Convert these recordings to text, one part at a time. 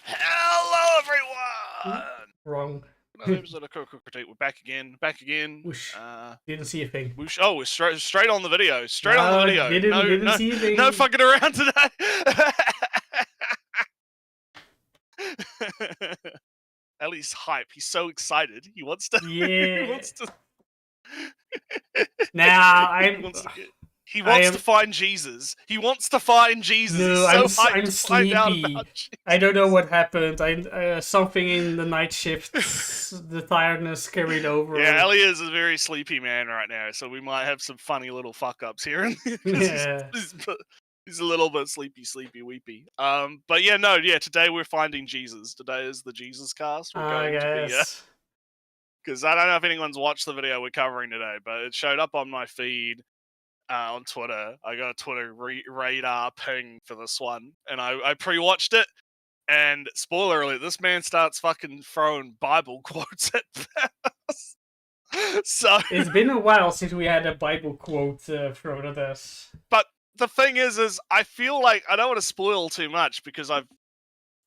Hello, Ooh, everyone! wrong. Another episode of Coco Critique. We're back again. Whoosh. Didn't see a thing. Whoosh. Oh, we're straight on the video. Straight on the No, video. didn't see a thing. No fucking around today. Ellie's hype. He's so excited. He wants to. Yeah. he wants to. Now He I wants to am. find Jesus. He wants to find Jesus. No, He's so hyped I'm to find out sleepy. about Jesus. I don't know what happened. I something in the night shifts. The tiredness carried over. Yeah, Ellie is a very sleepy man right now, so we might have some funny little fuck ups here because Yeah. he's a little bit sleepy, weepy. But yeah, no, yeah. Today we're finding Jesus. Today is the Jesus cast. We're going to be because I don't know if anyone's watched the video we're covering today, but it showed up on my feed on Twitter. I got a Twitter radar ping for this one, and I pre-watched it. And spoiler alert, this man starts fucking throwing Bible quotes at us. So It's been a while since we had a Bible quote thrown at us. But the thing is I feel like I don't want to spoil too much because I've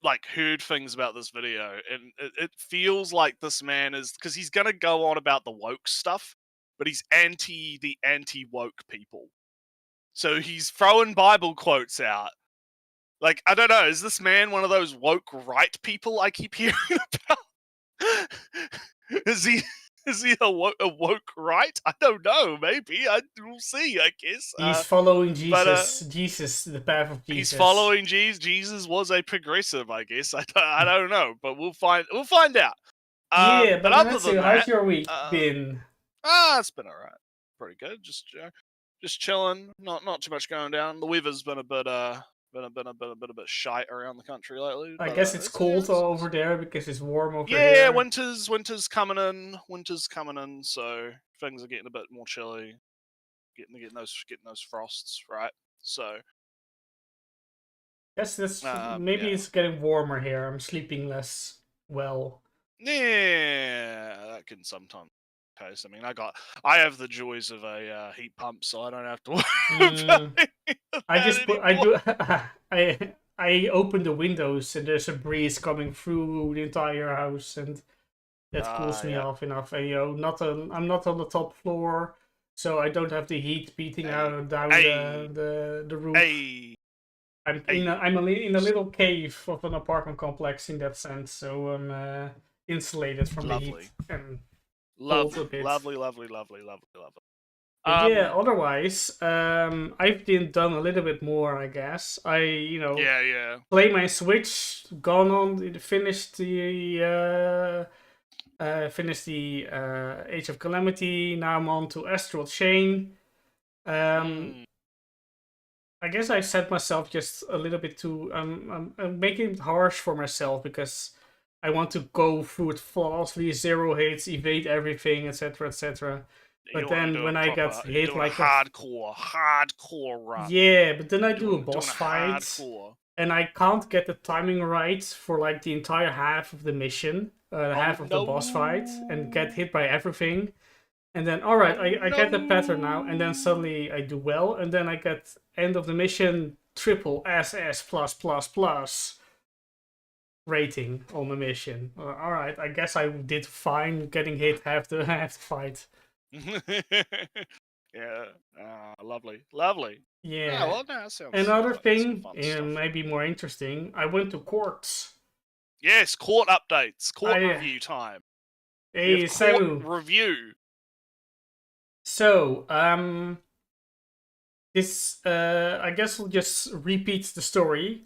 like heard things about this video, and it feels like this man is because he's gonna go on about the woke stuff, but he's the anti-woke people. So he's throwing Bible quotes out. Like, I don't know, is this man one of those woke right people I keep hearing about? Is he a woke right? I don't know. Maybe we'll see. I guess He's following Jesus. Jesus, the path of Jesus. He's following Jesus. Jesus was a progressive, I guess. I don't know, but we'll find out. Yeah, but other than that, how's your week been? It's been alright, pretty good. Just chilling. Not too much going down. The weather's been a bit been a bit shite around the country lately. I guess it's cold over there because it's warm over there. here. Yeah, winter's coming in, so things are getting a bit more chilly. Getting those frosts, right? So Guess that's maybe it's getting warmer here. I'm sleeping less well. Yeah, that can sometimes be the case. I mean, I have the joys of a heat pump, so I don't have to worry about I open the windows and there's a breeze coming through the entire house, and that cools me off enough. And I'm not on the top floor, so I don't have the heat beating down the roof. I'm in a little cave of an apartment complex in that sense, so I'm insulated from the heat and lovely. Yeah, otherwise, I've done a little bit more, I guess. Play my Switch, gone on, finished the Age of Calamity. Now I'm on to Astral Chain. I guess I set myself just a little bit too. I'm making it harsh for myself because I want to go through it flawlessly, zero hits, evade everything, etc., etc. But then when I got hit like hardcore run. Yeah, but then I do a boss fight, and I can't get the timing right for like the entire half of the mission, half of the boss fight, and get hit by everything. And then, alright, I get the pattern now, and then suddenly I do well, and then I get end of the mission triple SS plus rating on the mission. Alright, I guess I did fine getting hit half the fight. Yeah, lovely. Yeah. Well, no, that sounds another thing, and maybe more interesting, I went to court. Yes, court updates, court review time. Hey, court review. So, this, I guess we'll just repeat the story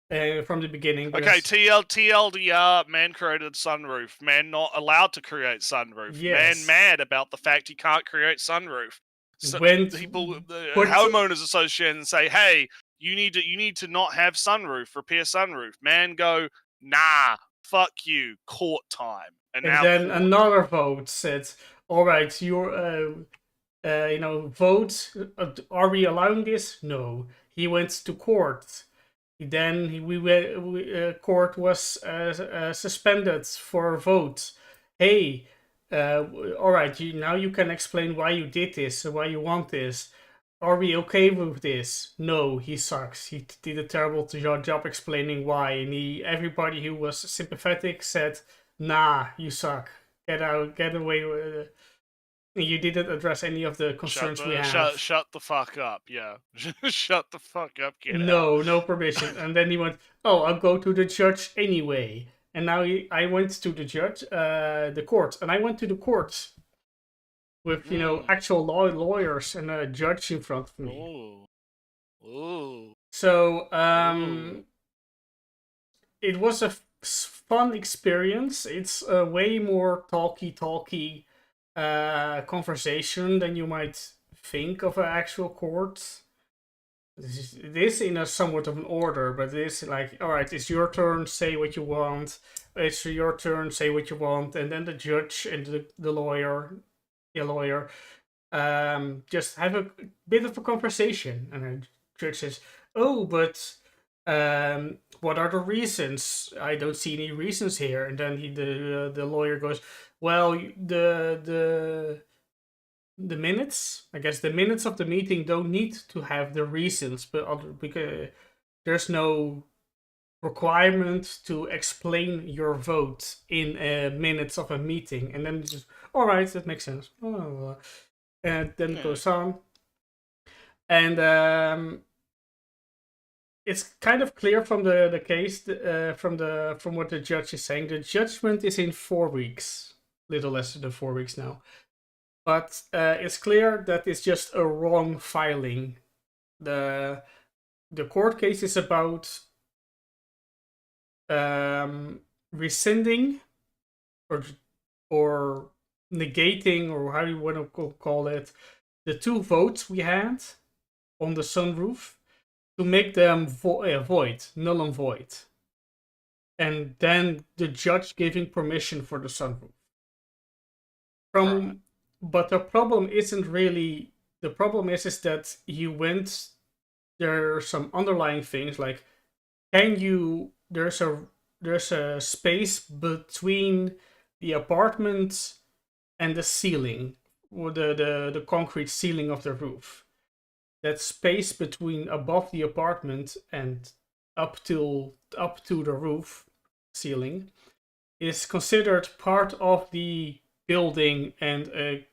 from the beginning. Okay, TLDR, man created sunroof. Man not allowed to create sunroof. Yes. Man mad about the fact he can't create sunroof. So people, the homeowners association say, hey, you need to not have sunroof, repair sunroof. Man go, nah, fuck you, court time. And now then another vote said, all right, you're vote. Are we allowing this? No. He went to court. Then court was suspended for a vote. Hey, all right, now you can explain why you did this, why you want this. are we okay with this? No, he sucks. He did a terrible job explaining why, and everybody who was sympathetic said, "Nah, you suck. Get out, get away with it." You didn't address any of the concerns we have. Shut the fuck up. Yeah, shut the fuck up. Get out. No, no permission. And then he went, "Oh, I'll go to the judge anyway." And now I went to the judge, the court, and I went to the court with actual lawyers and a judge in front of me. Ooh. So it was a fun experience. It's a way more talky conversation than you might think of an actual court. This in a somewhat of an order, but this like, all right, it's your turn, say what you want. It's your turn, say what you want, and then the judge and the lawyer, just have a bit of a conversation, and the judge says, "Oh, but what are the reasons? I don't see any reasons here." And then the lawyer goes, "Well, the minutes, I guess the minutes of the meeting don't need to have the reasons, but because there's no requirement to explain your vote in minutes of a meeting." And then just, all right, that makes sense. And then it goes on, and it's kind of clear from the case, from what the judge is saying. The judgment is in 4 weeks, little less than 4 weeks now. But it's clear that it's just a wrong filing. The court case is about rescinding or negating, or how you want to call it, the 2 votes we had on the sunroof, to make them void, null and void. And then the judge giving permission for the sunroof. But the problem isn't really, the problem is that there are some underlying things like, there's a space between the apartment and the ceiling, or the concrete ceiling of the roof. That space between above the apartment and up to the roof ceiling is considered part of the building and a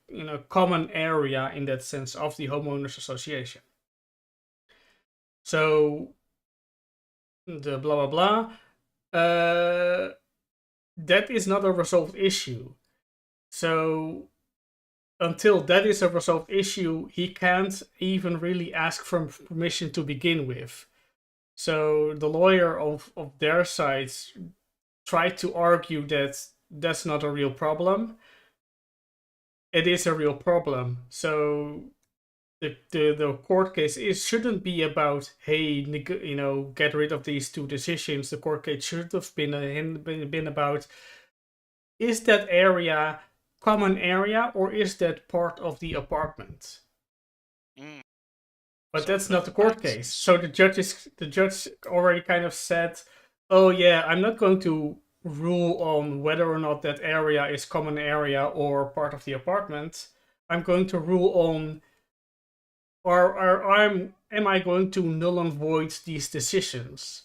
common area in that sense of the homeowners association. So the blah blah blah, that is not a resolved issue. So until that is a resolved issue, he can't even really ask for permission to begin with. So the lawyer of their side tried to argue that that's not a real problem. It is a real problem. So the court case shouldn't be about, hey, get rid of these 2 decisions. The court case should have been about, is that area common area, or is that part of the apartment? But so that's not the court case. So the judge already kind of said, oh yeah, I'm not going to rule on whether or not that area is common area or part of the apartment. I'm going to rule on, am I going to null and void these decisions?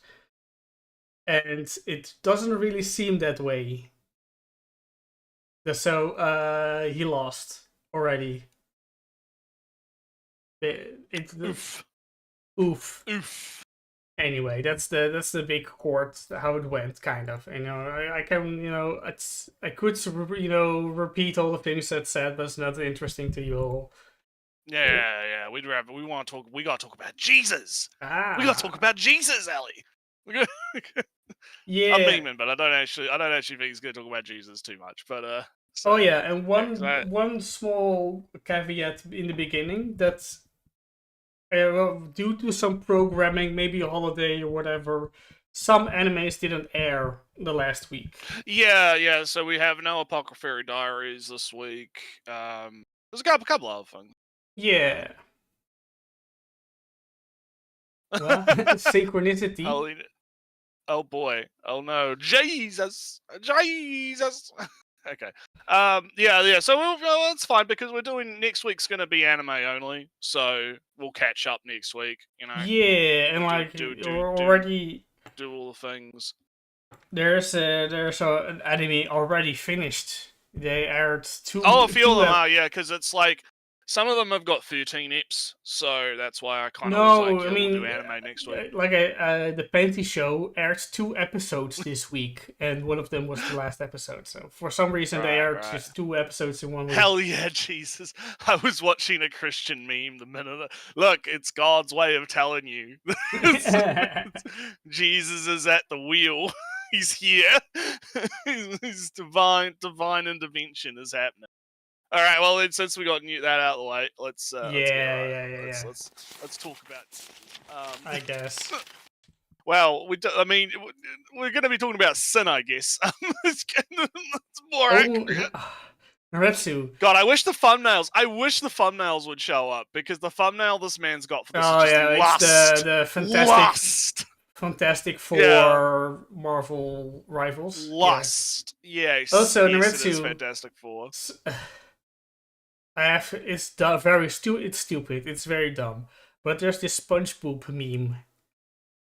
And it doesn't really seem that way. So he lost already. Oof. Anyway, that's the big court, how it went, kind of. I can, I could, repeat all the things that said, but it's not interesting to you all. Yeah. We gotta talk about Jesus. We gotta talk about Jesus, Ellie. Yeah. I'm memeing, but I don't actually think he's gonna talk about Jesus too much. But oh yeah, and one small caveat in the beginning, that due to some programming, maybe a holiday or whatever, some animes didn't air the last week. Yeah. So we have no Apocryphal Fairy Diaries this week. There's a couple of things. Yeah. Well, synchronicity. Oh boy. Oh no. Jesus. Okay. Yeah. So it's fine because we're doing next week's going to be anime only, so we'll catch up next week. You know. Yeah, and like already do all the things. There's an anime already finished. They aired two. Oh, a few of them are, yeah, because it's like some of them have got 13 eps, so that's why I kind of was like, yeah, we'll do anime next week. Like the Panty Show aired 2 episodes this week, and one of them was the last episode. So for some reason they aired just 2 episodes in 1 week. Hell yeah, Jesus! I was watching a Christian meme the minute. Look, it's God's way of telling you, Jesus is at the wheel. He's here. His divine intervention is happening. All right. Well, then, since we got that out of the way, let's talk about. I guess. Well, I mean, we're going to be talking about sin, I guess. It's more accurate. Naretsu. God, I wish the thumbnails would show up, because the thumbnail this man's got for this is just lust. It's the Fantastic Four Marvel rivals. Lust. Yes. Also, Naretsu. It is Fantastic Four. It's stupid. It's very dumb. But there's this SpongeBob meme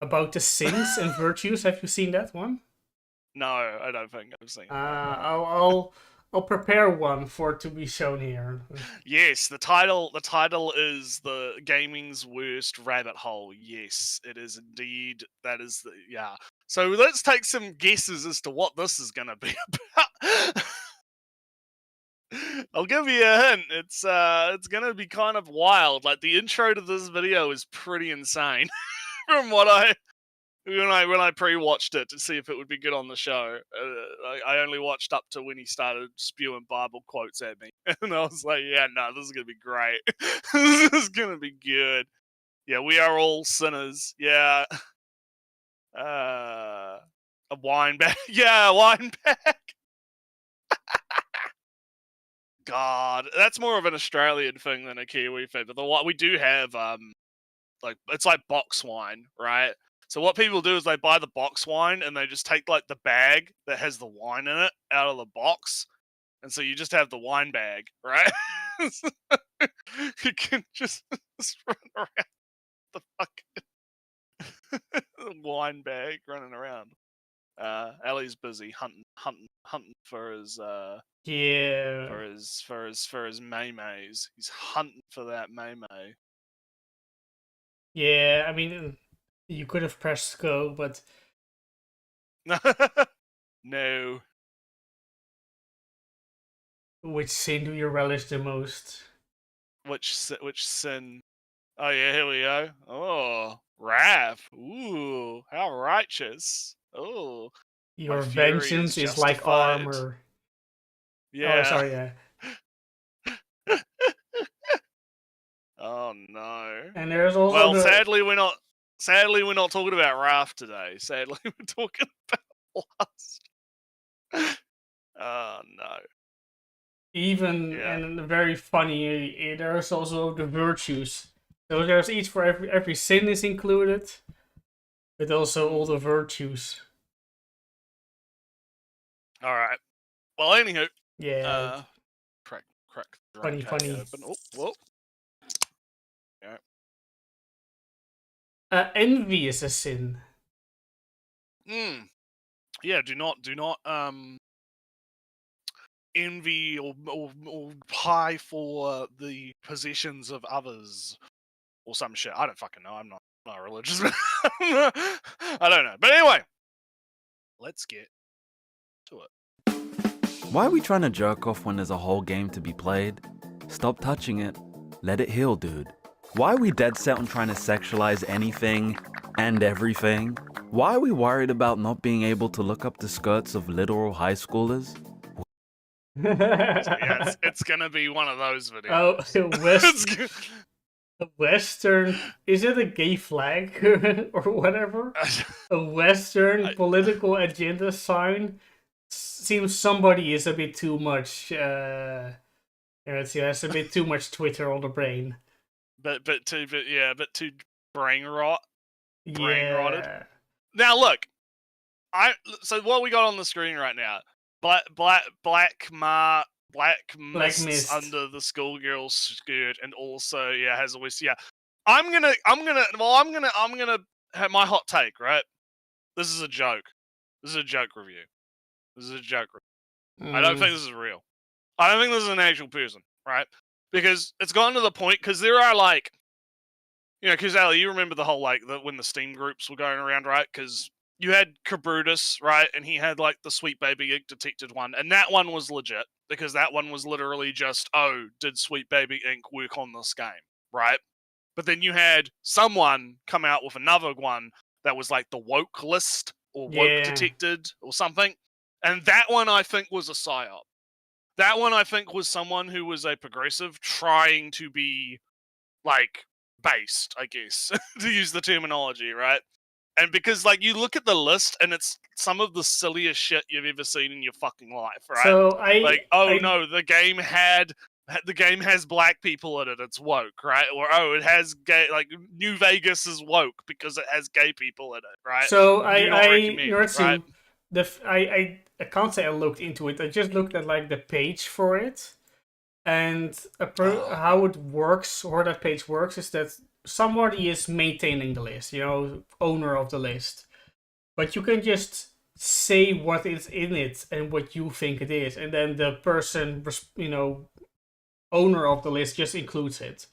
about the sins and virtues. Have you seen that one? No, I don't think I've seen. I'll prepare one for it to be shown here. Yes, the title is the gaming's worst rabbit hole. Yes, it is indeed. That is yeah. So let's take some guesses as to what this is going to be about. I'll give you a hint. It's gonna be kind of wild. Like, the intro to this video is pretty insane. From what when I pre-watched it to see if it would be good on the show, I only watched up to when he started spewing Bible quotes at me, and I was like, yeah, no, this is gonna be great. This is gonna be good. Yeah, we are all sinners. Yeah. A wine bag. Yeah, a wine bag. God, that's more of an Australian thing than a Kiwi thing. But we do have, like, it's like box wine, right? So what people do is they buy the box wine and they just take, like, the bag that has the wine in it out of the box, and so you just have the wine bag, right? You can just run around the fucking wine bag running around. Ellie's busy hunting for his for his maymays. He's hunting for that maymay. Yeah, I mean, you could have pressed go, but no. Which sin do you relish the most? Which sin? Oh yeah, here we go. Oh, wrath. Ooh, how righteous. Oh, your vengeance is like armor. Yeah. Oh, sorry, yeah. Oh no. And there's also sadly we're not talking about wrath today. Sadly we're talking about lust. Oh no. And very funny, there's also the virtues. So there's each for every sin is included, but also all the virtues. All right. Well, anywho. Yeah. Crack. Funny. Oh, whoa. Envy is a sin. Yeah. Do not envy or pie for the possessions of others or some shit. I don't fucking know. I'm not religious. I don't know. But anyway, let's get to it. Why are we trying to jerk off when there's a whole game to be played? Stop touching it. Let it heal, dude. Why are we dead set on trying to sexualize anything and everything? Why are we worried about not being able to look up the skirts of literal high schoolers? Yeah, it's gonna be one of those videos. Western, is it a gay flag or whatever? A Western political agenda sign? Seems somebody is a bit too much. That's a bit too much Twitter on the brain. But too brain rot. Brain rotted. Now look, so what we got on the screen right now. black mists mist under the schoolgirl's skirt, and also has always I'm gonna have my hot take, right? This is a joke. This is a joke review. This is a joke review. I don't think this is real. I don't think this is an actual person, right? Because it's gotten to the point, because there are like, because Ali, you remember the whole when the Steam groups were going around, right? Because you had Kabrutus, right? And he had like the Sweet Baby Ink detected one, and that one was legit, because that one was literally just, oh, did Sweet Baby Ink work on this game, right? But then you had someone come out with another one that was like the woke list or woke detected or something, and that one I think was a psyop. That one I think was someone who was a progressive trying to be like based, I guess, to use the terminology, right? And because you look at the list and it's some of the silliest shit you've ever seen in your fucking life, right? So no, the game has black people in it, it's woke, right? Or it has gay, New Vegas is woke because it has gay people in it, right? So right? I can't say I looked into it. I just looked at the page for it, and how it works, or that page works, is that somebody is maintaining the list, owner of the list, but you can just say what is in it and what you think it is, and then the person, owner of the list just includes it.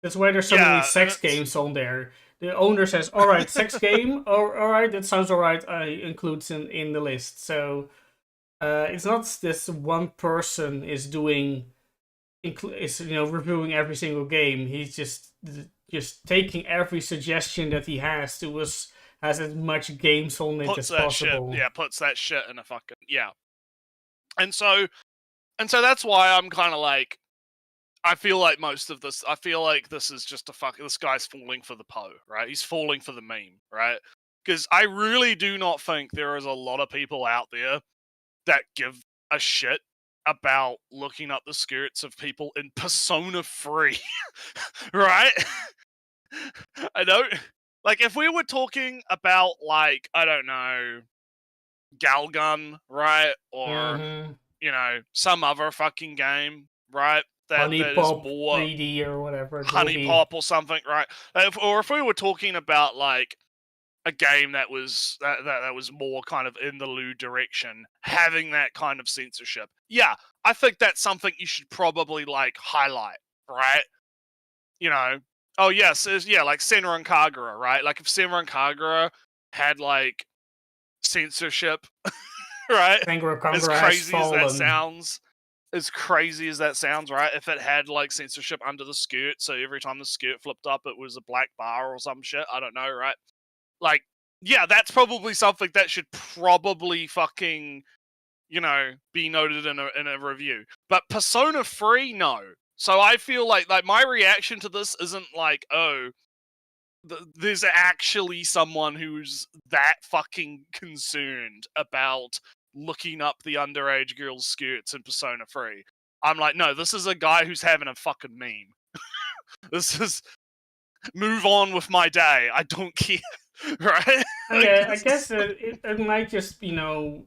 That's why there's so many sex games on there. The owner says, all right, sex game, all right, that sounds all right, includes in the list. So it's not this one person is doing, reviewing every single game. He's just taking every suggestion that he has has as much games on it as possible. Puts that shit in a fucking And so that's why I'm kind of like, I feel like most of this, this is just this guy's falling for the po, right? He's falling for the meme, right? Because I really do not think there is a lot of people out there that give a shit about looking up the skirts of people in Persona 3, right? I don't, if we were talking about, I don't know, Galgun, right? Or, some other fucking game, right? Honey Pop 3D or whatever. Honey Pop or something, right? Or if we were talking about a game that was that was more kind of in the lewd direction, having that kind of censorship, I think that's something you should probably highlight, right? Oh yes, like Senran and Kagura, right? If Senran and Kagura had censorship, right? As crazy as that sounds. As crazy as that sounds, right? If it had censorship under the skirt, so every time the skirt flipped up, it was a black bar or some shit. I don't know, right? That's probably something that should probably fucking, be noted in a review. But Persona 3, no. So I feel like my reaction to this isn't there's actually someone who's that fucking concerned about looking up the underage girls' skirts in Persona 3. I'm like, no, this is a guy who's having a fucking meme. This is move on with my day. I don't care, right? Yeah, I guess it might just, the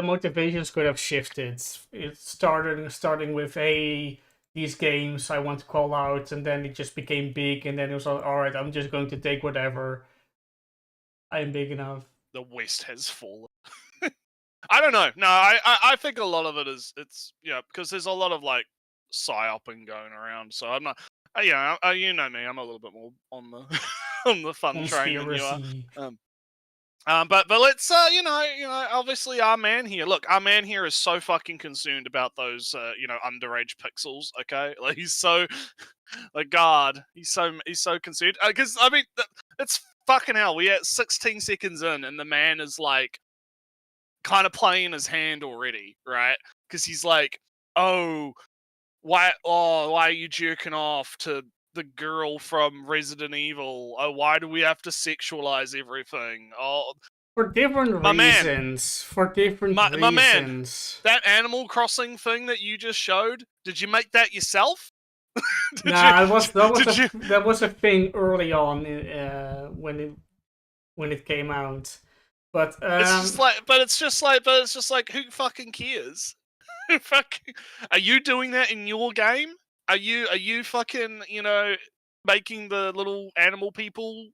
motivations could have shifted. It's starting with, hey, these games I want to call out, and then it just became big, and then it was all right, I'm just going to take whatever. I'm big enough. The West has fallen. I don't know. No, I think a lot of it is, because there's a lot of psyoping going around. So I'm not, you know me, I'm a little bit more on the on the fun train than you are. But let's obviously our man here is so fucking concerned about those underage pixels. Okay, he's so God, he's so concerned, because I mean it's fucking hell. We at 16 seconds in, and the man is kind of playing his hand already, right? Because he's like, oh, why are you jerking off to the girl from Resident Evil? Oh, why do we have to sexualize everything? Oh, for different reasons. For different reasons. My man, that Animal Crossing thing that you just showed, did you make that yourself? That was a thing early on when it came out. But it's just like, who fucking cares? Are you doing that in your game? Are you fucking, making the little animal people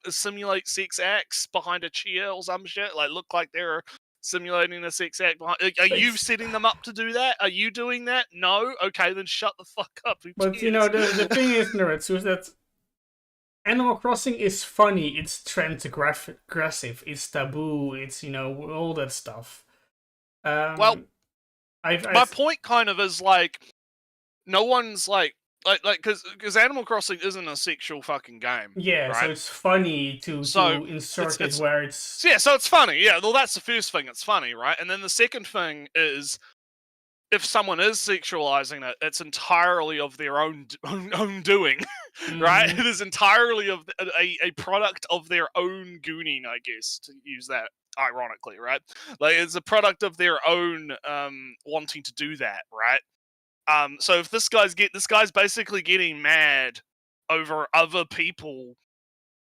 simulate sex acts behind a chair or some shit? Like, look like they're simulating a sex act behind. Are you setting them up to do that? Are you doing that? No? Okay, then shut the fuck up. Who but cares? the thing is, Nerds, is that Animal Crossing is funny, it's transgressive, it's taboo, it's, all that stuff. Well, my point kind of is like, no one's like because Animal Crossing isn't a sexual fucking game. Yeah, right? so it's funny to insert it where it's... Yeah, so it's funny. Yeah, well, that's the first thing. It's funny, right? And then the second thing is, if someone is sexualizing it, it's entirely of their own doing, right? It is entirely of a product of their own gooning, I guess, to use that ironically, right? Like, it's a product of their own wanting to do that, right? So if this guy's basically getting mad over other people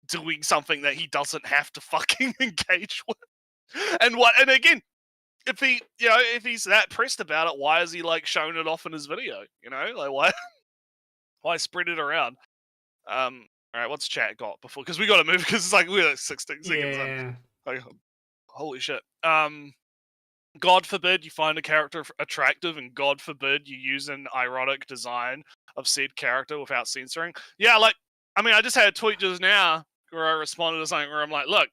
doing something that he doesn't have to fucking engage with, and again, if he's that pressed about it, why is he like showing it off in his video? Like, why spread it around? All right, what's chat got before? Because we got to move because it's like we're like 16 seconds in. Like, holy shit. God forbid you find a character attractive, and God forbid you use an ironic design of said character without censoring. Yeah, like, I mean, I just had a tweet just now where I responded to something where I'm like, look,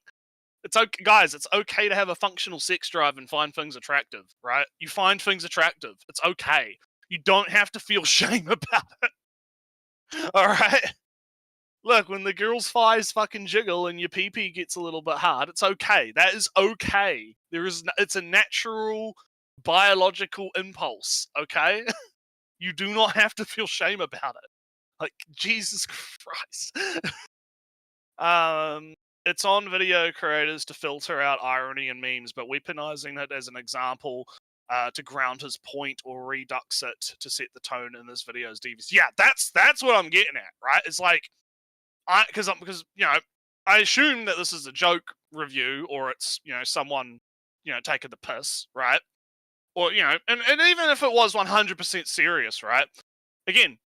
it's okay, guys, it's okay to have a functional sex drive and find things attractive, right? You find things attractive. It's okay. You don't have to feel shame about it. All right? Look, when the girl's thighs fucking jiggle and your pee-pee gets a little bit hard, it's okay. That is okay. It's a natural biological impulse, okay? You do not have to feel shame about it. Like, Jesus Christ. It's on video creators to filter out irony and memes, but weaponizing it as an example to ground his point or redux it to set the tone in this video is devious. Yeah, that's what I'm getting at, right? It's like, because I assume that this is a joke review, or it's someone taking the piss, right? Or and even if it was 100% serious, right? Again,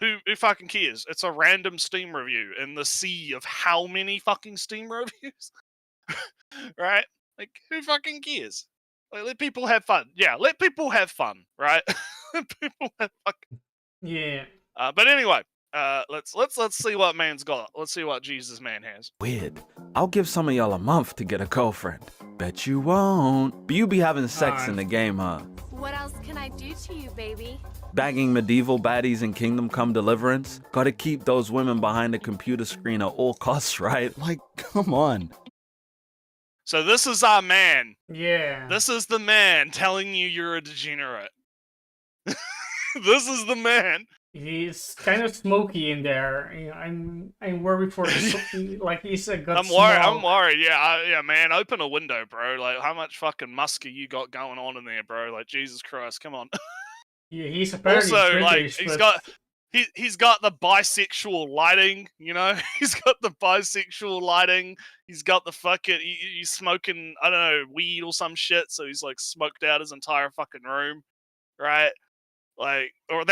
who fucking cares? It's a random Steam review in the sea of how many fucking Steam reviews, right? Like, who fucking cares? Like, let people have fun. Yeah, let people have fun, right? Let people have fucking... Yeah. But anyway. Let's see what man's got. Let's see what Jesus man has. Weird. I'll give some of y'all a month to get a girlfriend. Bet you won't. But you be having sex in the game, huh? What else can I do to you, baby? Bagging medieval baddies in Kingdom Come Deliverance? Gotta keep those women behind the computer screen at all costs, right? Like, come on. So this is our man. Yeah. This is the man telling you you're a degenerate. This is the man. He's kind of smoky in there. I'm worried for him. Like, he's a good. I'm worried. Yeah, man. Open a window, bro. Like, how much fucking musk you got going on in there, bro? Like, Jesus Christ, come on. Yeah, he's apparently also British, like he's got the bisexual lighting. He's got the bisexual lighting. He's got the fucking he's smoking, I don't know, weed or some shit. So he's like smoked out his entire fucking room, right? Like, or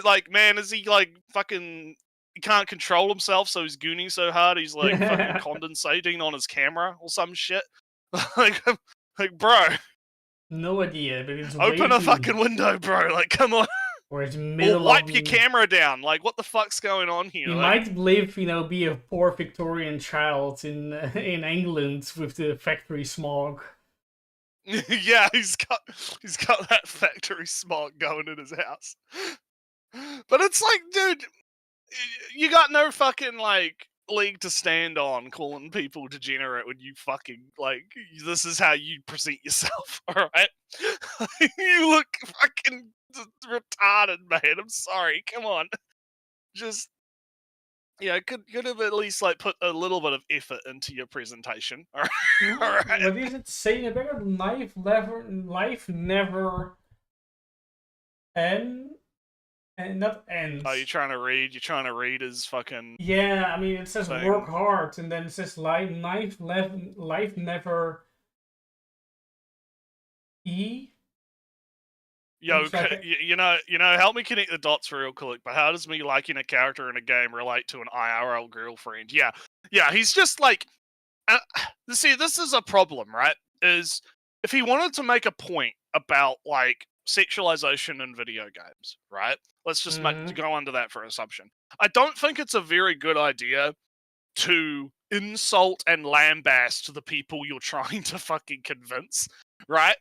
like, man, is he like fucking, he can't control himself, so he's gooning so hard he's like fucking condensating on his camera or some shit. like, bro. No idea, but it's open a fucking window, bro. Like, come on. Or it's or wipe your camera down. Like, what the fuck's going on here? He might live, be a poor Victorian child in England with the factory smog. Yeah, he's got that factory smog going in his house. But it's like, dude, you got no fucking like leg to stand on calling people degenerate when you fucking like, this is how you present yourself, alright? You look fucking retarded, man. I'm sorry. Come on. Just could have at least like put a little bit of effort into your presentation. All right. What is it saying about life never end and not ends? Oh, you're trying to read his fucking... Yeah, I mean, it says thing. Work hard, and then it says life never E. Yo, you know, help me connect the dots real quick. But how does me liking a character in a game relate to an IRL girlfriend? Yeah, he's just like, see, this is a problem, right? Is if he wanted to make a point about like sexualization in video games, right? Let's just go under that for assumption. I don't think it's a very good idea to insult and lambaste the people you're trying to fucking convince, right?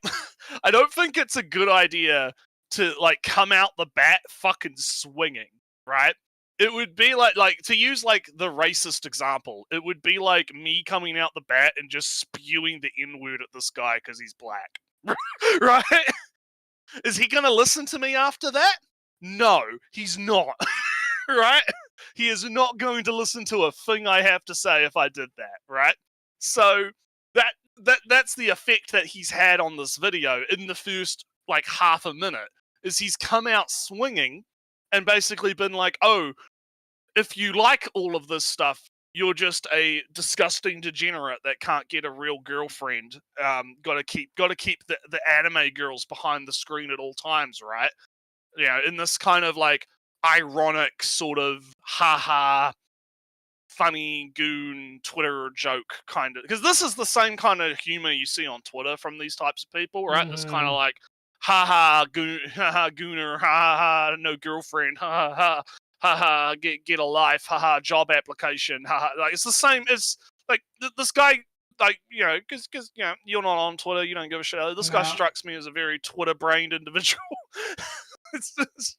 I don't think it's a good idea to like come out the bat fucking swinging, right? It would be like to use like the racist example. It would be like me coming out the bat and just spewing the N-word at this guy because he's black, right? Is he gonna listen to me after that? No, he's not. Right? He is not going to listen to a thing I have to say if I did that, right? So that's the effect that he's had on this video in the first like half a minute. Is he's come out swinging and basically been like, "Oh, if you like all of this stuff, you're just a disgusting degenerate that can't get a real girlfriend. Got to keep the anime girls behind the screen at all times, right?" In this kind of like ironic sort of haha funny goon Twitter joke kind of, because this is the same kind of humor you see on Twitter from these types of people, right? This kind of like haha goon, haha gooner, haha no girlfriend, haha haha get a life, haha job application, haha. Like it's the same. It's like this guy, like because you're not on Twitter, you don't give a shit. This guy strikes me as a very Twitter brained individual. It's just,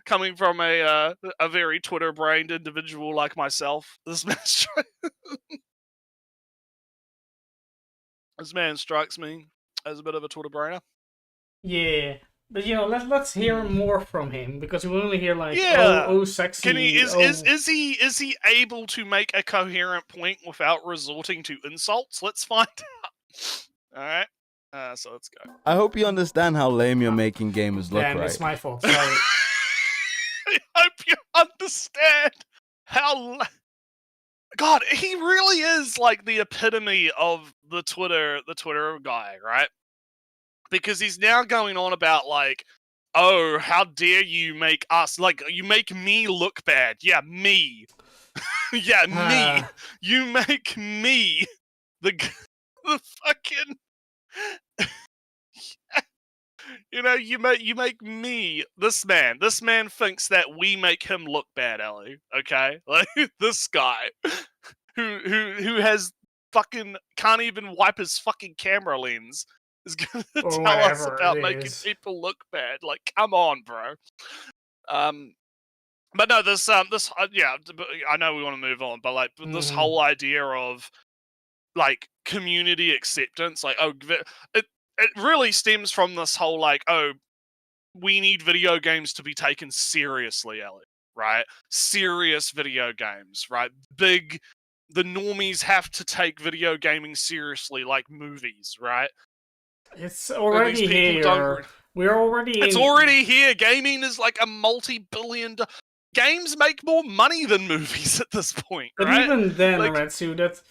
coming from a very Twitter brained individual like myself, this man strikes me as a bit of a Twitter brainer. Yeah, but let's hear more from him, because we only hear like oh sexy. Can he is he able to make a coherent point without resorting to insults? Let's find out. All right. So let's go. I hope you understand how lame you're making gamers look, Damn, right? it's my fault. Sorry. I hope you understand how. God, he really is like the epitome of the Twitter guy, right? Because he's now going on about like, oh, how dare you make us, like, you make me look bad. Yeah, me. Yeah, me. You make me the fucking. You make me this man. This man thinks that we make him look bad, Ellie. Okay, like this guy who has fucking can't even wipe his fucking camera lens is gonna tell us about making people look bad. Like, come on, bro. But no, this yeah. I know we want to move on, but like this whole idea of like community acceptance, like it really stems from this whole like, oh, we need video games to be taken seriously, Ellie, right? Serious video games, right? The normies have to take video gaming seriously like movies, right? It's already here. We're already It's already here. Gaming is like a multi-billion... Games make more money than movies at this point, but right? Even then, like, Retsu, that...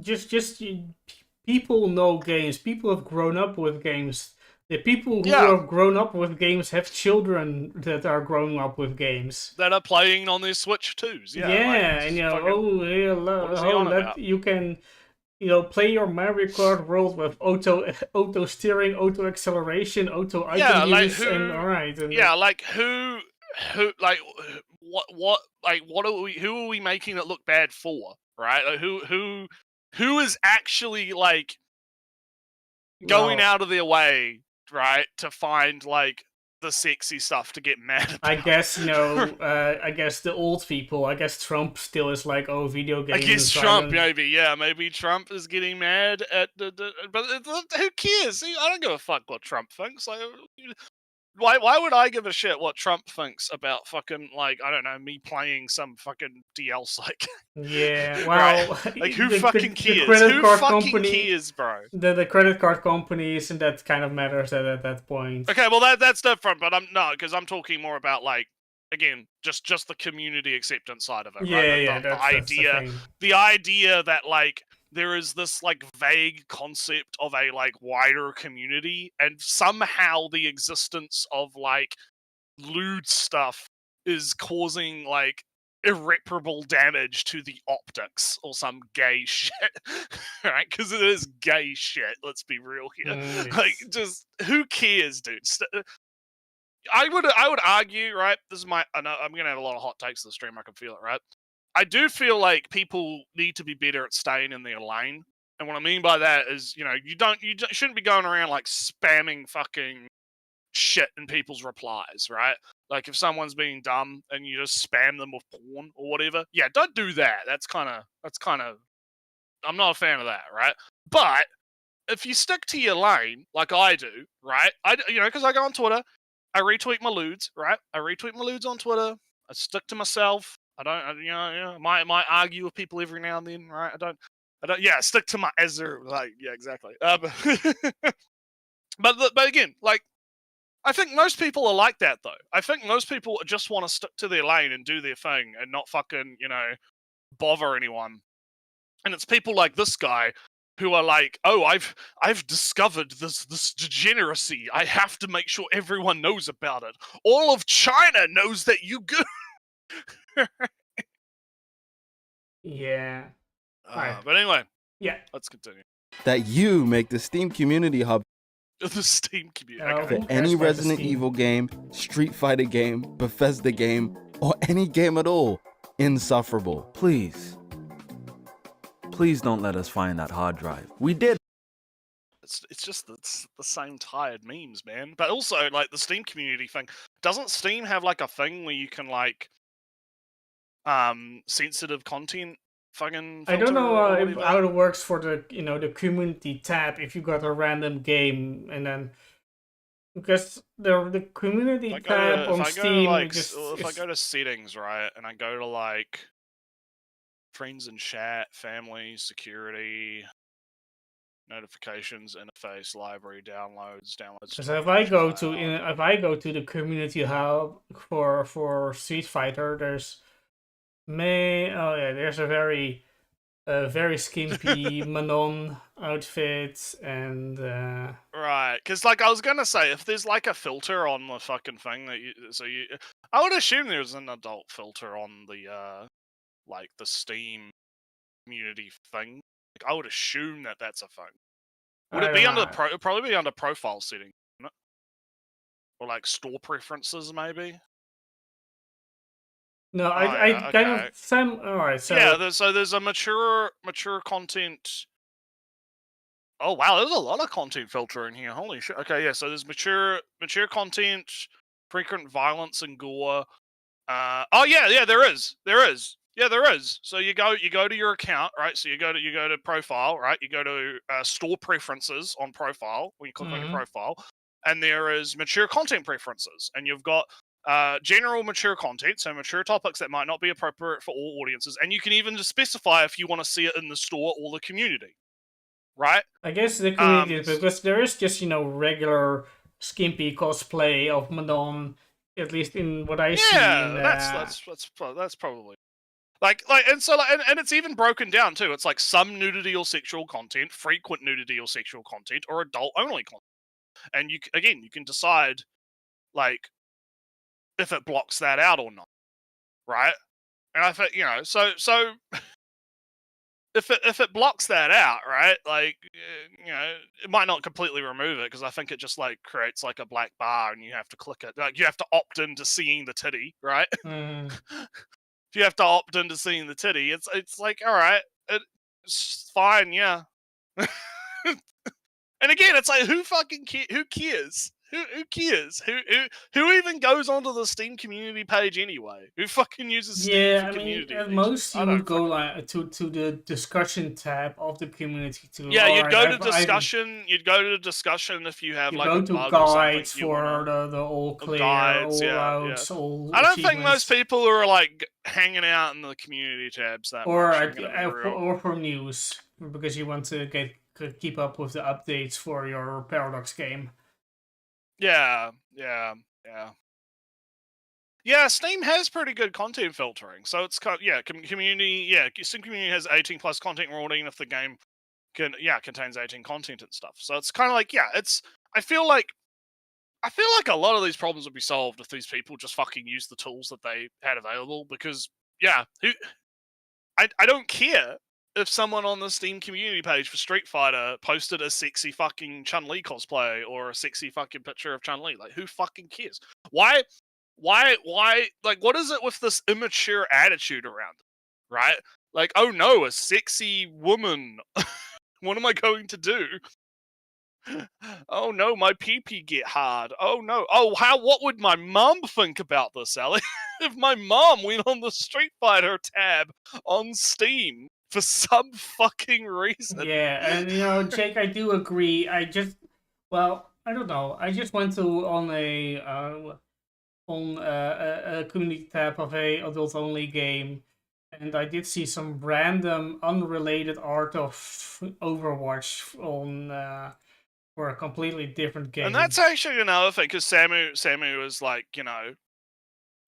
Just people know games. People have grown up with games. The people who have grown up with games have children that are growing up with games that are playing on their Switch 2s. Yeah, and you can play your Mario Kart world with auto steering, auto acceleration, auto item use, and alright. Like who like what are we? Who are we making it look bad for? Right? Like, who is actually like going out of their way, right, to find like the sexy stuff to get mad about? I guess I guess the old people. I guess Trump still is like, oh, video games. I guess Trump, maybe Trump is getting mad at but who cares? See, I don't give a fuck what Trump thinks. Like, why would I give a shit what Trump thinks about fucking, like, I don't know, me playing some fucking DLC? Yeah, well, right? Like, who fucking cares? Who fucking cares, bro? The credit card companies, and that kind of matters at that point. Okay, well that's different, but because I'm talking more about, like, again, just the community acceptance side of it. Yeah, right? the idea the idea that like there is this like vague concept of a like wider community, and somehow the existence of like lewd stuff is causing like irreparable damage to the optics or some gay shit, right? Because it is gay shit. Let's be real here. Like, just who cares, dude? I would argue, right? This is I know I'm gonna have a lot of hot takes in the stream. I can feel it, right? I do feel like people need to be better at staying in their lane, and what I mean by that is, you shouldn't be going around like spamming fucking shit in people's replies, right? Like if someone's being dumb and you just spam them with porn or whatever, yeah, don't do that. That's kind of I'm not a fan of that, right? But if you stick to your lane like I do, right? Because I go on Twitter, I retweet my lewds, right? I retweet my lewds on Twitter. I stick to myself. I don't, might argue with people every now and then, right? I don't. Yeah, stick to my yeah, exactly. But again, like, I think most people are like that, though. I think most people just want to stick to their lane and do their thing and not fucking, bother anyone. And it's people like this guy who are like, oh, I've discovered this degeneracy. I have to make sure everyone knows about it. All of China knows that you good. Yeah. But anyway, yeah, let's continue. That you make the Steam Community Hub the Steam community. For any Resident Evil game, Street Fighter game, Bethesda game, or any game at all, insufferable. Please don't let us find that hard drive. We did. It's just the same tired memes, man. But also, like, the Steam community thing. Doesn't Steam have like a thing where you can like sensitive content fucking I don't know how it works for the the community tab if you got a random game and then because the community tab on Steam if I go to settings, right, and I go to like friends and chat, family, security, notifications, interface, library, downloads. So if I go to the community hub for Street Fighter, there's there's a very skimpy Manon outfit and right, because like I was gonna say, if there's like a filter on the fucking thing that I would assume there's an adult filter on the like the Steam community thing. Like I would assume that that's a thing. Would it be under it'd probably be under profile setting, wouldn't it? Or like store preferences, maybe. No, I kind of some. All right, so yeah, there's a mature content. Oh wow, there's a lot of content filter in here. Holy shit. Okay, yeah, so there's mature content, frequent violence and gore. Oh yeah, there is. Yeah, there is. So you go to your account, right? So you go to profile, right? You go to store preferences on profile when you click on your profile, and there is mature content preferences, and you've got general mature content, so mature topics that might not be appropriate for all audiences, and you can even just specify if you want to see it in the store or the community, right? I guess the community because there is just regular skimpy cosplay of Madon, at least in what I see. Yeah, that's probably. And it's even broken down too. It's like some nudity or sexual content, frequent nudity or sexual content, or adult only content. And you can decide like if it blocks that out or not, right? And I think so if it blocks that out, right? Like it might not completely remove it because I think it just like creates like a black bar and you have to click it. Like you have to opt into seeing the titty, right? If you have to opt into seeing the titty, it's like all right, it's fine, yeah. And again, it's like who cares? Who cares? Who even goes onto the Steam community page anyway? Who fucking uses Steam for community? At most you would go like to the discussion tab of the community too. Yeah, you'd go to discussion. You'd go to discussion if you have like a bug or guides for the all clear, guides, all outs, all. I don't think most people are like hanging out in the community tabs that much. Or for news because you want to keep up with the updates for your Paradox game. Yeah. Yeah, Steam has pretty good content filtering. So it's kind of, community. Yeah, Steam community has 18 plus content warning if the game contains 18 content and stuff. So it's kind of like, it's. I feel like a lot of these problems would be solved if these people just fucking used the tools that they had available. Because I don't care if someone on the Steam community page for Street Fighter posted a sexy fucking Chun-Li cosplay or a sexy fucking picture of Chun-Li. Like, who fucking cares? Why, like, what is it with this immature attitude around it, right? Like, oh no, a sexy woman. What am I going to do? Oh no, my pee-pee get hard. Oh no. What would my mom think about this, Ellie? If my mom went on the Street Fighter tab on Steam for some fucking reason. Yeah, and Jake, I do agree. I don't know. I just went to on a community tab of a adult only game, and I did see some random unrelated art of Overwatch on for a completely different game. And that's actually another thing, because Samu is like,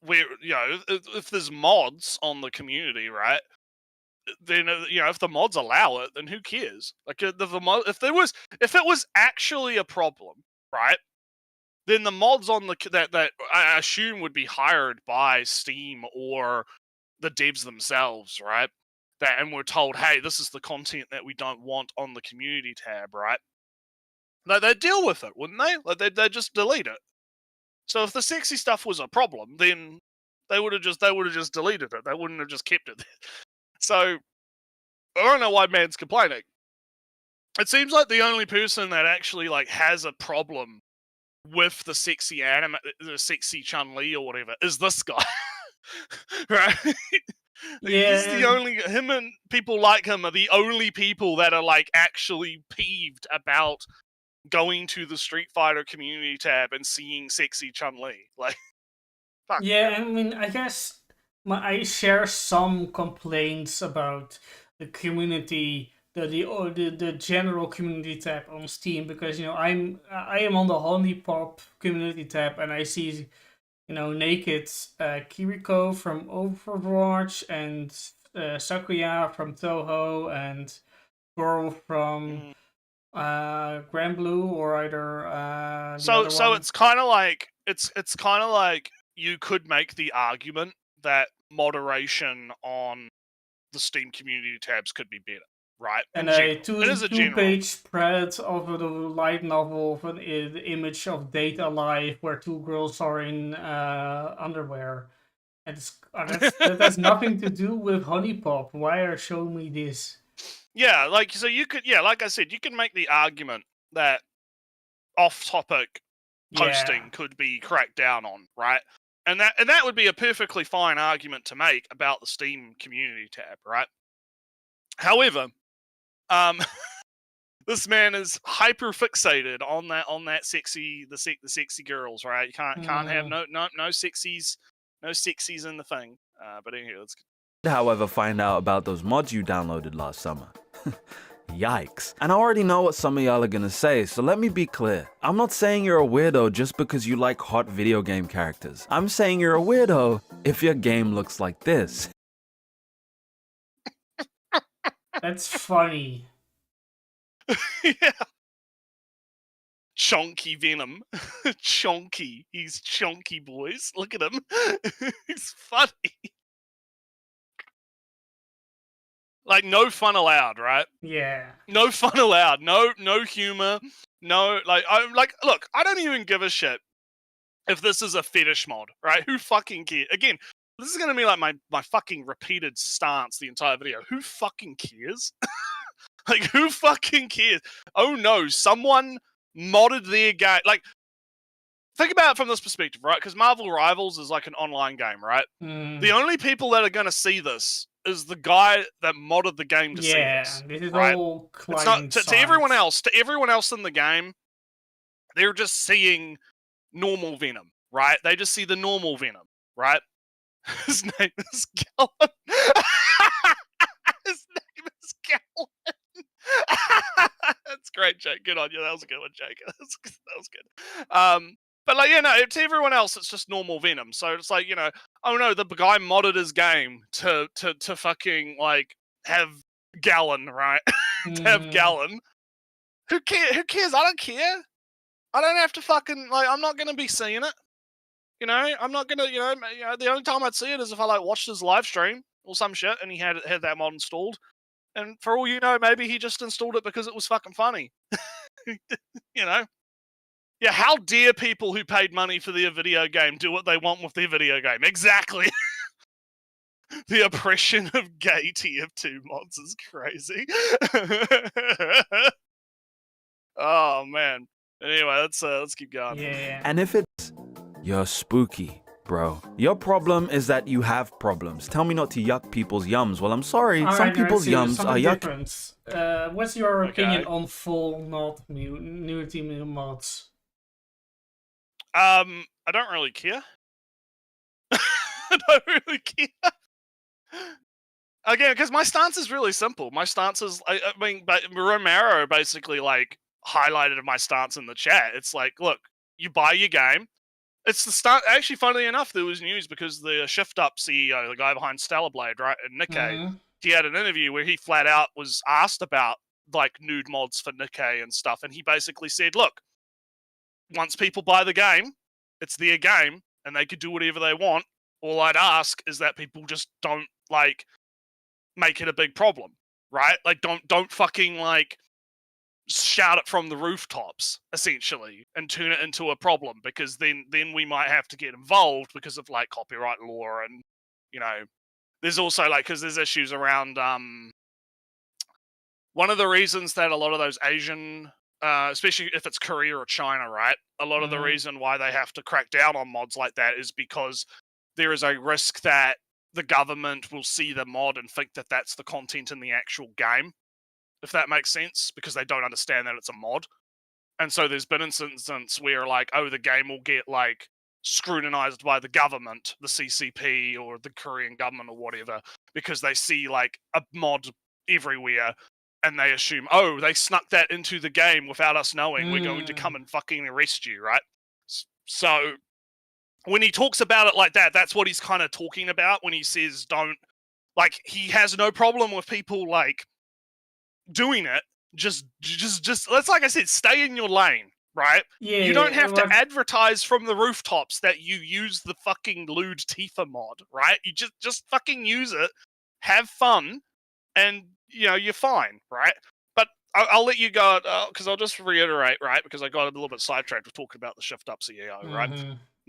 if there's mods on the community, right? Then if the mods allow it, then who cares? Like, if it was actually a problem, right? Then the mods on that I assume would be hired by Steam or the devs themselves, right? And we're told, hey, this is the content that we don't want on the community tab, right? They'd deal with it, wouldn't they? Like, they'd just delete it. So if the sexy stuff was a problem, then they would have just deleted it. They wouldn't have just kept it there. So I don't know why man's complaining. It seems like the only person that actually like has a problem with the sexy the sexy Chun-Li or whatever is this guy. Right? Yeah. He's the only, him and people like him are the only people that are like actually peeved about going to the Street Fighter community tab and seeing sexy Chun-Li. Like, fuck. Yeah, I mean, I guess I share some complaints about the community, the general community tab on Steam, because I am on the Honeypop community tab, and I see naked Kiriko from Overwatch and Sakuya from Toho and Girl from Granblue, or either so it's kind of like it's kind of like you could make the argument that moderation on the Steam community tabs could be better, right? And a two-page spread of the light novel of the image of Data Life where two girls are in underwear. And that has nothing to do with Honeypop. Why are showing me this? Yeah, like, so you could, like I said, you can make the argument that off-topic posting could be cracked down on, right? And that would be a perfectly fine argument to make about the Steam community tab, right? However, this man is hyper fixated on that sexy the sexy girls, right? You can't have no sexies in the thing. But anyway, let's. However, find out about those mods you downloaded last summer. Yikes. And I already know what some of y'all are gonna say, so let me be clear. I'm not saying you're a weirdo just because you like hot video game characters. I'm saying you're a weirdo if your game looks like this. That's funny. Yeah. Chonky Venom. Chonky. He's chonky, boys. Look at him. He's funny. Like, no fun allowed, right? Yeah. No fun allowed. No humor. No, look, I don't even give a shit if this is a fetish mod, right? Who fucking cares? Again, this is gonna be like my fucking repeated stance the entire video. Who fucking cares? Like, who fucking cares? Oh no, someone modded their game. Like, think about it from this perspective, right? Because Marvel Rivals is like an online game, right? The only people that are gonna see this is the guy that modded the game to see this. This is right? all It's not to everyone else. To everyone else in the game, they're just seeing normal Venom, right? They just see the normal Venom, right? His name is Gallon. His name is Gallon. That's great, Jake. Good on you. That was a good one, Jake. That was good. But like, to everyone else, it's just normal Venom. So it's like, oh no, the guy modded his game to fucking like have Gallon, right? To have Gallon. Who cares? I don't care. I don't have to fucking like. I'm not gonna be seeing it. I'm not gonna. The only time I'd see it is if I like watched his live stream or some shit, and he had that mod installed. And for all you know, maybe he just installed it because it was fucking funny. Yeah, how dare people who paid money for their video game do what they want with their video game? Exactly. The oppression of gay TF2 mods is crazy. Oh man. Anyway, let's keep going. Yeah. And if it's you're spooky, bro. Your problem is that you have problems. Tell me not to yuck people's yums. Well, I'm sorry. Some people's yums are yuck. What's your opinion on full not nudity mods? I don't really care. I don't really care. Again, because my stance is really simple. My stance is, I mean, but Romero basically like highlighted my stance in the chat. It's like, look, you buy your game. It's the start. Actually, funnily enough, there was news because the Shift Up CEO, the guy behind Stellar Blade, right, and Nikkei, he had an interview where he flat out was asked about like nude mods for Nikkei and stuff, and he basically said, look, once people buy the game, it's their game, and they could do whatever they want. All I'd ask is that people just don't like make it a big problem, right? Like, don't fucking like shout it from the rooftops, essentially, and turn it into a problem, because then we might have to get involved because of like copyright law, and there's also like, because there's issues around one of the reasons that a lot of those Asian, especially if it's Korea or China, right, a lot of the reason why they have to crack down on mods like that is because there is a risk that the government will see the mod and think that that's the content in the actual game, if that makes sense, because they don't understand that it's a mod. And so there's been instances where like, oh, the game will get like scrutinized by the government, the CCP or the Korean government or whatever, because they see like a mod everywhere and they assume, oh, they snuck that into the game without us knowing. We're going to come and fucking arrest you, right? So when he talks about it like that, that's what he's kind of talking about when he says don't, like, he has no problem with people like doing it. Just let's, like I said, stay in your lane, right? Yeah, you don't have to advertise from the rooftops that you use the fucking lewd Tifa mod, right? You just fucking use it, have fun, and you're fine, right? But I'll let you go, because I'll just reiterate, right? Because I got a little bit sidetracked with talking about the Shift Up CEO, right?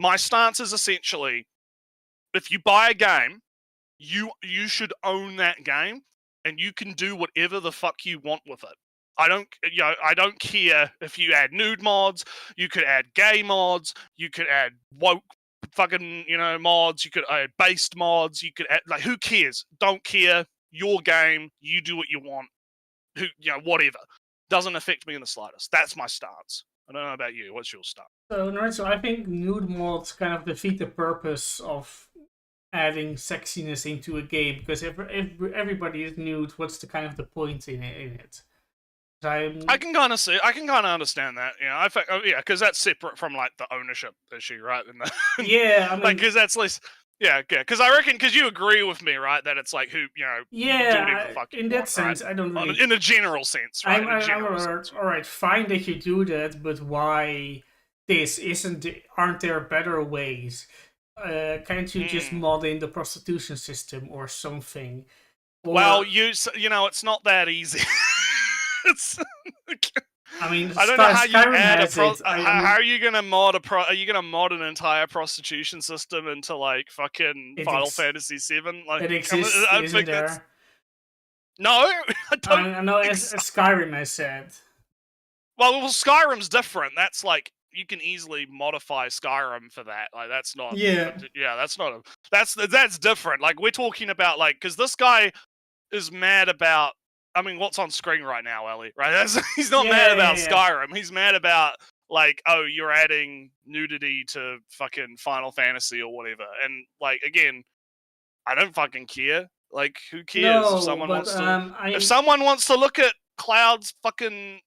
My stance is essentially, if you buy a game, you should own that game, and you can do whatever the fuck you want with it. I don't care if you add nude mods, you could add gay mods, you could add woke fucking, mods, you could add based mods, you could add, like, who cares? Don't care. Your game, you do what you want. Whatever. Doesn't affect me in the slightest. That's my stance. I don't know about you. What's your stance? So I think nude mods kind of defeat the purpose of adding sexiness into a game, because if everybody is nude, what's the kind of the point in it? I can kind of understand that. Because that's separate from like the ownership issue, right? Yeah, I mean, because that's less. Yeah, because I reckon, because you agree with me, right, that it's like, who, yeah, in that want, sense, right? I don't really... In a general sense, right? All right, fine that you do that, but why aren't there better ways? Can't you just mod in the prostitution system or something? Or... Well, it's not that easy. I mean, I don't know how you add how are you gonna mod are you gonna mod an entire prostitution system into like fucking Final Fantasy VII? Like, it exists, isn't there? No, I don't. I know, as Skyrim has said. Well, Skyrim's different. That's like, you can easily modify Skyrim for that. Like, that's not. Yeah. That's different. Like, we're talking about, like, because this guy is mad about. I mean, what's on screen right now, Ellie? Right? He's not mad about Skyrim. He's mad about, like, oh, you're adding nudity to fucking Final Fantasy or whatever. And like, again, I don't fucking care. Like, who cares if someone wants to? If someone wants to look at Cloud's fucking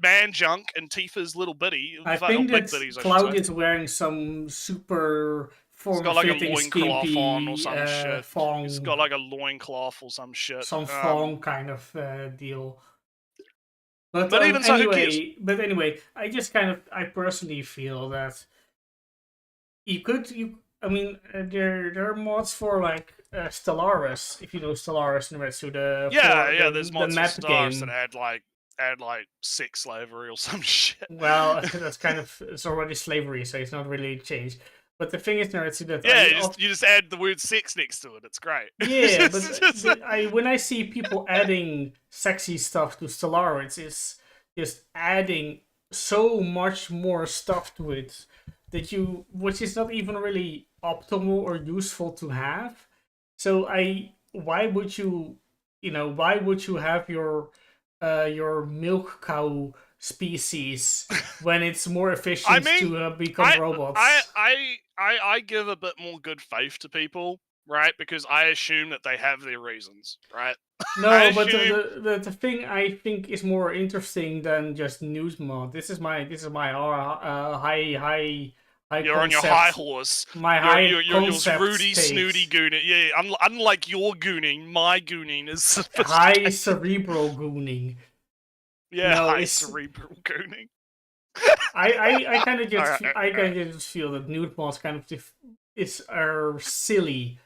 man junk and Tifa's little bitty. I think big that bitties, Cloud is wearing some super He's got like a form-fitting, loincloth on or skimpy some shit. thong. He's got like a loincloth or some shit. Some thong kind of deal. But even so, who cares? Anyway, I personally feel that I mean, there are mods for like Stellaris, if you know Stellaris and Retsu, there's mods the for map Stellaris game. that add like sex slavery or some shit. Well, that's it's already slavery, so it's not really changed. But the thing is, Naruto, that you just add the word sex next to it. It's great. Yeah, but when I see people adding sexy stuff to Stellaris, it's just adding so much more stuff to it which is not even really optimal or useful to have. So why would you have your milk cow species when it's more efficient to become robots? I give a bit more good faith to people, right? Because I assume that they have their reasons, right? No, but the thing I think is more interesting than just news mod. This is my high. You're on your high horse. You're Rudy snooty gooning. Yeah, unlike your gooning, my gooning is high cerebral gooning. Yeah, high cerebral gooning. I kind of just just feel that nude mods are silly.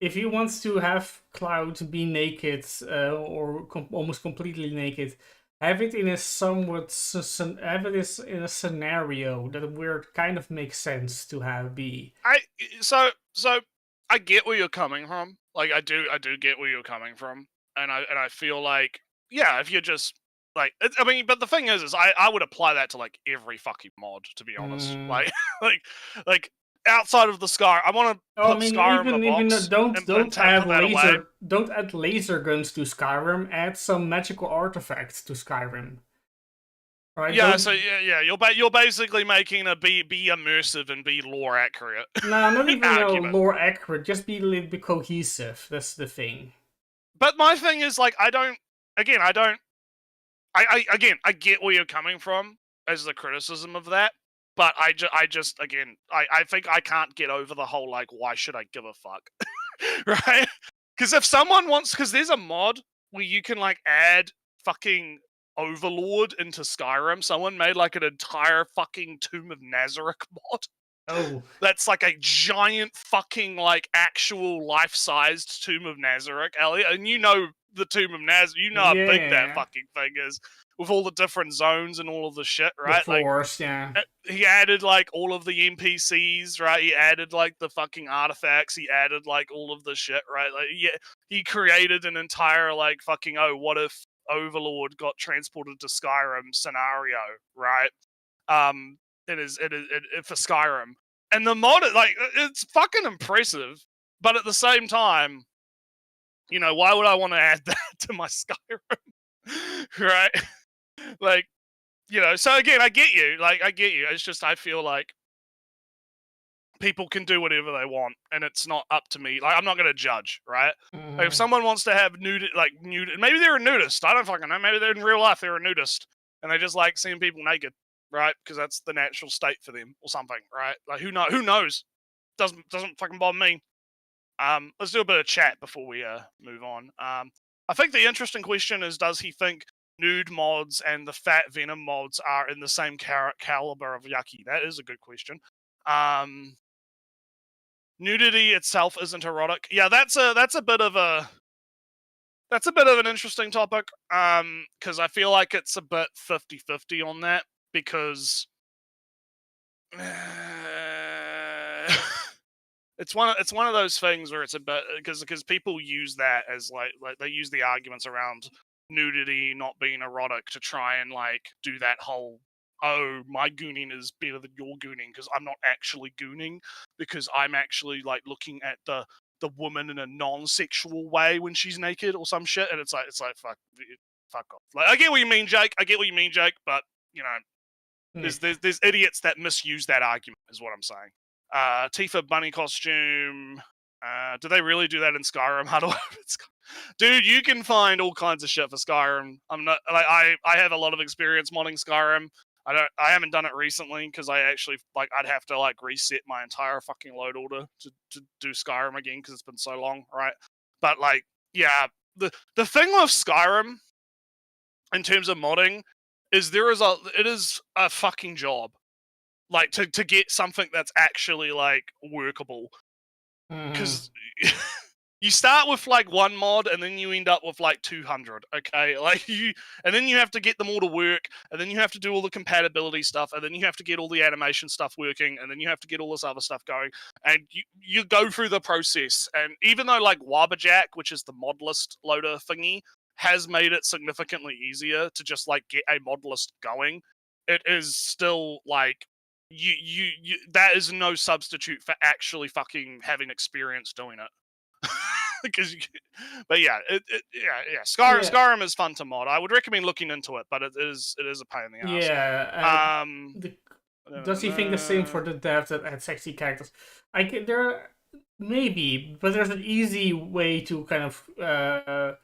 If you want to have Cloud be naked or almost completely naked, have it in a scenario that where it kind of makes sense to have be. So I get where you're coming from. Like I do get where you're coming from, and I feel like if you're just like, I mean, but the thing is I would apply that to like every fucking mod, to be honest. Like outside of the Sky, I want to put Skyrim in a box. Don't add laser guns to Skyrim. Add some magical artifacts to Skyrim. Right? Yeah. You're basically making a be immersive and be lore accurate. No, not even lore accurate. Just be a little bit cohesive. That's the thing. But my thing is like I get where you're coming from as the criticism of that. But I think I can't get over the whole, like, why should I give a fuck? Right? Because if someone wants... Because there's a mod where you can, like, add fucking Overlord into Skyrim. Someone made, like, an entire fucking Tomb of Nazareth mod. Oh. That's, like, a giant fucking, like, actual life-sized Tomb of Nazareth, Elliot. And you know the Tomb of Nazareth. You know how big that fucking thing is. With all the different zones and all of the shit, right? The forest, yeah. He added, like, all of the NPCs, right? He added, like, the fucking artifacts. He added, like, all of the shit, right? Like, he created an entire, like, fucking, what if Overlord got transported to Skyrim scenario, right? For Skyrim. And the mod, like, it's fucking impressive. But at the same time, why would I want to add that to my Skyrim? Right? Like, so again, I get you. Like, I get you. It's just, I feel like people can do whatever they want, and it's not up to me. Like, I'm not going to judge, right? Mm-hmm. Like, if someone wants to have nude, maybe they're a nudist. I don't fucking know. Maybe they're in real life, they're a nudist, and they just like seeing people naked, right? Because that's the natural state for them, or something, right? Like, who knows? Doesn't fucking bother me. Let's do a bit of chat before we move on. I think the interesting question is, does he think nude mods and the fat venom mods are in the same caliber of yucky? That is a good question. Nudity itself isn't erotic. Yeah, that's a bit of an interesting topic. Because I feel like it's a bit 50-50 on that, because it's one of those things where it's a bit, because people use that as like they use the arguments around nudity not being erotic to try and like do that whole, my gooning is better than your gooning because I'm not actually gooning, because I'm actually like looking at the woman in a non-sexual way when she's naked or some shit, and it's like fuck off. Like, I get what you mean, Jake. But there's idiots that misuse that argument, is what I'm saying. Tifa bunny costume. Do they really do that in Skyrim? How do I? Dude, you can find all kinds of shit for Skyrim. I'm not like I have a lot of experience modding Skyrim. I haven't done it recently because I actually like I'd have to like reset my entire fucking load order to do Skyrim again because it's been so long, right? But like, yeah, the thing with Skyrim in terms of modding is it is a fucking job. Like to get something that's actually like workable. Because you start with like one mod and then you end up with like 200, okay? Like and then you have to get them all to work, and then you have to do all the compatibility stuff, and then you have to get all the animation stuff working, and then you have to get all this other stuff going, and you go through the process. And even though like Wabberjack, which is the mod list loader thingy, has made it significantly easier to just like get a mod list going, it is still like you that is no substitute for actually fucking having experience doing it. Because but yeah, Skyrim is fun to mod. I would recommend looking into it, but it is a pain in the ass. Yeah. Does he think the same for the devs that had sexy characters? Maybe, but there's an easy way to kind of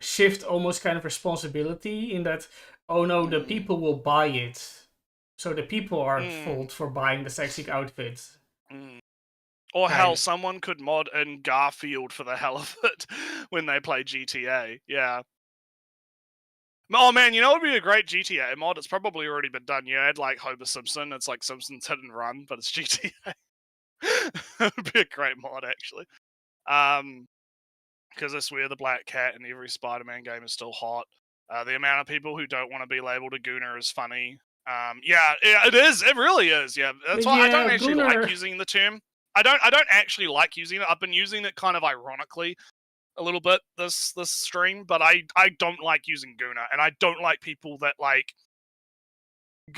shift almost kind of responsibility in that. Oh no, the people will buy it. So the people are at fault for buying the sexy outfits. Or hell, someone could mod in Garfield for the hell of it when they play GTA. Yeah. Oh man, you know what would be a great GTA mod? It's probably already been done. You add like Homer Simpson. It's like Simpsons Hit and Run, but it's GTA. It would be a great mod, actually. Because I swear the black cat in every Spider-Man game is still hot. The amount of people who don't want to be labeled a gooner is funny. Yeah, it is. It really is. Yeah, that's why I don't actually like using the term. I don't actually like using it. I've been using it kind of ironically a little bit this stream, but I don't like using Gooner, and I don't like people that like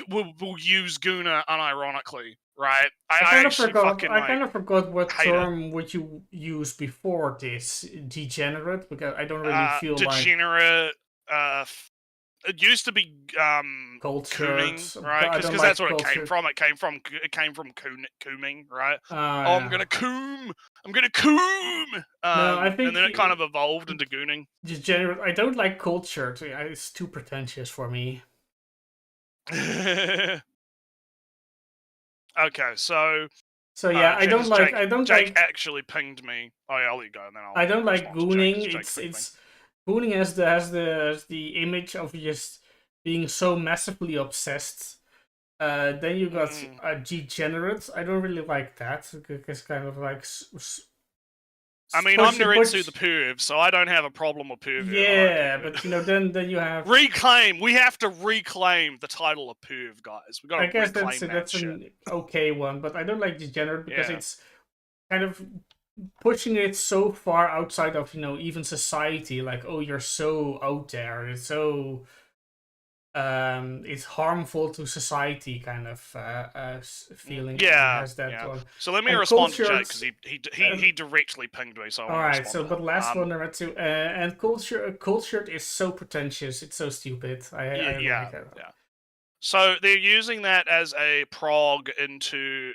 will use Gooner unironically, right? I kind of forgot what term would you use before this, degenerate, because I don't really feel degenerate. It used to be cooming, right? Because that's what it came from. It came from cooming, right? I'm gonna coom. I'm gonna coom. No, I think, and then it kind of evolved into gooning. Degenerate. I don't like cultured. It's too pretentious for me. Okay, so yeah, I don't like. Jake actually pinged me. Oh yeah, I'll let you go, and then I don't like gooning. It's gooning has the image of just being so massively obsessed. Then you got degenerate. I don't really like that. It's kind of like. I mean, I'm Naritsu the perv, so I don't have a problem with perv. Yeah, but you know, then you have reclaim. We have to reclaim the title of perv, guys. We got to reclaim that shit. That's an okay one, but I don't like degenerate because it's kind of pushing it so far outside of, you know, even society. Like, oh, you're so out there. It's so it's harmful to society kind of feeling. Has that one. So let me respond to Jake because he directly pinged me. So all right. So, but last one, Naritsu, and cultured is so pretentious. It's so stupid. I don't like it. Yeah. So they're using that as a prong into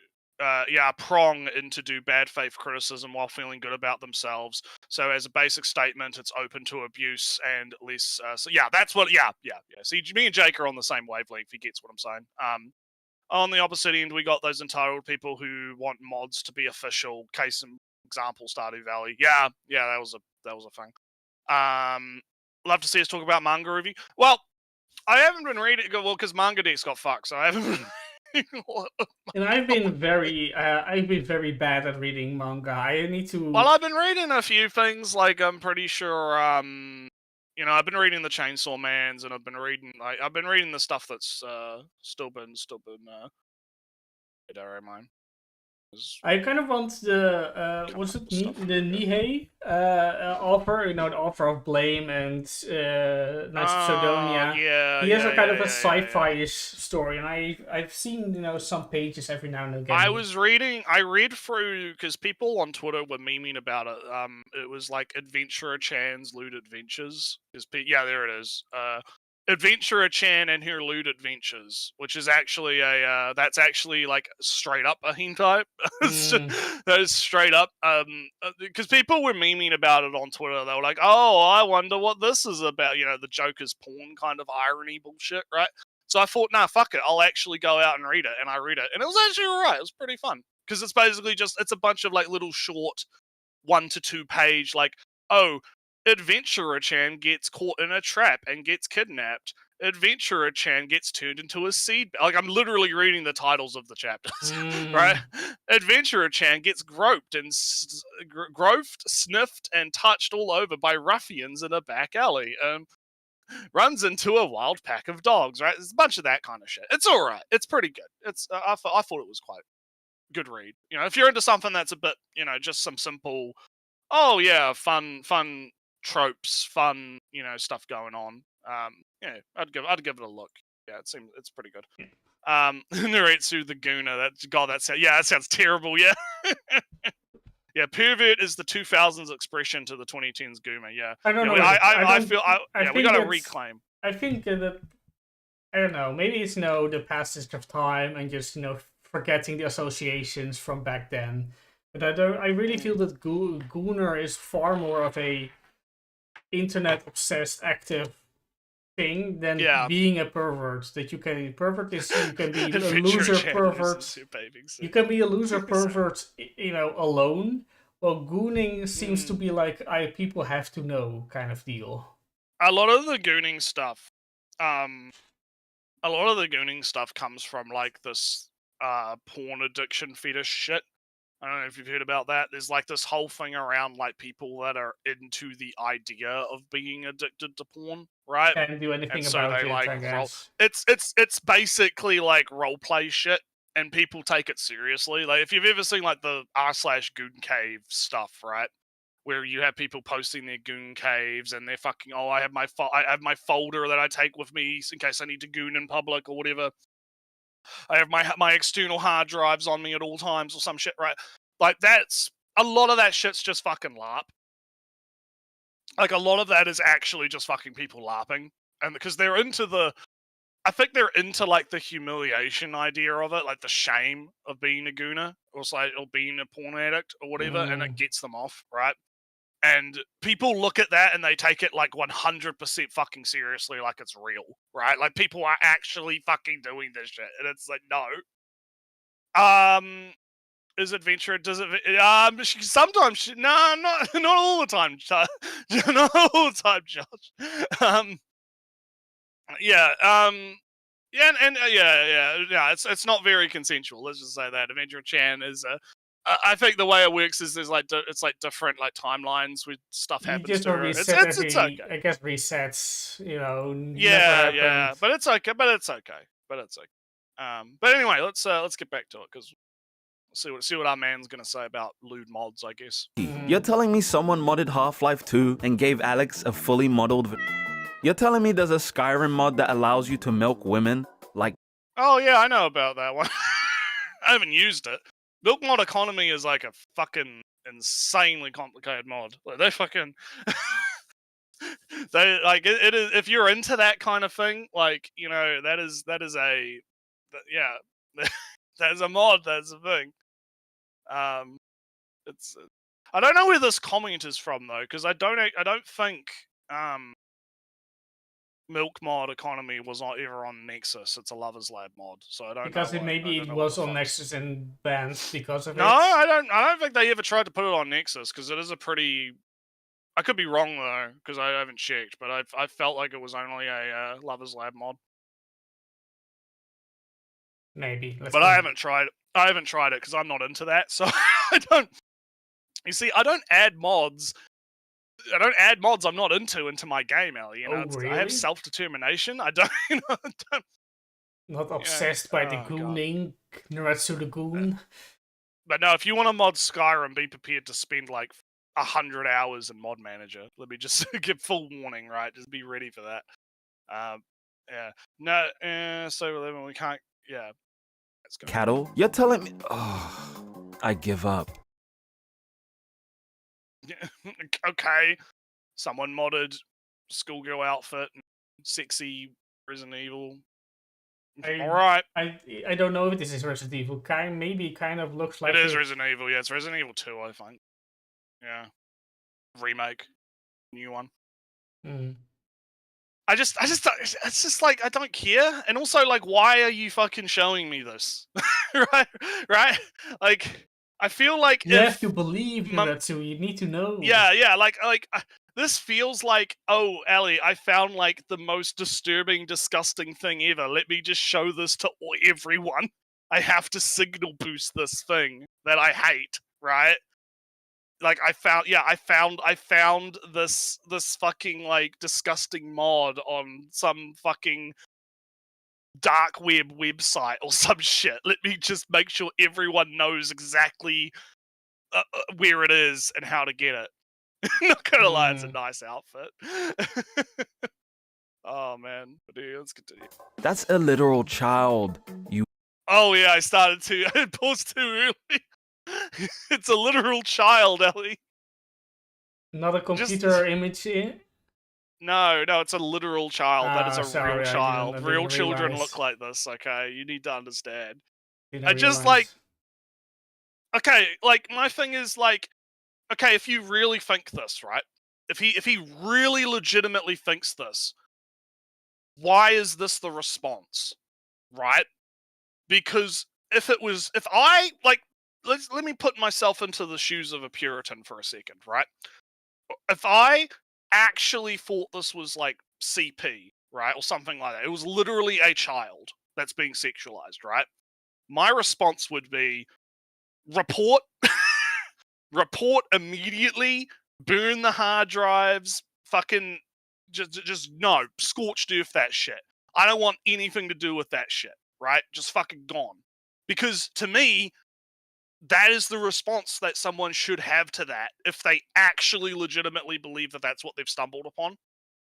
do bad faith criticism while feeling good about themselves. So as a basic statement, it's open to abuse and less. So yeah, that's what. Yeah. See, me and Jake are on the same wavelength. He gets what I'm saying. On the opposite end, we got those entitled people who want mods to be official. Case in example, Stardew Valley. Yeah, that was a thing. Love to see us talk about manga review. Well, I haven't been reading. Well, because Manga Deck's got fucked, so I haven't been. And I've been very bad at reading manga. I need to. Well, I've been reading a few things. Like I'm pretty sure, you know, I've been reading the Chainsaw Mans, and I've been reading the stuff that's still been. I don't mind. I kind of want the the Nihei offer, you know, the offer of blame and Knights of Sidonia. Yeah, he has a kind of a sci-fi-ish story, and I've seen, you know, some pages every now and again. I read through because people on Twitter were memeing about it. It was like Adventurer Chan's Loot Adventures. There it is. Adventurer Chan and her lewd adventures, which is actually that's actually like straight up a hentai. That is straight up because people were memeing about it on Twitter. They were like, "Oh, I wonder what this is about." You know, the Joker's porn kind of irony bullshit, right? So I thought, nah, fuck it. I'll actually go out and read it, and I read it, and it was actually alright. It was pretty fun because it's basically it's a bunch of like little short 1 to 2 page like, oh, Adventurer Chan gets caught in a trap and gets kidnapped. Adventurer Chan gets turned into a seed. Like, I'm literally reading the titles of the chapters, right? Adventurer Chan gets groped, sniffed, and touched all over by ruffians in a back alley. Runs into a wild pack of dogs, right? There's a bunch of that kind of shit. It's all right. It's pretty good. I thought it was quite good read. You know, if you're into something that's a bit, you know, just some simple, oh yeah, fun tropes, fun, you know, stuff going on. Yeah, I'd give it a look. Yeah, it's pretty good. Naretsu the Gooner. That sounds terrible. Yeah. Yeah, pervert is the 2000s expression to the 2010s Goomer. Yeah, I don't know. We gotta reclaim. I think that I don't know. Maybe it's the passage of time and just forgetting the associations from back then. But I really feel that Gooner is far more of a internet obsessed active thing than being a pervert. That you can pervert is you can be a loser pervert. You can be a loser pervert, alone. Well, gooning seems to be like people have to know kind of deal. A lot of the gooning stuff, comes from like this porn addiction fetish shit. I don't know if you've heard about that. There's like this whole thing around like people that are into the idea of being addicted to porn, right? Can't do anything about it, I guess. It's basically like role play shit, and people take it seriously. Like if you've ever seen like the r/goon cave stuff, right? Where you have people posting their goon caves and they're fucking, oh, I have my folder that I take with me in case I need to goon in public or whatever. I have my external hard drives on me at all times or some shit, right? Like that's a lot of that shit's just fucking LARP. Like a lot of that is actually just fucking people LARPing, and because they're into I think they're into like the humiliation idea of it, like the shame of being a gooner or being a porn addict or whatever, and it gets them off, right? And people look at that and they take it like 100% fucking seriously, like it's real, right? Like people are actually fucking doing this shit, and it's like no. Is adventure? Does it? Sometimes no, not all the time, not all the time, Josh. Yeah. Yeah. It's not very consensual. Let's just say that Adventure Chan is I think the way it works is there's it's like different like timelines where stuff happens to her. It's okay. I guess resets, Yeah, but it's okay. But anyway, let's get back to it because see what our man's gonna say about lewd mods, I guess. You're telling me someone modded Half-Life 2 and gave Alex a fully modeled? You're telling me there's a Skyrim mod that allows you to milk women like? Oh yeah, I know about that one. I haven't used it. Milk mod economy is like a fucking insanely complicated mod. Like they fucking they like it is. If you're into that kind of thing, like that is that's a mod. That's a thing. It's I don't know where this comment is from though, because I don't think Milk mod economy was not ever on Nexus. It's a Lovers Lab mod, so I don't because know. It was on Nexus and banned because of it. No, I don't think they ever tried to put it on Nexus because it is a pretty. I could be wrong though because I haven't checked, but I felt like it was only a Lovers Lab mod. Maybe, but I haven't tried. I haven't tried it because I'm not into that, so I don't. You see, I don't add mods I'm not into my game, Ellie. Really? I have self-determination. I don't, not obsessed by the gooning, Naretsu the goon. But no, if you want to mod Skyrim, be prepared to spend like 100 hours in Mod Manager. Let me just give full warning, right? Just be ready for that. Yeah. No, so 11, we can't. Yeah. Cattle? You're telling me? Oh, I give up. Okay, someone modded schoolgirl outfit and sexy Resident Evil. I, All right. I don't know if this is Resident Evil. Maybe kind of looks like it is Resident Evil. Yeah, it's Resident Evil 2, I think. Yeah, remake, new one. It's just like, I don't care. And also, like, why are you fucking showing me this? right? Like, I feel like you have to believe that, so you need to know. Yeah, like, this feels like, oh, Ellie, I found, like, the most disturbing, disgusting thing ever. Let me just show this to everyone. I have to signal boost this thing that I hate, right? Like, I found this fucking, like, disgusting mod on some fucking dark web website or some shit. Let me just make sure everyone knows exactly where it is and how to get it. Not gonna lie, it's a nice outfit. Oh man, but yeah, let's continue. That's a literal child. Oh yeah, I started to. I paused too early. It's a literal child, Ellie. Not a computer image in? No, it's a literal child. That is a real child. I real didn't children realize. look like this, okay? You need to understand. I just like... Okay, like, my thing is, like, okay, if you really think this, right? If he really legitimately thinks this, why is this the response? Right? Because if I, like, let me put myself into the shoes of a Puritan for a second, right? If I actually thought this was, like, CP, right, or something like that, it was literally a child that's being sexualized, right? My response would be, report, report immediately, burn the hard drives, fucking, just no, scorched earth that shit. I don't want anything to do with that shit, right? Just fucking gone. Because to me, that is the response that someone should have to that if they actually legitimately believe that that's what they've stumbled upon,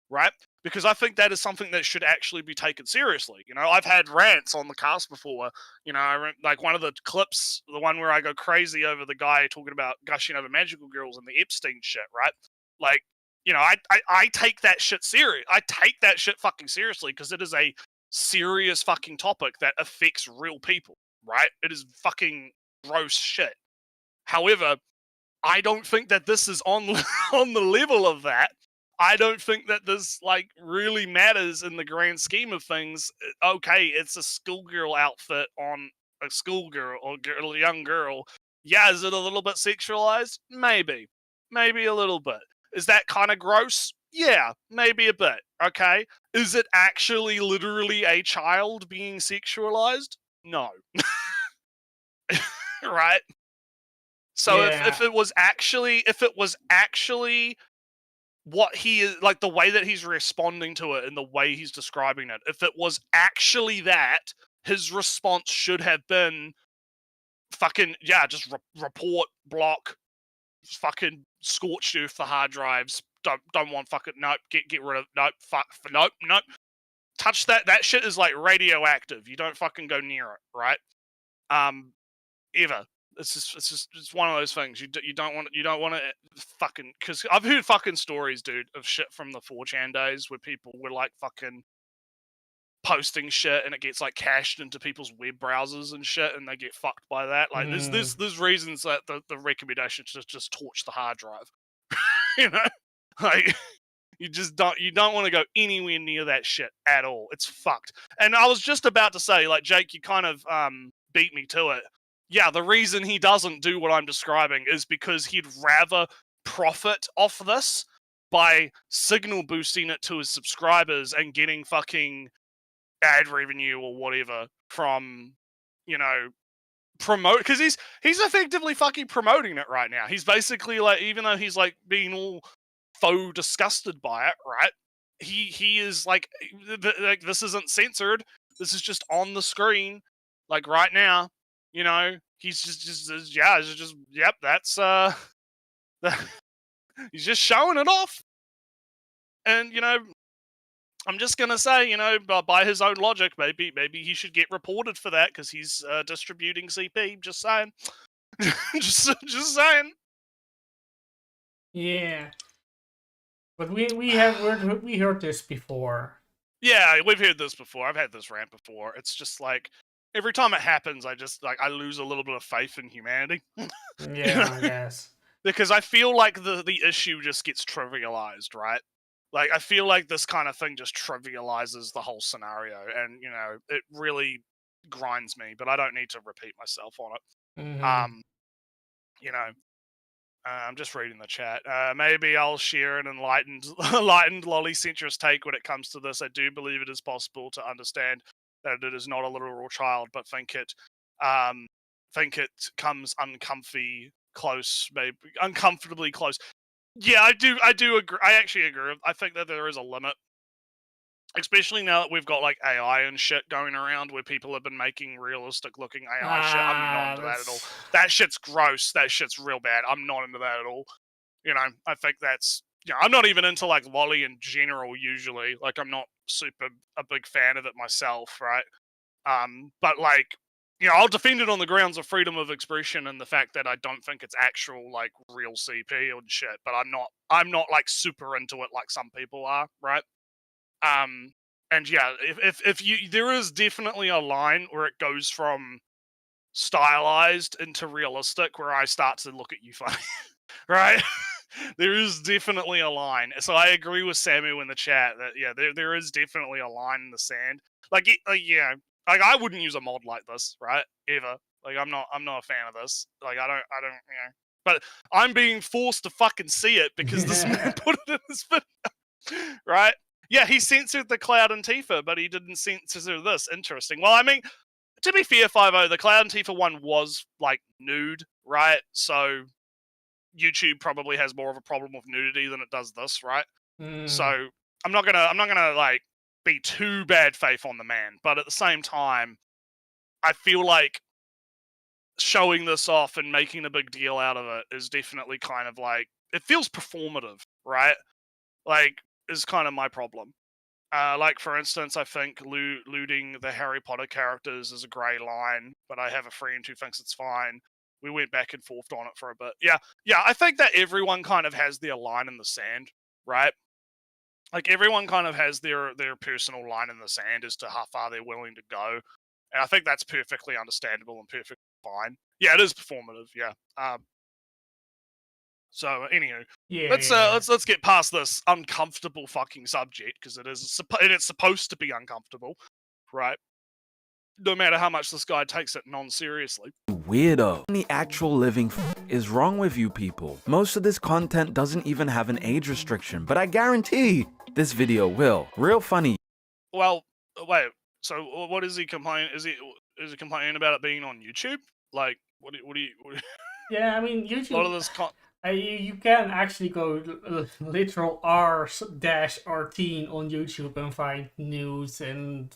right? Because I think that is something that should actually be taken seriously. You know, I've had rants on the cast before. You know, like one of the clips, the one where I go crazy over the guy talking about gushing over magical girls and the Epstein shit, right? Like, you know, I take that shit serious. I take that shit fucking seriously because it is a serious fucking topic that affects real people, right? It is fucking gross shit. However, I don't think that this is on on the level of that. I don't think that this, like, really matters in the grand scheme of things. Okay, it's a schoolgirl outfit on a schoolgirl or young girl. Yeah, is it a little bit sexualized? Maybe a little bit. Is that kind of gross? Yeah, maybe a bit. Okay, is it actually literally a child being sexualized? No. Right? So if it was actually what he is, like, the way that he's responding to it and the way he's describing it, if it was actually that, his response should have been fucking, yeah, just report, block, fucking scorched earth the hard drives. Don't want fucking, nope, get rid of, nope, nope, touch that. That shit is like radioactive. You don't fucking go near it, right? Ever. It's one of those things. You don't want to fucking, because I've heard fucking stories, dude, of shit from the 4chan days where people were like fucking posting shit and it gets like cached into people's web browsers and shit, and they get fucked by that. Like, there's reasons that the recommendation is just torch the hard drive. You know, like, you don't want to go anywhere near that shit at all. It's fucked. And I was just about to say, like, Jake, you kind of beat me to it. Yeah, the reason he doesn't do what I'm describing is because he'd rather profit off this by signal boosting it to his subscribers and getting fucking ad revenue or whatever from, you know, promote, because he's effectively fucking promoting it right now. He's basically, like, even though he's like being all faux disgusted by it, right? He is like this isn't censored. This is just on the screen, like, right now. You know, he's just yeah, it's just, yep, that's he's just showing it off. And, you know, I'm just gonna say, you know, by his own logic, maybe he should get reported for that because he's distributing CP. Just saying, just saying. Yeah, but we heard this before. Yeah, we've heard this before. I've had this rant before. It's just like every time it happens, I just like I lose a little bit of faith in humanity. Yeah, I guess. Because I feel like the issue just gets trivialized, right? Like I feel like this kind of thing just trivializes the whole scenario, and it really grinds me. But I don't need to repeat myself on it. Mm-hmm. You know, I'm just reading the chat. Maybe I'll share an enlightened lolly-centrist take when it comes to this. I do believe it is possible to understand that it is not a literal child, but um, think it comes uncomfortably close. Yeah, I do. I do agree. I actually agree. I think that there is a limit, especially now that we've got like AI and shit going around, where people have been making realistic-looking AI shit. I'm not into that at all. That shit's gross. That shit's real bad. I'm not into that at all. I think that's I'm not even into like lolly in general usually. Like I'm not a big fan of it myself, right? But like I'll defend it on the grounds of freedom of expression and the fact that I don't think it's actual like real CP and shit. But I'm not like super into it like some people are, right? And yeah, if you there is definitely a line where it goes from stylized into realistic where I start to look at you funny, right? There is definitely a line. So I agree with Samu in the chat that there is definitely a line in the sand. Like I wouldn't use a mod like this, right? Ever. Like I'm not a fan of this. Like I don't but I'm being forced to fucking see it because this man put it in his video. Right? Yeah, he censored the Cloud and Tifa, but he didn't censor this. Interesting. Well, I mean, to be fair, 5-0, the Cloud and Tifa one was like nude, right? So YouTube probably has more of a problem with nudity than it does this, right? So I'm not gonna like be too bad faith on the man, but at the same time, I feel like showing this off and making a big deal out of it is definitely kind of like it feels performative, right? Like is kind of my problem. Like for instance, I think looting the Harry Potter characters is a grey line, but I have a friend who thinks it's fine. We went back and forth on it for a bit. Yeah. I think that everyone kind of has their line in the sand, right? Like everyone kind of has their personal line in the sand as to how far they're willing to go, and I think that's perfectly understandable and perfectly fine. Yeah, it is performative. Yeah. So, anywho, let's get past this uncomfortable fucking subject because it's supposed to be uncomfortable, right? No matter how much this guy takes it non-seriously. Weirdo. The actual living is wrong with you people. Most of this content doesn't even have an age restriction, but I guarantee this video will. Real funny. Well, wait. So, what is he complaining? Is he complaining about it being on YouTube? Like, what do you? Yeah, I mean, YouTube. A lot of this you can actually go literal r-13 on YouTube and find news and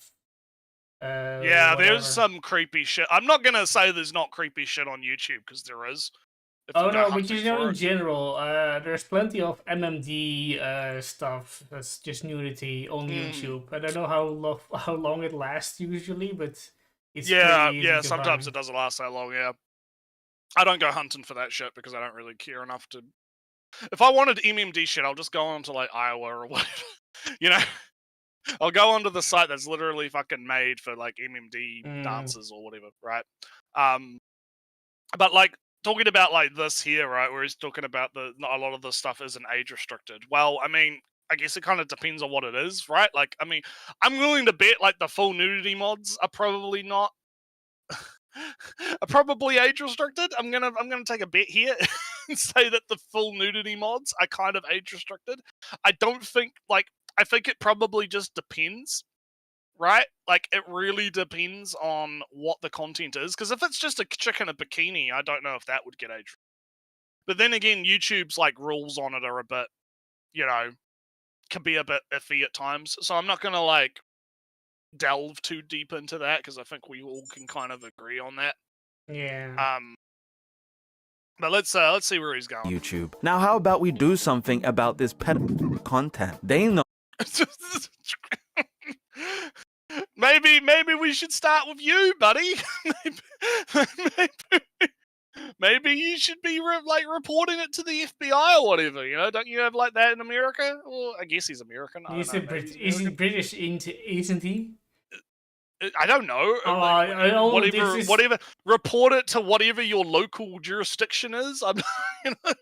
yeah, whatever. There's some creepy shit. I'm not gonna say there's not creepy shit on YouTube because there is. Oh no, but in general, there's plenty of MMD stuff that's just nudity on YouTube. I don't know how long it lasts usually, but it's sometimes it doesn't last that long. Yeah. I don't go hunting for that shit because I don't really care enough to. If I wanted MMD shit, I'll just go on to like Iowa or whatever. I'll go onto the site that's literally fucking made for like MMD dances or whatever, right? But like talking about like this here, right, where he's talking about a lot of this stuff isn't age restricted. Well, I mean, I guess it kind of depends on what it is, right? Like, I mean, I'm willing to bet like the full nudity mods are probably not. Are probably age restricted. I'm gonna take a bet here and say that the full nudity mods are kind of age restricted. I think it probably just depends, right? Like it really depends on what the content is. Because if it's just a chick in a bikini, I don't know if that would get age. But then again, YouTube's like rules on it are a bit, can be a bit iffy at times. So I'm not gonna like delve too deep into that because I think we all can kind of agree on that. Yeah. But let's see where he's going. YouTube. Now, how about we do something about this pet content? They know. Maybe we should start with you, buddy. maybe Maybe you should be like reporting it to the FBI or whatever. You know, don't you have like that in America? Well, I guess he's American. I don't know. Maybe he's Is he American. British? Isn't he? I don't know. Oh, Whatever. Report it to whatever your local jurisdiction is. I'm, you know,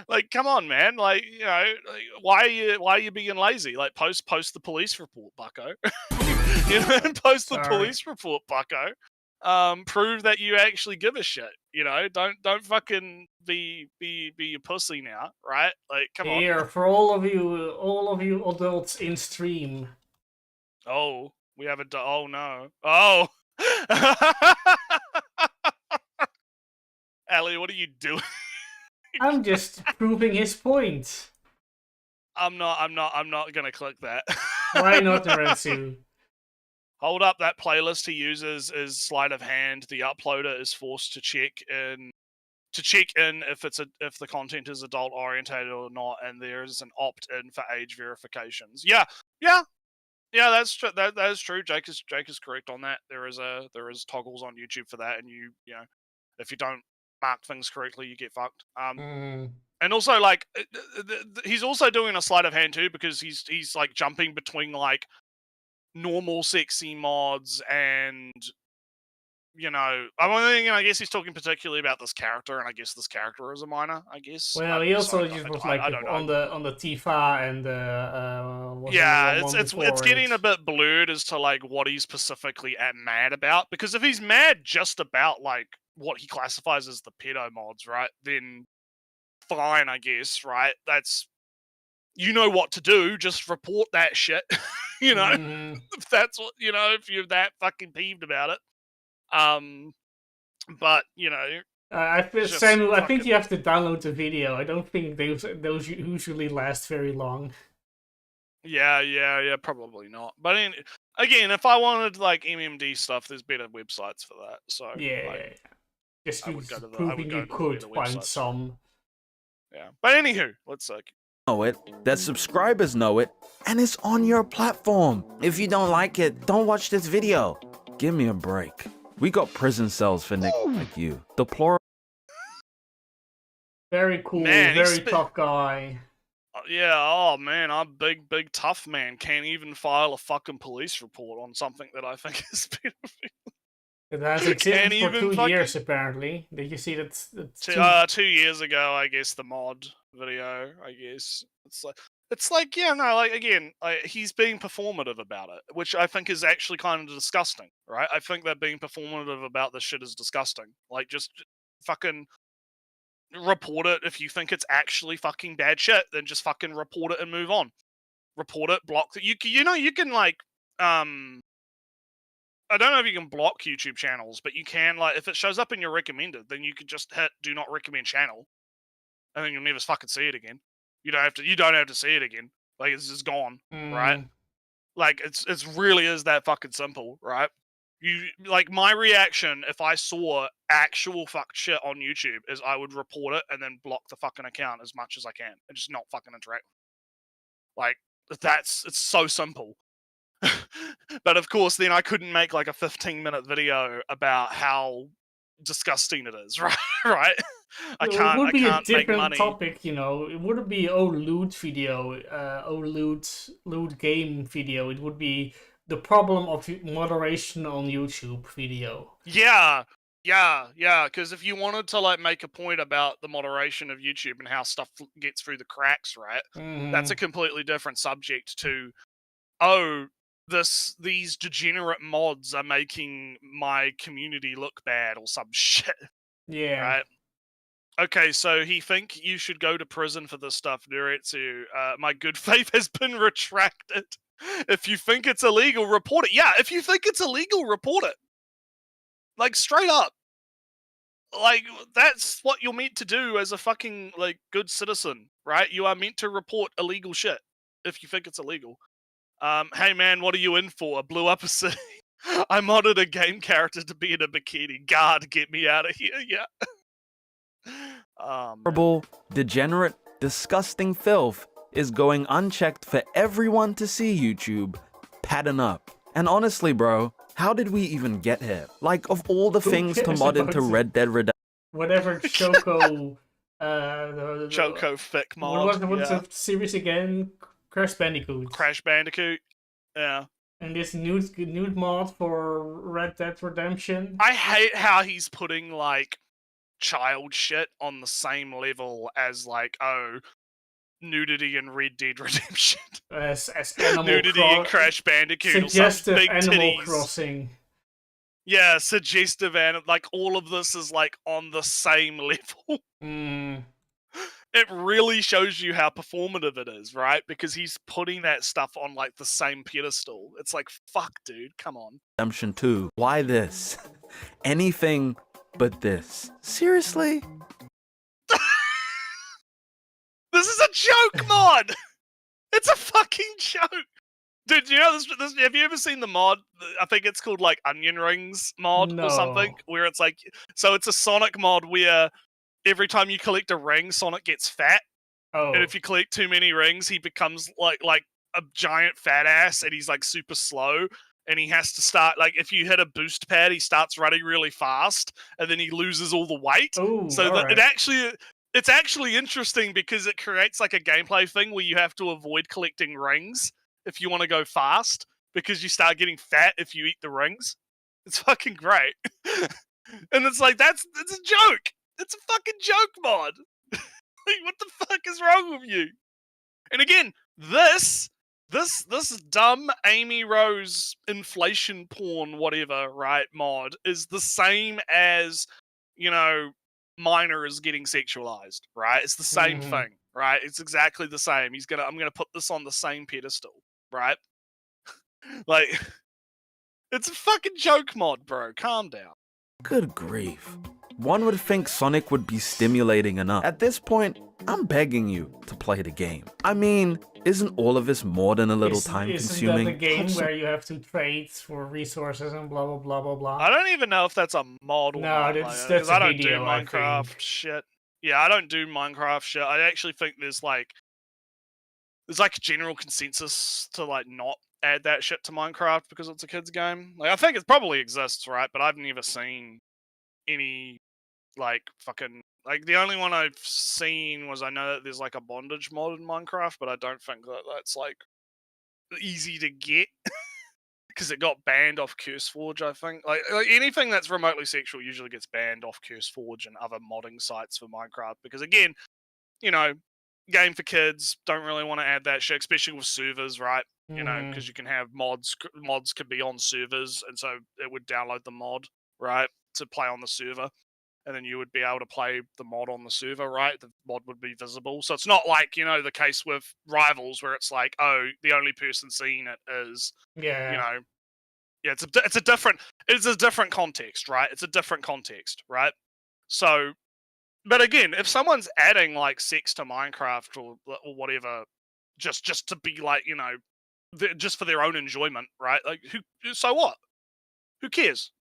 like, come on, man. Like, you know, like, why are you being lazy? Like, post the police report, Bucko. You know, post the police report, Bucko. Prove that you actually give a shit. You know, don't fucking be a pussy now, right? Like, come on. Here for all of you adults in stream. Oh, we have a. Oh no. Oh. Ellie, what are you doing? I'm just proving his point. I'm not gonna click that. Why not, Narensu? Hold up, that playlist he uses is sleight of hand. The uploader is forced to check in if the content is adult orientated or not, and there's an opt-in for age verifications. Yeah, that's true. That is true. Jake is correct on that. There is toggles on YouTube for that, and you know, if you don't mark things correctly, you get fucked. And also, like, he's also doing a sleight of hand too, because he's like jumping between like normal sexy mods and, you know, I guess he's talking particularly about this character, and I guess this character is a minor, I guess. Well, he also just was like on the Tifa and it's getting a bit blurred as to like what he's specifically mad about, because if he's mad just about like what he classifies as the pedo mods, right, then fine, I guess, right? That's, you know what to do, just report that shit. You know, if that's what, you know, if you're that fucking peeved about it. But you know, Samuel, I think you have to download the video. I don't think those usually last very long. Yeah, probably not. But again, if I wanted like MMD stuff, there's better websites for that. So yeah. Just proving you could find some. Yeah, but anywho, let's know it, that subscribers know it, and it's on your platform. If you don't like it, don't watch this video. Give me a break. We got prison cells for Nick like you. Deplorable. Very cool, man, very tough guy. Yeah, oh man, I'm big tough man. Can't even file a fucking police report on something that I think is pedophile. It has existed for 2 years, apparently. Did you see that? 2 years ago, I guess, the mod video, I guess. It's like, yeah, no, like, again, he's being performative about it, which I think is actually kind of disgusting, right? I think that being performative about this shit is disgusting. Like, just fucking report it. If you think it's actually fucking bad shit, then just fucking report it and move on. Report it, block it. You know, you can, like, I don't know if you can block YouTube channels, but you can, like, if it shows up in your recommended, then you could just hit do not recommend channel, and then you'll never fucking see it again. You don't have to see it again. Like, it's just gone, right? Like, it's really is that fucking simple, right? You, like, my reaction if I saw actual fuck shit on YouTube is I would report it and then block the fucking account as much as I can and just not fucking interact. Like, it's so simple. But of course, then I couldn't make like a 15-minute video about how disgusting it is, right? Right? I can't. It would be a different topic, you know. It wouldn't be loot video, loot game video. It would be the problem of moderation on YouTube video. Yeah. Because if you wanted to like make a point about the moderation of YouTube and how stuff gets through the cracks, right? That's a completely different subject to, these degenerate mods are making my community look bad or some shit. Yeah. Right? Okay, so he think you should go to prison for this stuff, Nuretsu. My good faith has been retracted. If you think it's illegal, report it. Yeah, if you think it's illegal, report it. Like, straight up. Like, that's what you're meant to do as a fucking, like, good citizen, right? You are meant to report illegal shit if you think it's illegal. Hey man, what are you in for? I blew up a city. I modded a game character to be in a bikini. God, get me out of here. Yeah. Horrible, degenerate, disgusting filth is going unchecked for everyone to see, YouTube. Pattern up. And honestly, bro, How did we even get here? Like, of all the Who things to cares mod about into it? Red Dead Redemption... Whatever Choco... Choco Fic what's mod. the series again? Crash Bandicoot. Crash Bandicoot. Yeah. And this nude mod for Red Dead Redemption. I hate how he's putting, like, child shit on the same level as, like, nudity in Red Dead Redemption. As Animal Nudity in Crash Bandicoot. Suggestive Or some big Animal titties. Crossing. Yeah, suggestive, and like all of this is like on the same level. It really shows you how performative it is, right? Because he's putting that stuff on like the same pedestal. It's like, fuck, dude, come on. Redemption 2. Why this? Anything but this. Seriously? This is a joke mod! It's a fucking joke! Dude, you know this? Have you ever seen the mod? I think it's called like Onion Rings mod or something. Where it's like, so it's a Sonic mod where every time you collect a ring, Sonic gets fat. Oh. And if you collect too many rings, he becomes like a giant fat ass, and he's like super slow. And he has to start, like, if you hit a boost pad, he starts running really fast, and then he loses all the weight. Ooh, so right. it's actually interesting because it creates like a gameplay thing where you have to avoid collecting rings if you want to go fast, because you start getting fat if you eat the rings. It's fucking great. And it's like, it's a joke. It's a fucking joke mod. Like, what the fuck is wrong with you? And again, this dumb Amy Rose inflation porn whatever, right, mod is the same as, you know, minors getting sexualized, right? It's the same thing, right? It's exactly the same. I'm gonna put this on the same pedestal, right? Like, it's a fucking joke mod, bro. Calm down. Good grief. One would think Sonic would be stimulating enough. At this point, I'm begging you to play the game. I mean, isn't all of this more than a little time-consuming? Isn't that the game where you have to trade for resources and blah, blah, blah, blah, blah? I don't even know if that's a mod or not. No, that's I a don't video, do Minecraft shit. Yeah, I don't do Minecraft shit. I actually think there's like a general consensus to like not add that shit to Minecraft because it's a kid's game. Like, I think it probably exists, right? But I've never seen any like fucking, like, the only one I've seen was, I know that there's like a bondage mod in Minecraft, but I don't think that that's like easy to get because it got banned off CurseForge. I think like anything that's remotely sexual usually gets banned off CurseForge and other modding sites for Minecraft, because again, you know, game for kids, don't really want to add that shit, especially with servers, right? You know, because you can have mods could be on servers, and so it would download the mod, right, to play on the server, and then you would be able to play the mod on the server, right? The mod would be visible. So it's not like, you know, the case with Rivals where it's like, oh, the only person seeing it is, you know, yeah, it's a different context, right? It's a different context, right? So, but again, if someone's adding like sex to Minecraft or whatever, just to be like, you know, just for their own enjoyment, right? Like, so what? Who cares?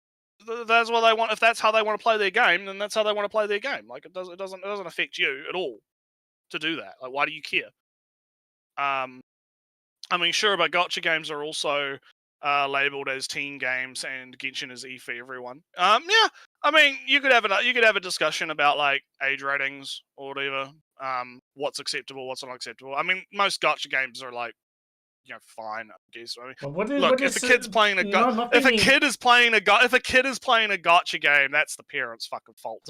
That's what they want. If that's how they want to play their game, then that's how they want to play their game. Like, it doesn't affect you at all to do that. Like, why do you care? I mean, sure, but gotcha games are also labeled as teen games, and Genshin is E for everyone. Yeah, I mean, you could have a discussion about like age ratings or whatever. What's acceptable, what's not acceptable. I mean, most gotcha games are like, you know, fine, I guess. I mean, look, if a kid's playing if a kid is playing a gotcha game, that's the parents' fucking fault.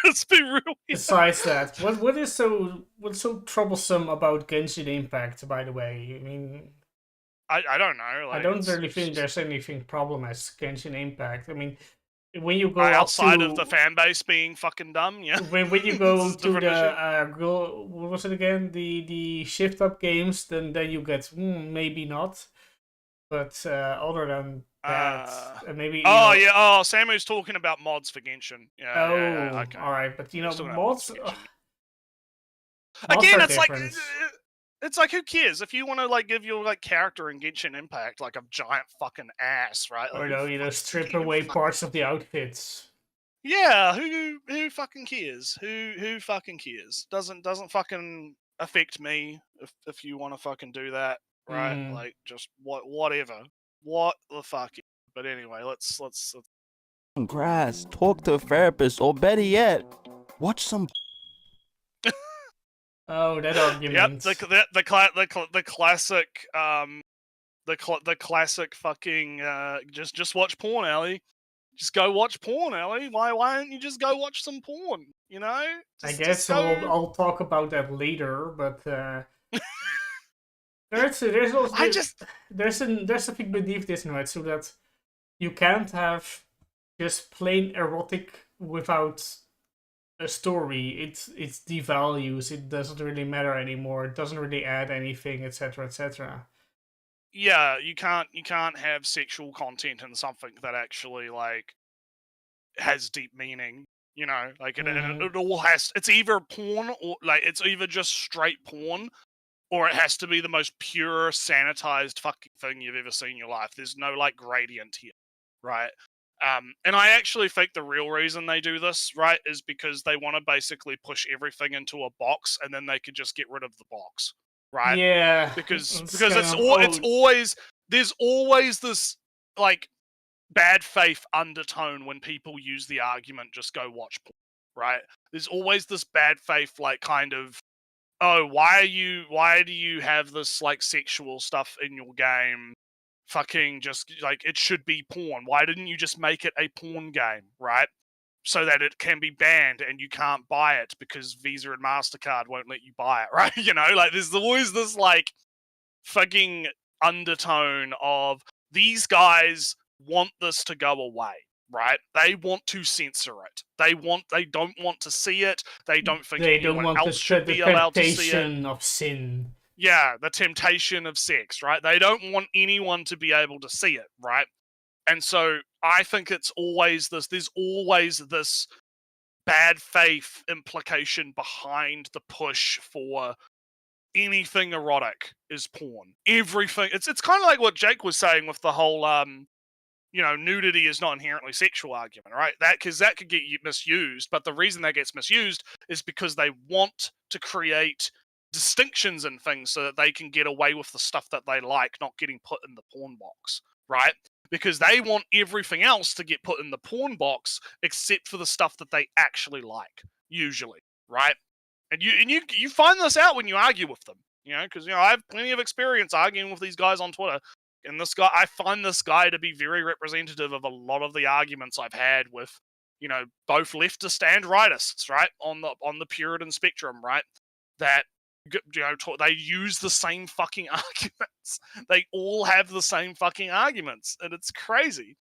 Let's be real. Besides that, what's so troublesome about Genshin Impact? By the way, I mean, I don't know. Like, I don't really think there's anything problem as Genshin Impact. I mean, when you go outside of the fan base being fucking dumb, yeah. When you go to the what was it again? The shift up games, then you get maybe not. But other than that, maybe. Samu's talking about mods for Genshin. Yeah. Yeah, okay. All right, but you know, mods. Again, it's like, who cares if you want to like give your like character in Genshin Impact like a giant fucking ass, right? Like, or you know, strip away parts of the outfits. Yeah, who fucking cares? Who fucking cares? Doesn't fucking affect me if you want to fucking do that, right? Like, just whatever. What the fuck? But anyway, let's grass, talk to a therapist, or better yet, watch some. Oh, that Yep, argument. the classic the classic fucking just watch porn, Ellie. Just go watch porn, Ellie. Why don't you just go watch some porn? You know? I Just guess go. I'll talk about that later, but there's also there's something beneath this, right? So that you can't have just plain erotic without a story. It devalues. It doesn't really matter anymore. It doesn't really add anything, etc., etc. Yeah, you can't have sexual content in something that actually like has deep meaning. You know, like it all has. It's either porn or like it's either just straight porn, or it has to be the most pure, sanitized fucking thing you've ever seen in your life. There's no like gradient here, right? And I actually think the real reason they do this, right, is because they want to basically push everything into a box, and then they could just get rid of the box, right? Yeah, Because it's it's always there's always this like bad faith undertone when people use the argument just go watch porn, right? There's always this bad faith like kind of, oh, why do you have this like sexual stuff in your game? Fucking just like it should be porn. Why didn't you just make it a porn game, right? So that it can be banned and you can't buy it because Visa and MasterCard won't let you buy it, right? You know, like there's always this like fucking undertone of these guys want this to go away, right? They want to censor it. They don't want to see it. They don't think they don't anyone want else should the be allowed to see it. temptation of sin. Yeah, the temptation of sex, right? They don't want anyone to be able to see it, right? And so I think it's always this, there's always this bad faith implication behind the push for anything erotic is porn. Everything. It's kind of like what Jake was saying with the whole you know, nudity is not inherently sexual argument, right? Because that could get misused, but the reason that gets misused is because they want to create distinctions in things so that they can get away with the stuff that they like not getting put in the porn box, right? Because they want everything else to get put in the porn box except for the stuff that they actually like, usually, right? And you find this out when you argue with them, you know, because you know I have plenty of experience arguing with these guys on Twitter, and this guy, I find this guy to be very representative of a lot of the arguments I've had with, you know, both leftist and rightists, right, on the Puritan spectrum, right, that you know they use the same fucking arguments. They all have the same fucking arguments, and it's crazy.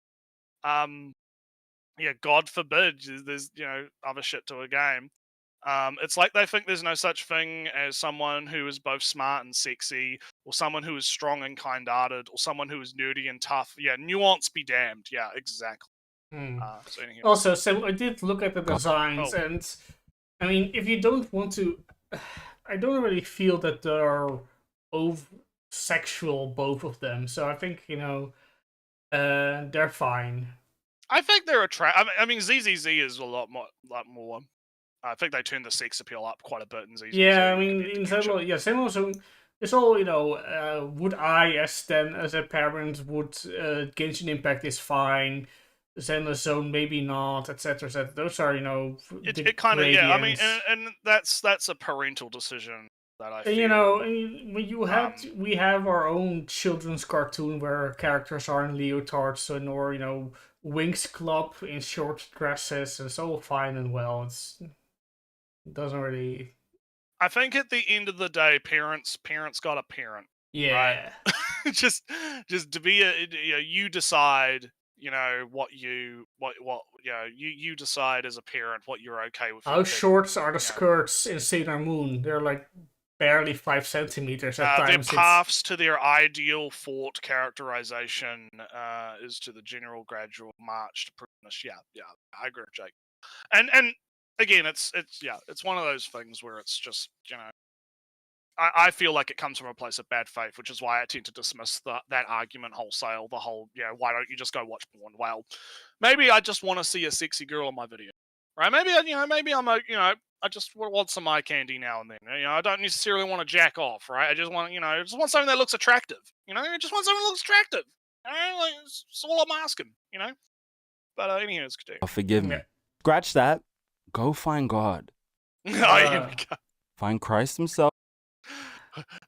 Yeah, God forbid there's you know other shit to a game. It's like they think there's no such thing as someone who is both smart and sexy, or someone who is strong and kind-hearted, or someone who is nerdy and tough. Yeah, nuance be damned. Yeah, exactly. So anyway. Also, so I did look at the designs, and I mean, if you don't want to, I don't really feel that they're sexual, both of them. So I think you know, they're fine. I think they're attractive. I mean, ZZZ is a lot more. I think they turned the sex appeal up quite a bit in ZZZ. Yeah, I mean, in Zenlo, yeah, Zenlo Zone, it's all, you know, would I, as a parent, would Genshin Impact is fine, Zenlo Zone maybe not, etc., etc. Those are, you know, it kind of, yeah, I mean, and that's a parental decision that I feel. You know, when you have, we have our own children's cartoon where characters are in leotards and, or, you know, Winx Club in short dresses, and it's all fine and well. It doesn't really. I think at the end of the day, parents got a parent. Yeah. Right? just to be you know, you decide. You know what you know. You decide as a parent what you're okay with. How short are the skirts in Sailor Moon? They're like barely 5 centimeters at times. Their paths to their ideal fort characterization is to the general gradual march to prudence. Yeah, I agree with Jake. And again, it's one of those things where it's just, you know, I feel like it comes from a place of bad faith, which is why I tend to dismiss that argument wholesale. The whole, you know, why don't you just go watch porn? Well, maybe I just want to see a sexy girl in my video, right? Maybe I'm a, you know, I just want some eye candy now and then. You know, I don't necessarily want to jack off, right? I just want, you know, something that looks attractive. You know, I just want something that looks attractive. That's all I'm asking, you know. But anyhow, it's good. Oh, forgive me. Scratch that. Go find God. Oh, here we go. Find Christ himself.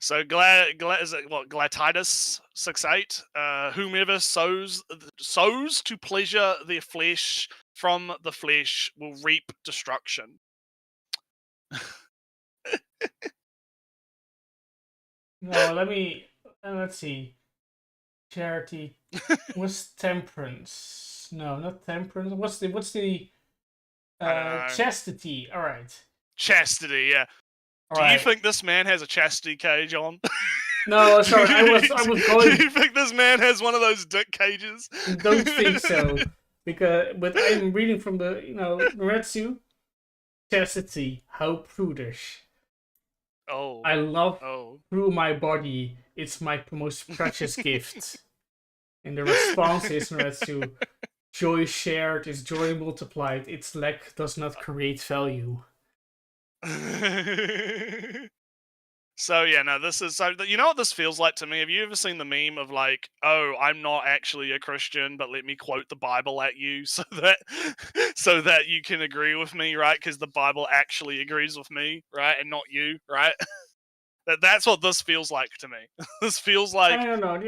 So is it what Glatitus 6:8? Whomever sows to pleasure their flesh from the flesh will reap destruction. No, let's see. Charity. What's temperance? No, not temperance. What's the chastity? All right. Chastity, yeah. Do you think this man has a chastity cage on? No, sorry, I was going. Do you think this man has one of those dick cages? Don't think so, but I'm reading from the Noretsu. Chastity, how prudish. Oh. I love through my body. It's my most precious gift. And the response is Noretsu. Joy shared is joy multiplied. Its lack does not create value. So yeah, no, this is so. You know what this feels like to me? Have you ever seen the meme of like, "Oh, I'm not actually a Christian, but let me quote the Bible at you so that you can agree with me, right? Because the Bible actually agrees with me, right, and not you, right?" That's what this feels like to me. This feels like I don't know.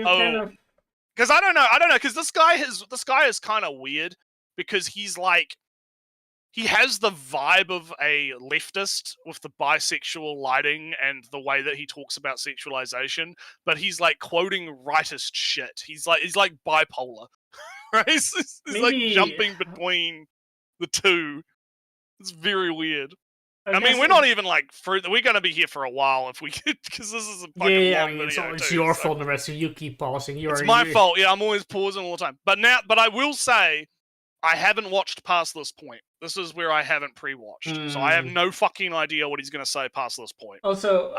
because I don't know, because this guy is kind of weird because he's like. He has the vibe of a leftist with the bisexual lighting and the way that he talks about sexualization, but he's like quoting rightist shit. He's like bipolar, right? He's like jumping between the two. It's very weird. I mean, we're not even like we're gonna be here for a while if we could, because this is a fucking long video. It's your fault, the rest of you keep pausing. It's my fault. Yeah, I'm always pausing all the time. But I will say, I haven't watched past this point. This is where I haven't pre-watched, so I have no fucking idea what he's gonna say past this point. Also,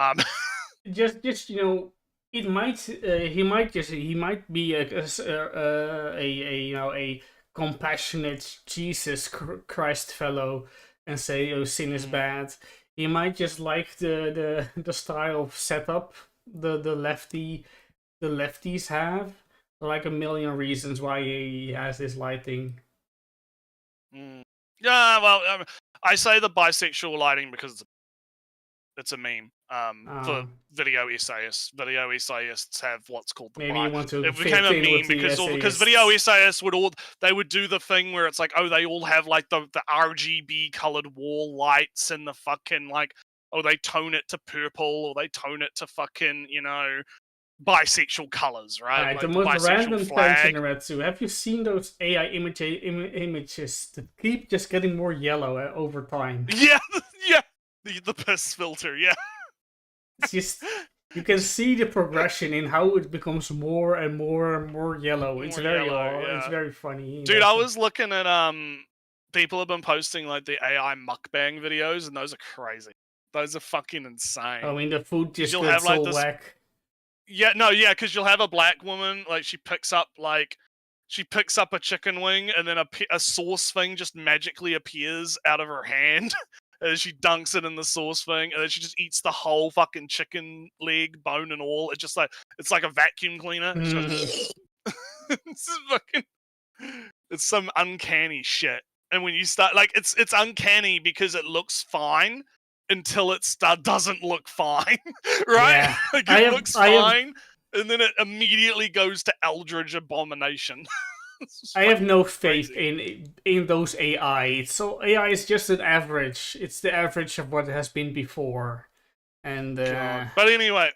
just it might he might be a compassionate Jesus Christ fellow and say, "Oh, sin is bad." He might just like the style of setup the lefties have. Like a million reasons why he has this lighting. Yeah, well, I say the bisexual lighting because it's a meme. For video essayists. Video essayists have what's called the maybe you want to. It became a meme because video essayists would do the thing where it's like, oh, they all have like the RGB colored wall lights and the fucking like, oh, they tone it to purple or they tone it to fucking bisexual colors, right? Like the most random things in Naretsu. Have you seen those AI images that keep just getting more yellow over time? Yeah, yeah. The piss filter, yeah. It's just you can see the progression in how it becomes more and more and more yellow. It's very funny. Dude, I was looking at people have been posting like the AI mukbang videos, and those are crazy. Those are fucking insane. I mean, the food just gets so whack. Yeah, no, yeah, because you'll have a black woman, like, she picks up a chicken wing, and then a sauce thing just magically appears out of her hand, and she dunks it in the sauce thing, and then she just eats the whole fucking chicken leg, bone and all. It's like a vacuum cleaner. It's some uncanny shit. And when you start, like, it's uncanny because it looks fine, until it doesn't look fine, right? Yeah. Like it looks fine, and then it immediately goes to eldritch abomination. I have no faith in those AI. So AI is just an average. It's the average of what has been before. And but anyway,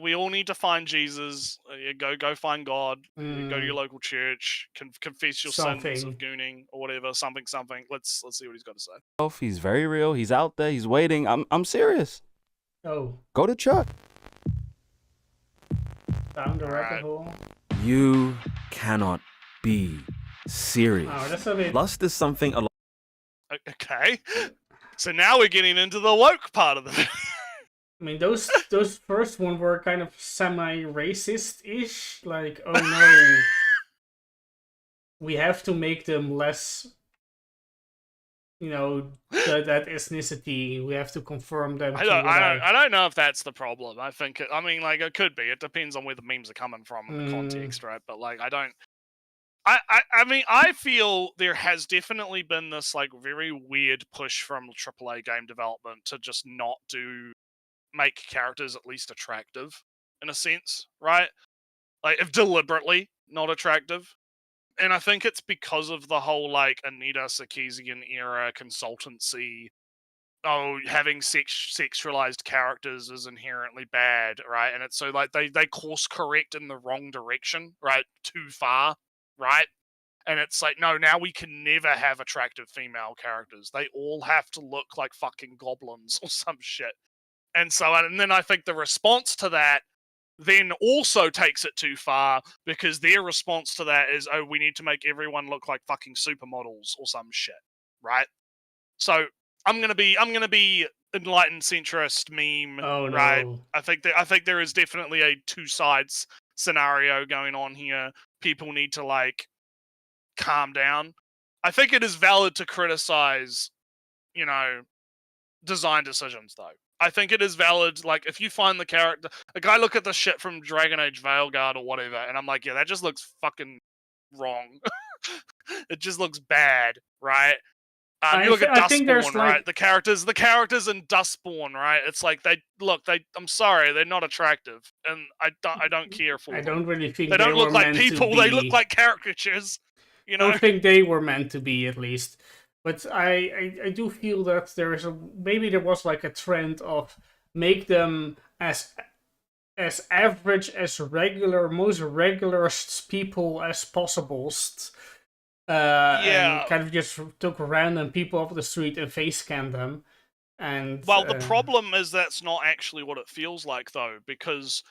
we all need to find Jesus. Go find God. Go to your local church. Confess your sins of gooning or whatever. Something. Let's see what he's got to say. He's very real. He's out there. He's waiting. I'm serious. Oh. Go to church. Down the rabbit hole. You cannot be serious. Oh, that's a bit... Lust is something. Okay. So now we're getting into the woke part of the video. I mean, those first one were kind of semi-racist-ish. Like, oh no, we have to make them less that ethnicity. We have to confirm them I don't know if that's the problem. I think it could be. It depends on where the memes are coming from and the context, right? But like, I feel there has definitely been this like very weird push from AAA game development to just not make characters at least attractive in a sense, right? Like, if deliberately not attractive. And I think it's because of the whole like Anita Sarkeesian era consultancy. Oh, having sexualized characters is inherently bad, right? And it's so like they course correct in the wrong direction, right? Too far, right? And it's like, no, now we can never have attractive female characters. They all have to look like fucking goblins or some shit. And then I think the response to that then also takes it too far, because their response to that is, oh, we need to make everyone look like fucking supermodels or some shit, right? So I'm gonna be enlightened centrist meme, Oh right? no. I think there is definitely a two sides scenario going on here. People need to like calm down. I think it is valid to criticize, design decisions though. I think it is valid, like, if you find the character... Like, I look at the shit from Dragon Age Veilguard or whatever, and I'm like, yeah, that just looks fucking wrong. It just looks bad, right? You look at I think there's Dustborn, like... right? The characters in Dustborn, right? It's like, I'm sorry, they're not attractive, and I don't care for them. I don't really think they don't look like people, they look like caricatures, I don't think they were meant to be, at least. But I do feel that maybe there was like a trend of make them as average, as most regular people as possible. And kind of just took random people off the street and face scanned them. And the problem is that's not actually what it feels like, though, because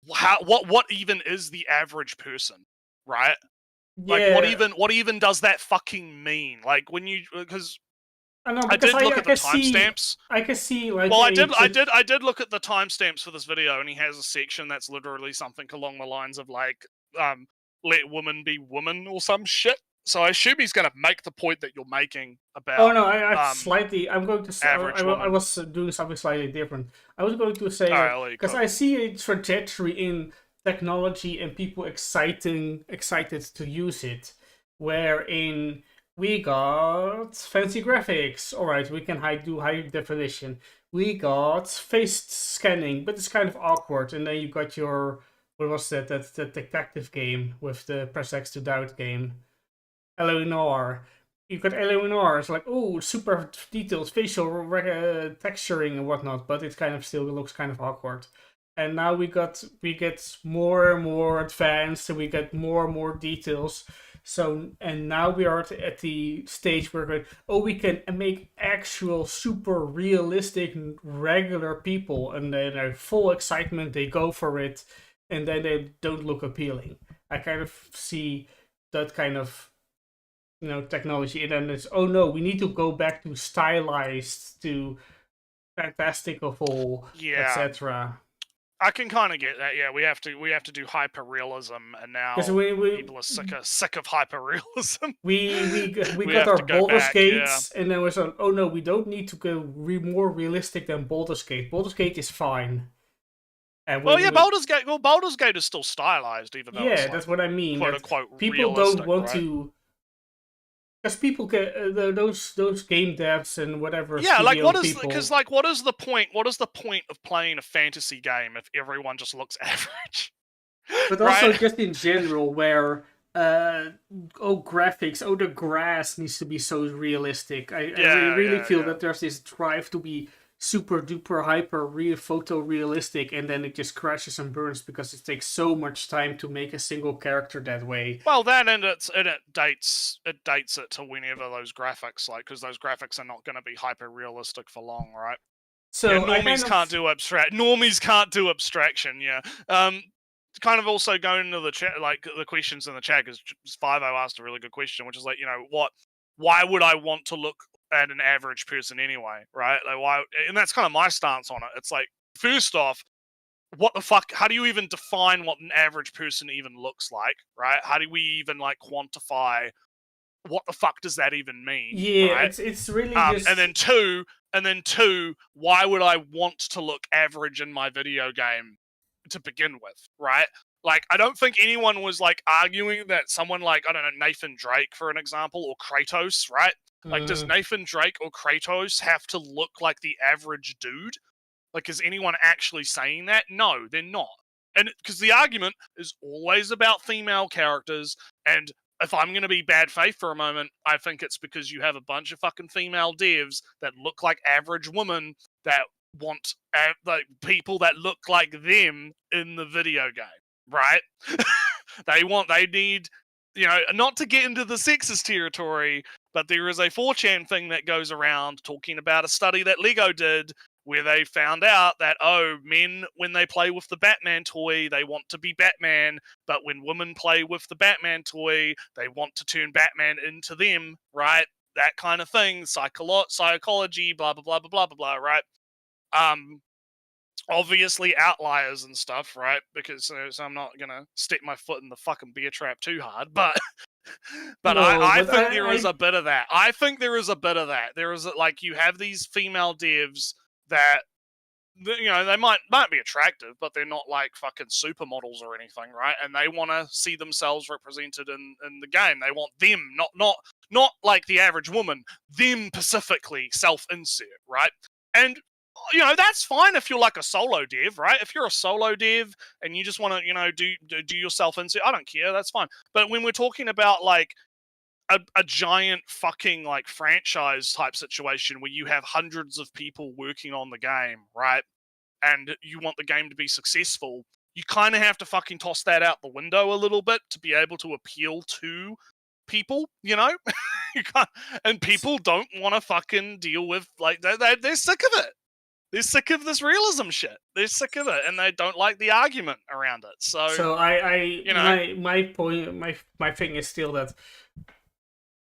what even is the average person, right? Yeah. Like, what even does that fucking mean? Like, when you... Because I did look at the timestamps. I can see, like... Well, I did look at the timestamps for this video, and he has a section that's literally something along the lines of, like, let women be women or some shit. So I assume he's going to make the point that you're making about... Oh no, I'm going to say... I was doing something slightly different. I was going to say... Because I see a trajectory in technology and people excited to use it, wherein we got fancy graphics. All right, we can do high definition. We got face scanning, but it's kind of awkward. And then you got your... What was that? That's the detective game with the press X to doubt game. Eleanor. You've got Eleanor. It's like, oh, super detailed facial texturing and whatnot, but it kind of still looks kind of awkward. And now we get more and more advanced, and we get more and more details. So, and now we are at the stage where we can make actual super realistic regular people, and then they're full excitement, they go for it, and then they don't look appealing. I kind of see that kind of technology, and then it's, oh no, we need to go back to stylized, to fantastical, etc. I can kind of get that. Yeah, we have to do hyper realism, and now people are sick of hyper realism. We got our Baldur's Gates, and then we said, oh no, we don't need to go more realistic than Baldur's Gate. Baldur's Gate is fine. Baldur's Gate is still stylized, even though it's that's what I mean. Quote unquote, people don't want to. Because people get those game devs and whatever. Yeah, like what is the point? What is the point of playing a fantasy game if everyone just looks average? But also just in general, where graphics, the grass needs to be so realistic. I really feel that there's this drive to be super duper hyper photorealistic, and then it just crashes and burns because it takes so much time to make a single character that way. Well, then it dates it to whenever those graphics, like, because those graphics are not going to be hyper realistic for long, right? So normies can't do normies can't do abstraction. Yeah. Kind of also going into the chat, like the questions in the chat, because Five-O asked a really good question, which is like, why would I want to look at an average person anyway, right? Like, why? And that's kind of my stance on it. It's like, first off, what the fuck? How do you even define what an average person even looks like, right? How do we even like quantify what the fuck does that even mean? Yeah, right? it's really just... And then two, why would I want to look average in my video game to begin with, right? Like, I don't think anyone was, like, arguing that someone like, I don't know, Nathan Drake, for an example, or Kratos, right? Like, does Nathan Drake or Kratos have to look like the average dude? Like, is anyone actually saying that? No, they're not. And because the argument is always about female characters, and if I'm going to be bad faith for a moment, I think it's because you have a bunch of fucking female devs that look like average women that want like people that look like them in the video game, right? They need, you know, not to get into the sexist territory, but there is a 4chan thing that goes around talking about a study that Lego did where they found out that, oh, men, when they play with the Batman toy, they want to be Batman, but when women play with the Batman toy, they want to turn Batman into them, right? That kind of thing, psychology, blah, blah, blah, blah, blah, blah, blah, right? Obviously outliers and stuff, right? Because so I'm not gonna stick my foot in the fucking bear trap too hard, but I think there is a bit of that. I think there is a bit of that. There is, like, you have these female devs that, you know, they might be attractive, but they're not like fucking supermodels or anything, right? And they want to see themselves represented in the game. They want them, not like the average woman, them specifically self-insert, right? And, you know, that's fine if you're like a solo dev, right? If you're a solo dev and you just want to, you know, do your self-insert, I don't care, that's fine. But when we're talking about like a giant fucking like franchise type situation where you have hundreds of people working on the game, right? And you want the game to be successful, you kind of have to fucking toss that out the window a little bit to be able to appeal to people, you know? You can't, and people don't want to fucking deal with, like, they're sick of it. They're sick of this realism shit. They're sick of it, and they don't like the argument around it. So you know, my point, my thing is still that,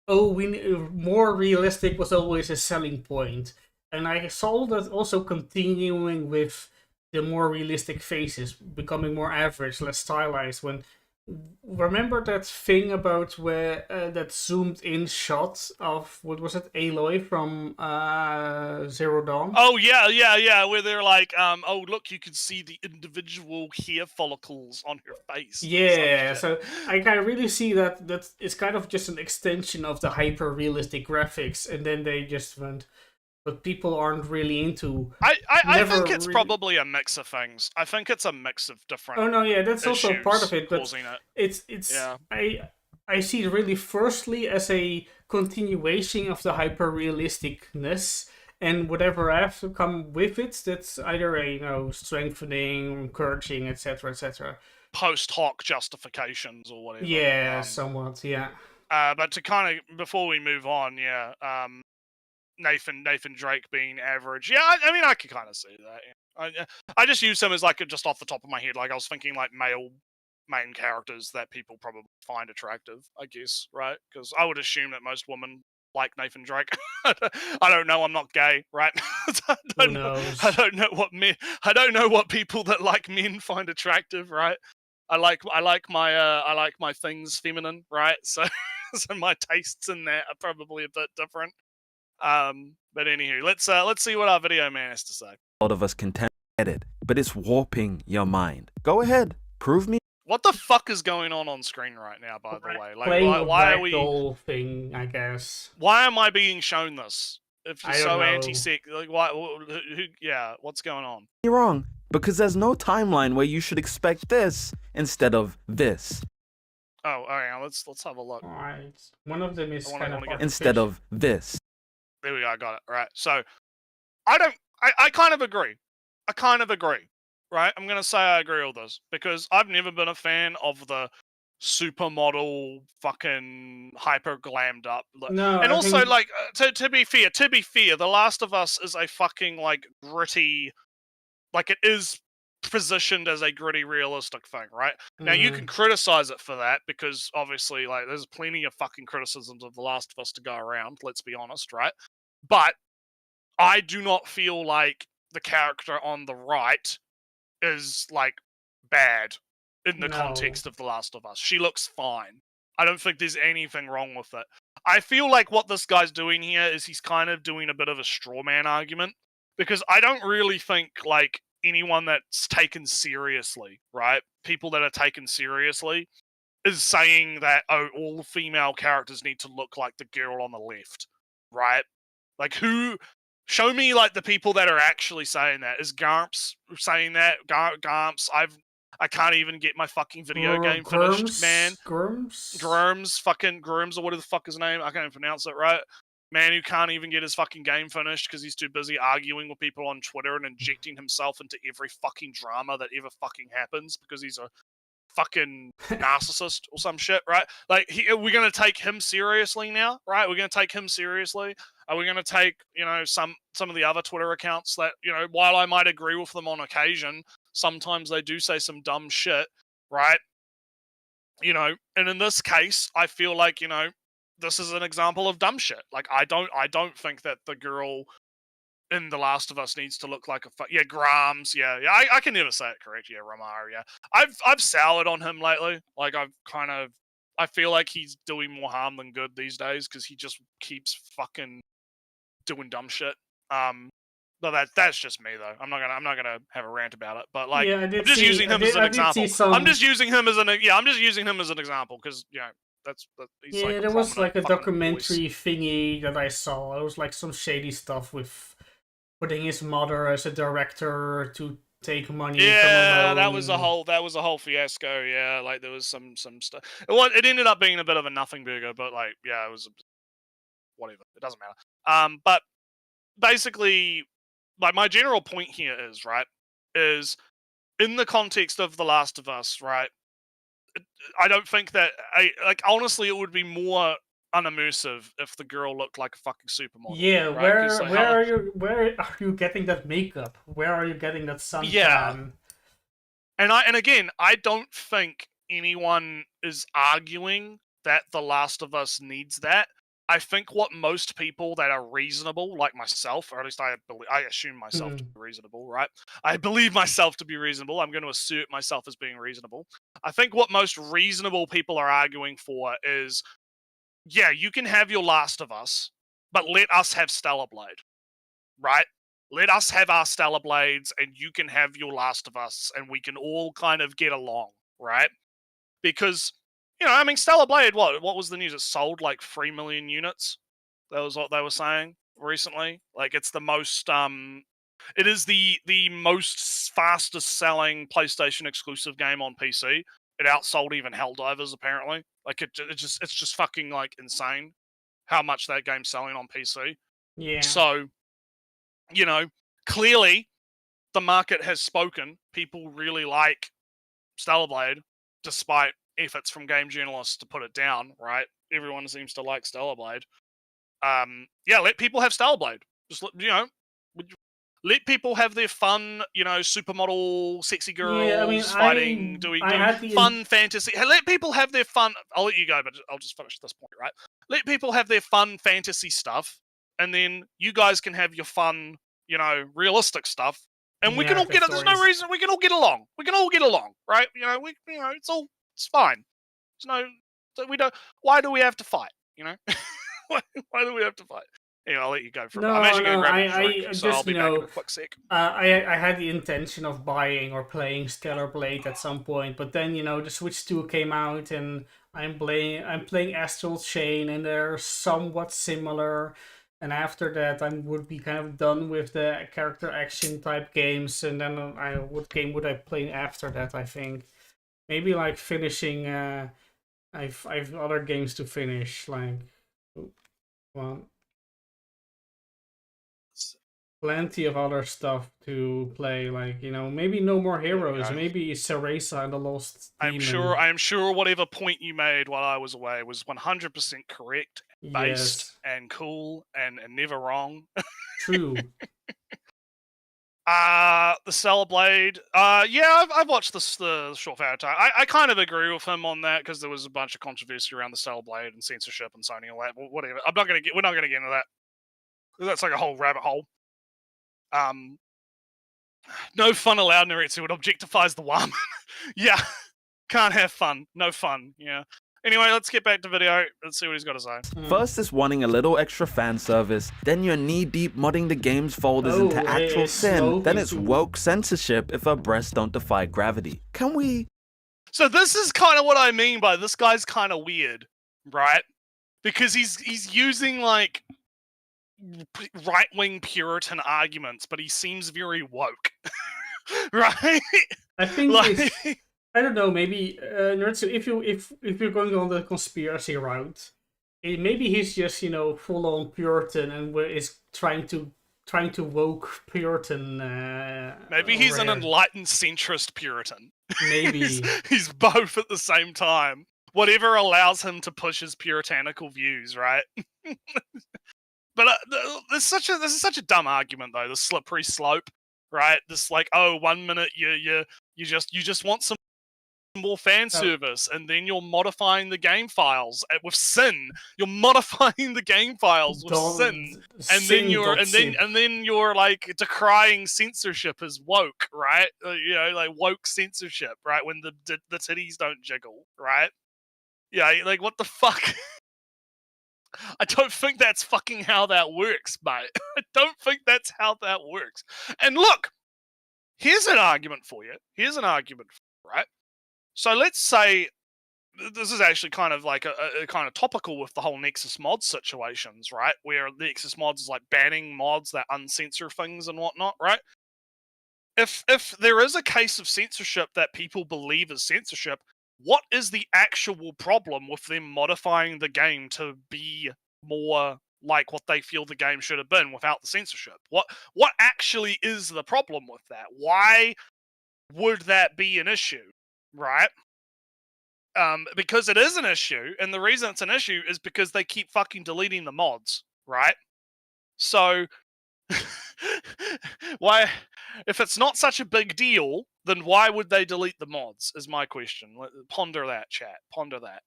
more realistic was always a selling point, and I saw that also continuing with the more realistic faces becoming more average, less stylized. When remember that thing about where that zoomed in shot of, what was it, Aloy from Zero Dawn? Oh yeah, where they're like, oh look, you can see the individual hair follicles on her face. Yeah, so I really see that it's kind of just an extension of the hyper realistic graphics, and then they just went, but people aren't really into. I think it's probably a mix of things. I think it's a mix of different. Oh no, yeah, that's also part of it. But it's yeah. I see it really firstly as a continuation of the hyper realisticness, and whatever has to come with it, that's either a, you know, strengthening, encouraging, etc., etc. Post hoc justifications or whatever. Yeah, somewhat. Yeah. But to kind of, before we move on, yeah. Nathan Drake being average. Yeah, I mean, I could kind of see that. Yeah. I just use him as like just off the top of my head. Like I was thinking like male main characters that people probably find attractive, I guess, right? Because I would assume that most women like Nathan Drake. I don't know. I'm not gay, right? I don't know what men. I don't know what people that like men find attractive, right? I like my things feminine, right? So my tastes in that are probably a bit different. But anywho, let's see what our video man has to say. A lot of us can get it, but it's warping your mind. Go ahead, prove me. What the fuck is going on screen right now, by the way? Like, why are we thing, I guess. Why am I being shown this? If you're so anti-sex, like, why? Yeah, what's going on? You're wrong, because there's no timeline where you should expect this instead of this. Oh, alright, let's have a look. Alright, one of them is kind of instead of this. There we go, I got it. Right. So I kind of agree. Right? I'm gonna say I agree with this because I've never been a fan of the supermodel fucking hyper glammed up. No, and also like to be fair, The Last of Us is a fucking like gritty, like it is positioned as a gritty realistic thing, right? Now you can criticize it for that because obviously like there's plenty of fucking criticisms of The Last of Us to go around, let's be honest, right? But I do not feel like the character on the right is like bad in the context of The Last of Us. She looks fine. I don't think there's anything wrong with it. I feel like what this guy's doing here is he's kind of doing a bit of a straw man argument, because I don't really think like anyone that's taken seriously, right? People that are taken seriously is saying that, oh, all female characters need to look like the girl on the left, right? Like, who? Show me like the people that are actually saying that. Is Garmps saying that? Garmps, I can't even get my fucking video game finished, man. Grurms, or whatever the fuck his name. I can't even pronounce it right. Man who can't even get his fucking game finished because he's too busy arguing with people on Twitter and injecting himself into every fucking drama that ever fucking happens because he's a fucking narcissist or some shit, right? Like, we're gonna take him seriously now, right? We're gonna take him seriously. Are we gonna take, some of the other Twitter accounts that, while I might agree with them on occasion, sometimes they do say some dumb shit, right? And in this case, I feel like, this is an example of dumb shit. Like, I don't think that the girl in The Last of Us needs to look like Grams, I can never say it correct, Ramar, I've soured on him lately, like I feel like he's doing more harm than good these days, because he just keeps fucking doing dumb shit, but that's just me though. I'm not gonna have a rant about it, but like, I'm just using him as an example. I'm just using him as an example, because that's he's like there was like a documentary thingy that I saw. It was like some shady stuff with putting his mother as a director to take money. Yeah, that was a whole fiasco. Yeah, like there was some stuff. It ended up being a bit of a nothing burger, but like, yeah, it was whatever. It doesn't matter. But basically, like, my general point here is in the context of The Last of Us, right? I don't think that honestly, it would be more unimmersive if the girl looked like a fucking supermodel. Yeah, right? where are you getting that makeup? Where are you getting that suntan? Yeah. And again, I don't think anyone is arguing that The Last of Us needs that. I think what most people that are reasonable, like myself, or at least I assume myself to be reasonable, right? I believe myself to be reasonable. I'm going to assert myself as being reasonable. I think what most reasonable people are arguing for is, yeah, you can have your Last of Us, but let us have Stellar Blade, right? Let us have our Stellar Blades, and you can have your Last of Us, and we can all kind of get along, right? Because, Stellar Blade, what was the news? It sold like 3 million units. That was what they were saying recently. Like, it's the most, it is the most fastest selling PlayStation exclusive game on PC. It outsold even Helldivers, apparently. Like, it's just fucking, like, insane how much that game's selling on PC. Yeah. So, clearly the market has spoken. People really like Stellar Blade, despite efforts from game journalists to put it down, right? Everyone seems to like Stellar Blade. Let people have Stellar Blade. Just, let people have their fun, supermodel, sexy girls fighting, doing fun fantasy. Let people have their fun. I'll let you go, but I'll just finish this point, right? Let people have their fun fantasy stuff, and then you guys can have your fun, realistic stuff, and we can all get it. There's no reason we can all get along. We can all get along, right? It's fine. We don't. Why do we have to fight? Why do we have to fight? I'll let you go for. I'm actually going to grab a drink, so I'll be back in a quick sec. I had the intention of buying or playing Stellar Blade at some point, but then the Switch 2 came out, and I'm playing Astral Chain, and they're somewhat similar. And after that, I would be kind of done with the character action type games, and then what game would I play after that? I think maybe like finishing. I've other games to finish, like plenty of other stuff to play, like maybe No More Heroes, maybe Cereza and the Lost Demon. I'm sure whatever point you made while I was away was 100% correct, based, and cool, and never wrong. True. The Stellar Blade. I've watched the short video. I kind of agree with him on that, because there was a bunch of controversy around the Stellar Blade and censorship and Sony and all that. Whatever. We're not gonna get into that. That's like a whole rabbit hole. No fun allowed, Naretsu. It objectifies the woman. Yeah, can't have fun. No fun. Yeah. Anyway, let's get back to video. Let's see what he's got to say. First is wanting a little extra fan service, then you're knee-deep modding the game's folders into actual sin, then it's woke censorship if her breasts don't defy gravity. Can we... So this is kind of what I mean by this guy's kind of weird, right? Because he's using, like, right-wing Puritan arguments, but he seems very woke, right? I think like... I don't know, maybe if you're going on the conspiracy route, maybe he's just, you know, full on Puritan and is trying to woke Puritan. Maybe he's an enlightened centrist Puritan. Maybe he's both at the same time. Whatever allows him to push his puritanical views, right? But this is such a dumb argument, though. The slippery slope, right? This, like, oh, 1 minute you just want some more fan service, and then you're modifying the game files with sin. You're modifying the game files with sin, and then you're like decrying censorship as woke, right? You know, like woke censorship, right? When the titties don't jiggle, right? Yeah, like what the fuck? I don't think that's fucking how that works, mate. I don't think that's how that works. And look, here's an argument for you. Right? So let's say this is actually kind of like a kind of topical with the whole Nexus mods situations, right? Where Nexus mods is like banning mods that uncensor things and whatnot, right? If there is a case of censorship that people believe is censorship, what is the actual problem with them modifying the game to be more like what they feel the game should have been without the censorship? What actually is the problem with that? Why would that be an issue? Right? Because it is an issue, and the reason it's an issue is because they keep fucking deleting the mods, right? So, why, if it's not such a big deal, then why would they delete the mods, is my question. Ponder that, chat. Ponder that.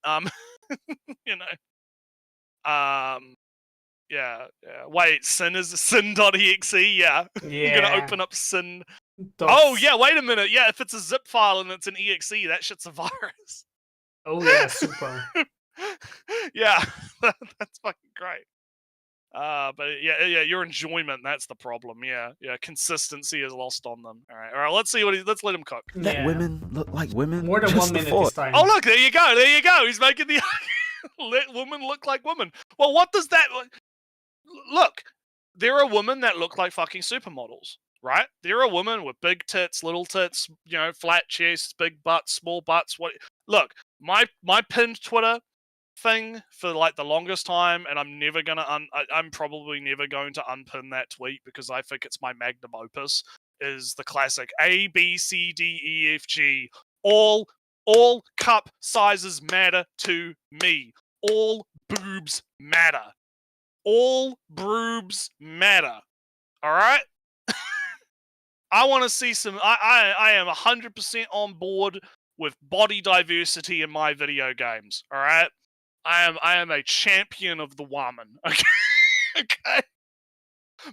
You know. Yeah. Wait, sin is sin.exe, yeah. I'm gonna open up sin. Oh, yeah, wait a minute. Yeah, if it's a zip file and it's an exe, that shit's a virus. Oh, yeah, super. Yeah, that's fucking great. But yeah, your enjoyment, that's the problem. Yeah, consistency is lost on them. All right, let's see let's let him cook. Let women look like women. More than 1 minute this time. Oh, look, there you go. He's making the let women look like women. Well, what does that... Look, there are women that look like fucking supermodels. Right? There are women with big tits, little tits, you know, flat chests, big butts, small butts. Look, my pinned Twitter thing for like the longest time, and I'm never gonna I'm probably never going to unpin that tweet because I think it's my magnum opus, is the classic A, B, C, D, E, F, G. All cup sizes matter to me. All boobs matter. All boobs matter. Alright? I want to see some... I am 100% on board with body diversity in my video games, alright? I am a champion of the woman, okay? Okay?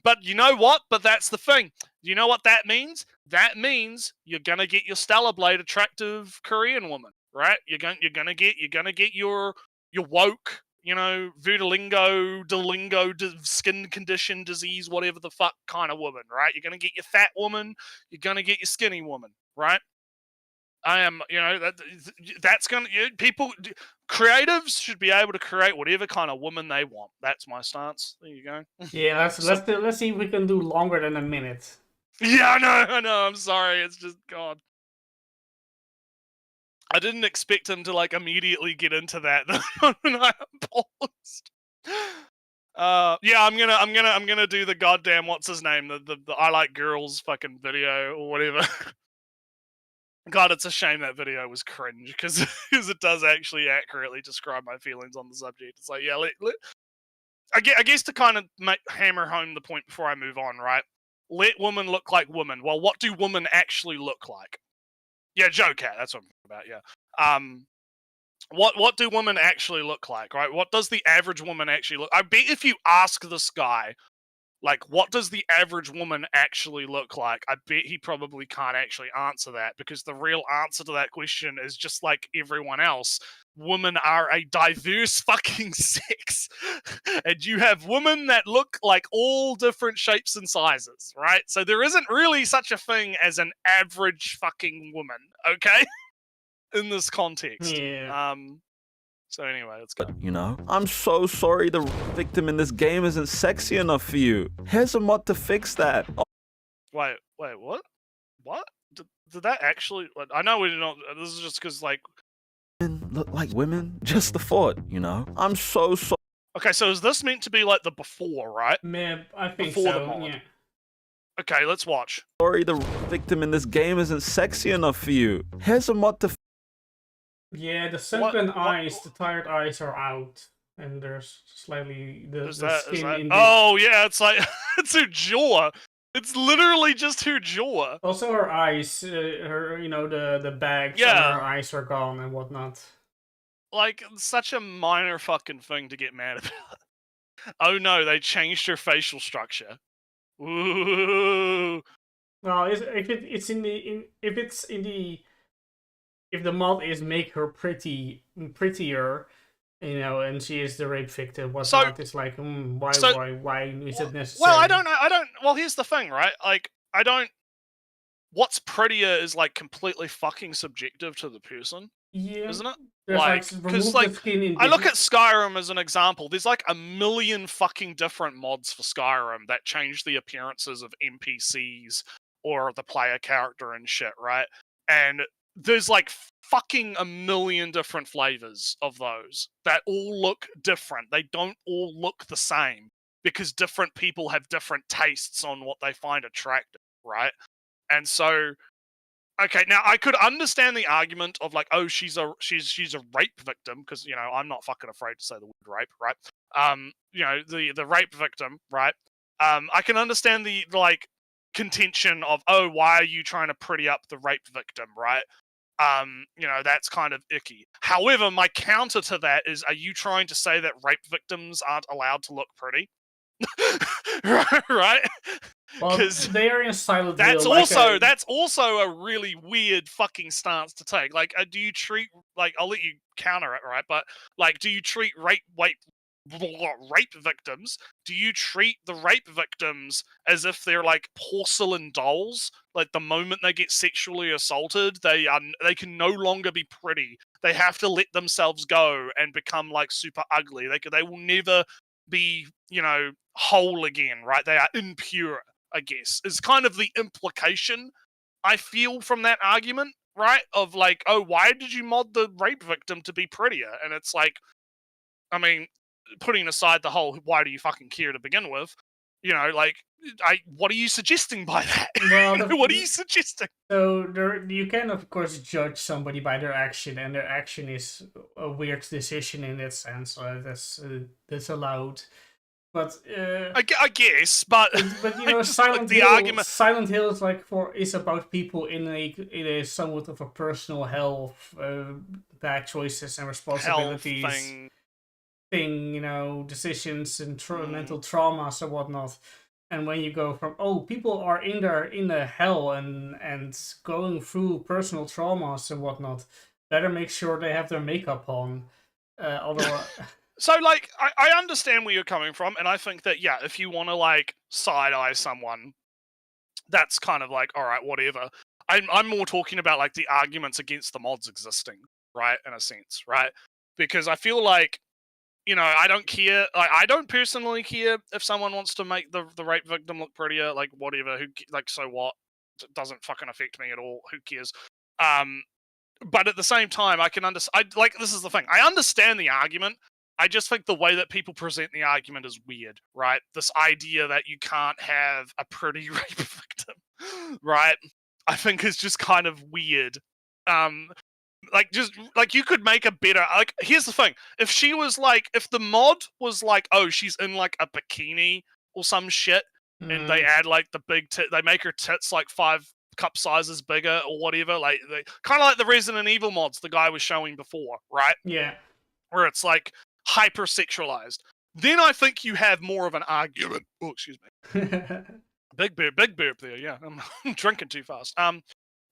But you know what? But that's the thing. You know what that means? That means you're gonna get your Stellar Blade attractive Korean woman, right? You're gonna get your woke, you know, vitilingo, delingo, skin condition, disease, whatever the fuck kind of woman, right? You're gonna get your fat woman, you're gonna get your skinny woman, right? I am, you know, that's gonna... people, creatives should be able to create whatever kind of woman they want. That's my stance. There you go. Yeah, let's see if we can do longer than a minute. Yeah, I know. I'm sorry. It's just God. I didn't expect him to like immediately get into that when I paused. Yeah, I'm gonna do the goddamn what's his name, the I like girls fucking video or whatever. God, it's a shame that video was cringe because it does actually accurately describe my feelings on the subject. It's like, yeah, I guess to kind of hammer home the point before I move on, right? Let women look like women. Well, what do women actually look like? Yeah, Joe Cat, that's what I'm talking about, yeah. What do women actually look like, right? What does the average woman actually look... I bet if you ask this guy Like, what does the average woman actually look like? I bet he probably can't actually answer that, because the real answer to that question is just like everyone else. Women are a diverse fucking sex. And you have women that look like all different shapes and sizes, right? So there isn't really such a thing as an average fucking woman, okay? In this context. Yeah. So anyway, let's go. You know? I'm so sorry the victim in this game isn't sexy enough for you. Here's a mod to fix that. Wait, what? What? Did that actually... I know we're not... This is just because, like... Men look like women? Just the thought, you know? I'm so sorry. Okay, so is this meant to be like the before, right? Man, I think Before so, the mod. yeah. Okay, let's watch. Sorry the victim in this game isn't sexy enough for you. Here's a mod to... Yeah, the sunken eyes, the tired eyes are out. And there's slightly the skin in the... Oh, yeah, it's like... it's her jaw. It's literally just her jaw. Also her eyes, her, you know, the bags on her eyes are gone and whatnot. Like, such a minor fucking thing to get mad about. Oh no, they changed her facial structure. Ooh. Well, if the mod is make her prettier, you know, and she is the rape victim, whatnot, it's like, why is it necessary? Well, I don't know. Well, here's the thing, right? Like, what's prettier is like completely fucking subjective to the person. Yeah, isn't it? Because like, I look at Skyrim as an example. There's like a million fucking different mods for Skyrim that change the appearances of NPCs or the player character and shit, right? And there's like fucking a million different flavors of those that all look different. They don't all look the same because different people have different tastes on what they find attractive, right? And so, okay, now I could understand the argument of like, oh, she's a rape victim, because, you know, I'm not fucking afraid to say the word rape, right? You know, the rape victim, right? I can understand the like contention of, oh, why are you trying to pretty up the rape victim, right? You know, that's kind of icky. However, my counter to that is, are you trying to say that rape victims aren't allowed to look pretty? Right? Because they are in Silent Hill. That's also a really weird fucking stance to take. Like, do you treat, like, I'll let you counter it, right? But like, do you treat rape victims? Do you treat the rape victims as if they're like porcelain dolls? Like, the moment they get sexually assaulted, they can no longer be pretty. They have to let themselves go and become like super ugly. They will never be, you know, whole again, right? They are impure, I guess, is kind of the implication I feel from that argument, right? Of like, oh, why did you mod the rape victim to be prettier? And it's like, I mean, putting aside the whole why do you fucking care to begin with, you know, like, what are you suggesting by that? Well, what are you suggesting? So you can, of course, judge somebody by their action, and their action is a weird decision in that sense. So that's allowed. But I guess, but you know, Silent Hill is like is about people in a somewhat of a personal hell, bad choices and responsibilities thing, you know, decisions and mental traumas and whatnot. And when you go from, oh, people are in the hell and going through personal traumas and whatnot, better make sure they have their makeup on, otherwise. So, like, I understand where you're coming from, and I think that, yeah, if you want to, like, side-eye someone, that's kind of like, all right, whatever. I'm more talking about, like, the arguments against the mods existing, right, in a sense, right? Because I feel like, you know, I don't care. Like, I don't personally care if someone wants to make the rape victim look prettier, like, whatever. Like, so what? It doesn't fucking affect me at all. Who cares? But at the same time, I can understand. Like, this is the thing. I understand the argument. I just think the way that people present the argument is weird, right? This idea that you can't have a pretty rape victim, right? I think is just kind of weird. Like, just, like, you could make a better, like, here's the thing. If the mod was like, oh, she's in, like, a bikini or some shit, and they add, like, the big they make her tits, like, 5 cup sizes bigger or whatever, like, kind of like the Resident Evil mods the guy was showing before, right? Yeah. Where it's, like, hyper-sexualized. then I think you have more of an argument. Oh, excuse me. Big burp there. Yeah, I'm drinking too fast.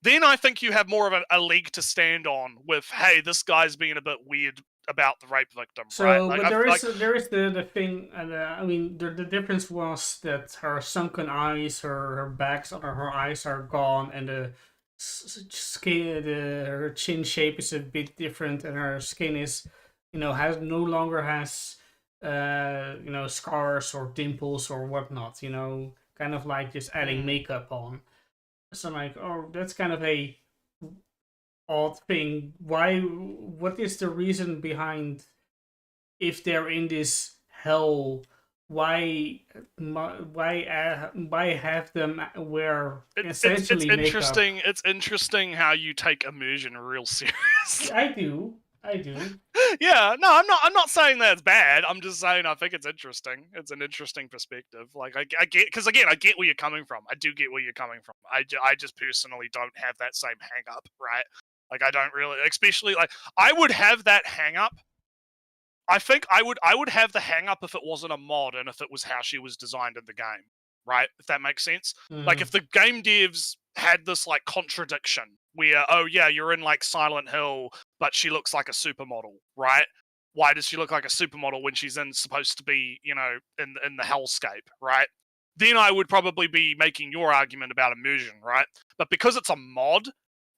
Then I think you have more of a leg to stand on with, hey, this guy's being a bit weird about the rape victim, So, right? Like, but there is the thing, and I mean, the difference was that her sunken eyes, her bags under her eyes are gone, and the skin, her chin shape is a bit different, and her skin is, has no longer has, scars or dimples or whatnot. Kind of like just adding makeup on. So I'm like, oh, that's kind of a odd thing. What is the reason behind, if they're in this hell, why have them wear essentially it's makeup? interesting. It's interesting how you take immersion real seriously. I do. Yeah, no, I'm not saying that's bad. I'm just saying I think it's interesting. It's an interesting perspective. Like I get, because again, I get where you're coming from. I do get where you're coming from. I just personally don't have that same hang up, right? Like I don't really, especially like I would have that hang up. I think I would have the hang up if it wasn't a mod and if it was how she was designed in the game, right? If that makes sense. Like if the game devs had this like contradiction where, oh yeah, you're in like Silent Hill, but she looks like a supermodel, right? Why does she look like a supermodel when she's supposed to be, in the hellscape, right? Then I would probably be making your argument about immersion, right? But because it's a mod,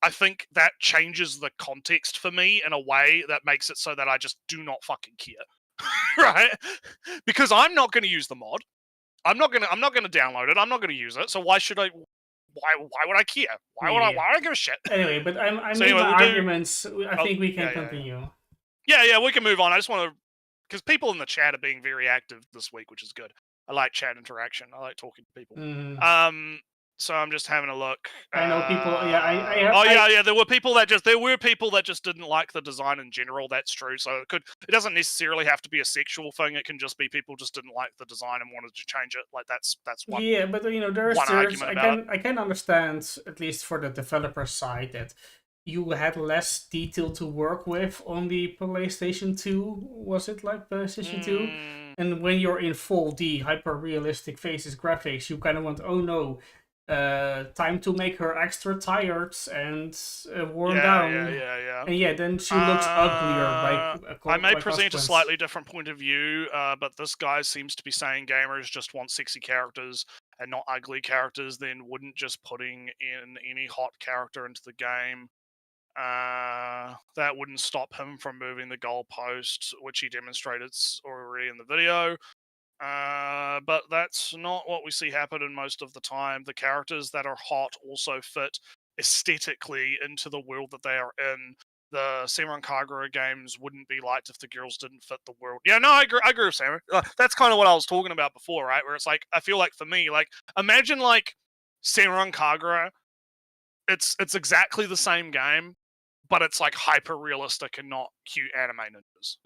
I think that changes the context for me in a way that makes it so that I just do not fucking care, right? Because I'm not going to use the mod. I'm not going to download it. I'm not going to use it. So why should I? Why would I care? Why would I give a shit? Anyway, but I So made anyway, my we'll arguments. I think we can continue. Yeah, we can move on. I just want to, because people in the chat are being very active this week, which is good. I like chat interaction. I like talking to people. So I'm just having a look. I know people. Yeah, there were people that just didn't like the design in general. That's true. So it doesn't necessarily have to be a sexual thing. It can just be people just didn't like the design and wanted to change it. Like that's one. Yeah, but I can understand, at least for the developer side, that you had less detail to work with on the PlayStation 2. Was it like PlayStation 2? And when you're in full D, hyper realistic faces graphics, you kind of want, oh no, time to make her extra tired and worn down. Yeah. And then she looks uglier. I may present a slightly different point of view, but this guy seems to be saying gamers just want sexy characters and not ugly characters. Then wouldn't just putting in any hot character into the game, that wouldn't stop him from moving the goalpost, which he demonstrated already in the video. But that's not what we see happen in most of the time. The characters that are hot also fit aesthetically into the world that they are in. The Senran Kagura games wouldn't be liked if the girls didn't fit the world. Yeah, no, I agree with Sam. That's kind of what I was talking about before, right? Where it's like, I feel like for me, like, imagine like Senran Kagura. It's exactly the same game, but it's like hyper realistic and not cute anime ninjas.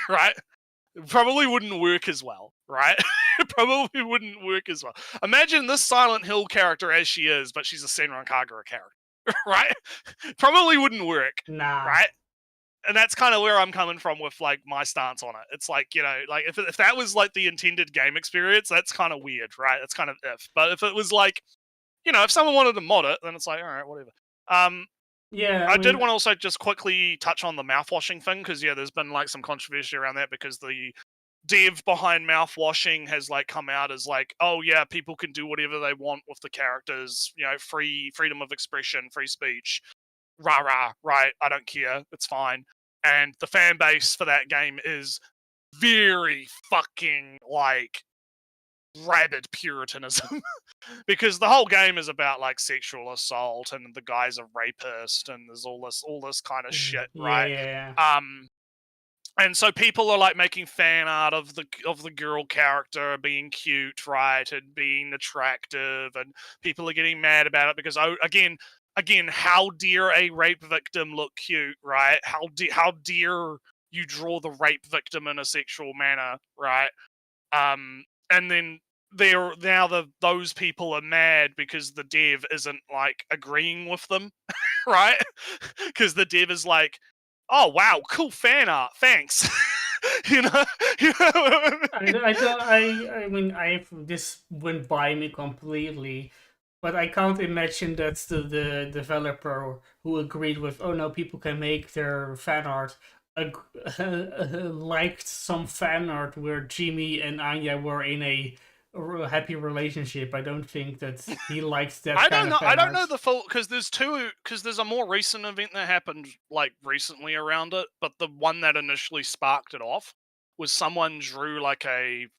Right? It probably wouldn't work as well, right? It probably wouldn't work as well. Imagine this Silent Hill character as she is, but she's a Senran Kagura character, right? Probably wouldn't work, right? And that's kind of where I'm coming from with like my stance on it. It's like, like if that was like the intended game experience, that's kind of weird, right? That's kind of if. But if it was like, if someone wanted to mod it, then it's like, all right, whatever. Yeah, I did want to also just quickly touch on the mouthwashing thing, because there's been like some controversy around that, because the dev behind mouthwashing has like come out as like, oh yeah, people can do whatever they want with the characters, freedom of expression, free speech, rah, right? I don't care, it's fine. And the fan base for that game is very fucking like rabid puritanism. Because the whole game is about like sexual assault and the guy's a rapist and there's all this kind of shit, right? Yeah. And so people are like making fan art of the girl character being cute, right, and being attractive, and people are getting mad about it because, oh, again, how dare a rape victim look cute, right? How dare you draw the rape victim in a sexual manner, right? And then those people are mad because the dev isn't like agreeing with them, right? Because the dev is like, oh wow, cool fan art, thanks. you know, I mean, this went by me completely, but I can't imagine that the developer who agreed with, oh no, people can make their fan art, liked some fan art where Jimmy and Anya were in a happy relationship. I don't think that he liked that I kind don't of know. fan I don't art. know the full because there's a more recent event that happened like recently around it, but the one that initially sparked it off was someone drew like the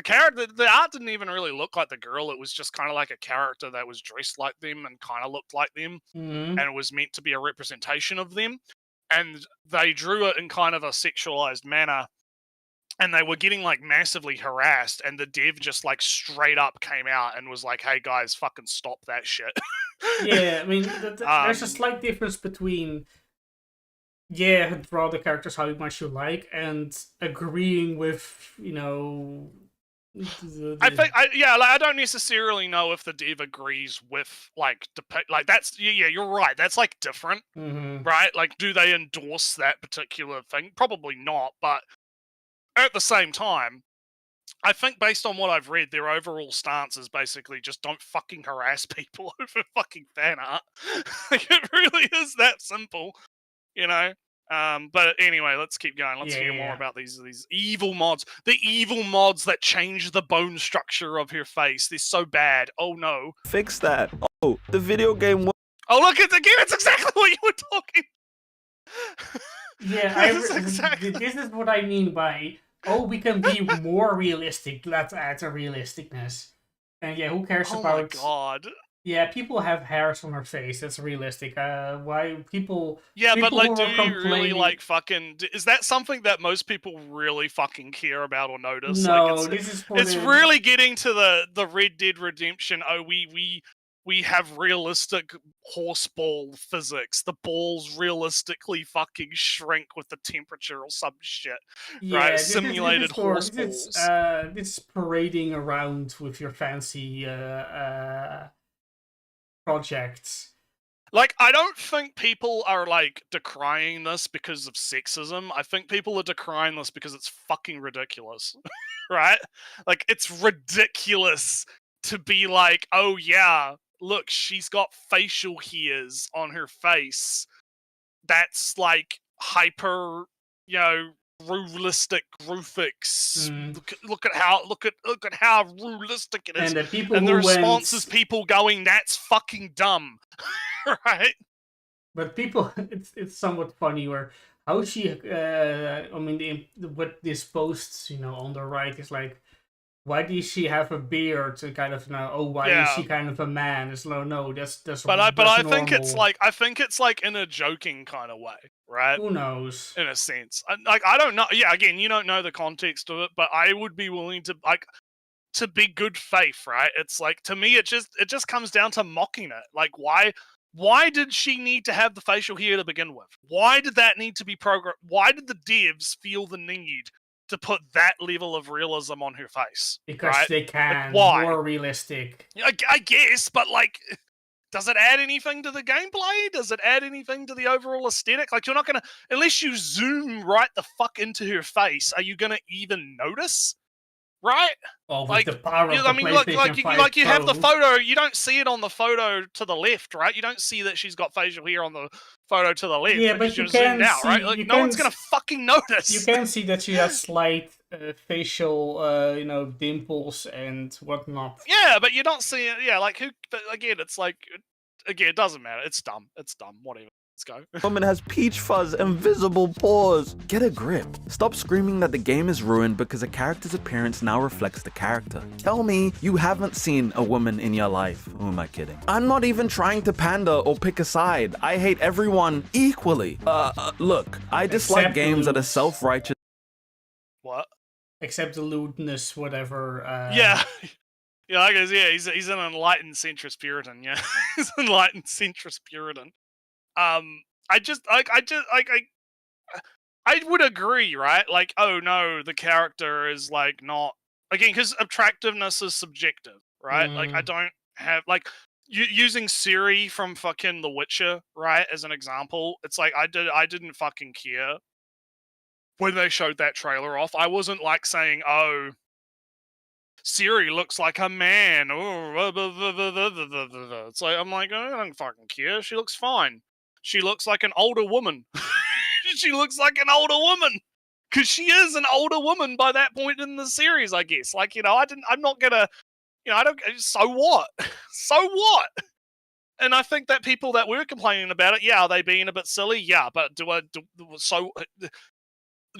character. The art didn't even really look like the girl. It was just kind of like a character that was dressed like them and kind of looked like them, Mm-hmm. and it was meant to be a representation of them. And they drew it in kind of a sexualized manner. And they were getting like massively harassed, and the dev just like straight up came out and was like, "Hey guys, fucking stop that shit." Yeah, I mean, there's a slight difference between draw the characters how much you like and agreeing with I think I don't necessarily know if the dev agrees with like that's you're right. That's like different, right? Like, do they endorse that particular thing? Probably not, but at the same time, I think based on what I've read, their overall stance is basically just don't fucking harass people over fucking fan art. Like, it really is that simple, you know? But anyway, let's keep going. Let's hear more about these evil mods. The evil mods that change the bone structure of her face. They're so bad. Oh no. Fix that. Oh, the video game. Oh look, it's exactly what you were talking. Yeah, this is what I mean by, oh, we can be more realistic. Let's add a realisticness. And yeah, who cares about? Oh my god. Yeah, people have hairs on their face. That's realistic. Why people? Yeah, people but like, do you really complaining... like fucking? Is that something that most people really fucking care about or notice? No, like, this is it's really getting to the Red Dead Redemption. Oh, we have realistic horseball physics. The balls realistically fucking shrink with the temperature or some shit. Yeah, right? Simulated horse balls. This is parading around with your fancy projects. Like, I don't think people are, like, decrying this because of sexism. I think people are decrying this because it's fucking ridiculous. Right? Like, it's ridiculous to be like, oh yeah, look, she's got facial hairs on her face. That's, like, hyper, realistic graphics. Look at how realistic it is. And the people and the response is people going, "That's fucking dumb," right? But people, it's somewhat funny where how she, I mean, what this posts, on the right is like, why does she have a beard to kind of know? Oh, why is she kind of a man? It's no, that's. But I think it's like in a joking kind of way, right? Who knows? In a sense, I don't know. Yeah, again, you don't know the context of it, but I would be willing to be good faith, right? It's like, to me, it just comes down to mocking it. Like, why did she need to have the facial hair to begin with? Why did that need to be programmed? Why did the devs feel the need to put that level of realism on her face? Because they can. Like, why? More realistic. I guess, but like, does it add anything to the gameplay? Does it add anything to the overall aesthetic? Like, you're not gonna, unless you zoom right the fuck into her face, are you gonna even notice? Right? Well, with the power of the PlayStation 5 you have the photo, you don't see it on the photo to the left, right? You don't see that she's got facial hair on the photo to the left. Yeah, but you can zoomed out, right? Like, no one's gonna fucking notice. You can see that she has slight facial, dimples and whatnot. Yeah, but you don't see it. Yeah, like, who? But again, it's like, it doesn't matter. It's dumb. Whatever. Let's go. Woman has peach fuzz and visible pores. Get a grip. Stop screaming that the game is ruined because a character's appearance now reflects the character. Tell me you haven't seen a woman in your life. Who am I kidding? I'm not even trying to pander or pick a side. I hate everyone equally. Look, I dislike games that are self-righteous. What? Except the lewdness, whatever. Yeah. Yeah, I guess, yeah, he's an enlightened centrist Puritan, yeah. He's an enlightened centrist Puritan. I would agree, right? Like, oh no, the character is like not, again, because attractiveness is subjective, right? Like, I don't have, like, using Ciri from fucking The Witcher, right, as an example. It's like, I didn't fucking care when they showed that trailer off. I wasn't like saying, oh, Siri looks like a man. Oh, it's like, I'm like, I don't fucking care. She looks fine. She looks like an older woman. She looks like an older woman. Because she is an older woman by that point in the series, I guess. Like, I'm not gonna, I don't, so what? So what? And I think that people that were complaining about it, are they being a bit silly? Yeah, but do you want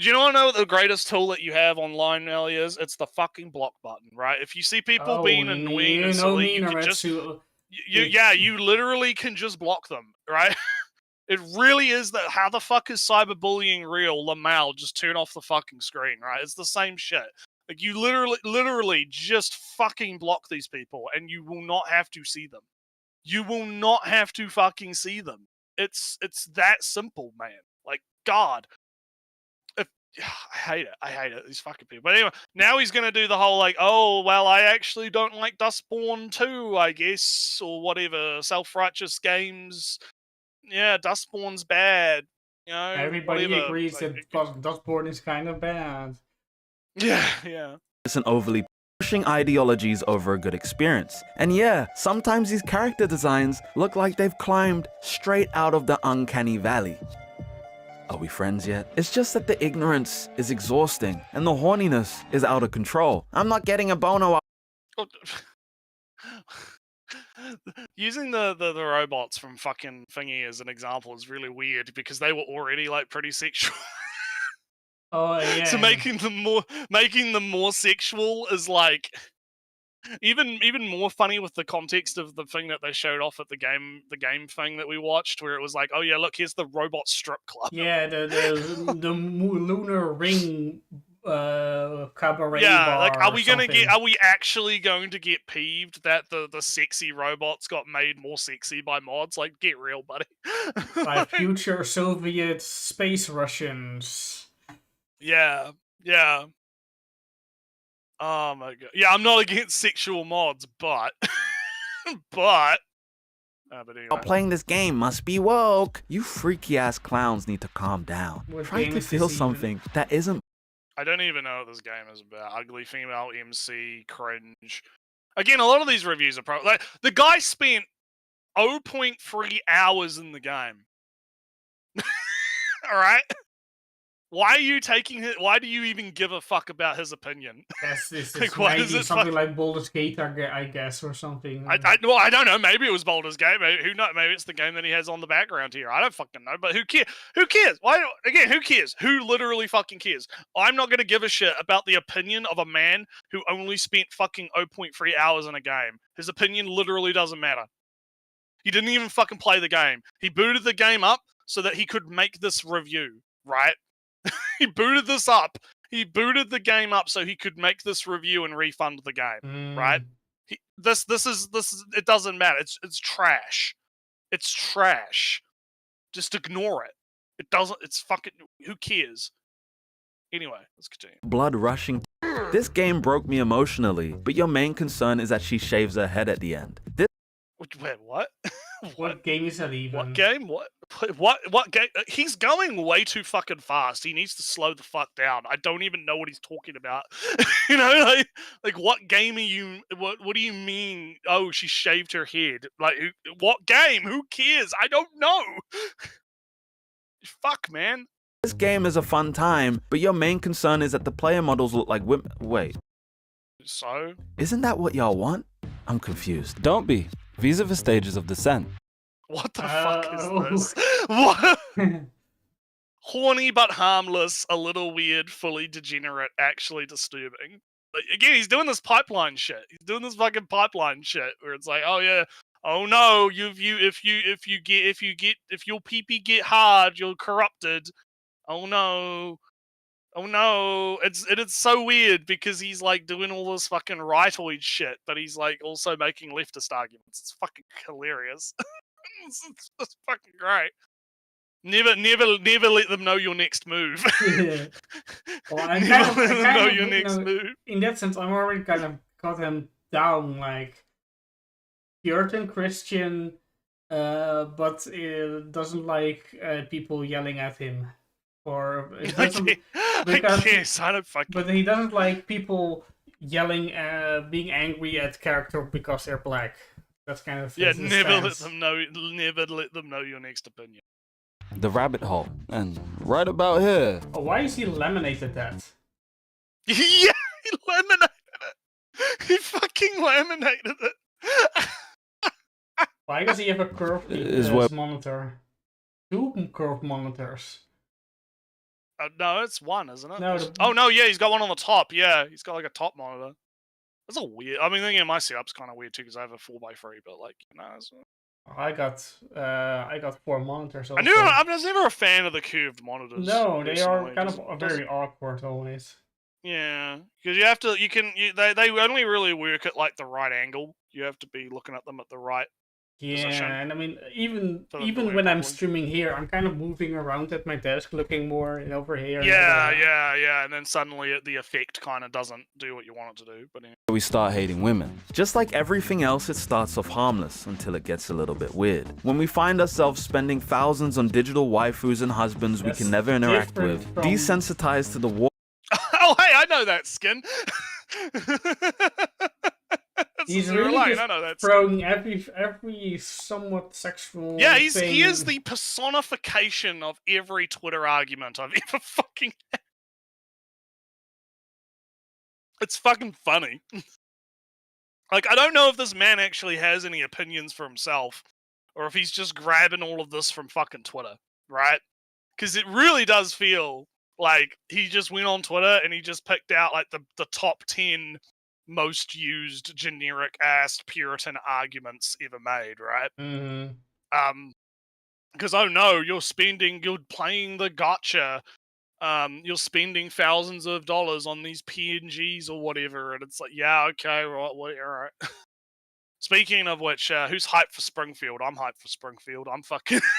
to know what the greatest tool that you have online, Ellie, is? It's the fucking block button, right? If you see people being annoying and silly, you can just... you literally can just block them, right? It really is that. How the fuck is cyberbullying real? Lamal, just turn off the fucking screen, right? It's the same shit. Like, you literally just fucking block these people and you will not have to see them. You will not have to fucking see them. It's that simple, man. Like, God. I hate it. These fucking people. But anyway, now he's gonna do the whole like, oh well, I actually don't like Dustborn 2, I guess, or whatever. Self-righteous games. Yeah, Dustborn's bad. Everybody agrees that Dustborn is kind of bad. Yeah. Isn't overly pushing ideologies over a good experience. And yeah, sometimes these character designs look like they've climbed straight out of the uncanny valley. Are we friends yet? It's just that the ignorance is exhausting and the horniness is out of control. I'm not getting a bono. Using the robots from fucking Thingy as an example is really weird because they were already like pretty sexual. Oh yeah. So making them more sexual is like even more funny with the context of the thing that they showed off at the game thing that we watched, where it was like, oh yeah, look, here's the robot strip club. Yeah, the lunar ring cabaret bar. Like, are we actually going to get peeved that the sexy robots got made more sexy by mods? Like, get real, buddy. By future Soviet space Russians. Yeah. Oh my god. Yeah, I'm not against sexual mods, but but anyway. Playing this game must be woke. You freaky ass clowns need to calm down. Try to feel something that isn't. I don't even know what this game is about. Ugly female MC, cringe. Again, a lot of these reviews are probably like, the guy spent 0.3 hours in the game. All right. Why are you taking it? Why do you even give a fuck about his opinion? Yes, this is like, something like Baldur's Gate, I guess, or something. I don't know. Maybe it was Baldur's Gate. Who knows? Maybe it's the game that he has on the background here. I don't fucking know. But who cares? Who cares? Who cares? Who literally fucking cares? I'm not gonna give a shit about the opinion of a man who only spent fucking 0.3 hours in a game. His opinion literally doesn't matter. He didn't even fucking play the game. He booted the game up so that he could make this review, right? He booted this up. He booted the game up so he could make this review and refund the game, right? This is it doesn't matter. It's trash. It's trash. Just ignore it. It doesn't. It's fucking. Who cares? Anyway, let's continue. Blood rushing. This game broke me emotionally, but your main concern is that she shaves her head at the end. Wait, what? What game is that even? What game? What game? He's going way too fucking fast. He needs to slow the fuck down. I don't even know what he's talking about. Like what game are you? What do you mean? Oh, she shaved her head. Like what game? Who cares? I don't know. Fuck, man. This game is a fun time, but your main concern is that the player models look like women. Wait. So? Isn't that what y'all want? I'm confused. Don't be. These are the stages of descent. What the fuck is this? What? Horny but harmless, a little weird, fully degenerate, actually disturbing. Like, again, he's doing this pipeline shit. He's doing this fucking pipeline shit where it's like, oh yeah, oh no, if your pee-pee get hard, you're corrupted. Oh no. Oh no, it's so weird because he's like doing all this fucking rightoid shit, but he's like also making leftist arguments. It's fucking hilarious. it's fucking great. Never let them know your next move. Yeah. Well, I never let them know your next move. In that sense, I'm already kind of got him down, like Puritan Christian, but doesn't like people yelling at him Or it I doesn't guess I don't fucking. But he doesn't like people yelling, being angry at character because they're black. That's kind of Yeah, his never let stance. them know. Never let them know your next opinion. The rabbit hole, and right about here. Oh, why is he laminated that? Yeah, he laminated it. He fucking laminated it. Why does he have a curved monitor? 2 curved monitors. No, it's one, isn't it? No, Oh no, yeah, he's got one on the top. Yeah, he's got like a top monitor. That's a weird. I mean, thinking my setup's kind of weird too because I have a 4x3, but like, you know. I got 4 monitors. Also. I was never a fan of the curved monitors. No, they are kind of very awkward always. Yeah, because you have to. They only really work at like the right angle. You have to be looking at them at the right. Yeah, and I mean, even when I'm streaming here, I'm kind of moving around at my desk, looking more over here. Yeah, and then suddenly the effect kind of doesn't do what you want it to do. But anyway. We start hating women. Just like everything else, it starts off harmless until it gets a little bit weird. When we find ourselves spending thousands on digital waifus and husbands we can never interact with, desensitized to the war. Oh, hey, I know that skin. He's really just throwing every somewhat sexual. Yeah, he is the personification of every Twitter argument I've ever fucking had. It's fucking funny. Like, I don't know if this man actually has any opinions for himself, or if he's just grabbing all of this from fucking Twitter, right? Because it really does feel like he just went on Twitter and he just picked out like the top 10 most used generic ass Puritan arguments ever made, right? Mm-hmm. Because oh no, you're playing the gotcha. You're spending thousands of dollars on these PNGs or whatever, and it's like, yeah, okay, right, well, all right. Speaking of which, who's hyped for Springfield? I'm hyped for Springfield.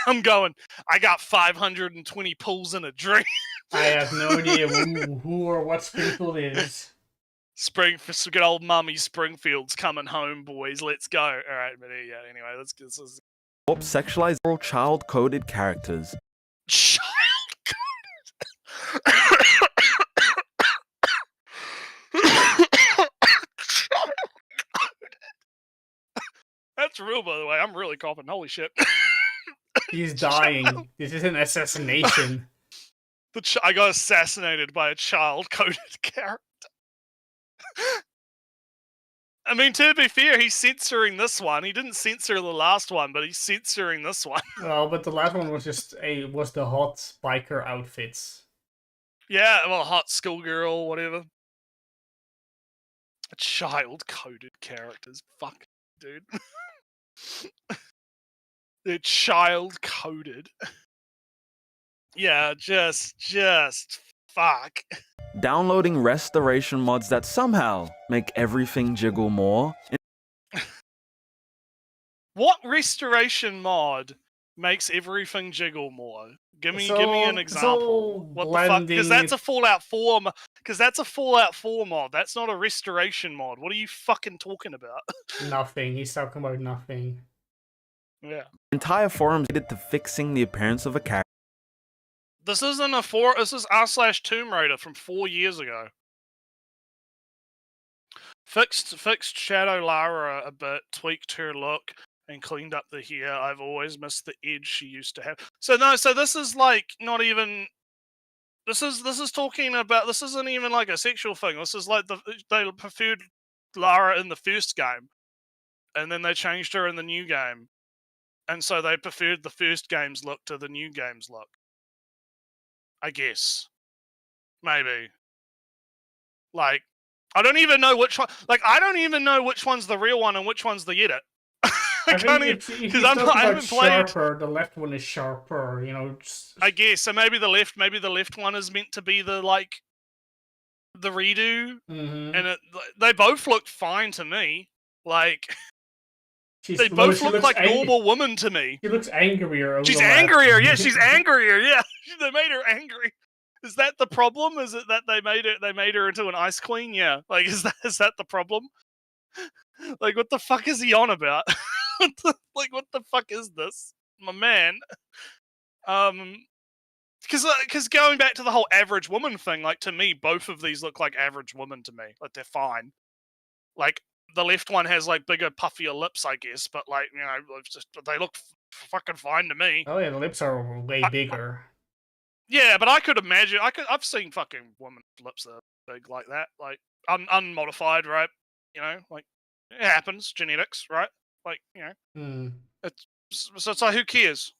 I'm going. I got 520 pulls in a dream. I have no idea who or what Springfield is. Good old mummy Springfield's coming home, boys. Let's go. All right, but yeah. Anyway, let's get this. Sexualized child-coded characters. That's real, by the way. I'm really coughing. Holy shit. He's dying. This is an assassination. I got assassinated by a child-coded character. I mean, to be fair, he's censoring this one. He didn't censor the last one, but he's censoring this one. Well, but the last one was just was the hot biker outfits. Yeah, well, hot schoolgirl, whatever. Child-coded characters. Fuck, dude. They're child-coded. Yeah, just fuck. Downloading restoration mods that somehow make everything jiggle more. What restoration mod makes everything jiggle more? Give me an example. What the fuck? Because that's a Fallout 4. Because that's a Fallout 4 mod. That's not a restoration mod. What are you fucking talking about? Nothing. He's talking about nothing. Yeah. Entire forums needed to fixing the appearance of a character. This isn't a 4. This is r/Tomb Raider from 4 years ago. Fixed Shadow Lara a bit, tweaked her look, and cleaned up the hair. I've always missed the edge she used to have. So this is like not even. This is talking about. This isn't even like a sexual thing. This is like they preferred Lara in the first game, and then they changed her in the new game, and so they preferred the first game's look to the new game's look. I guess. Maybe. Like, I don't even know which one. Like, I don't even know which one's the real one and which one's the edit. I haven't played. Sharper, the left one is sharper, you know. I guess so. Maybe the left one is meant to be the the redo, and they both look fine to me. Like, they both look like normal women to me. She looks angrier. She's angrier. Yeah, she's angrier. Yeah, they made her angry. Is that the problem? Is it that they made her into an ice queen? Yeah. Like, is that the problem? Like, what the fuck is he on about? What the fuck is this, my man? because going back to the whole average woman thing, like to me, both of these look like average women to me. Like they're fine. Like the left one has like bigger, puffier lips, I guess, but like they look fucking fine to me. Oh yeah, the lips are way bigger. Yeah, but I could imagine. I've seen fucking women's lips that are big like that, like unmodified, right? Like it happens, genetics, right? Like it's. So it's like, who cares?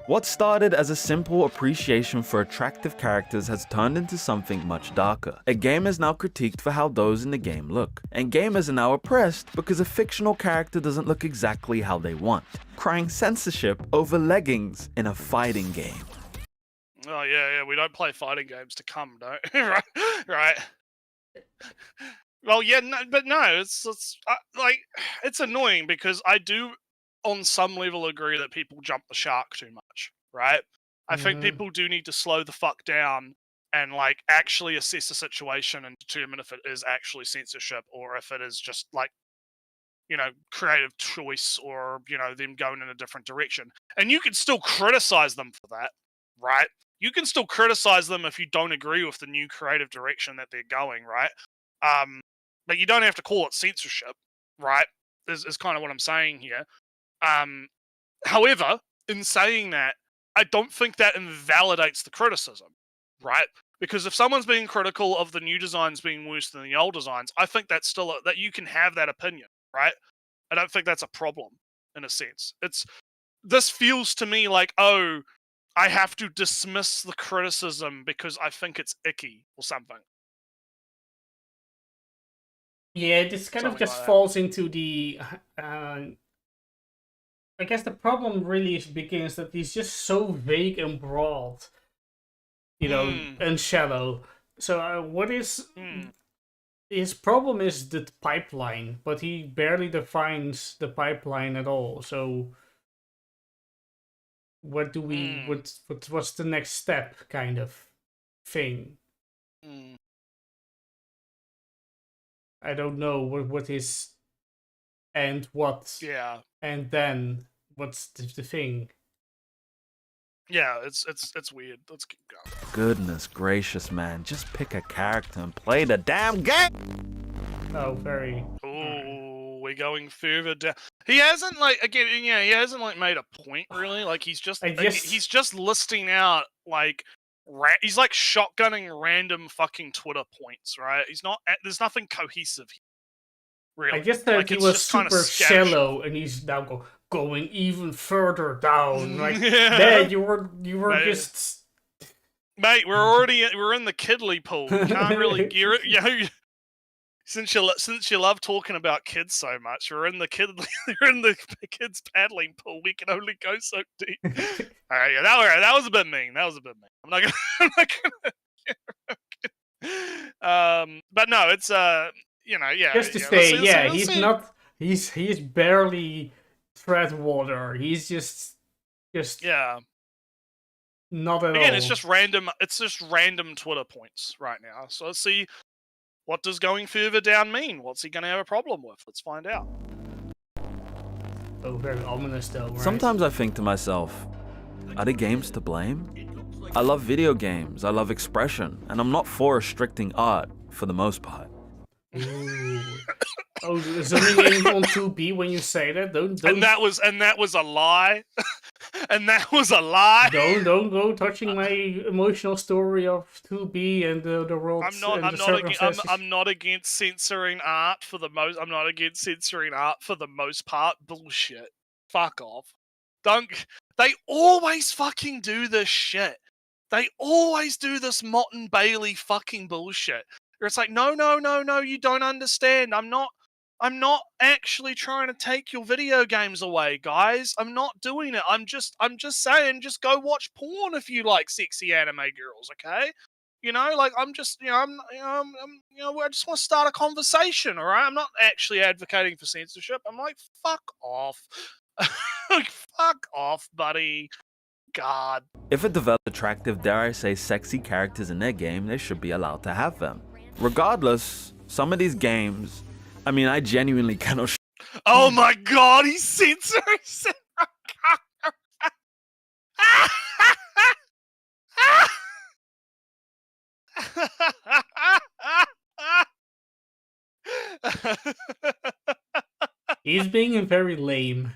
What started as a simple appreciation for attractive characters has turned into something much darker. A game is now critiqued for how those in the game look, and gamers are now oppressed because a fictional character doesn't look exactly how they want, crying censorship over leggings in a fighting game. Oh yeah, we don't play fighting games to come, don't right? Well, yeah, no, but no, it's like it's annoying because I do, on some level, agree that people jump the shark too much, right? I think people do need to slow the fuck down and like actually assess the situation and determine if it is actually censorship or if it is just like, creative choice or, them going in a different direction. And you can still criticize them for that, right? You can still criticize them if you don't agree with the new creative direction that they're going, right? But you don't have to call it censorship, right? Is kind of what I'm saying here. However, in saying that, I don't think that invalidates the criticism, right? Because if someone's being critical of the new designs being worse than the old designs, I think that's still that you can have that opinion, right? I don't think that's a problem in a sense. This feels to me like, oh, I have to dismiss the criticism because I think it's icky or something. Yeah, this kind of just falls into the. I guess the problem really begins that he's just so vague and broad, and shallow. So what is his problem is the pipeline, but he barely defines the pipeline at all. So what do we what's the next step kind of thing? I don't know what is and what. Yeah. And then what's the thing? Yeah, it's weird. Let's keep going. Goodness gracious, man. Just pick a character and play the damn game! Oh, very... Oh, we're going further down. He hasn't, like, again, he hasn't, like, made a point, really. Like, he's just listing out, like, he's, like, shotgunning random fucking Twitter points, right? He's not... There's nothing cohesive here. Really. I guess that like, he was super shallow, and he's now going even further down. Like, man, you were just. Mate, we're in the kiddly pool. You can't really gear it. Since you love talking about kids so much, we're in the kids paddling pool. We can only go so deep. All right, yeah, that was a bit mean. I'm not gonna. But no, it's Just to say, he's barely tread water. He's just not at all. Again, it's just random. It's just random Twitter points right now. So let's see, what does going further down mean? What's he going to have a problem with? Let's find out. Oh, very ominous though, right? Sometimes I think to myself, are the games to blame? I love video games. I love expression, and I'm not for restricting art for the most part. Ooh. Oh, zooming in on 2B when you say that. Don't. And that was a lie. And that was a lie. Don't go touching my emotional story of 2B and the world. I'm not against censoring art for the most. I'm not against censoring art for the most part. Bullshit. Fuck off. They always fucking do this shit. They always do this Mott and Bailey fucking bullshit. It's like, no, you don't understand. I'm not actually trying to take your video games away, guys. I'm not doing it. I'm just saying, just go watch porn if you like sexy anime girls, okay? Like I just want to start a conversation, all right? I'm not actually advocating for censorship. I'm like, fuck off. Like, fuck off, buddy. God. If it develops attractive, dare I say, sexy characters in their game, they should be allowed to have them. Regardless, some of these games, I mean, I genuinely cannot. Oh my God, he's censoring. He's being very lame.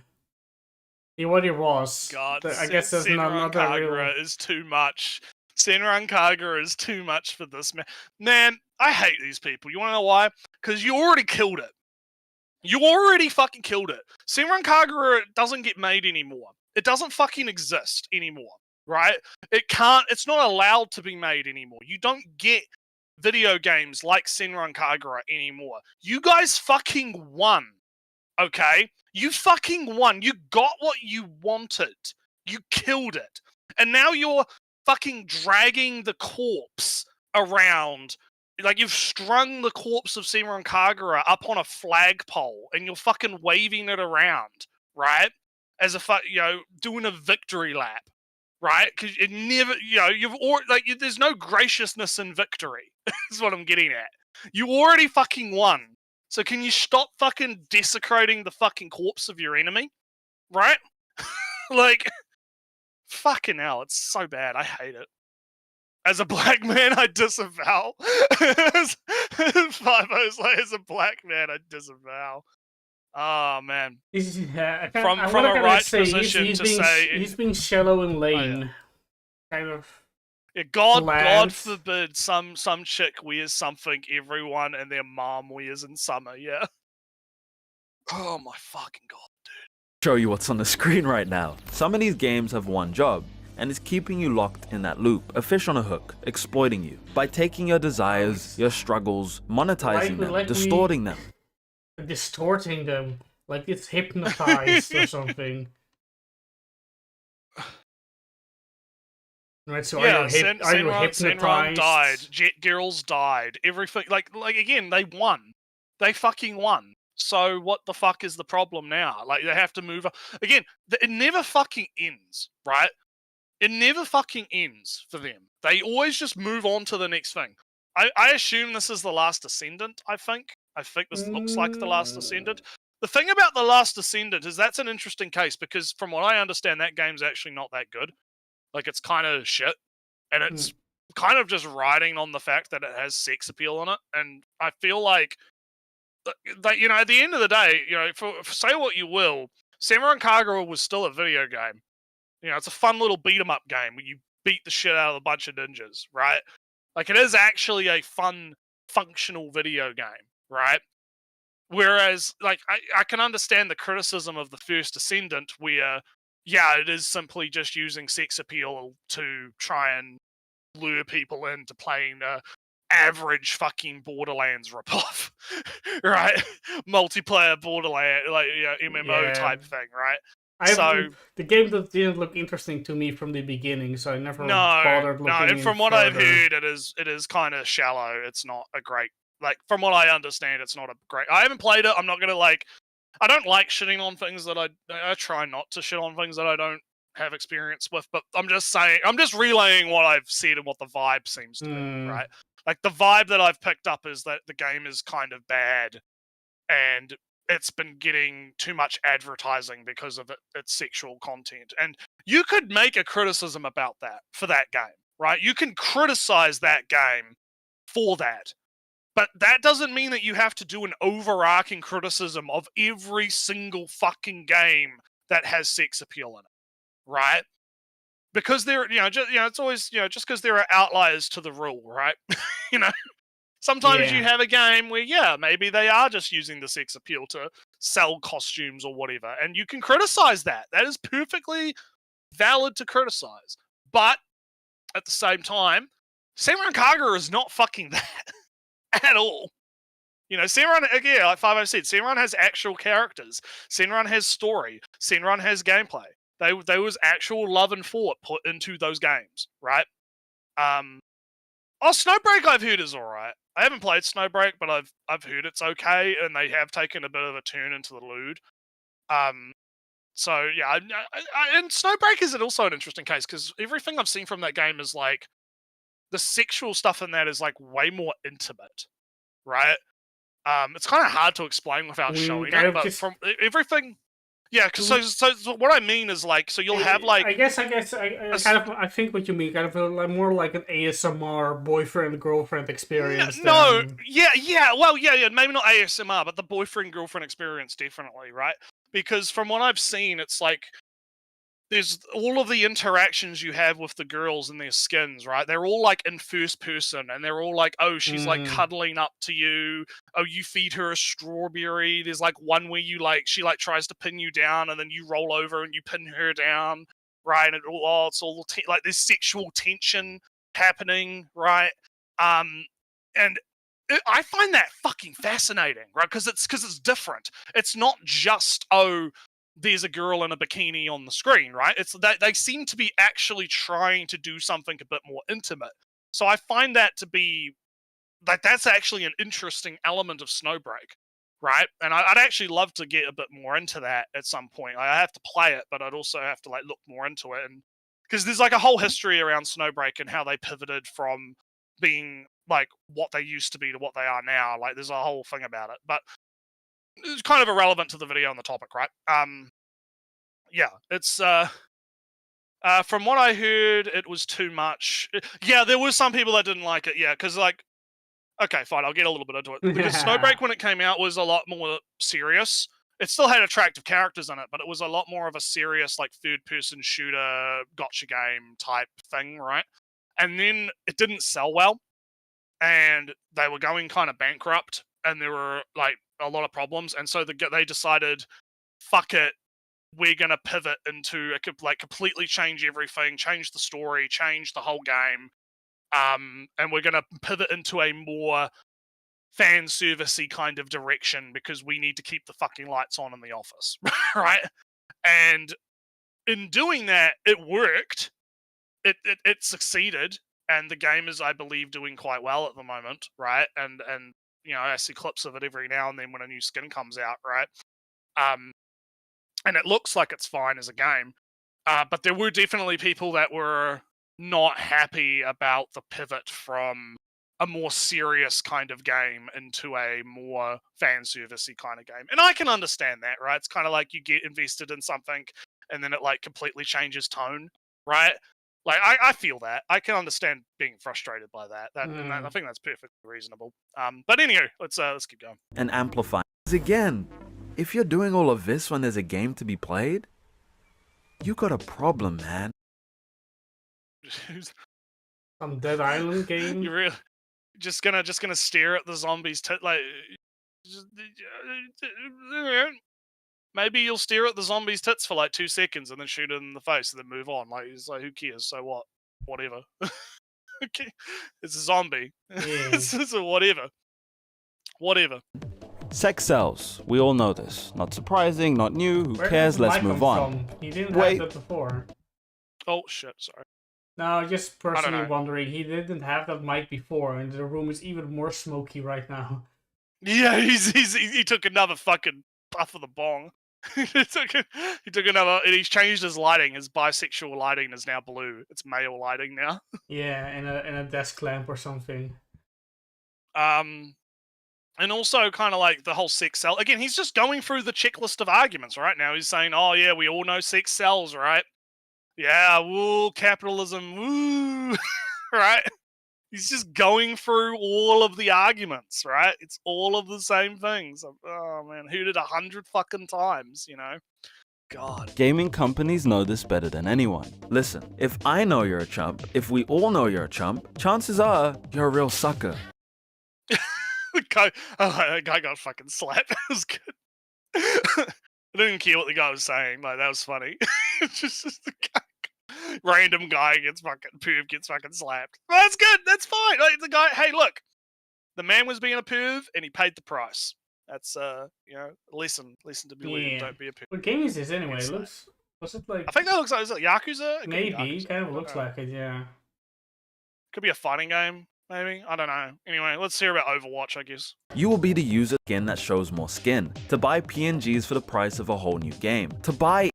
What he was. God, I guess there's Senran not a real... Kagura is too much. Senran Kagura is too much for this man. Man, I hate these people. You want to know why? Because you already killed it. You already fucking killed it. Senran Kagura doesn't get made anymore. It doesn't fucking exist anymore, right? It's not allowed to be made anymore. You don't get video games like Senran Kagura anymore. You guys fucking won, okay? You fucking won. You got what you wanted. You killed it. And now you're fucking dragging the corpse around. Like, you've strung the corpse of Senran Kagura up on a flagpole and you're fucking waving it around, right? As doing a victory lap, right? Because it never, there's no graciousness in victory, is what I'm getting at. You already fucking won. So can you stop fucking desecrating the fucking corpse of your enemy? Right? Like, fucking hell, it's so bad. I hate it. As a black man, I disavow. 5-0's like, as a black man, I disavow. Oh, man. From a right position to say... He's being shallow and lame. Kind of... Yeah, God forbid some chick wears something everyone and their mom wears in summer, yeah? Oh my fucking God, dude. Show you what's on the screen right now. Some of these games have one job, and it's keeping you locked in that loop. A fish on a hook, exploiting you. By taking your desires, your struggles, monetizing them, distorting them. Distorting them. Like it's hypnotized or something. Right, so yeah, are you hypnotized? Senran died. Jet Girls died. Everything, like again, they won. They fucking won. So what the fuck is the problem now? Like, they have to move on. Again, it never fucking ends, right? It never fucking ends for them. They always just move on to the next thing. I assume this is The Last Descendant, I think. I think this looks like The Last Descendant. The thing about The Last Descendant is that's an interesting case, because from what I understand, that game's actually not that good. Like, it's kind of shit. And it's kind of just riding on the fact that it has sex appeal in it. And I feel like, at the end of the day, say what you will, Senran Kagura was still a video game. It's a fun little beat-em-up game where you beat the shit out of a bunch of ninjas, right? Like, it is actually a fun, functional video game, right? Whereas, like, I can understand the criticism of the first Descendant where, yeah, it is simply just using sex appeal to try and lure people into playing a average fucking Borderlands ripoff, right? Multiplayer Borderlands, MMO type thing, right? The game didn't look interesting to me from the beginning, so I never bothered looking. No, and from what I've heard, it is kind of shallow. It's not a great, from what I understand, it's not a great. I haven't played it. I'm not gonna I don't like shitting on things that I try not to shit on things that I don't have experience with, but I'm just relaying what I've said and what the vibe seems to be, right? Like, the vibe that I've picked up is that the game is kind of bad, and it's been getting too much advertising because of its sexual content. And you could make a criticism about that for that game, right? You can criticize that game for that. But that doesn't mean that you have to do an overarching criticism of every single fucking game that has sex appeal in it, right? Because it's always, just because there are outliers to the rule, right? Sometimes you have a game where, maybe they are just using the sex appeal to sell costumes or whatever, and you can criticize that. That is perfectly valid to criticize. But at the same time, Senran Kagura is not fucking that. At all. Senran, again, like 5-0 said, Senran has actual characters. Senran has story. Senran has gameplay. There was actual love and thought put into those games, right? Snowbreak I've heard is alright. I haven't played Snowbreak, but I've heard it's okay, and they have taken a bit of a turn into the lewd. So yeah, and Snowbreak is also an interesting case, because everything I've seen from that game is like, the sexual stuff in that is like way more intimate, right? It's kind of hard to explain without showing it, but from everything Yeah, so what I mean is like, so you'll have like. I think what you mean, kind of more like an ASMR boyfriend girlfriend experience. No, well, yeah, maybe not ASMR, but the boyfriend girlfriend experience definitely, right? Because from what I've seen, it's like there's all of the interactions you have with the girls and their skins, right? They're all like in first person, and they're all like, oh, she's like cuddling up to you. Oh, you feed her a strawberry. There's like one where you like, she like tries to pin you down, and then you roll over and you pin her down, right? And it's all like there's sexual tension happening, right? And I find that fucking fascinating, right? Because it's different. It's not just there's a girl in a bikini on the screen, right? It's that they seem to be actually trying to do something a bit more intimate. So I find that to be like that's actually an interesting element of Snowbreak, right? And I'd actually love to get a bit more into that at some point. I have to play it, but I'd also have to like look more into it, and because there's like a whole history around Snowbreak and how they pivoted from being like what they used to be to what they are now. Like there's a whole thing about it, but it's kind of irrelevant to the video on the topic, right? Yeah, it's from what I heard, it was too much. Yeah, there were some people that didn't like it. Yeah, because like, okay, fine, I'll get a little bit into it. Because Snowbreak, when it came out, was a lot more serious. It still had attractive characters in it, but it was a lot more of a serious, like third-person shooter, gotcha game type thing, right? And then it didn't sell well, and they were going kind of bankrupt, and there were like a lot of problems, and so they decided, fuck it, we're gonna pivot into like completely change everything, change the story, change the whole game, and we're gonna pivot into a more fan servicey kind of direction because we need to keep the fucking lights on in the office, right? And in doing that, it worked. It succeeded, and the game is, I believe, doing quite well at the moment, right? And you know, I see clips of it every now and then when a new skin comes out, right? And it looks like it's fine as a game, but there were definitely people that were not happy about the pivot from a more serious kind of game into a more fan servicey kind of game. And I can understand that, right? It's kind of like you get invested in something and then it like completely changes tone, right? Like I feel that. I can understand being frustrated by that. And I think that's perfectly reasonable. But anyway, let's keep going. And amplify. Again, if you're doing all of this when there's a game to be played, you got a problem, man. Some Dead Island game. You're really just gonna stare at the zombies like maybe you'll stare at the zombies' tits for like 2 seconds and then shoot it in the face and then move on. Like it's like, who cares? So what? Whatever. Okay, it's a zombie. Yeah. It's a whatever. Whatever. Sex sells. We all know this. Not surprising, not new. Who cares? Let's move on. He didn't have that before. Oh shit! Sorry. No, just personally wondering. He didn't have that mic before, and the room is even more smoky right now. Yeah, he took another fucking puff of the bong. he took another, and he's changed his lighting. His bisexual lighting is now blue. It's male lighting now. Yeah, and a desk lamp or something. And also kind of like the whole sex sell. Again, he's just going through the checklist of arguments right now. He's saying, oh yeah, we all know sex sells, right? Yeah, woo, capitalism, woo, right? He's just going through all of the arguments, right? It's all of the same things. Oh man, who did 100 fucking times, you know? God. Gaming companies know this better than anyone. Listen, if I know you're a chump, if we all know you're a chump, chances are you're a real sucker. The guy got fucking slapped. It was good. I didn't even care what the guy was saying. Like, that was funny. just the guy, random guy gets fucking slapped. Well, that's good. That's fine. Like, the guy, hey, look, the man was being a perv and he paid the price. That's you know, lesson to be learned. Don't be a perv. What game is this anyway? Was it like? I think that looks like, is it Yakuza? Maybe. Yakuza. Kind of looks like it. Yeah. Could be a fighting game. Maybe? I don't know. Anyway, let's hear about Overwatch, I guess. You will be the user skin that shows more skin. To buy PNGs for the price of a whole new game. To buy...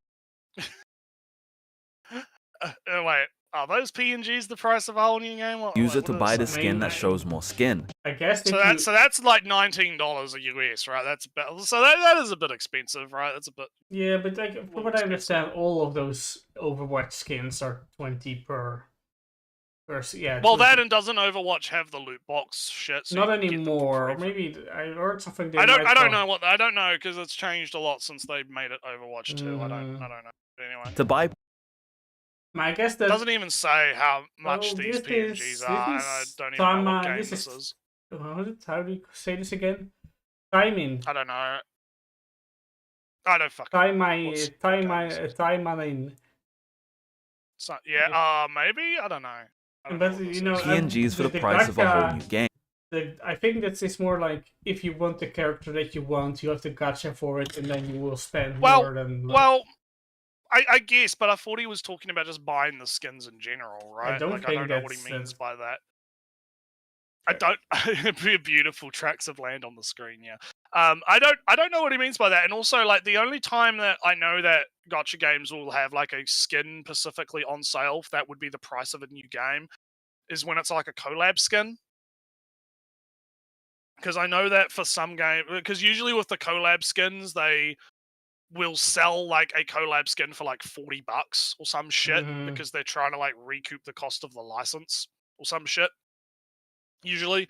wait, are those PNGs the price of a whole new game? User to buy the skin that shows more skin. I guess so that's like $19 a US, right? That's about, so that is a bit expensive, right? That's a bit... Yeah, but like from what I understand, all of those Overwatch skins are 20 per. Yeah. Well, that and doesn't Overwatch have the loot box shit? So not anymore. Or maybe I heard something. I don't know what. I don't know because it's changed a lot since they made it Overwatch 2. I don't know. Anyway. To buy. I guess that it doesn't even say how much these PNGs this are, and I don't even know what game this is. How do you say this again? Timing. I don't know. I don't fucking Timing. So, yeah, maybe? I don't know. But you know, PNGs for the price of a whole new game. I think that's more like if you want the character that you want, you have to gacha for it, and then you will spend more than. I guess, but I thought he was talking about just buying the skins in general, right? I don't know what he means by that. I don't. It'd be beautiful tracts of land on the screen, yeah. I don't know what he means by that. And also, like, the only time that I know that gacha games will have like a skin specifically on sale, if that would be the price of a new game, is when it's like a collab skin. Because I know that for some game, because usually with the collab skins, they will sell like a collab skin for like $40 or some shit because they're trying to like recoup the cost of the license or some shit. Usually,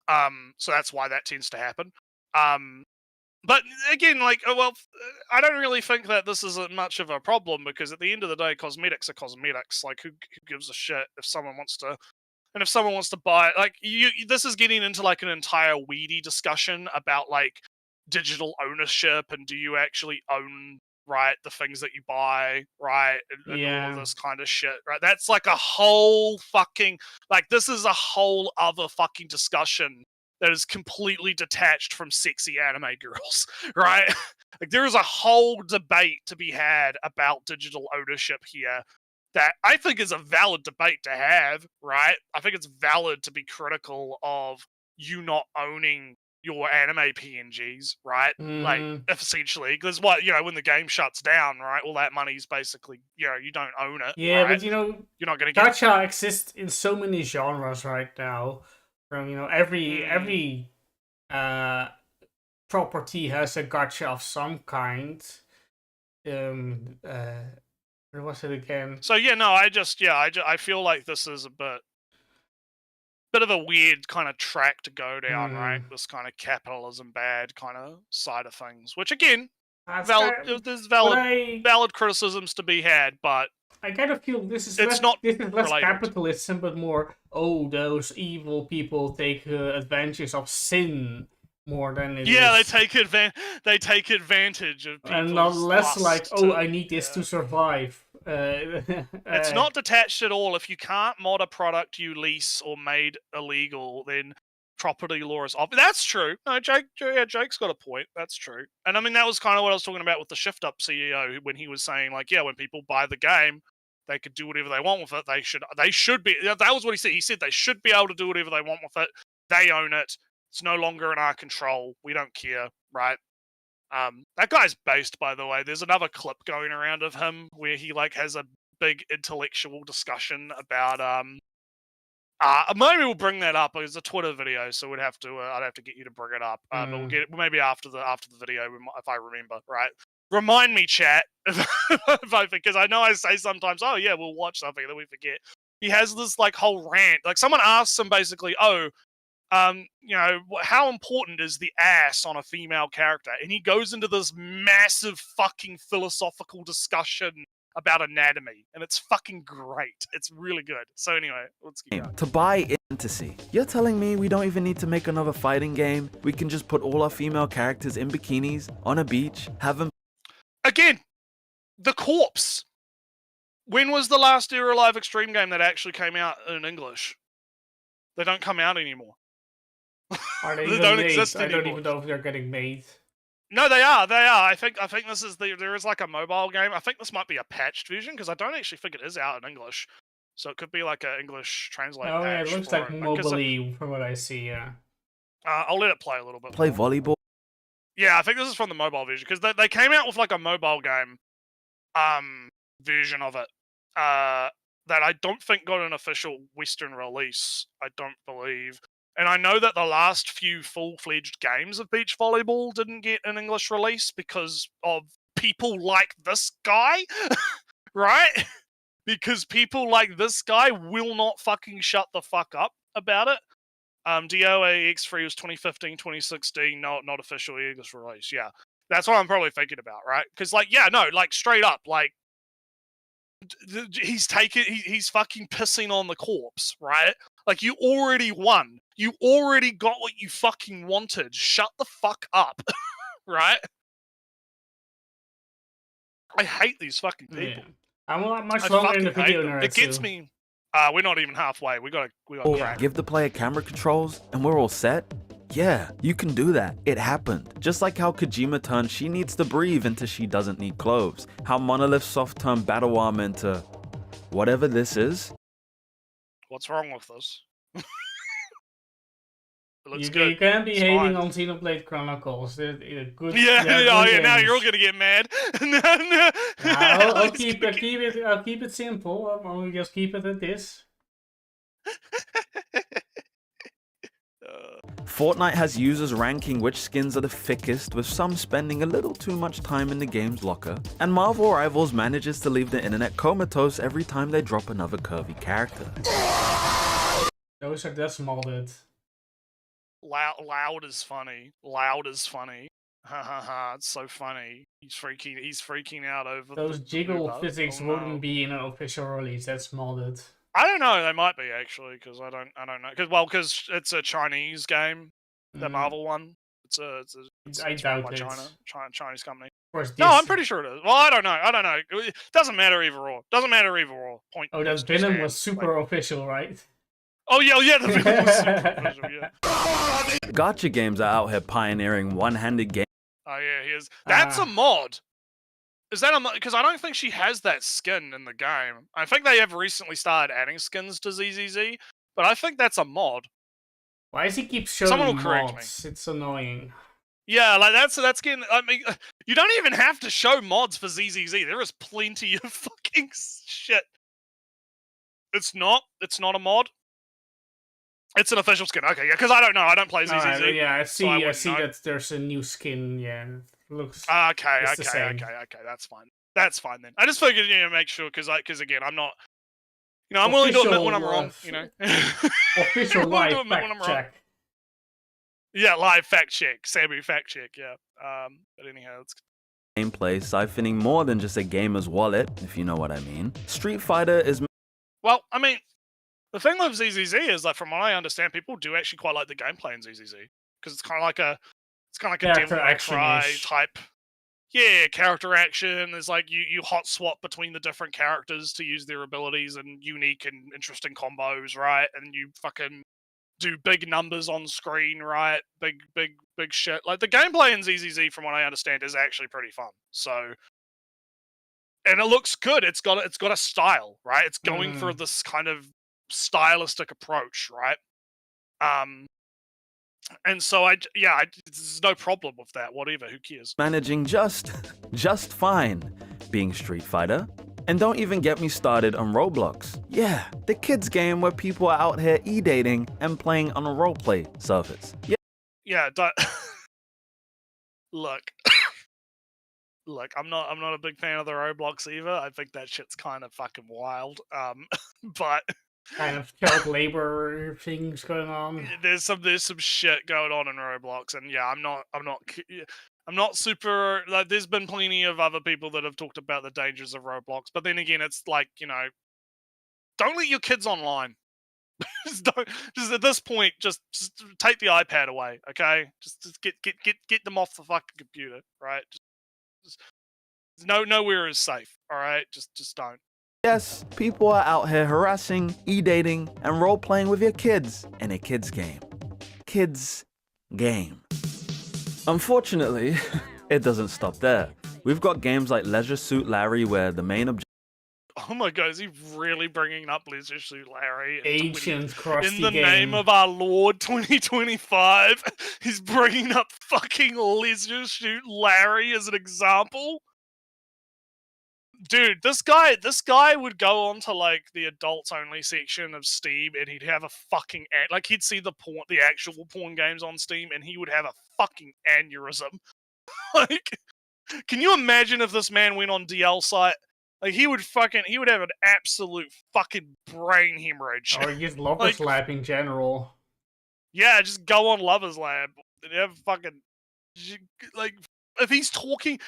so that's why that tends to happen. But again, like, I don't really think that this is much of a problem because at the end of the day, cosmetics are cosmetics. Like, who gives a shit if someone wants to? And if someone wants to buy it, like, this is getting into like an entire weedy discussion about like digital ownership and do you actually own the things that you buy, and all of this kind of shit, right? That's like a whole fucking this is a whole other fucking discussion that is completely detached from sexy anime girls, right? Like there is a whole debate to be had about digital ownership here that I think is a valid debate to have, right? I think it's valid to be critical of you not owning your anime PNGs, right? Like, essentially, because when the game shuts down, right, all that money's basically, you don't own it. Yeah, right? but you're not going to get gacha exists in so many genres right now. From every property has a gacha of some kind. Where was it again? So I feel like this is a bit of a weird kind of track to go down, right? This kind of capitalism bad kind of side of things, which again, there's valid criticisms to be had, but I kind of feel this is less capitalism, but more those evil people take advantage of sin more than it is. They take advantage of people's and not less like I need this to survive. It's not detached at all. If you can't mod a product you lease or made illegal, then property law is off. That's true. No, Jake's got a point. That's true. And I mean, that was kind of what I was talking about with the Shift Up CEO when he was saying, like, when people buy the game, they could do whatever they want with it. They should be. That was what he said. He said they should be able to do whatever they want with it. They own it. It's no longer in our control. We don't care, right? That guy's based, by the way. There's another clip going around of him where he like has a big intellectual discussion about maybe we'll bring that up. It's a Twitter video, so I'd have to get you to bring it up. But we'll get maybe after the video if I remember, right? Remind me, chat, because I know I say sometimes, we'll watch something, then we forget. He has this like whole rant. Like someone asks him basically, how important is the ass on a female character? And he goes into this massive fucking philosophical discussion about anatomy, and it's fucking great. It's really good. So anyway, let's get going. To buy fantasy. You're telling me we don't even need to make another fighting game? We can just put all our female characters in bikinis on a beach, have them... Again, the corpse. When was the last Era Live Extreme game that actually came out in English? They don't come out anymore. Are they don't exist anymore. I don't even know if they're getting made. No, they are. I think this is there is like a mobile game. I think this might be a patched version because I don't actually think it is out in English. So it could be like an English translate. Oh yeah, it looks like mobile from what I see. Yeah. I'll let it play a little bit. Play volleyball. Yeah, I think this is from the mobile version because they came out with like a mobile game, version of it. That I don't think got an official Western release. I don't believe. And I know that the last few full-fledged games of beach volleyball didn't get an English release because of people like this guy, right? Because people like this guy will not fucking shut the fuck up about it. DOA X3 was 2015, 2016, not official English release. Yeah, that's what I'm probably thinking about, right? Because like, yeah, no, like straight up, like he's fucking pissing on the corpse, right? Like you already won, you already got what you fucking wanted. Shut the fuck up, right? I hate these fucking people. Yeah. I'm much longer in the video now. It gets me. We're not even halfway. We got crack. Give the player camera controls and we're all set? Yeah, you can do that. It happened. Just like how Kojima turned She Needs to Breathe into She Doesn't Need Clothes. How Monolith Soft turned Battle Armor into whatever this is. What's wrong with this? It looks you good. You can't be it's hating fine. on Xenoblade Chronicles. They're good. Yeah, good now games. you're all gonna get mad. I'll keep it simple. I'll just keep it at this. Fortnite has users ranking which skins are the thickest, with some spending a little too much time in the game's locker, and Marvel Rivals manages to leave the internet comatose every time they drop another curvy character. That's modded. Loud is funny. Loud is funny. Ha ha ha! It's so funny. He's freaking out over those jiggle physics wouldn't be in an official release. That's modded. I don't know. They might be actually, because I don't know. Because it's a Chinese game, the Marvel one. It's I doubt by it. Chinese company. Of course, No, I'm pretty sure it is. Well, I don't know. It doesn't matter either or. Point. Oh, that Venom was super official, right? Oh yeah, the Venom was super official. Yeah. Gotcha games are out here pioneering one-handed games. Oh yeah, he is. That's a mod. Is that a mod? Because I don't think she has that skin in the game. I think they have recently started adding skins to ZZZ, but I think that's a mod. Why does he keep showing Someone will correct mods? me. It's annoying. Yeah, like that's getting. I mean, you don't even have to show mods for ZZZ. There is plenty of fucking shit. It's not a mod. It's an official skin. Okay, yeah, because I don't know. I don't play ZZZ. Right, yeah, I see. So I see that there's a new skin. Yeah, it looks. Okay. That's fine. That's fine then. I just figured make sure because again I'm not. I'm willing to admit when I'm wrong. Official live fact check. Yeah, live fact check. Sammy fact check. Yeah. But anyhow, it's. Gameplay siphoning more than just a gamer's wallet, if you know what I mean. Street Fighter is. Well, I mean. The thing with ZZZ is, like, from what I understand, people do actually quite like the gameplay in ZZZ because it's kind of like a Devil May Cry type. Yeah, character action. There's like you hot swap between the different characters to use their abilities and unique and interesting combos, right? And you fucking do big numbers on screen, right? Big shit. Like the gameplay in ZZZ, from what I understand, is actually pretty fun. So. And it looks good. It's got a style, right? It's going for this kind of stylistic approach, right? And so there's no problem with that. Whatever, who cares? Managing just fine being Street Fighter. And don't even get me started on Roblox. Yeah, the kids game where people are out here e-dating and playing on a roleplay service. Yeah, look, I'm not a big fan of the Roblox either. I think that shit's kind of fucking wild. But kind of child labor things going on. There's some shit going on in Roblox, and yeah, I'm not super. Like, there's been plenty of other people that have talked about the dangers of Roblox, but then again, it's like, don't let your kids online. just at this point, just take the iPad away, okay? Just get them off the fucking computer, right? Just nowhere is safe, all right? Just don't. Yes, people are out here harassing, e-dating, and role-playing with your kids in a kids game. Kids game. Unfortunately, it doesn't stop there. We've got games like Leisure Suit Larry where the main objective. Oh my god, is he really bringing up Leisure Suit Larry? Ancient crusty in the name of our Lord 2025, he's bringing up fucking Leisure Suit Larry as an example? Dude, this guy would go onto like the adults only section of Steam, and he'd have a fucking like he'd see the actual porn games on Steam, and he would have a fucking aneurysm. Like, Can you imagine if this man went on DL site? Like he would have an absolute fucking brain hemorrhage. Or just Lover's Lab in general. Yeah, just go on Lover's Lab and have fucking like if he's talking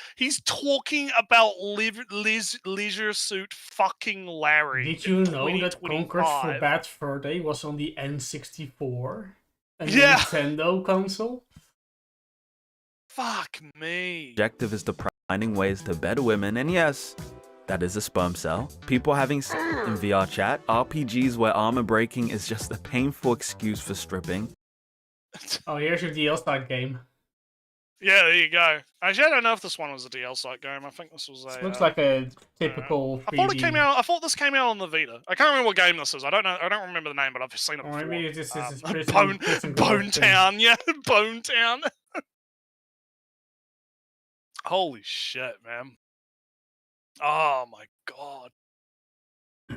about Leisure Suit fucking Larry. Did you know that Conker's for Bad Fur Day was on the N64? A Nintendo console? Fuck me. Objective is to finding ways to better women, and yes, that is a sperm cell. People having sex in VR chat, RPGs where armor breaking is just a painful excuse for stripping. Oh, here's your DL side game. Yeah, there you go. Actually, I don't know if this one was a DL site game. I think this was a. This looks like a typical. 3D. I thought it came out. I thought this came out on the Vita. I can't remember what game this is. I don't know. I don't remember the name, but I've seen it before. Or maybe this is Bone Town. Yeah, Bone Town. Holy shit, man! Oh my god.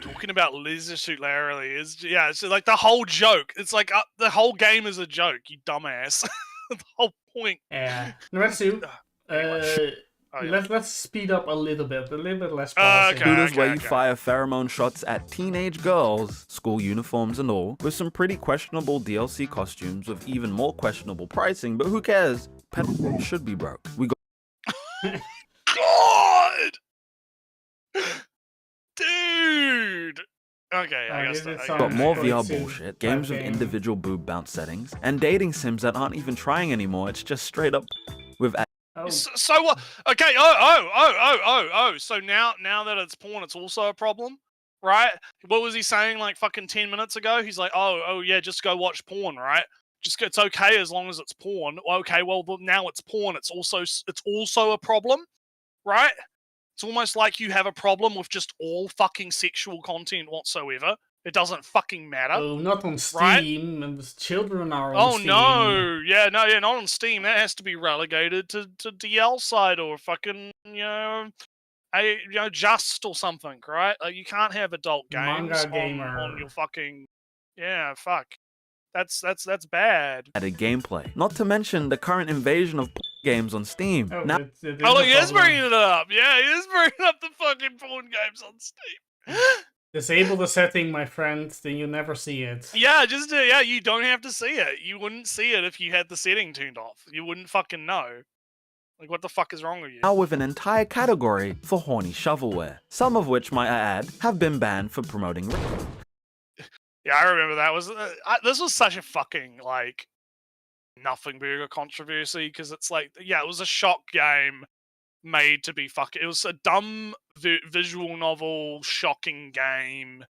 Talking about Leisure Suit Larry is it's like the whole joke. It's like the whole game is a joke. You dumbass. The whole point. Yeah. Naretsu, let's speed up a little bit less pausing. Shooters where you fire pheromone shots at teenage girls, school uniforms and all, with some pretty questionable DLC costumes with even more questionable pricing, but who cares? Pet should be broke. We got God! Dude! Okay, I guess got more VR bullshit, games with individual boob bounce settings, and dating sims that aren't even trying anymore. It's just straight up with. So what? Okay. So now that it's porn, it's also a problem, right? What was he saying like fucking 10 minutes ago? He's like, oh yeah, just go watch porn, right? It's okay as long as it's porn. Okay, well now it's porn. It's also a problem, right? It's almost like you have a problem with just all fucking sexual content whatsoever. It doesn't fucking matter. Oh, not on Steam, right? And children are on Steam. Oh no, not on Steam. That has to be relegated to DL side or fucking Just or something, right? Like you can't have adult games on your fucking fuck. That's bad. Added gameplay. Not to mention the current invasion of games on Steam. Oh, now, he is bringing it up. Yeah, he is bringing up the fucking porn games on Steam. Disable the setting, my friend, then you never see it. Yeah, you don't have to see it. You wouldn't see it if you had the setting turned off. You wouldn't fucking know. Like, what the fuck is wrong with you? Now with an entire category for horny shovelware. Some of which, might I add, have been banned for promoting. Yeah, I remember that. This was such a fucking, like, nothing burger controversy, because it's like, it was a shock game made to be fucking... It was a dumb visual novel shocking game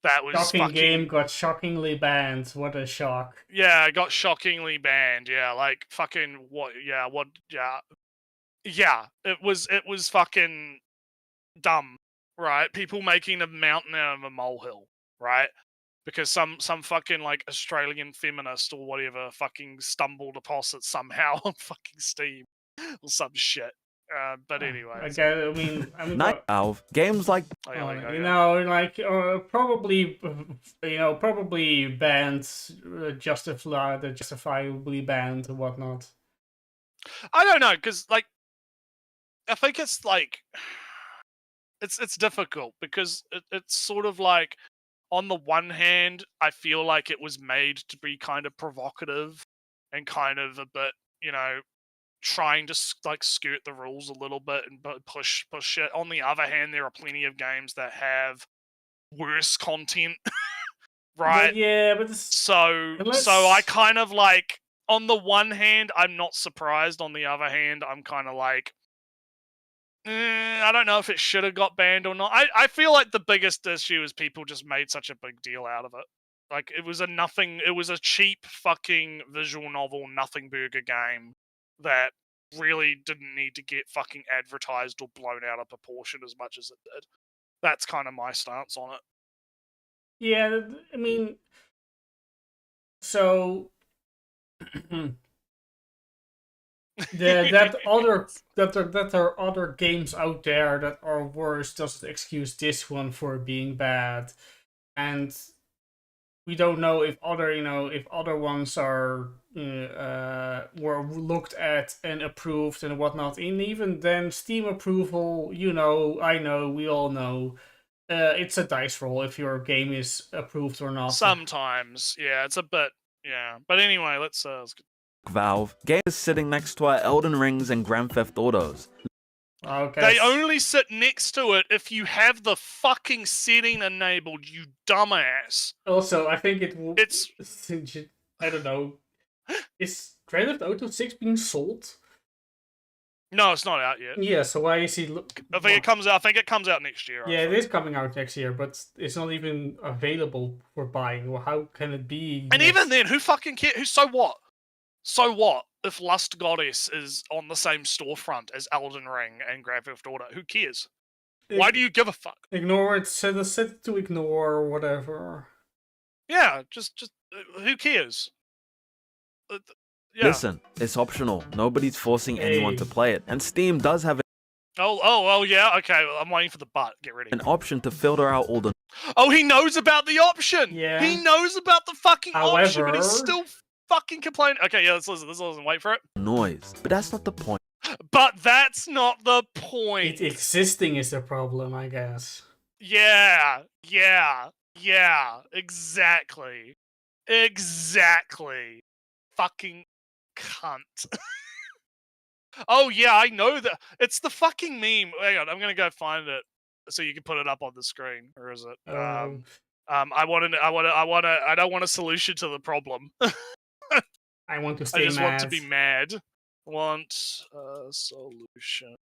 that was shocking game got shockingly banned. What a shock. Yeah, it got shockingly banned. Yeah, like, fucking, Yeah, it was fucking dumb, right? People making a mountain out of a molehill, right? Because some fucking like Australian feminist or whatever fucking stumbled upon it somehow on fucking Steam or some shit. But anyway, I mean, Night Valve games like probably banned, justifiably banned and whatnot. I don't know, because like I think it's like it's difficult because it's sort of like, on the one hand, I feel like it was made to be kind of provocative and kind of a bit, trying to like skirt the rules a little bit and push it. On the other hand, there are plenty of games that have worse content, right? But yeah, but so I kind of like, on the one hand, I'm not surprised. On the other hand, I'm kind of like, I don't know if it should have got banned or not. I feel like the biggest issue is people just made such a big deal out of it. Like, it was a cheap fucking visual novel, nothing burger game that really didn't need to get fucking advertised or blown out of proportion as much as it did. That's kind of my stance on it. Yeah, I mean, so that there are other games out there that are worse doesn't excuse this one for being bad. And we don't know if other ones are were looked at and approved and whatnot. And even then, Steam approval, I know, we all know, it's a dice roll if your game is approved or not. Sometimes, yeah, it's a bit, yeah. But anyway, let's Valve. Game is sitting next to our Elden Rings and Grand Theft Autos. Okay. They only sit next to it if you have the fucking setting enabled, you dumbass. Also, I think it's I don't know. Is Grand Theft Auto 6 being sold? No, it's not out yet. Yeah, so why is he? I think it comes out. I think it comes out next year. Yeah, it is coming out next year, but it's not even available for buying. Well, how can it be? And even then, who fucking cares? So what? So what if Lust Goddess is on the same storefront as Elden Ring and Grand Theft Auto? Who cares? Why do you give a fuck? Ignore it. Set it to ignore or whatever. Yeah, just who cares? Yeah. Listen, it's optional. Nobody's forcing anyone to play it, and Steam does have Oh, yeah. Okay, I'm waiting for the butt. Get ready. an option to filter out all the. Oh, he knows about the option. Yeah. He knows about the fucking option, but he's However- still fucking complaining. Okay, yeah, let's listen. Wait for it. Noise, but that's not the point. But that's not the point. It existing is the problem, I guess. Yeah. Exactly. Fucking cunt. Oh yeah, I know that. It's the fucking meme. Hang on, I'm gonna go find it so you can put it up on the screen. Or is it? I don't want a solution to the problem. I want to stay I just mad. want to be mad. Want a solution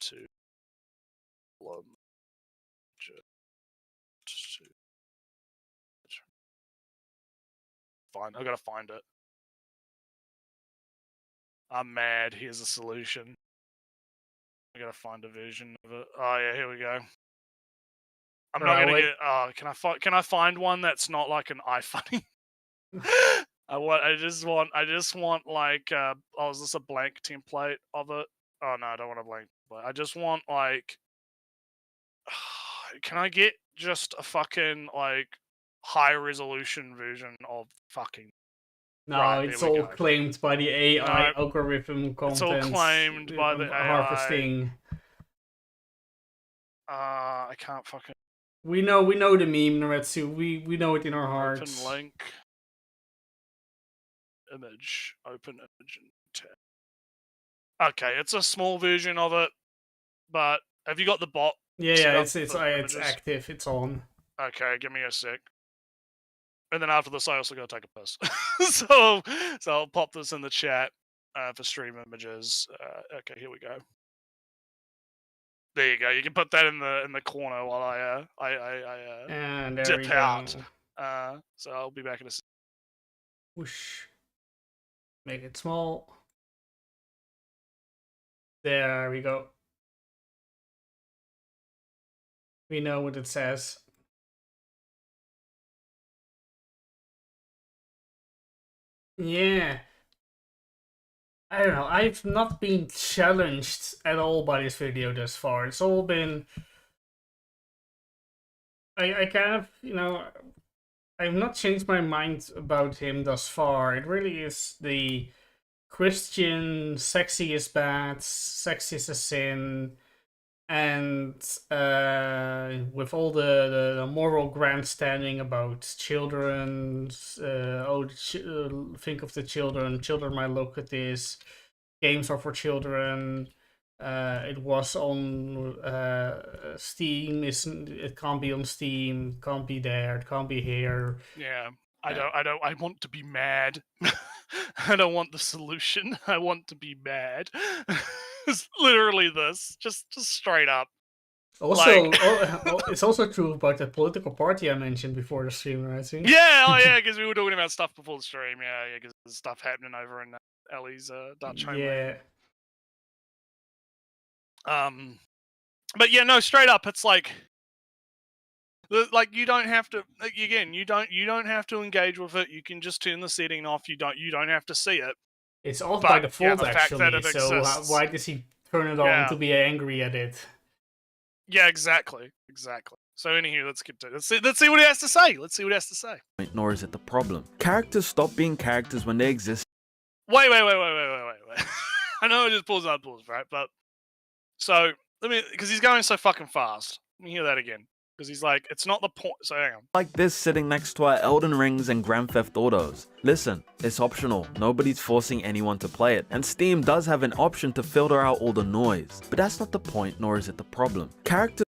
to problem. Fine, I gotta find it. I'm mad. Here's a solution. I gotta find a version of it. Oh yeah, here we go. I'm not gonna get. Oh, can I find one that's not like an iFunny? I just want like. Oh, is this a blank template of it? Oh no, I don't want a blank template. I just want like. Can I get just a fucking like high resolution version of fucking? No, Right, it's there we all go. claimed by the AI No, algorithm content. it's all claimed by the AI. harvesting. I can't fucking We know the meme, Naretsu. We know it in our hearts. open link. Image. Open image and tab. Okay, it's a small version of it, but have you got the bot? Yeah, set it's up for images? active. It's on. Okay, give me a sec. And then after this, I also gotta take a piss. so I'll pop this in the chat for stream images. Okay, here we go. There you go. You can put that in the corner while I And there we dip go. out. So I'll be back in a sec. Whoosh. Make it small. There we go. We know what it says. Yeah. I don't know. I've not been challenged at all by this video thus far. It's all been... I kind of, I've not changed my mind about him thus far. It really is the Christian, sexy is bad, sex is a sin, and with all the moral grandstanding about children, think of the children might look at this, games are for children, it was on Steam, it can't be on Steam, can't be there, it can't be here. Yeah, I want to be mad. I don't want the solution. I want to be mad. It's literally this, just straight up. Also, it's also true about the political party I mentioned before the stream, right? Yeah, because we were talking about stuff before the stream. Yeah, because there's stuff happening over in Ellie's Dutch homeland. Yeah. But yeah, no, straight up, it's like you don't have to. Again, you don't have to engage with it. You can just turn the setting off. You don't have to see it. It's off by default, the fact that actually. it So exists. why does he turn it on to be angry at it? Yeah, exactly. So anywho, let's get to it. Let's see what he has to say. Let's see what he has to say. Nor is it the problem. Characters stop being characters when they exist. Wait. I know I just paused, right? But so let me, because he's going so fucking fast. Let me hear that again. Because he's like, it's not the point. So hang on. Like this sitting next to our Elden Rings and Grand Theft Autos. Listen, it's optional. Nobody's forcing anyone to play it. And Steam does have an option to filter out all the noise. But that's not the point, nor is it the problem. Characters.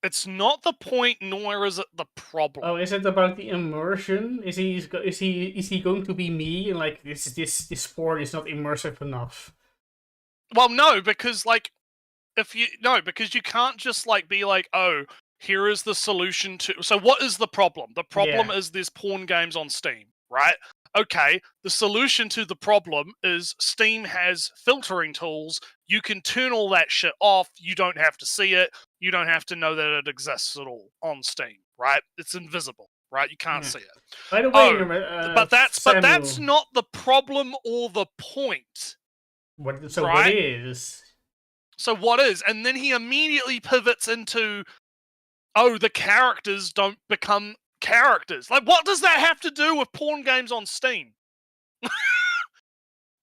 It's not the point, nor is it the problem. Oh, is it about the immersion? Is he going to be me? And like this sport is not immersive enough. Well, no, because like because you can't just like be like, oh, here is the solution to. So what is the problem? The problem is there's porn games on Steam, right? Okay, the solution to the problem is Steam has filtering tools. You can turn all that shit off. You don't have to see it. You don't have to know that it exists at all on Steam, right? It's invisible, right? You can't see it. By the way, but that's not the problem or the point. What is? So what is? And then he immediately pivots into, oh, the characters don't become characters. Like, what does that have to do with porn games on Steam?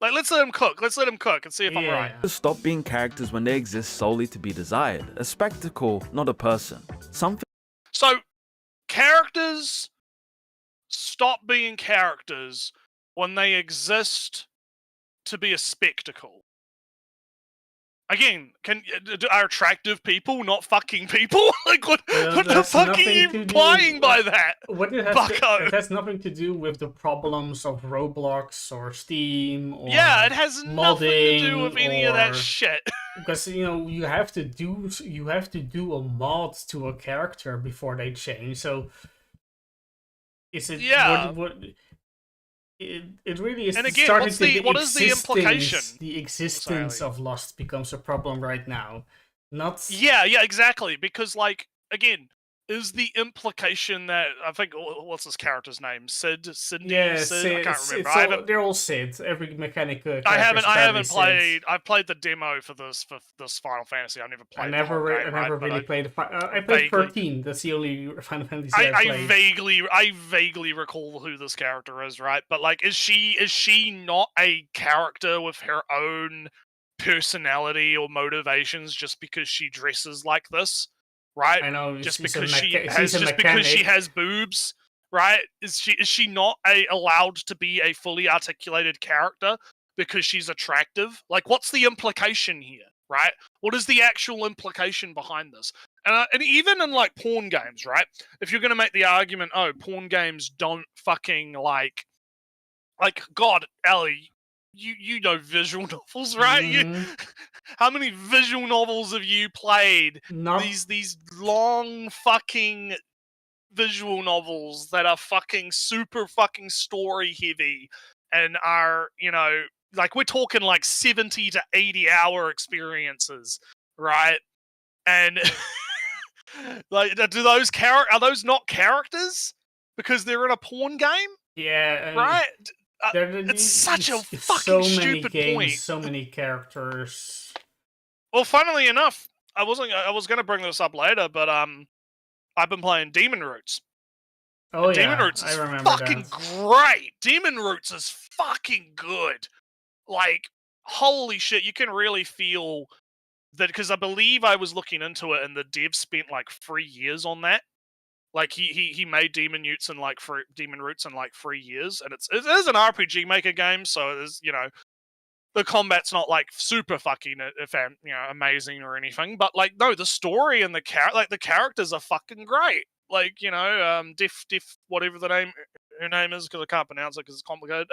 Like, let's let him cook. Let's let him cook and see if I'm right. Stop being characters when they exist solely to be desired. A spectacle, not a person. Something. So, characters stop being characters when they exist to be a spectacle. Again, are attractive people not fucking people? Like, what the fuck are you implying by that? It has nothing to do with the problems of Roblox or Steam or it has nothing to do with any of that shit. Because you have to do a mod to a character before they change. So is it It really is. And again, what is the implication? The existence of Lust becomes a problem right now. Not. Yeah, exactly. Because, like, again, is the implication that I think what's this character's name? Sid? Yeah, Sid? I can't remember. They're all Sid. Every mechanic. I haven't played. I've played the demo for this Final Fantasy. I've never played. I never really played. I played 13. That's the only Final Fantasy I played. I vaguely recall who this character is, right? But like, is she not a character with her own personality or motivations just because she dresses like this? Right? I know. Just because she has boobs, right? Is she not allowed to be a fully articulated character because she's attractive? Like, what's the implication here, right? What is the actual implication behind this? And even in like porn games, right? If you're gonna make the argument, oh, porn games don't fucking like God, Ellie. You know visual novels, right? Mm-hmm. How many visual novels have you played? These long fucking visual novels that are fucking super fucking story heavy and are, like we're talking like 70 to 80 hour experiences, right? And like, are those not characters because they're in a porn game? Yeah, right. It's such a fucking stupid point. So many characters. Well, funnily enough, I was going to bring this up later, but I've been playing Demon Roots. Oh, Demon Roots is fucking great. Demon Roots is fucking good. Like, holy shit, you can really feel that, because I believe I was looking into it, and the dev spent like 3 years on that. Like he made Demon Roots in like 3 years, and it is an RPG Maker game, so it is, the combat's not like super fucking amazing or anything, but like no, the story and the characters are fucking great. Like Diff whatever her name is, because I can't pronounce it because it's complicated.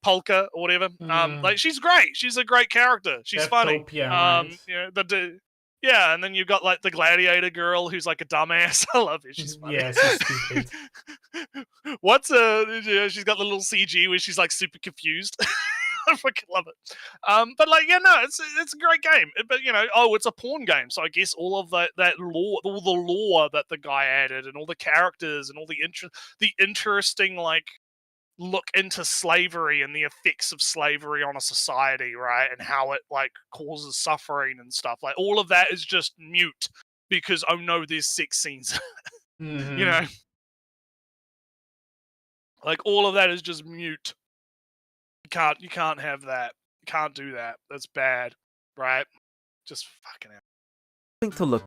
Polka or whatever. Like she's great. She's a great character. She's funny. Yeah, and then you've got like the gladiator girl who's like a dumbass. I love her. She's funny. Yeah, she's stupid. She's got the little CG where she's like super confused. I fucking love it. But like, it's a great game. But it's a porn game, so I guess all of that lore, all the lore that the guy added, and all the characters, and all the interesting like look into slavery and the effects of slavery on a society, right? And how it like causes suffering and stuff. Like all of that is just mute because, oh no, there's sex scenes. Mm-hmm. You know? Like, all of that is just mute. You can't have that. You can't do that. That's bad, right? Just fucking hell. To look.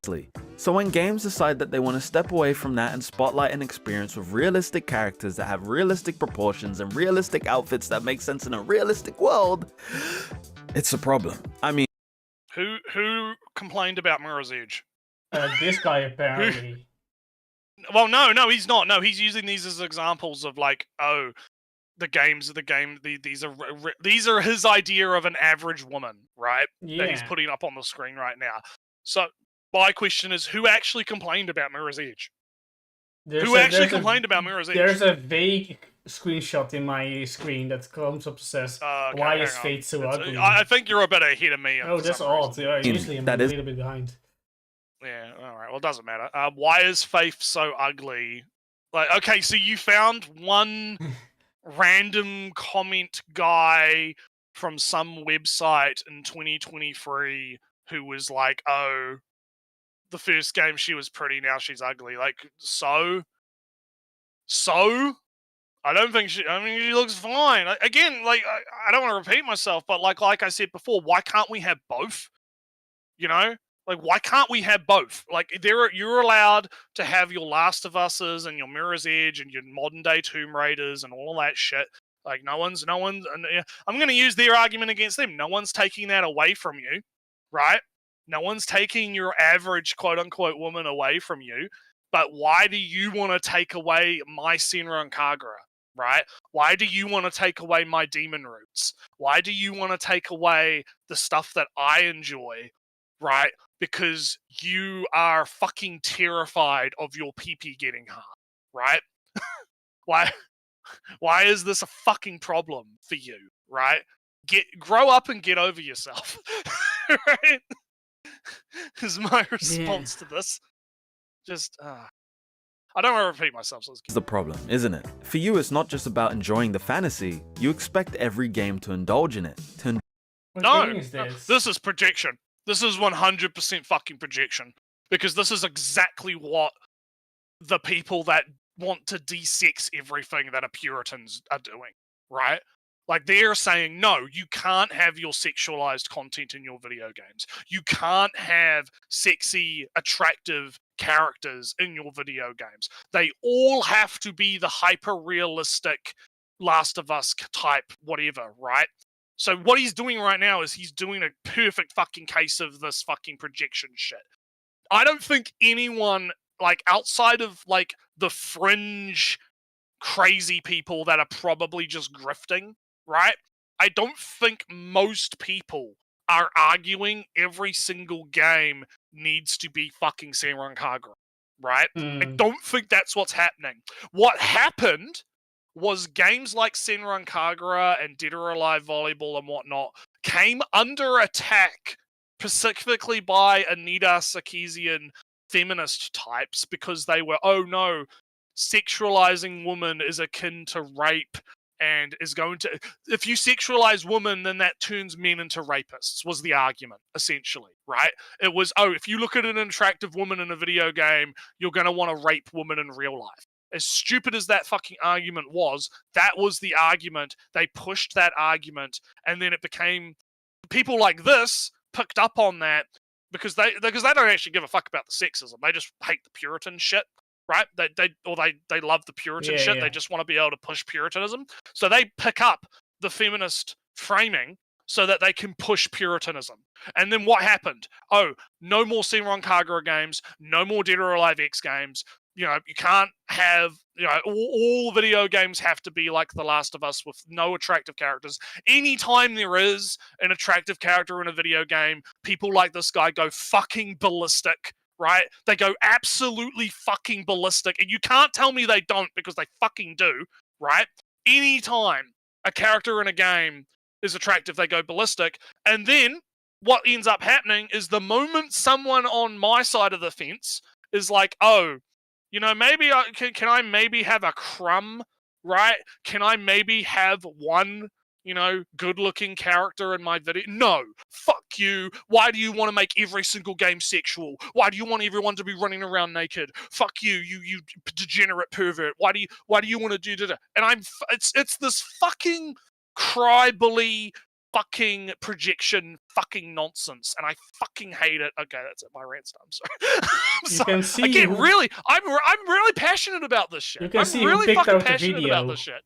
So when games decide that they want to step away from that and spotlight an experience with realistic characters that have realistic proportions and realistic outfits that make sense in a realistic world, it's a problem. I mean, who complained about Mirror's Edge? This guy apparently. Well, no, he's not. No, he's using these as examples of like, oh, these are his idea of an average woman, right? Yeah. That he's putting up on the screen right now. So my question is, who actually complained about Mirror's Edge? Who actually complained about Mirror's Edge? There's a vague screenshot in my screen that comes up and says, okay, why is Fate so ugly? I think you're a bit ahead of me. Oh, that's odd. Yeah, usually I'm a little bit behind. Yeah, alright, well, it doesn't matter. Why is Faith so ugly? Like, okay, so you found one random comment guy from some website in 2023 who was like, oh, the first game she was pretty, now she's ugly. Like, so? I don't think she looks fine. Again, like, I don't want to repeat myself, but like I said before, why can't we have both? You know? Like, why can't we have both? Like, you're allowed to have your Last of Us's and your Mirror's Edge and your modern day Tomb Raiders and all that shit. Like, no one's, and I'm going to use their argument against them. No one's taking that away from you, right? No one's taking your average quote unquote woman away from you. But why do you want to take away my Senra and Kagura, right? Why do you want to take away my demon roots? Why do you want to take away the stuff that I enjoy, right? Because you are fucking terrified of your pee-pee getting hard, right? Why is this a fucking problem for you, right? Grow up and get over yourself, right? Is my response to this. Just, I don't want to repeat myself. So it's the problem, isn't it? For you, it's not just about enjoying the fantasy. You expect every game to indulge in it. No, this is projection. This is 100% fucking projection. Because this is exactly what the people that want to de-sex everything that are Puritans are doing, right? Like, they're saying, no, you can't have your sexualized content in your video games. You can't have sexy, attractive characters in your video games. They all have to be the hyper-realistic Last of Us type whatever, right? So what he's doing right now is he's doing a perfect fucking case of this fucking projection shit. I don't think anyone, like, outside of, like, the fringe crazy people that are probably just grifting, right? I don't think most people are arguing every single game needs to be fucking Senran Kagura, right? I don't think that's what's happening. What happened was games like Senran Kagura and Dead or Alive Volleyball and whatnot came under attack specifically by Anita Sarkeesian feminist types because they were, oh no, sexualizing women is akin to rape and is going to, if you sexualize women, then that turns men into rapists, was the argument, essentially, right? It was, oh, if you look at an attractive woman in a video game, you're going to want to rape women in real life. As stupid as that fucking argument was, that was the argument. They pushed that argument, and then it became, people like this picked up on that because they don't actually give a fuck about the sexism. They just hate the Puritan shit. Right? They love the Puritan shit. Yeah. They just want to be able to push Puritanism. So they pick up the feminist framing so that they can push Puritanism. And then what happened? Oh, no more Senran Kagura games, no more Dead or Alive X games. You know, you can't have, you know, all video games have to be like The Last of Us with no attractive characters. Anytime there is an attractive character in a video game, people like this guy go fucking ballistic. Right? They go absolutely fucking ballistic, and you can't tell me they don't because they fucking do, right? Anytime a character in a game is attractive, they go ballistic, and then what ends up happening is the moment someone on my side of the fence is like, oh, you know, maybe can I maybe have a crumb, right? Can I maybe have one good-looking character in my video. No, fuck you. Why do you want to make every single game sexual? Why do you want everyone to be running around naked? Fuck you, you degenerate pervert. Why do you want to do that? And it's this fucking cry-bully fucking projection fucking nonsense, and I fucking hate it. Okay, that's it. My rant's done. I'm sorry. Can see I'm really passionate about this shit. You can see really who picked fucking out the passionate video. about this shit.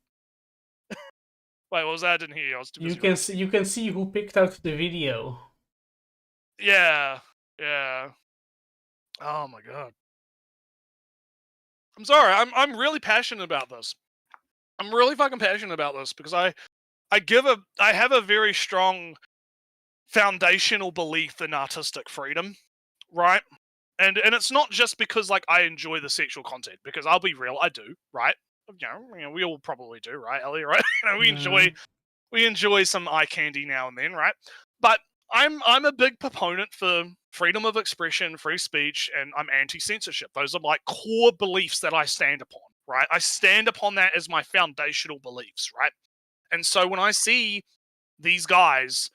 Wait, what was that? I didn't hear you. I was too busy. You can see who picked out the video. Yeah. Oh my god. I'm sorry. I'm really passionate about this. I'm really fucking passionate about this because I have a very strong foundational belief in artistic freedom, right? And it's not just because like I enjoy the sexual content, because I'll be real, I do, right? We all probably do, right, Ellie? Right? We enjoy some eye candy now and then, right? But I'm a big proponent for freedom of expression, free speech, and I'm anti-censorship. Those are like core beliefs that I stand upon, right? I stand upon that as my foundational beliefs, right? And so when I see these guys,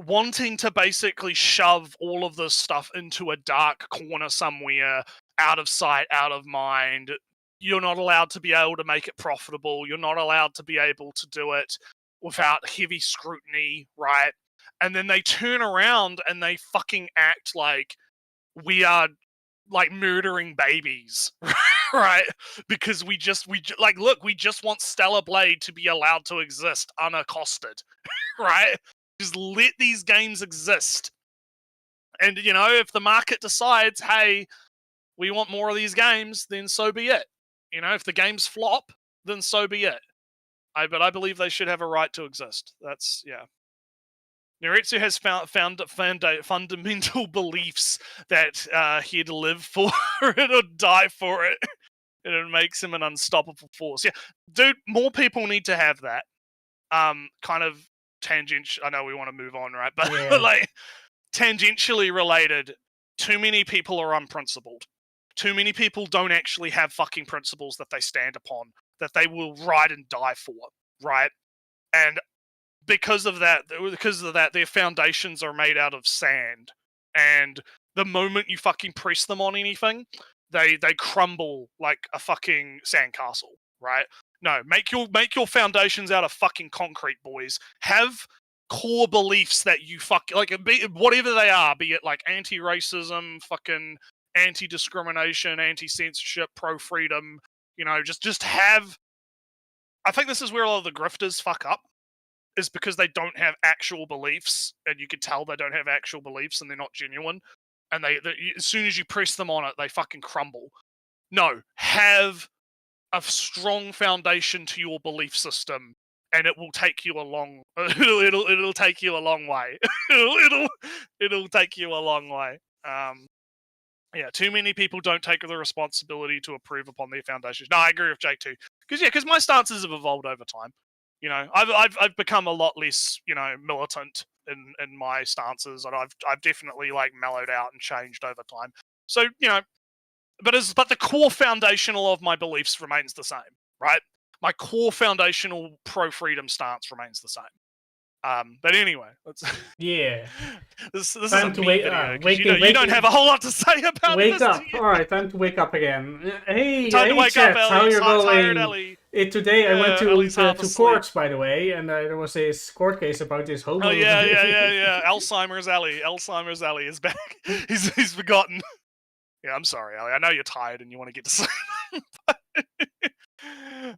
wanting to basically shove all of this stuff into a dark corner somewhere, out of sight, out of mind, you're not allowed to be able to make it profitable. You're not allowed to be able to do it without heavy scrutiny, right? And then they turn around and they fucking act like we are like murdering babies, right? Because we just want Stellar Blade to be allowed to exist unaccosted, right? Just let these games exist. And, if the market decides, hey, we want more of these games, then so be it. If the games flop, then so be it. But I believe they should have a right to exist. That's, yeah. Niretsu has found fundamental beliefs that he'd live for it or die for it. And it makes him an unstoppable force. Yeah, dude, more people need to have that. Kind of tangential. I know we want to move on, right? But like tangentially related, too many people are unprincipled. Too many people don't actually have fucking principles that they stand upon, that they will ride and die for, right? And because of that, their foundations are made out of sand. And the moment you fucking press them on anything, they crumble like a fucking sandcastle, right? No, make your foundations out of fucking concrete, boys. Have core beliefs that you whatever they are, be it like anti-racism, fucking anti-discrimination, anti-censorship, pro-freedom, just have. I think this is where a lot of the grifters fuck up, is because they don't have actual beliefs, and you can tell they don't have actual beliefs and they're not genuine. And they as soon as you press them on it, they fucking crumble. No, have a strong foundation to your belief system, and it will take you a long. It'll take you a long way. it'll take you a long way. Yeah, too many people don't take the responsibility to improve upon their foundations. No, I agree with Jake too, because my stances have evolved over time. I've become a lot less, militant in my stances, and I've definitely like mellowed out and changed over time. So, but the core foundational of my beliefs remains the same, right? My core foundational pro-freedom stance remains the same. But anyway, let's. Yeah. This is a me video. You don't have a whole lot to say about this. Wake up! All right, time to wake up again. Hey, time to wake chat, up, Ellie. How you going? Tired, Ellie. Today I went to courts, by the way, and there was a court case about this homo. Oh yeah. Alzheimer's Ellie is back. He's forgotten. Yeah, I'm sorry, Ellie. I know you're tired and you want to get to sleep.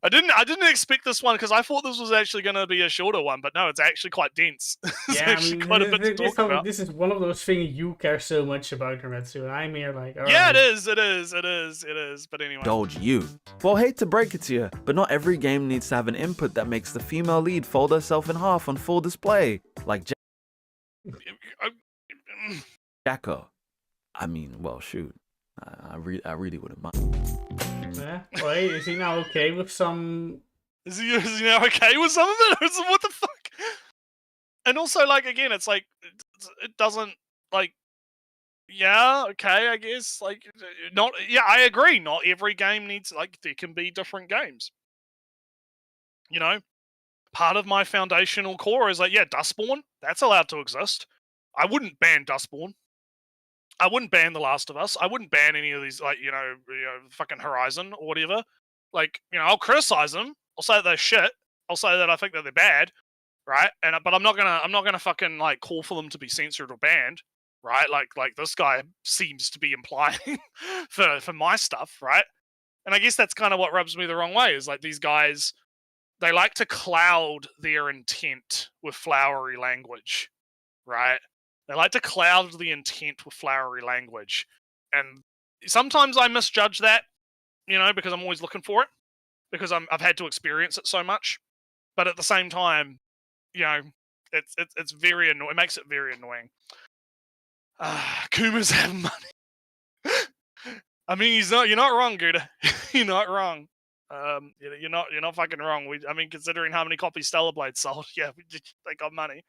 I didn't expect this one, because I thought this was actually going to be a shorter one, but no, it's actually quite dense. Quite a bit to talk about. This is one of those things you care so much about, Niretsu, and I'm here like, yeah, right. It is. But anyway, indulge you. Well, hate to break it to you, but not every game needs to have an input that makes the female lead fold herself in half on full display, like Jacko. I mean, well, shoot, I really wouldn't mind. Yeah. Wait, is he now okay with some? Is he now okay with some of it? What the fuck? And also, like, again, it's like it doesn't like. Yeah, okay, I guess like not. Yeah, I agree. Not every game needs, like, there can be different games. part of my foundational core is like, yeah, Dustborn, that's allowed to exist. I wouldn't ban Dustborn. I wouldn't ban The Last of Us. I wouldn't ban any of these, like, fucking Horizon or whatever. Like, I'll criticize them. I'll say that they're shit. I'll say that I think that they're bad, right? But I'm not gonna fucking like call for them to be censored or banned, right? Like this guy seems to be implying for my stuff, right? And I guess that's kind of what rubs me the wrong way, is like these guys, they like to cloud their intent with flowery language, right? They like to cloud the intent with flowery language. And sometimes I misjudge that, because I'm always looking for it, because I've had to experience it so much. But at the same time, it's very annoying. It makes it very annoying. Kuma's have money. I mean, you're not wrong, Gouda. You're not wrong. You're not fucking wrong. Considering how many copies Stellar Blade sold, yeah, they got money.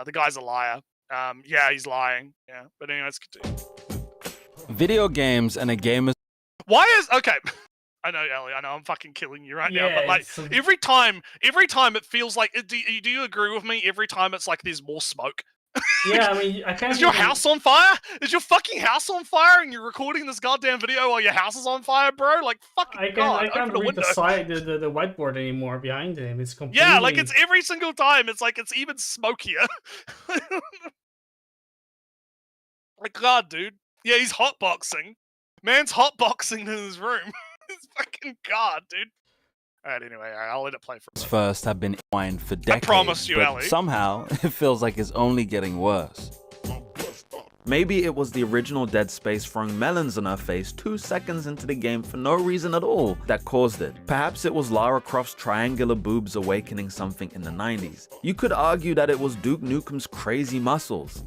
The guy's a liar. Yeah, he's lying. Yeah, but anyway, let's continue. Video games and a gamer's... Okay. I know, Ellie. I know I'm fucking killing you right now, but like every time it feels like. Do you agree with me? Every time it's like there's more smoke. Yeah, I mean, I can't. Is your house on fire? Is your fucking house on fire? And you're recording this goddamn video while your house is on fire, bro? Like, fucking God! I can't read the whiteboard anymore behind him. It's completely. Yeah, like it's every single time. It's like it's even smokier. Like, God, dude. Yeah, he's hotboxing. Man's hotboxing in his room. It's fucking God, dude. Alright, anyway, I'll let it play for a minute. First have been whined for decades. I promise you, but Ellie. Somehow, it feels like it's only getting worse. Maybe it was the original Dead Space throwing melons in her face 2 seconds into the game for no reason at all that caused it. Perhaps it was Lara Croft's triangular boobs awakening something in the 90s. You could argue that it was Duke Nukem's crazy muscles.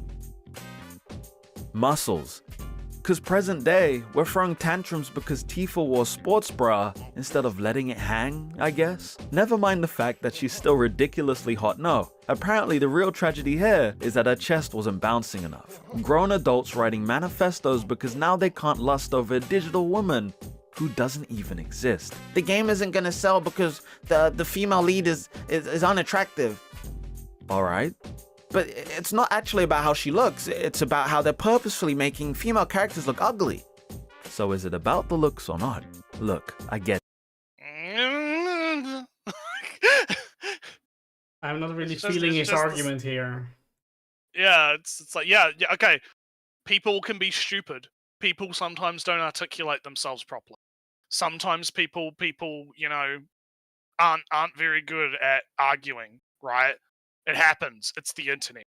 Cause present day, we're throwing tantrums because Tifa wore a sports bra instead of letting it hang, I guess? Never mind the fact that she's still ridiculously hot, no. Apparently the real tragedy here is that her chest wasn't bouncing enough. Grown adults writing manifestos because now they can't lust over a digital woman who doesn't even exist. The game isn't gonna sell because the female lead is unattractive. Alright. But it's not actually about how she looks, it's about how they're purposefully making female characters look ugly. So is it about the looks or not? Look, I get it. I'm not really feeling his argument here. Yeah, it's like, yeah, okay. People can be stupid. People sometimes don't articulate themselves properly. Sometimes people, aren't very good at arguing, right? It happens. It's the internet.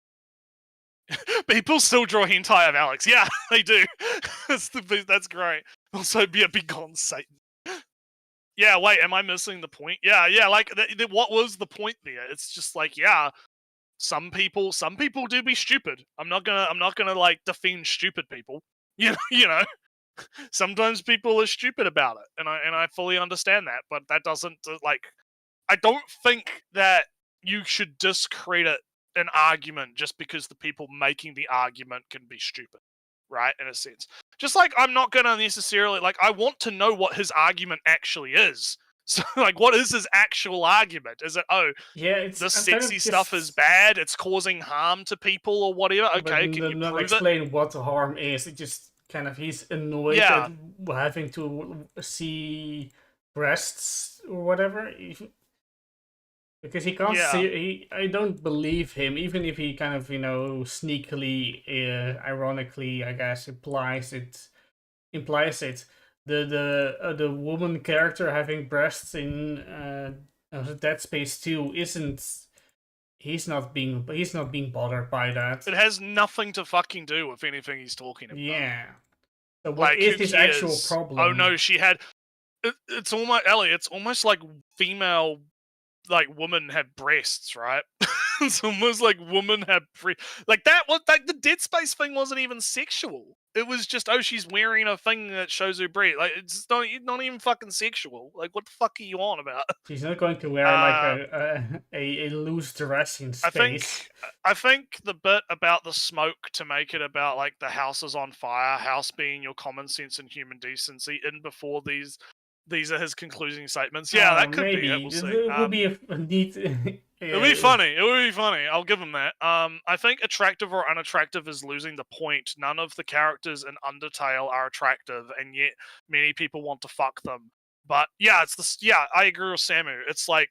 People still draw hentai of Alex. Yeah, they do. That's great. Also, be gone, Satan. Yeah, wait, am I missing the point? Yeah. Like, what was the point there? It's just like, yeah, some people do be stupid. I'm not gonna like defend stupid people. You know. Sometimes people are stupid about it, and I fully understand that. But that doesn't like. I don't think that you should discredit an argument just because the people making the argument can be stupid, right? In a sense. Just like I'm not going to necessarily, like, I want to know what his argument actually is. So, like, what is his actual argument? Is it, this sexy stuff is bad, it's causing harm to people or whatever? Okay, can you not prove explain it? what the harm is. It just kind of, he's annoyed at having to see breasts or whatever. Because he can't see, I don't believe him, even if he kind of, sneakily, ironically, I guess, implies it. The woman character having breasts in Dead Space 2 he's not being bothered by that. It has nothing to fucking do with anything he's talking about. Yeah. So what is his actual problem? Oh no, she had. It's almost Ellie. It's almost like female. Like women have breasts, right? It's almost like women have like that. What like the Dead Space thing wasn't even sexual. It was just she's wearing a thing that shows her breast. Like it's not even fucking sexual. Like what the fuck are you on about? She's not going to wear like a loose dress in space. I think the bit about the smoke to make it about like the house is on fire, house being your common sense and human decency, in before these are his concluding statements. Yeah, that could maybe. be it. We'll see. It would be a neat. It would be funny. It would be funny. I'll give him that. I think attractive or unattractive is losing the point. None of the characters in Undertale are attractive, and yet many people want to fuck them. But yeah, I agree with Samu. It's like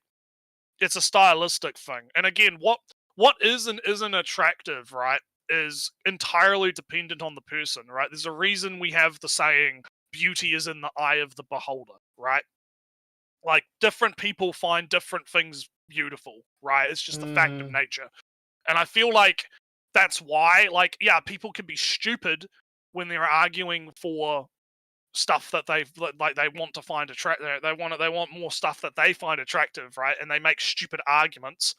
it's a stylistic thing. And again, what is and isn't attractive, right, is entirely dependent on the person, right? There's a reason we have the saying, beauty is in the eye of the beholder, right? Like, different people find different things beautiful, right? It's just a fact of nature. And I feel like that's why, like, yeah, people can be stupid when they're arguing for stuff that they want to find attractive. They want more stuff that they find attractive, right? And they make stupid arguments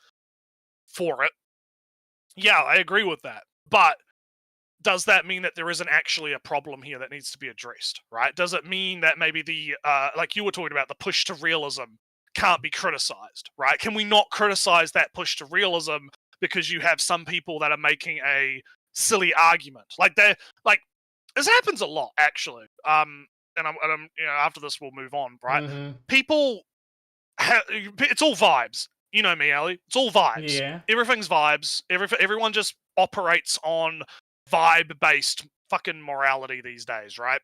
for it. Yeah, I agree with that. But does that mean that there isn't actually a problem here that needs to be addressed, right? Does it mean that maybe the, like you were talking about, the push to realism can't be criticized, right? Can we not criticize that push to realism because you have some people that are making a silly argument? Like, this happens a lot, actually. And I'm after this we'll move on, right? People, it's all vibes. You know me, Ali. It's all vibes. Yeah. Everything's vibes. Everyone just operates on vibe-based fucking morality these days, right?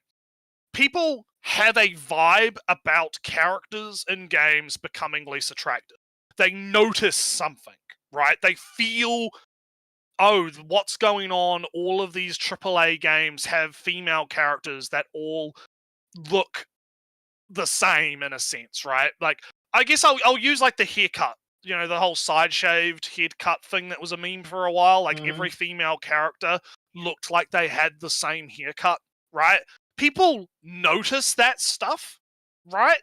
People have a vibe about characters in games becoming less attractive. They notice something, right? They feel, oh, what's going on? All of these AAA games have female characters that all look the same in a sense, right? Like, I guess I'll use like the haircut. You know, the whole side-shaved head cut thing that was a meme for a while. Like, every female character looked like they had the same haircut, right? People notice that stuff, right?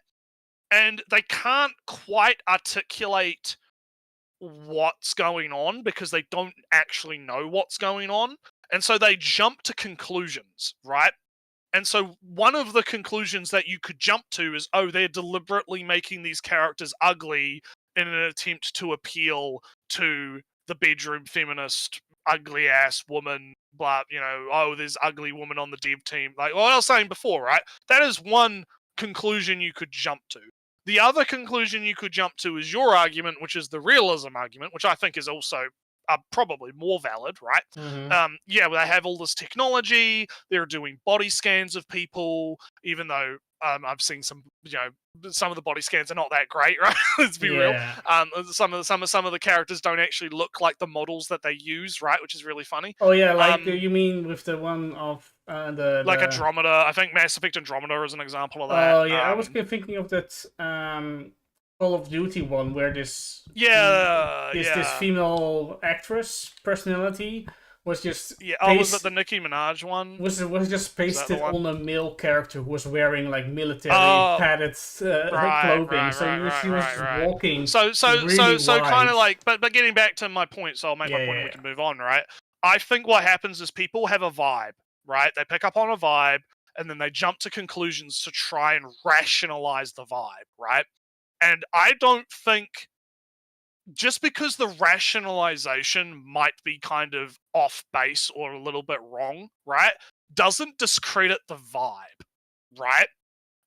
And they can't quite articulate what's going on because they don't actually know what's going on. And so they jump to conclusions, right? And so one of the conclusions that you could jump to is, oh, they're deliberately making these characters ugly in an attempt to appeal to the bedroom feminist, ugly ass woman, blah, you know, oh, there's ugly woman on the dev team. Like what I was saying before, right? That is one conclusion you could jump to. The other conclusion you could jump to is your argument, which is the realism argument, which I think is also probably more valid, right? Yeah, they have all this technology. They're doing body scans of people, even though I've seen some, you know, some of the body scans are not that great, right? Let's be real. Some of the characters don't actually look like the models that they use, right? Which is really funny. Oh yeah, like you mean with the one of like Andromeda. I think Mass Effect Andromeda is an example of that. Oh yeah, I was thinking of that Call of Duty one where this female actress personality was just was it the Nicki Minaj one? Was just pasted on a male character who was wearing like military padded clothing, so she was just walking. So kind of like, but getting back to my point, so I'll make my point and we can move on, right? I think what happens is people have a vibe, right? They pick up on a vibe and then they jump to conclusions to try and rationalize the vibe, right? And I don't think just because the rationalization might be kind of off base or a little bit wrong, right, doesn't discredit the vibe, right?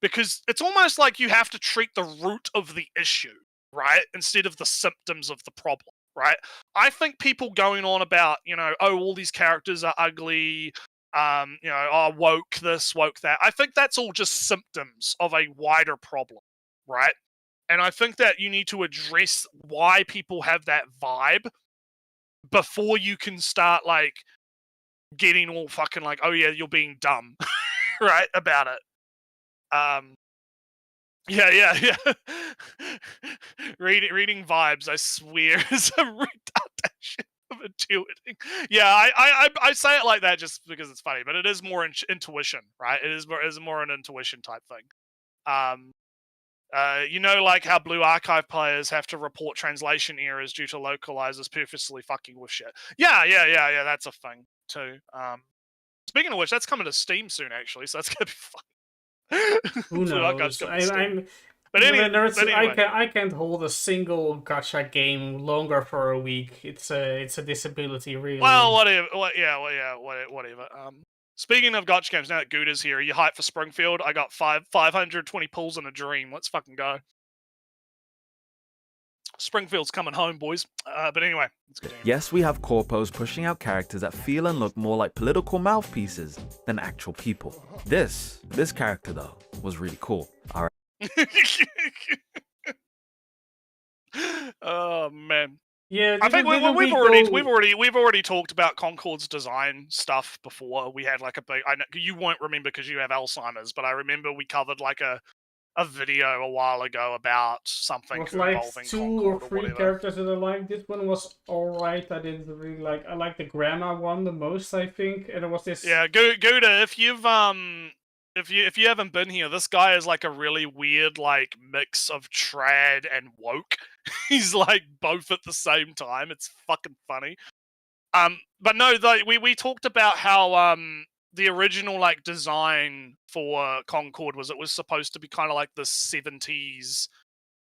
Because it's almost like you have to treat the root of the issue, right, instead of the symptoms of the problem, right? I think people going on about, you know, oh, all these characters are ugly, you know, oh, woke this, woke that. I think that's all just symptoms of a wider problem, right? And I think that you need to address why people have that vibe before you can start, like, getting all fucking like, oh yeah, you're being dumb, right, about it. Yeah. Reading vibes, I swear, is a retardation of intuiting. Yeah, I say it like that just because it's funny, but it is more intuition, right? It is more an intuition type thing. You know, like how Blue Archive players have to report translation errors due to localizers purposely fucking with shit. Yeah, that's a thing too. Speaking of which, that's coming to Steam soon, actually, so that's gonna be fun. Who knows? But anyway. I can't hold a single gacha game longer for a week. It's a disability, really. Well, whatever. Whatever. Speaking of gotcha games, now that Gouda's here, are you hyped for Springfield? I got 520 pulls in a dream. Let's fucking go. Springfield's coming home, boys. But anyway, let's continue. Yes, we have corpos pushing out characters that feel and look more like political mouthpieces than actual people. This character though was really cool. All right. Oh man. Yeah, I think we've already talked about Concord's design stuff before. We had like a big. I know you won't remember because you have Alzheimer's, but I remember we covered like a video a while ago about something involving like 2 Concord or 3 characters that I liked. This one was alright. I didn't really like. I like the grandma one the most, I think. And there was this. Yeah, Gouda, if you haven't been here, this guy is like a really weird like mix of trad and woke. He's like both at the same time. It's fucking funny. But no, we talked about how the original like design for Concord was it was supposed to be kind of like the 70s,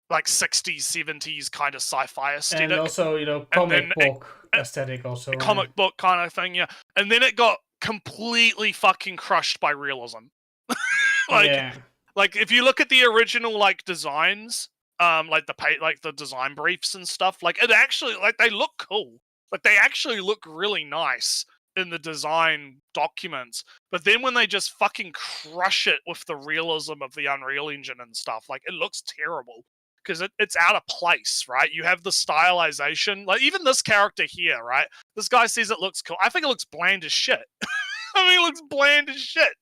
like 60s, 70s kind of sci-fi aesthetic. And also, comic book aesthetic also. Comic book kind of thing, yeah. And then it got completely fucking crushed by realism. Like if you look at the original like designs, like the design briefs and stuff, like it actually like they look cool. Like they actually look really nice in the design documents. But then when they just fucking crush it with the realism of the Unreal Engine and stuff, like it looks terrible. Because it's out of place, right? You have the stylization. Like even this character here, right? This guy says it looks cool. I think it looks bland as shit. I mean, it looks bland as shit.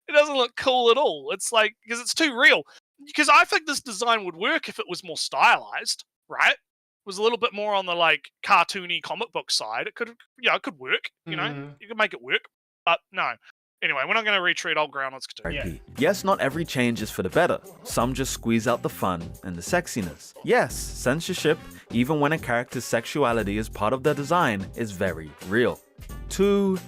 It doesn't look cool at all. It's like, because it's too real. Because I think this design would work if it was more stylized, right? It was a little bit more on the like cartoony comic book side. It could work, you know? You could make it work. But no. Anyway, we're not going to retreat old ground. Let's continue. Yeah. Yes, not every change is for the better. Some just squeeze out the fun and the sexiness. Yes, censorship, even when a character's sexuality is part of their design, is very real. Too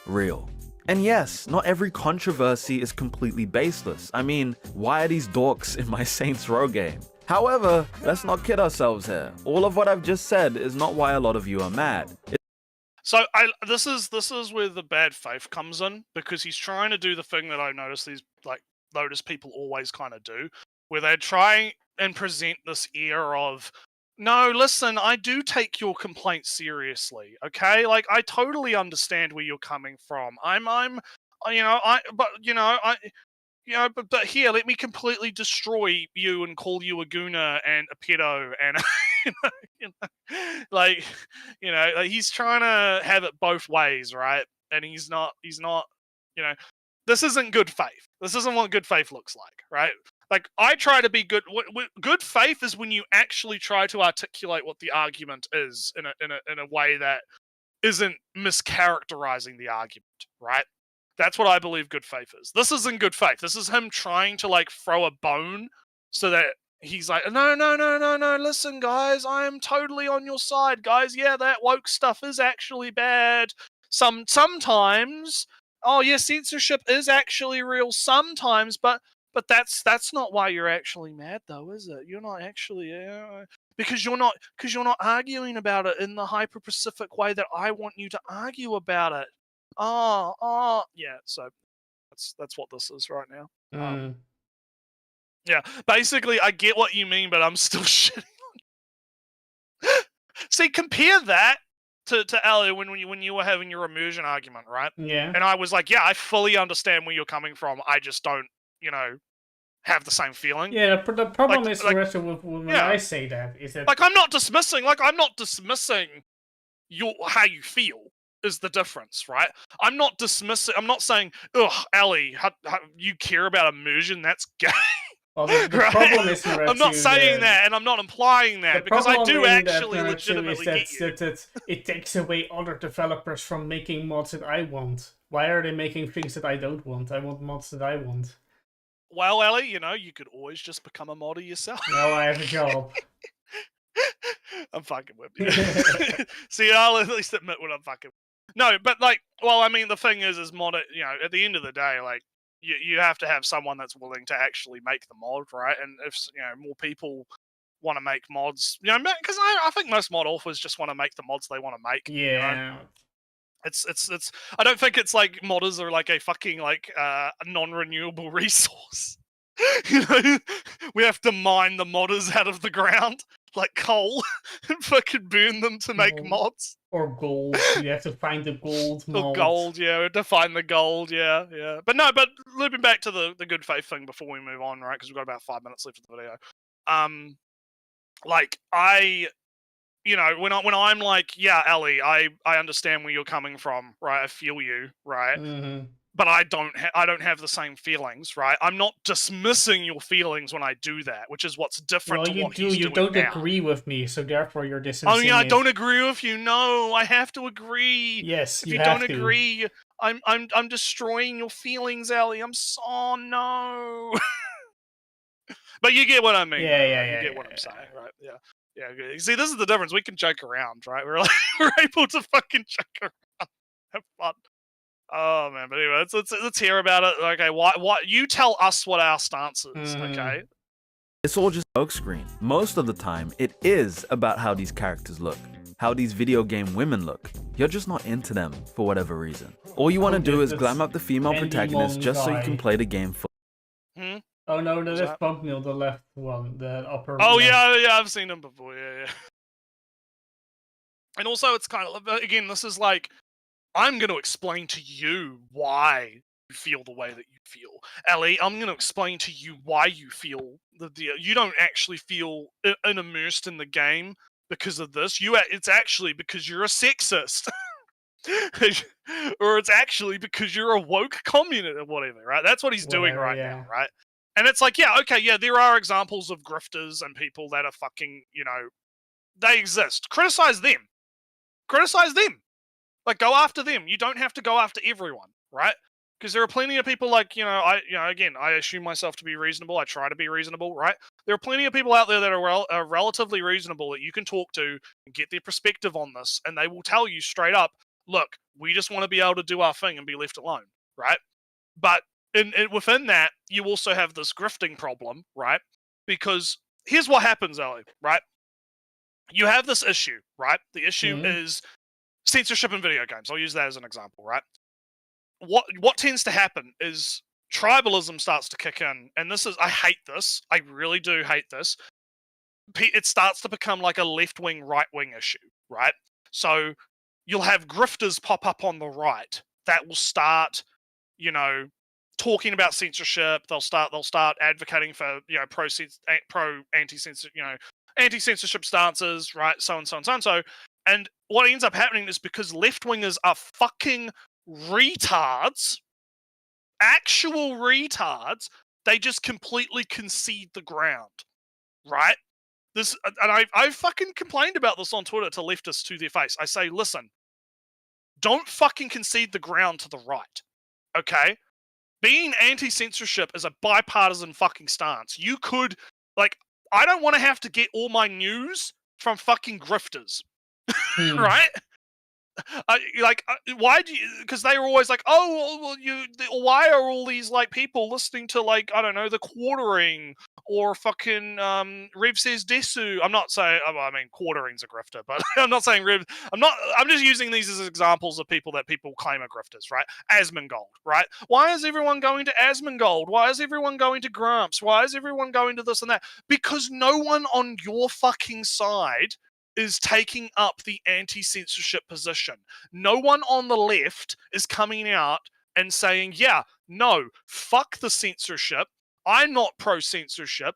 real. And yes, not every controversy is completely baseless. I mean, why are these dorks in my Saints Row game? However, let's not kid ourselves here. All of what I've just said is not why a lot of you are mad. So this is where the bad faith comes in, because he's trying to do the thing that I notice people always kind of do, where they try and present this air of, no, listen, I do take your complaints seriously, okay? Like I totally understand where you're coming from. But here, let me completely destroy you and call you a gooner and a pedo and like he's trying to have it both ways, right? And he's not, this isn't good faith. This isn't what good faith looks like, right? Like I try to be good. Good faith is when you actually try to articulate what the argument is in a way that isn't mischaracterizing the argument, right? That's what I believe good faith is. This isn't good faith. This is him trying to like throw a bone so that he's like, no, listen, guys, I am totally on your side, guys. Yeah, that woke stuff is actually bad. Sometimes, oh yeah, censorship is actually real sometimes, but that's not why you're actually mad, though, is it? You're not actually because you're not arguing about it in the hyper-specific way that I want you to argue about it. Yeah. So that's what this is right now. Yeah, basically, I get what you mean, but I'm still shitting on. See, compare that to Ali when you were having your immersion argument, right? Yeah. And I was like, yeah, I fully understand where you're coming from. I just don't, have the same feeling. Yeah, the problem is when I say that is that I'm not dismissing how you feel. Is the difference, right? I'm not saying, ugh, Ali, how you care about immersion? That's gay. Well, the problem is I'm not saying that, and I'm not implying that, because I do actually legitimately get you. That it takes away other developers from making mods that I want. Why are they making things that I don't want? I want mods that I want. Well, Ali, you could always just become a modder yourself. Now I have a job. I'm fucking with you. See, I'll at least admit when I'm fucking. No, but the thing is mod it, at the end of the day, you have to have someone that's willing to actually make the mod, right? And if more people want to make mods, because I think most mod authors just want to make the mods they want to make. Yeah. It's. I don't think it's like modders are like a fucking like non-renewable resource. You know, we have to mine the modders out of the ground like coal and fucking burn them to make mods. Or gold. You have to find the gold Or mold. gold, yeah. We have to find the gold, yeah. But no, but looping back to the good faith thing before we move on, right? Because we've got about 5 minutes left of the video. Like you know, when I'm like, yeah, Ellie, I understand where you're coming from, right? I feel you, right? Mm-hmm. But I don't have the same feelings, right? I'm not dismissing your feelings when I do that, which is what's different to what he's doing You don't now. agree with me, so therefore you're distancing. Oh yeah, I don't agree with you. No, I have to agree. Yes, if you don't agree, I'm destroying your feelings, Ellie. Oh no. But you get what I mean. Yeah, you get what I'm saying, right? Yeah. See, this is the difference. We can joke around, right? We're like, we're able to fucking joke around, have fun. Oh man, but anyway, let's hear about it. Okay, what you tell us what our stance is, okay? It's all just smokescreen. Most of the time, it is about how these characters look, how these video game women look. You're just not into them for whatever reason. All you want to do is glam up the female protagonist just so you can play the game for. Oh no, that is Pumpmill, the left one, the upper. Oh left. yeah, I've seen him before. Yeah. And also, it's kind of again, this is like, I'm going to explain to you why you feel the way that you feel. Ellie, I'm going to explain to you why you feel you don't actually feel immersed in the game because of this. It's actually because you're a sexist. Or it's actually because you're a woke communist or whatever, right? That's what he's doing right now, right? And it's like, yeah, okay, yeah, there are examples of grifters and people that are fucking, you know, they exist. Criticize them. Like, go after them. You don't have to go after everyone, right? Because there are plenty of people like, again, I assume myself to be reasonable. I try to be reasonable, right? There are plenty of people out there that are relatively reasonable that you can talk to and get their perspective on this, and they will tell you straight up, look, we just want to be able to do our thing and be left alone, right? But within that, you also have this grifting problem, right? Because here's what happens, Ellie, right? You have this issue, right? The issue is censorship in video games. I'll use that as an example, right? What tends to happen is tribalism starts to kick in, and I hate this. I really do hate this. It starts to become like a left-wing, right-wing issue, right? So you'll have grifters pop up on the right that will start, talking about censorship. They'll start advocating for, anti-censorship stances, right? So and so and so and so. And what ends up happening is because left-wingers are fucking retards, actual retards, they just completely concede the ground, right? I fucking complained about this on Twitter to leftists to their face. I say, listen, don't fucking concede the ground to the right, okay? Being anti-censorship is a bipartisan fucking stance. You could, I don't want to have to get all my news from fucking grifters, right? Why do you? Because they were always like, oh, well, why are all these people listening to I don't know, the Quartering or fucking Rev Says Desu? I'm not saying, I mean, Quartering's a grifter, but I'm not saying Rev. I'm just using these as examples of people that people claim are grifters, right? Asmongold, right? Why is everyone going to Asmongold? Why is everyone going to Gramps? Why is everyone going to this and that? Because no one on your fucking side is taking up the anti-censorship position. No one on the left is coming out and saying, yeah, no, fuck the censorship. I'm not pro-censorship.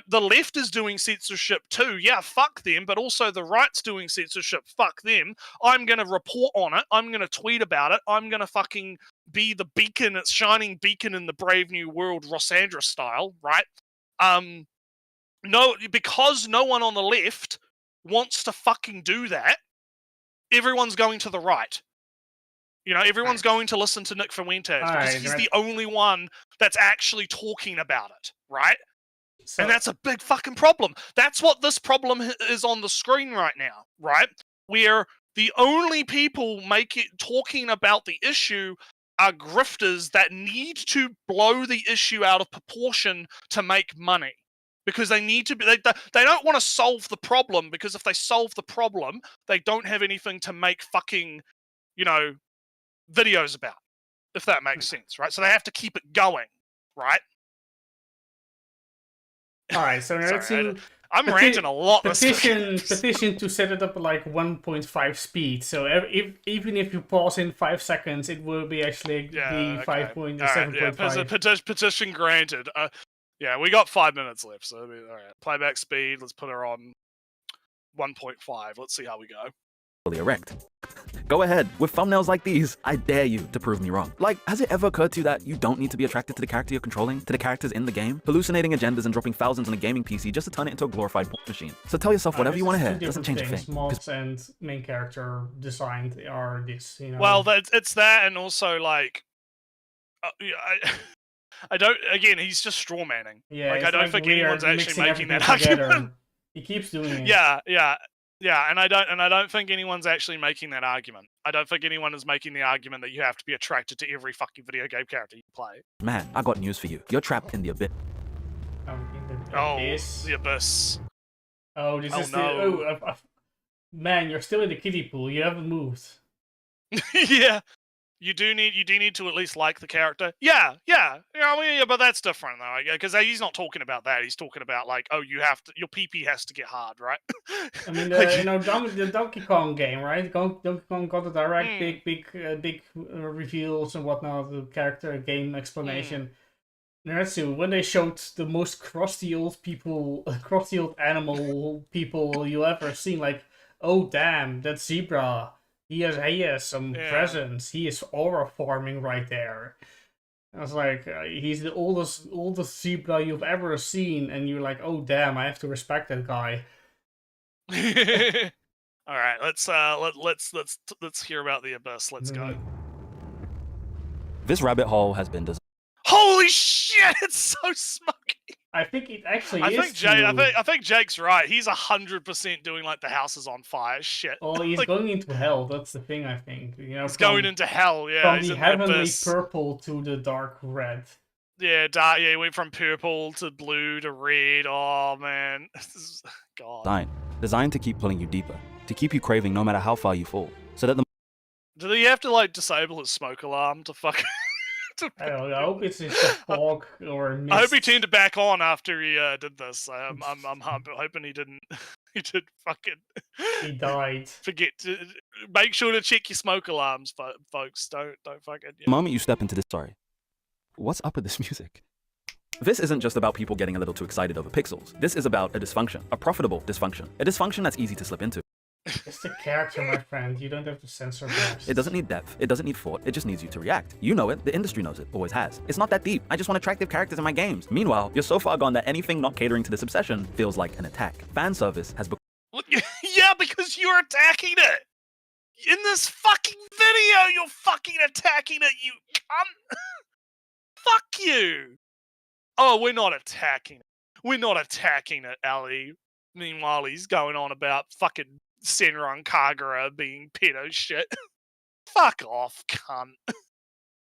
The left is doing censorship too. Yeah, fuck them. But also the right's doing censorship. Fuck them. I'm going to report on it. I'm going to tweet about it. I'm going to fucking be the beacon, it's shining beacon in the Brave New World, Rossandra style, right? No, because no one on the left wants to fucking do that, everyone's going to the right. Everyone's going to listen to Nick Fuentes because he's the only one that's actually talking about it, right? And that's a big fucking problem. That's what this problem is on the screen right now, right? Where the only people talking about the issue are grifters that need to blow the issue out of proportion to make money. Because they need to be, they don't want to solve the problem, because if they solve the problem, they don't have anything to make fucking, videos about, if that makes sense, right? So they have to keep it going, right? All right, so I'm ranting a lot. Petition to set it up at like 1.5 speed. So even if you pause in 5 seconds, it will be actually be 5.7.5. Petition granted. Yeah, we got 5 minutes left. So all right, playback speed. Let's put her on 1.5. Let's see how we go. Erect. Go ahead, with thumbnails like these, I dare you to prove me wrong. Like, has it ever occurred to you that you don't need to be attracted to the character you're controlling, to the characters in the game? Hallucinating agendas and dropping thousands on a gaming PC just to turn it into a glorified porn machine. So tell yourself whatever you want to hear, doesn't change a thing. Mods and main character designed are this, Well, it's that, and also, like, I don't, again, he's just straw manning. Yeah, like, I don't think anyone's actually making that argument. He keeps doing it. Yeah, and I don't think anyone's actually making that argument. I don't think anyone is making the argument that you have to be attracted to every fucking video game character you play. Man, I got news for you. You're trapped in the abyss. The abyss. Oh, this is the man. You're still in the kiddie pool. You haven't moved. Yeah. You do need to at least like the character. Yeah, but that's different though, because he's not talking about that. He's talking about like, oh, your PP has to get hard, right? I mean, the Donkey Kong game, right? Donkey Kong got a direct big reveals and whatnot, the character game explanation. Naretsu, when they showed the most crusty old animal people you ever seen, like, oh damn, that zebra. He has some presence. He is aura forming right there. I was like, he's the oldest zebra you've ever seen, and you're like, oh damn, I have to respect that guy. All right, let's hear about the abyss. Let's go. This rabbit hole has been designed. Holy shit! It's so smoky. I think it actually I think Jake's right. He's 100% doing like the house is on fire shit. Oh, he's going into hell. That's the thing. I think he's going into hell. Yeah, from the heavenly purple to the dark red. Yeah, he went from purple to blue to red. Oh man, God. Designed to keep pulling you deeper, to keep you craving no matter how far you fall, so that the. Do you have to like disable his smoke alarm to fuck? I don't know. I hope it's just a fog or a mist. I hope he turned it back on after he did this. I'm hoping he didn't. He did fucking. He died. Forget to make sure to check your smoke alarms, folks. Don't fucking. The moment you step into this, what's up with this music? This isn't just about people getting a little too excited over pixels. This is about a dysfunction, a profitable dysfunction, a dysfunction that's easy to slip into. It's the character, my friend. You don't have to censor that. It doesn't need depth. It doesn't need thought. It just needs you to react. You know it. The industry knows it. Always has. It's not that deep. I just want attractive characters in my games. Meanwhile, you're so far gone that anything not catering to this obsession feels like an attack. Fan service has become... Yeah, because you're attacking it. In this fucking video, you're fucking attacking it, you cunt. Fuck you. Oh, we're not attacking it. We're not attacking it, Ali. Meanwhile, he's going on about fucking Senran and Kagura being pedo shit. Fuck off, cunt.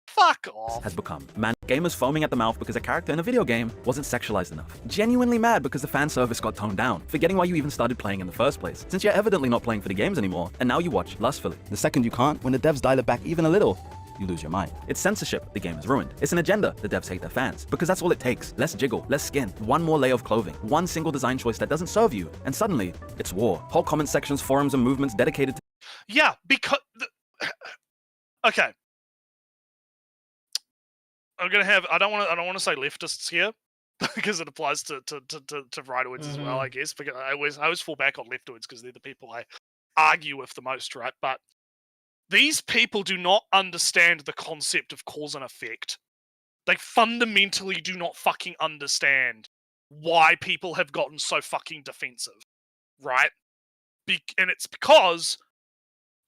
Fuck off. Has become. Man, gamers foaming at the mouth because a character in a video game wasn't sexualized enough. Genuinely mad because the fan service got toned down, forgetting why you even started playing in the first place, since you're evidently not playing for the games anymore, and now you watch lustfully. The second you can't, when the devs dial it back even a little, you lose your mind. It's censorship the game is ruined. It's an agenda the devs hate their fans. Because that's all it takes. Less jiggle, less skin, one more layer of clothing, one single design choice that doesn't serve you, and suddenly, it's war. Whole comment sections, forums, and movements dedicated to... Yeah, because... Okay. I'm gonna have... I don't want to say leftists here, because it applies to rightoids as well, I guess. Because I always fall back on leftoids because they're the people I argue with the most, right? But these people do not understand the concept of cause and effect. They fundamentally do not fucking understand why people have gotten so fucking defensive, right? And it's because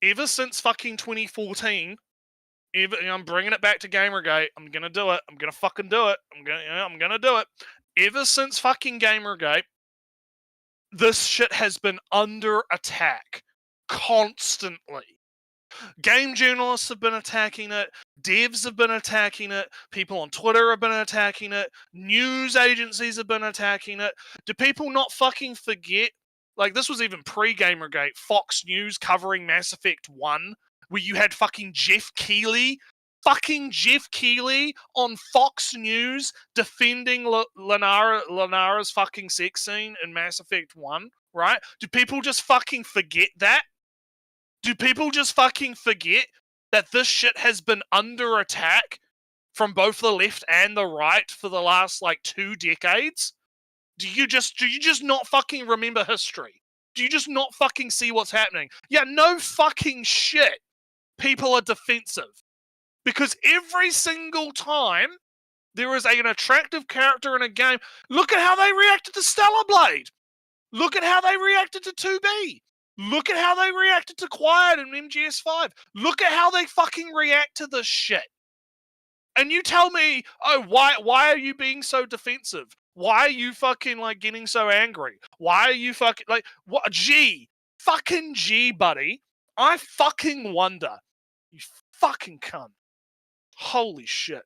ever since fucking 2014, I'm bringing it back to Gamergate. I'm gonna do it. I'm gonna fucking do it. I'm gonna do it. Ever since fucking Gamergate, this shit has been under attack constantly. Game journalists have been attacking it, devs have been attacking it, people on Twitter have been attacking it, news agencies have been attacking it. Do people not fucking forget? Like, this was even pre-Gamergate. Fox News covering Mass Effect 1 where you had fucking Jeff Keighley on Fox News defending Lenara's fucking sex scene in Mass Effect 1, right? Do people just fucking forget that? Do people just fucking forget that this shit has been under attack from both the left and the right for the last, like, 2 decades? Do you just not fucking remember history? Do you just not fucking see what's happening? Yeah, no fucking shit. People are defensive. Because every single time there is an attractive character in a game, look at how they reacted to Stellar Blade. Look at how they reacted to 2B. Look at how they reacted to Quiet in MGS5. Look at how they fucking react to this shit. And you tell me, oh, why are you being so defensive? Why are you fucking, like, getting so angry? Why are you fucking, like, what? Fucking G, buddy. I fucking wonder. You fucking cunt. Holy shit.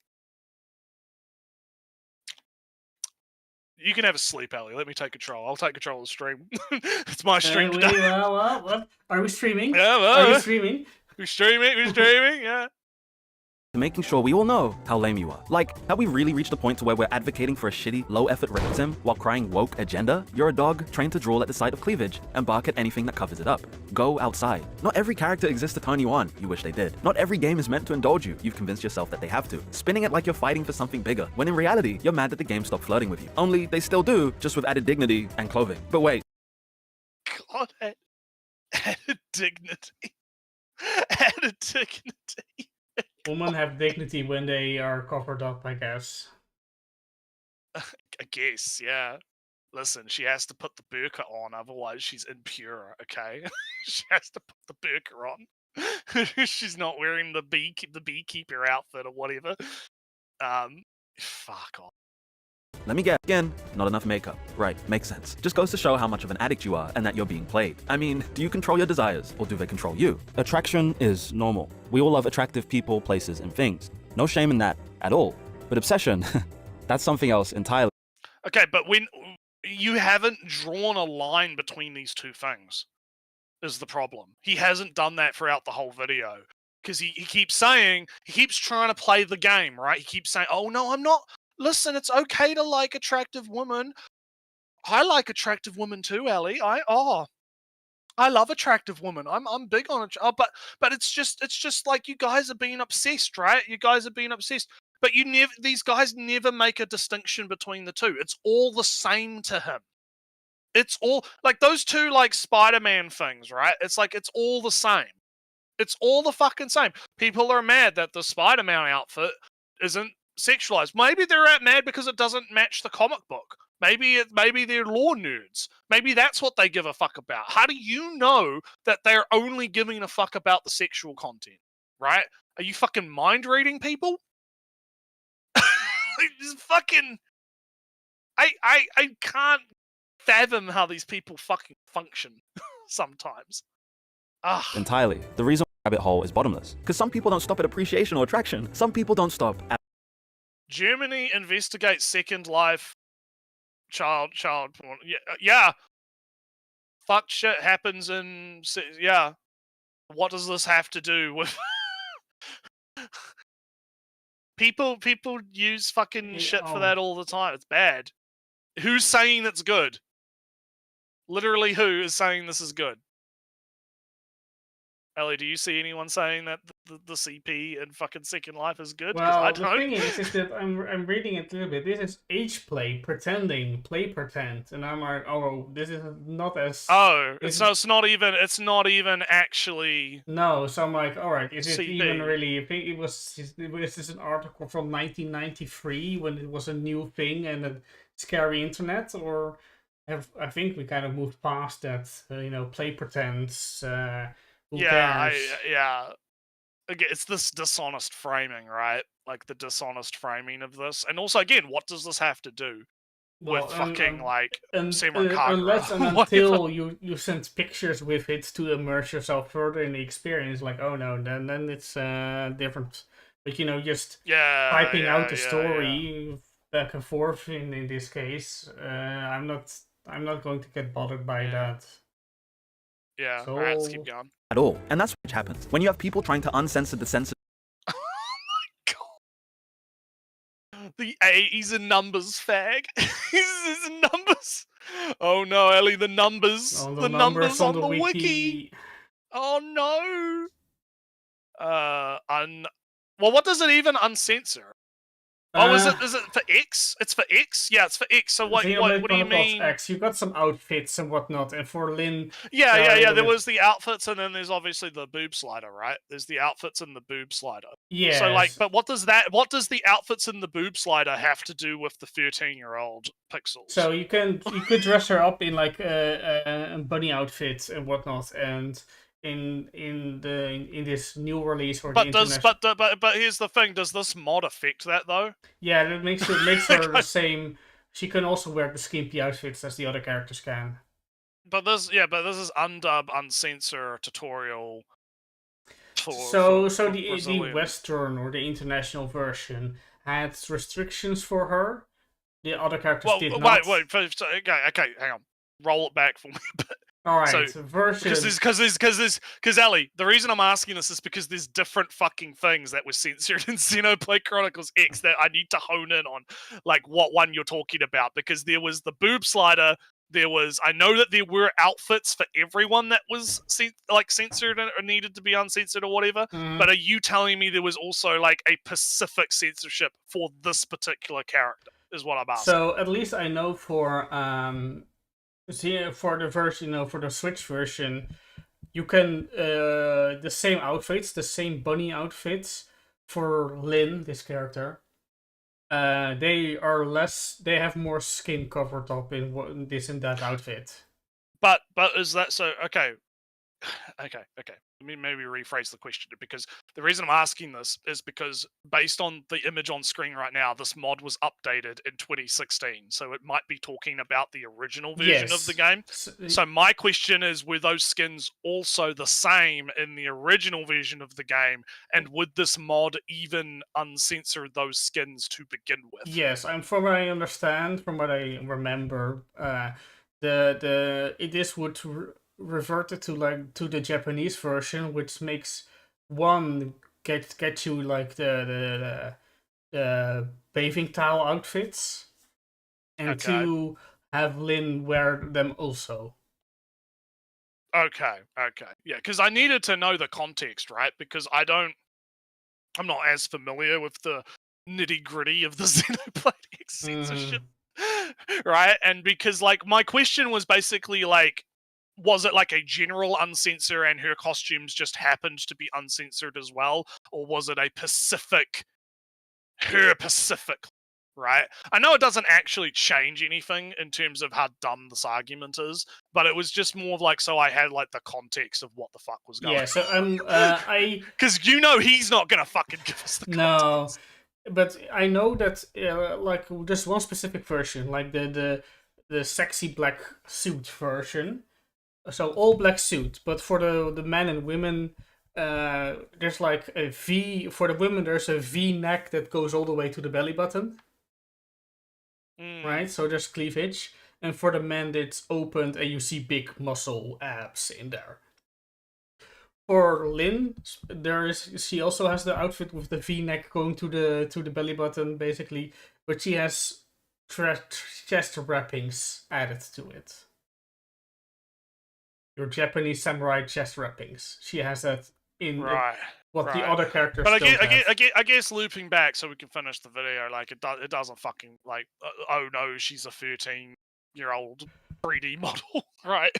You can have a sleep, Ellie. Let me take control. I'll take control of the stream. It's my stream today. What? Are we streaming? Yeah, well, are you streaming? We're streaming, yeah. Making sure we all know how lame you are. Like, have we really reached a point to where we're advocating for a shitty, low-effort rape sim while crying woke agenda? You're a dog trained to drool at the sight of cleavage and bark at anything that covers it up. Go outside. Not every character exists to turn you on. You wish they did. Not every game is meant to indulge you. You've convinced yourself that they have to. Spinning it like you're fighting for something bigger, when in reality, you're mad that the game stopped flirting with you. Only they still do, just with added dignity and clothing. But wait. God, added dignity. Added dignity. Women have dignity when they are covered up, I guess. I guess, yeah. Listen, she has to put the burqa on, otherwise she's impure, okay? She has to put the burqa on. She's not wearing the beekeeper outfit or whatever. Fuck off. Let me guess. Again, not enough makeup. Right, makes sense. Just goes to show how much of an addict you are and that you're being played. I mean, do you control your desires or do they control you? Attraction is normal. We all love attractive people, places, and things. No shame in that at all. But obsession, that's something else entirely. Okay, but when you haven't drawn a line between these two things is the problem. He hasn't done that throughout the whole video. Because he keeps saying, he keeps trying to play the game, right? He keeps saying, oh no, I'm not. Listen, it's okay to like attractive women. I like attractive women too, Ellie. I love attractive women. I'm big on it. But it's just like you guys are being obsessed, right? You guys are being obsessed. But these guys never make a distinction between the two. It's all the same to him. It's all like those two, like, Spider-Man things, right? It's like it's all the same. It's all the fucking same. People are mad that the Spider-Man outfit isn't sexualized. Maybe they're mad because it doesn't match the comic book. Maybe they're lore nerds. Maybe that's what they give a fuck about. How do you know that they're only giving a fuck about the sexual content? Right? Are you fucking mind reading people? Just fucking. I can't fathom how these people fucking function sometimes. Ugh. Entirely. The reason rabbit hole is bottomless. Because some people don't stop at appreciation or attraction. Some people don't stop at Germany investigates Second Life child porn. Yeah. Fuck shit happens in. Yeah. What does this have to do with? People use fucking shit for that all the time. It's bad. Who's saying it's good? Literally, who is saying this is good? Ellie, do you see anyone saying that the CP in fucking Second Life is good? Well, I the don't. thing is that I'm reading it a little bit. This is age play, pretending, play pretend, and I'm like, oh, this is not as. Oh, it's not even actually. No, so I'm like, all right, is it CP. even really? I think it was this an article from 1993 when it was a new thing and a scary internet, or I think we kind of moved past that. Play pretends. Yeah. Again, it's this dishonest framing, right? Like the dishonest framing of this, and also, again, what does this have to do with fucking Simran Kagura? Unless and until you send pictures with it to immerse yourself further in the experience, like, oh no, then it's different. But just typing out the story back and forth in this case, I'm not going to get bothered by that. Yeah, So, alright, let's keep going. at all. And that's what happens when you have people trying to uncensor the censored. Oh my god. He's in numbers, fag. He's in numbers. Oh no, Ellie, the numbers. Oh, the numbers on the wiki. Oh no. Well, what does it even uncensor? Oh, is it for X? It's for X? Yeah, it's for X. So what do you mean? X. You got some outfits and whatnot, and for Lynn... Yeah. There was the outfits, and then there's obviously the boob slider, right? There's the outfits and the boob slider. Yeah. So, like, but what does the outfits and the boob slider have to do with the 13-year-old Pixels? So you could dress her up in, like, a bunny outfit and whatnot, and... In this new release or but here's the thing: does this mod affect that though? Yeah, it makes her the same. She can also wear the skimpy outfits as the other characters can. But this is undub, uncensor tutorial. The Western or the international version had restrictions for her. The other characters did not. Wait. Okay, hang on. Roll it back for me a bit. All right, so, version. Because Ellie, the reason I'm asking this is because there's different fucking things that were censored in Xenoblade Chronicles X that I need to hone in on, like what one you're talking about. Because there was the boob slider. I know that there were outfits for everyone that was censored or needed to be uncensored or whatever. But are you telling me there was also like a specific censorship for this particular character? Is what I'm asking. So at least I know for the version, for the Switch version, you can the same outfits, the same bunny outfits for Lynn, this character. They have more skin covered up in this and that outfit. But is that so? Okay. Let me maybe rephrase the question, because the reason I'm asking this is because based on the image on screen right now, this mod was updated in 2016, so it might be talking about the original version of the game. So my question is, were those skins also the same in the original version of the game, and would this mod even uncensor those skins to begin with? Yes, from what I understand, from what I remember, this would reverted to the Japanese version, which makes one get you like the bathing towel outfits, and two have Lynn wear them also. Okay, yeah, because I needed to know the context, right? Because I'm not as familiar with the nitty gritty of the Xenoblade X censorship, right? And because like my question was basically like, was it like a general uncensor and her costumes just happened to be uncensored as well? Or was it a Pacific, right? I know it doesn't actually change anything in terms of how dumb this argument is, but it was just more of like, so I had like the context of what the fuck was going on. Yeah, so because he's not gonna fucking give us the context. No, but I know that like there's one specific version, like the sexy black suit version. So all black suit, but for the men and women, there's like a V. For the women, there's a V neck that goes all the way to the belly button. Right, so there's cleavage, and for the men, it's opened and you see big muscle abs in there. For Lynn, she also has the outfit with the V neck going to the belly button, basically, but she has chest wrappings added to it. Your Japanese samurai chest wrappings. She has that in the other characters. But I guess looping back so we can finish the video, like it doesn't fucking like oh no, she's a 13-year-old 3D model, right?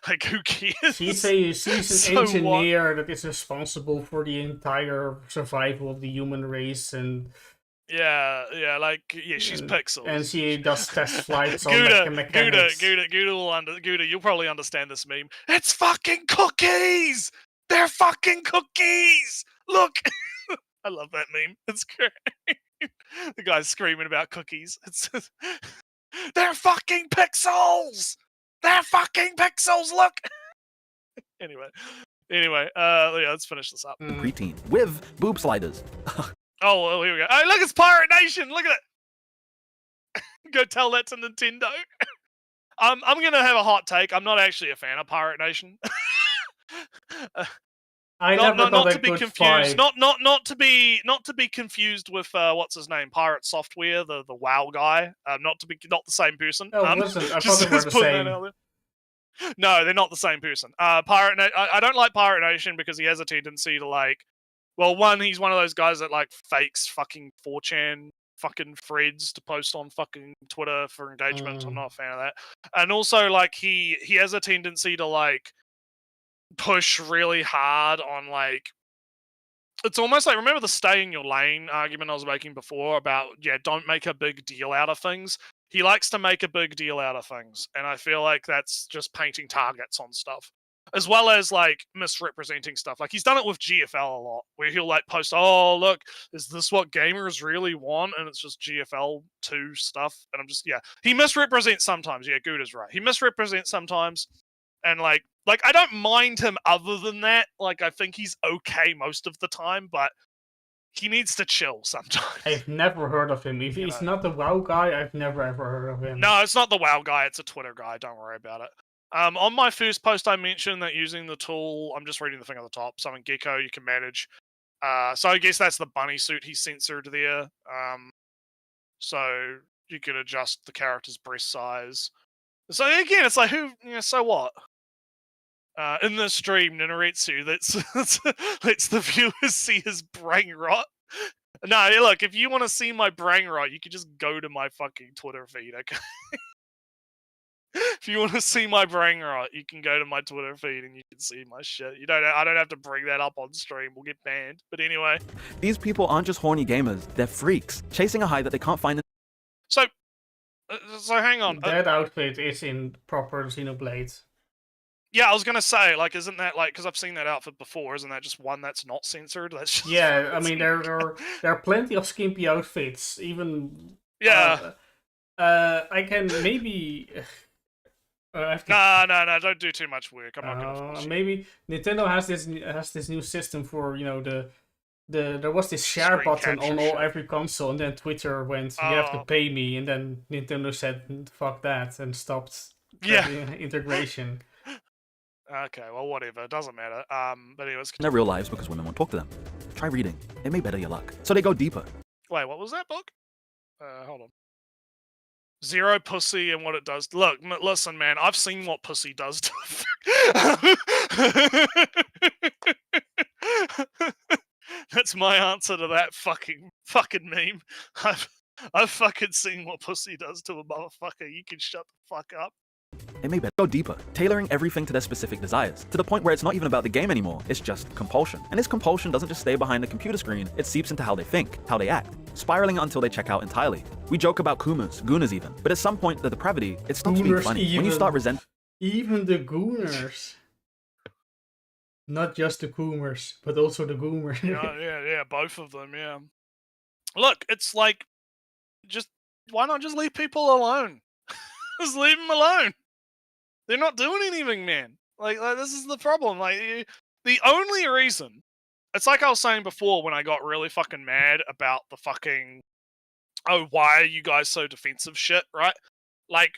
Like who cares? She's an engineer that is responsible for the entire survival of the human race, and she's Pixels, and she does test flights on mechanics. Gouda, you'll probably understand this meme. It's fucking cookies! They're fucking cookies! Look! I love that meme. It's great. The guy's screaming about cookies. They're fucking pixels! They're fucking pixels, look! Anyway, let's finish this up. Preteen with boob sliders. Oh, here we go. Oh, look, it's Pirate Nation. Look at it. Go tell that to Nintendo. I'm going to have a hot take. I'm not actually a fan of Pirate Nation. I never thought to be confused. Not to be confused with what's his name, Pirate Software, the WoW guy. Not the same person. Oh, wasn't. I thought they were the same. No, they're not the same person. I don't like Pirate Nation because he has a tendency to like. Well, one, he's one of those guys that like fakes fucking 4chan fucking threads to post on fucking Twitter for engagement. I'm not a fan of that. And also, like, he has a tendency to like push really hard on like. It's almost like, remember the stay in your lane argument I was making before about, don't make a big deal out of things. He likes to make a big deal out of things, and I feel like that's just painting targets on stuff, as well as like misrepresenting stuff. Like he's done it with GFL a lot, where he'll like post, "Oh, look, is this what gamers really want?" And it's just GFL 2 stuff, and I'm just he misrepresents sometimes. Yeah, Gouda's right. He misrepresents sometimes, and like I don't mind him other than that. Like I think he's okay most of the time, but he needs to chill sometimes. I've never heard of him. If he's not the WoW guy, I've never ever heard of him. No, it's not the WoW guy. It's a Twitter guy. Don't worry about it. On my first post, I mentioned that using the tool, I'm just reading the thing at the top, Summon Gecko, you can manage. So I guess that's the bunny suit he censored there. So you can adjust the character's breast size. So again, it's like, so what? In the stream, Ninoretsu lets the viewers see his brain rot. No, look, if you want to see my brain rot, you can just go to my fucking Twitter feed, okay? If you want to see my brain rot, you can go to my Twitter feed and you can see my shit. I don't have to bring that up on stream. We'll get banned. But anyway. These people aren't just horny gamers. They're freaks, chasing a high that they can't find. So hang on. That outfit is in proper Xenoblade. Yeah, I was gonna say, like, isn't that like, because I've seen that outfit before? Isn't that just one that's not censored? That's just I mean, there are plenty of skimpy outfits. Even I can maybe. No, don't do too much work. I'm not gonna force you. Maybe Nintendo has this new system for there was this share button on every console, and then Twitter went, "You have to pay me," and then Nintendo said, "Fuck that," and stopped the integration. Okay, well, whatever. It doesn't matter. But anyways, in their real lives because women won't talk to them. Try reading. It may better your luck. So they go deeper. Wait, what was that book? Hold on. Zero pussy and what it does. Look, listen, man. I've seen what pussy does to. That's my answer to that fucking meme. I've fucking seen what pussy does to a motherfucker. You can shut the fuck up. It may go deeper, tailoring everything to their specific desires, to the point where it's not even about the game anymore, it's just compulsion. And this compulsion doesn't just stay behind the computer screen, it seeps into how they think, how they act, spiraling until they check out entirely. We joke about Kumas, Goonas even, but at some point the depravity, it stops being funny. When you start resenting... Even the Gooners. Not just the Coomers, but also the Goomers. yeah, both of them, yeah. Look, it's like, why not just leave people alone? Just leave them alone. They're not doing anything, man. Like this is the problem. Like, the only reason, it's like I was saying before when I got really fucking mad about the fucking, why are you guys so defensive shit, right? Like,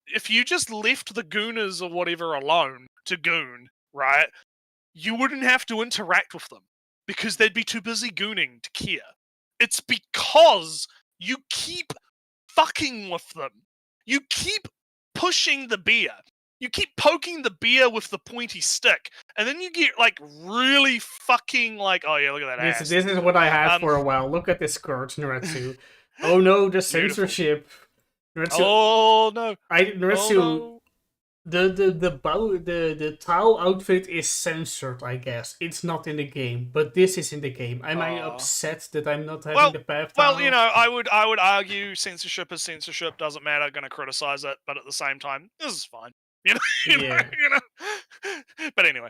if you just left the Gooners or whatever alone to goon, right, you wouldn't have to interact with them because they'd be too busy gooning to care. It's because you keep fucking with them. You keep pushing the beer. You keep poking the beer with the pointy stick, and then you get like really fucking like, oh yeah, look at that ass. This is what I had for a while. Look at this skirt, Noretsu. Oh no, the censorship. Noretsu, oh no. Noretsu, oh, no. The Tao outfit is censored, I guess. It's not in the game, but this is in the game. Am I upset that I'm not having the path? Well, you know, I would argue censorship is censorship. Doesn't matter. Going to criticize it, but at the same time, this is fine. You know. But anyway,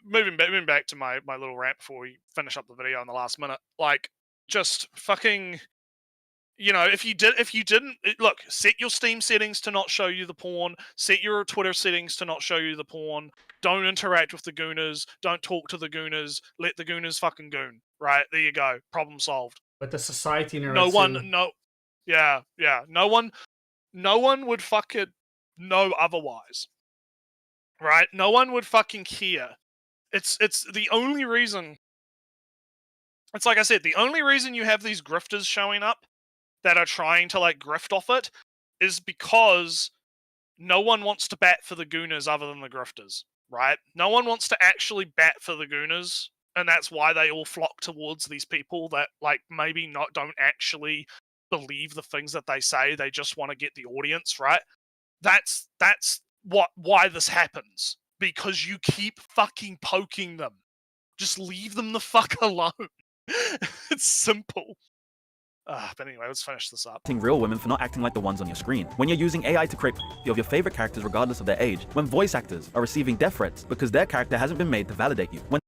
moving back to my little rant before we finish up the video in the last minute. Like, just fucking, you know, if you didn't look, set your Steam settings to not show you the porn. Set your Twitter settings to not show you the porn. Don't interact with the Gooners. Don't talk to the Gooners. Let the Gooners fucking goon. Right, there you go. Problem solved. But the society, no one would fucking know otherwise. Right? No one would fucking care It's the only reason. It's like I said, the only reason you have these grifters showing up that are trying to like grift off it is because no one wants to bat for the gooners other than the grifters, right? No one wants to actually bat for the gooners, and that's why they all flock towards these people that like maybe don't actually believe the things that they say. They just want to get the audience, right? That's why this happens, because you keep fucking poking them. Just leave them the fuck alone. It's simple. But anyway, let's finish this up. Real women for not acting like the ones on your screen. When you're using AI to create of your favorite characters regardless of their age. When voice actors are receiving death threats because their character hasn't been made to validate you. When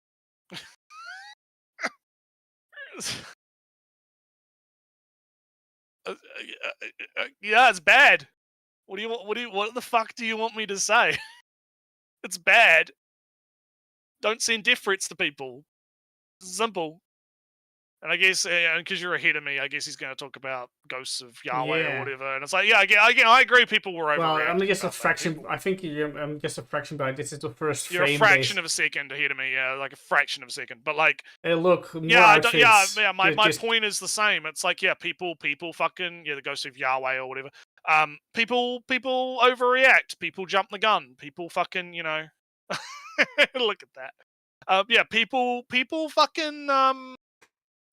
yeah, it's bad. What the fuck do you want me to say? It's bad. Don't send death threats to people. It's simple. And I guess, because you're ahead of me, I guess he's going to talk about Ghosts of Yahweh or whatever. And it's like, yeah, again, I agree. People were overreacting. Well, I'm just a fraction. I think I'm just a fraction, but this is the first. You're a fraction of a second ahead of me. Yeah, like a fraction of a second. But like, hey, look, yeah, my point is the same. It's like, yeah, people fucking the Ghost of Yahweh or whatever. People overreact. People jump the gun. People fucking, look at that. Yeah, people fucking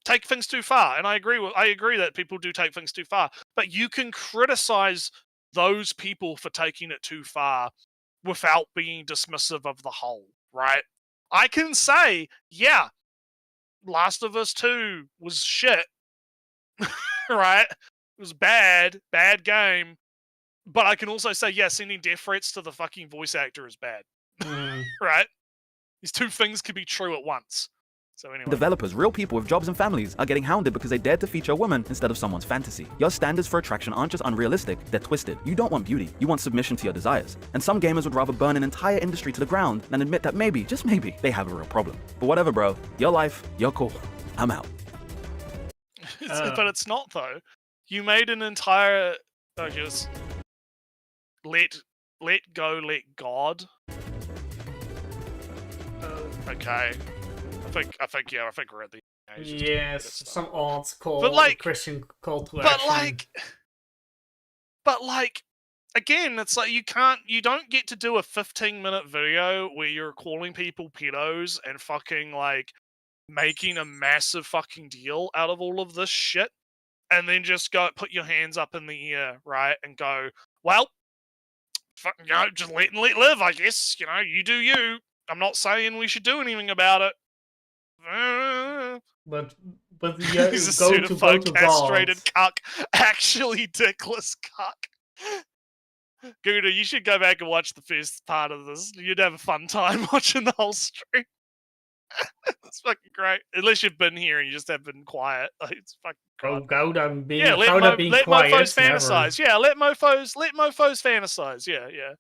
take things too far, and I agree that people do take things too far, but you can criticize those people for taking it too far without being dismissive of the whole, right? I can say, yeah, Last of Us 2 was shit, right? It was bad game, but I can also say, yeah, sending death threats to the fucking voice actor is bad, right? These two things can be true at once. So anyway. Developers, real people with jobs and families, are getting hounded because they dared to feature a woman instead of someone's fantasy. Your standards for attraction aren't just unrealistic, they're twisted. You don't want beauty, you want submission to your desires. And some gamers would rather burn an entire industry to the ground than admit that maybe, just maybe, they have a real problem. But whatever, bro. Your life, your call. I'm out. But it's not, though. You made an entire... just... Let go, let God. Okay. I think we're at the age. Yes, some odd call, but like Christian call to action. But like, again, it's like you don't get to do a 15-minute video where you're calling people pedos and fucking like making a massive fucking deal out of all of this shit, and then just go put your hands up in the air, right, and go, well, just let live, I guess. You do you. I'm not saying we should do anything about it. But yeah, he's a pseudophone castrated cuck, actually dickless cuck. Gouda, you should go back and watch the first part of this. You'd have a fun time watching the whole stream. It's fucking great. Unless you've been here and you just have been quiet. Like, it's fucking great. Oh, Gouda being let quiet. Mofos fantasize. Yeah, let mofos fantasize. Yeah.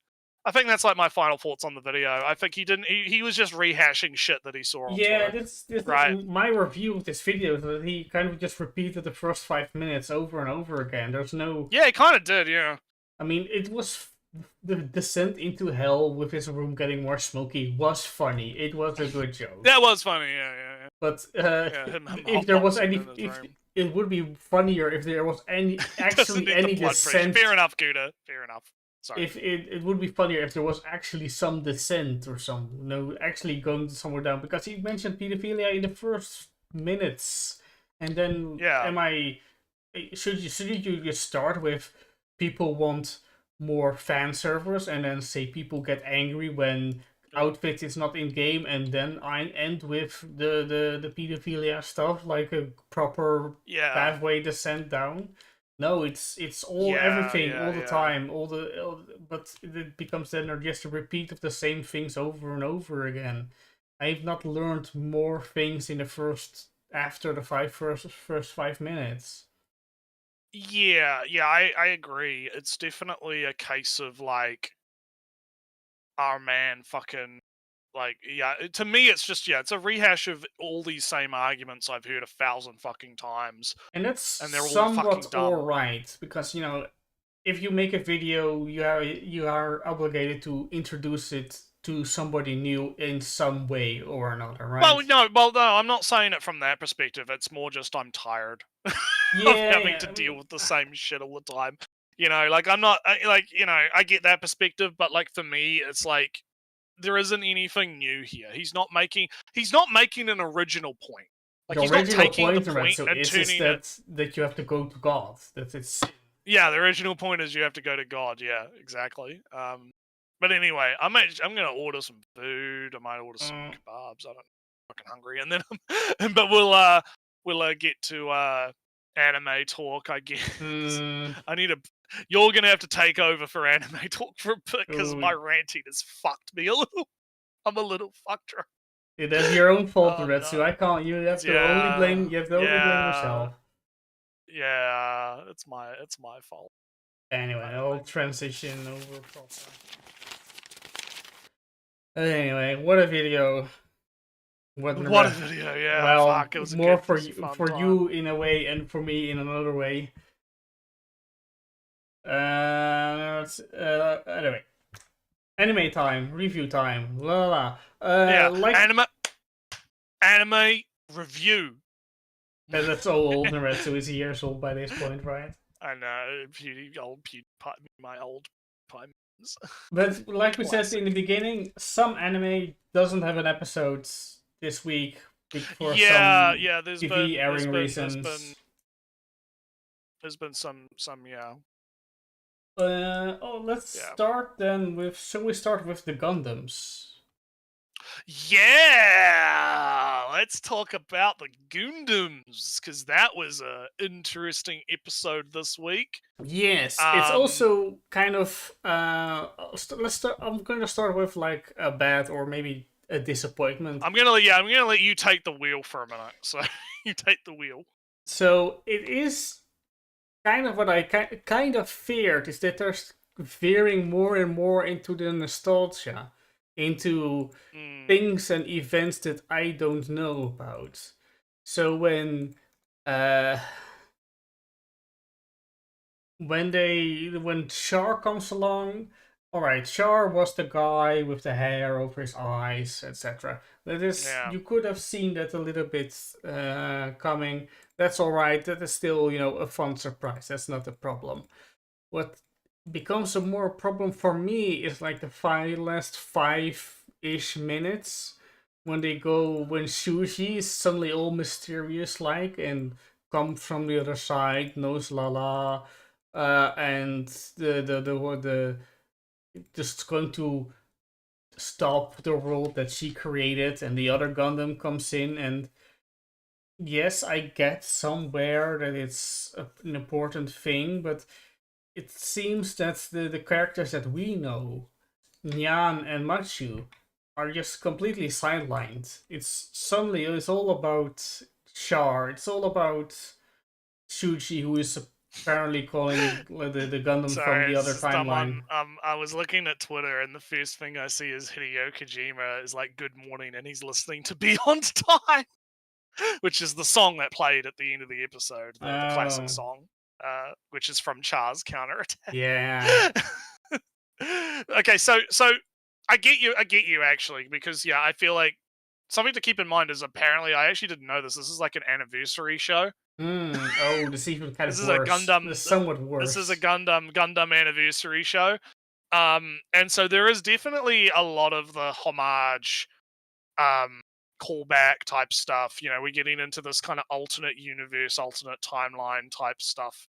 I think that's like my final thoughts on the video. I think he was just rehashing shit that he saw on Twitter. This right. My review of this video is that he kind of just repeated the first 5 minutes over and over again. There's no... Yeah, he kind of did, yeah. I mean, it was... The descent into hell with his room getting more smoky was funny. It was a good joke. That was funny, yeah. But if there was any... It would be funnier if there was any descent... Fair enough, Gouda. Fair enough. Sorry. If it would be funnier if there was actually some descent or actually going somewhere down, because he mentioned pedophilia in the first minutes, and then should you just start with people want more fan servers and then say people get angry when outfit is not in game, and then I end with the pedophilia stuff like a proper pathway descent down? No, it's all everything all the time, but it becomes then just a repeat of the same things over and over again. I've not learned more things in the after the first 5 minutes. Yeah, I agree. It's definitely a case of like, our man fucking to me it's just it's a rehash of all these same arguments I've heard 1,000 fucking times, and that's they're all somewhat fucking dumb. Alright, because if you make a video, you are obligated to introduce it to somebody new in some way or another, right? Well, no, I'm not saying it from that perspective. It's more just I'm tired of having to deal with the same shit all the time. You know, like I'm not I get that perspective, but like for me, it's like there isn't anything new here. He's not making an original point. Like The he's not original taking the point, point so and is turning it. that you have to go to God. That it's. Yeah, the original point is you have to go to God. Yeah, exactly. But anyway, I'm gonna order some food. I might order some kebabs. I don't. I'm fucking hungry, and then but we'll get to anime talk. I guess I need a. You're gonna have to take over for anime talk for a bit because my ranting has fucked me a little. I'm a little fucked. Yeah, that's your own fault, Oh, Retsu. no. I can't. You have to only blame. You have to only blame yourself. Yeah, it's my fault. Anyway, I'll transition over proper. Anyway, what a video. What a video, yeah. Well, fuck, it was more for you in a way, and for me in another way. Anyway, anime time, review time, la la. Yeah, anime review. That's so old, Naretsu is years old by this point, right? I know, my old PewDiePie. But like we said in the beginning, some anime doesn't have an episode this week for some TV airing reasons. There's been some yeah. Let's start then with. Shall we start with the Gundams? Yeah, let's talk about the Gundams because that was a interesting episode this week. Yes, it's also kind of. Let's start. I'm going to start with like a bad or maybe a disappointment. I'm gonna let you take the wheel for a minute. So you take the wheel. So it is kind of what I kind of feared is that they're veering more and more into the nostalgia, into things and events that I don't know about. So when Char comes along, alright, Char was the guy with the hair over his eyes, etc. That is, you could have seen that a little bit coming. That's alright, that is still, a fun surprise, that's not a problem. What becomes a more problem for me is like the last 5-ish minutes when Shuji is suddenly all mysterious like and comes from the other side, knows Lala, and the just going to stop the world that she created, and the other Gundam comes in, and yes, I get somewhere that it's an important thing, but it seems that the characters that we know, Nyan and Machu, are just completely sidelined. It's all about Char. It's all about Shuji, who is apparently calling the Gundam from the other timeline. I was looking at Twitter, and the first thing I see is Hideo Kojima is like, "Good morning," and he's listening to Beyond Time, which is the song that played at the end of the episode, the classic song. Which is from Char's Counterattack. Yeah. Okay, so I get you actually, because I feel like something to keep in mind is apparently I actually didn't know this. This is like an anniversary show. Oh, this is even kind of worse. This is a Gundam. Somewhat worse. This is a Gundam anniversary show. And so there is definitely a lot of the homage, callback type stuff. We're getting into this kind of alternate universe, alternate timeline type stuff.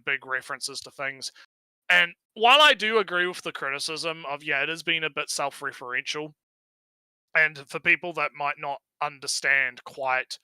Big references to things. And while I do agree with the criticism of it has been a bit self-referential, and for people that might not understand quite,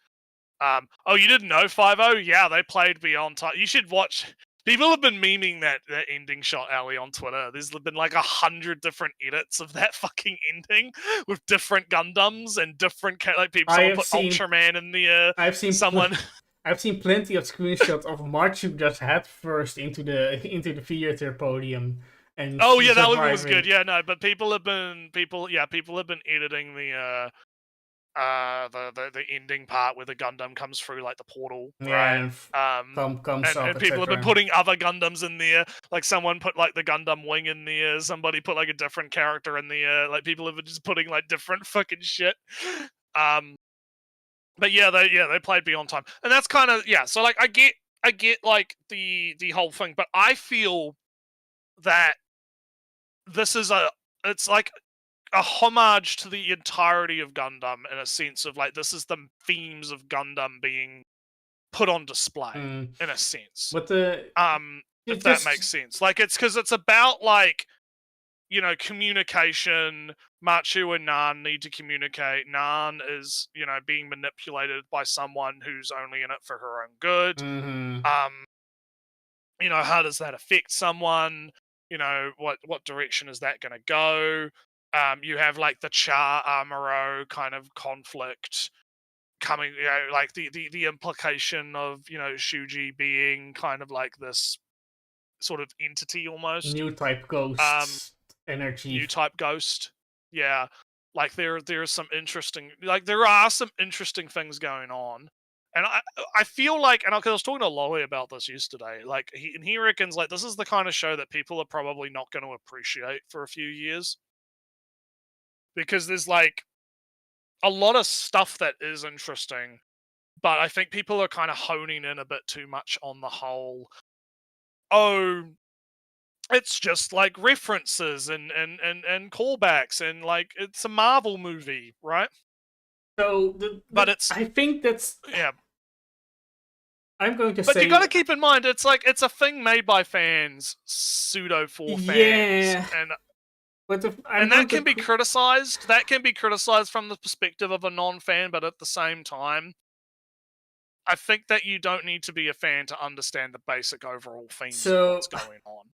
you didn't know 5-0? Yeah, they played Beyond Time. You should watch. People have been memeing that ending shot, Ali, on Twitter. There's been like 100 different edits of that fucking ending with different Gundams and different people. Someone put Ultraman in the. I've seen someone. I've seen plenty of screenshots of Machu just head first into the theater podium. And that one was good. Yeah, no, but people have been editing the ending part where the Gundam comes through like the portal, Yeah, right? comes up, And people have been etc. putting other Gundams in there. Like someone put like the Gundam wing in there. Somebody put like a different character in there. Like people have been just putting like different fucking shit. But yeah, they played Beyond Time, and that's kind of So like I get like the whole thing, but I feel that this is it's like a homage to the entirety of Gundam in a sense of like this is the themes of Gundam being put on display in a sense. But if that makes sense. Like it's because it's about like communication. Machu and Nan need to communicate. Nan is being manipulated by someone who's only in it for her own good. How does that affect someone? What direction is that going to go? You have like the Char Amuro kind of conflict coming, like the implication of Shuji being kind of like this sort of entity almost. New type ghost energy. New type ghost. Yeah. Like there's some interesting there are some interesting things going on. And I feel like, and I was talking to Lowy about this yesterday, like he reckons like this is the kind of show that people are probably not going to appreciate for a few years. Because there's like a lot of stuff that is interesting, but I think people are kind of honing in a bit too much on the whole, it's just like references and callbacks and like it's a Marvel movie, right? So, I think that's I'm going to say. But you got to keep in mind, it's like it's a thing made by fans, pseudo for fans, and that can be criticized. That can be criticized from the perspective of a non-fan, but at the same time, I think that you don't need to be a fan to understand the basic overall themes of what's going on.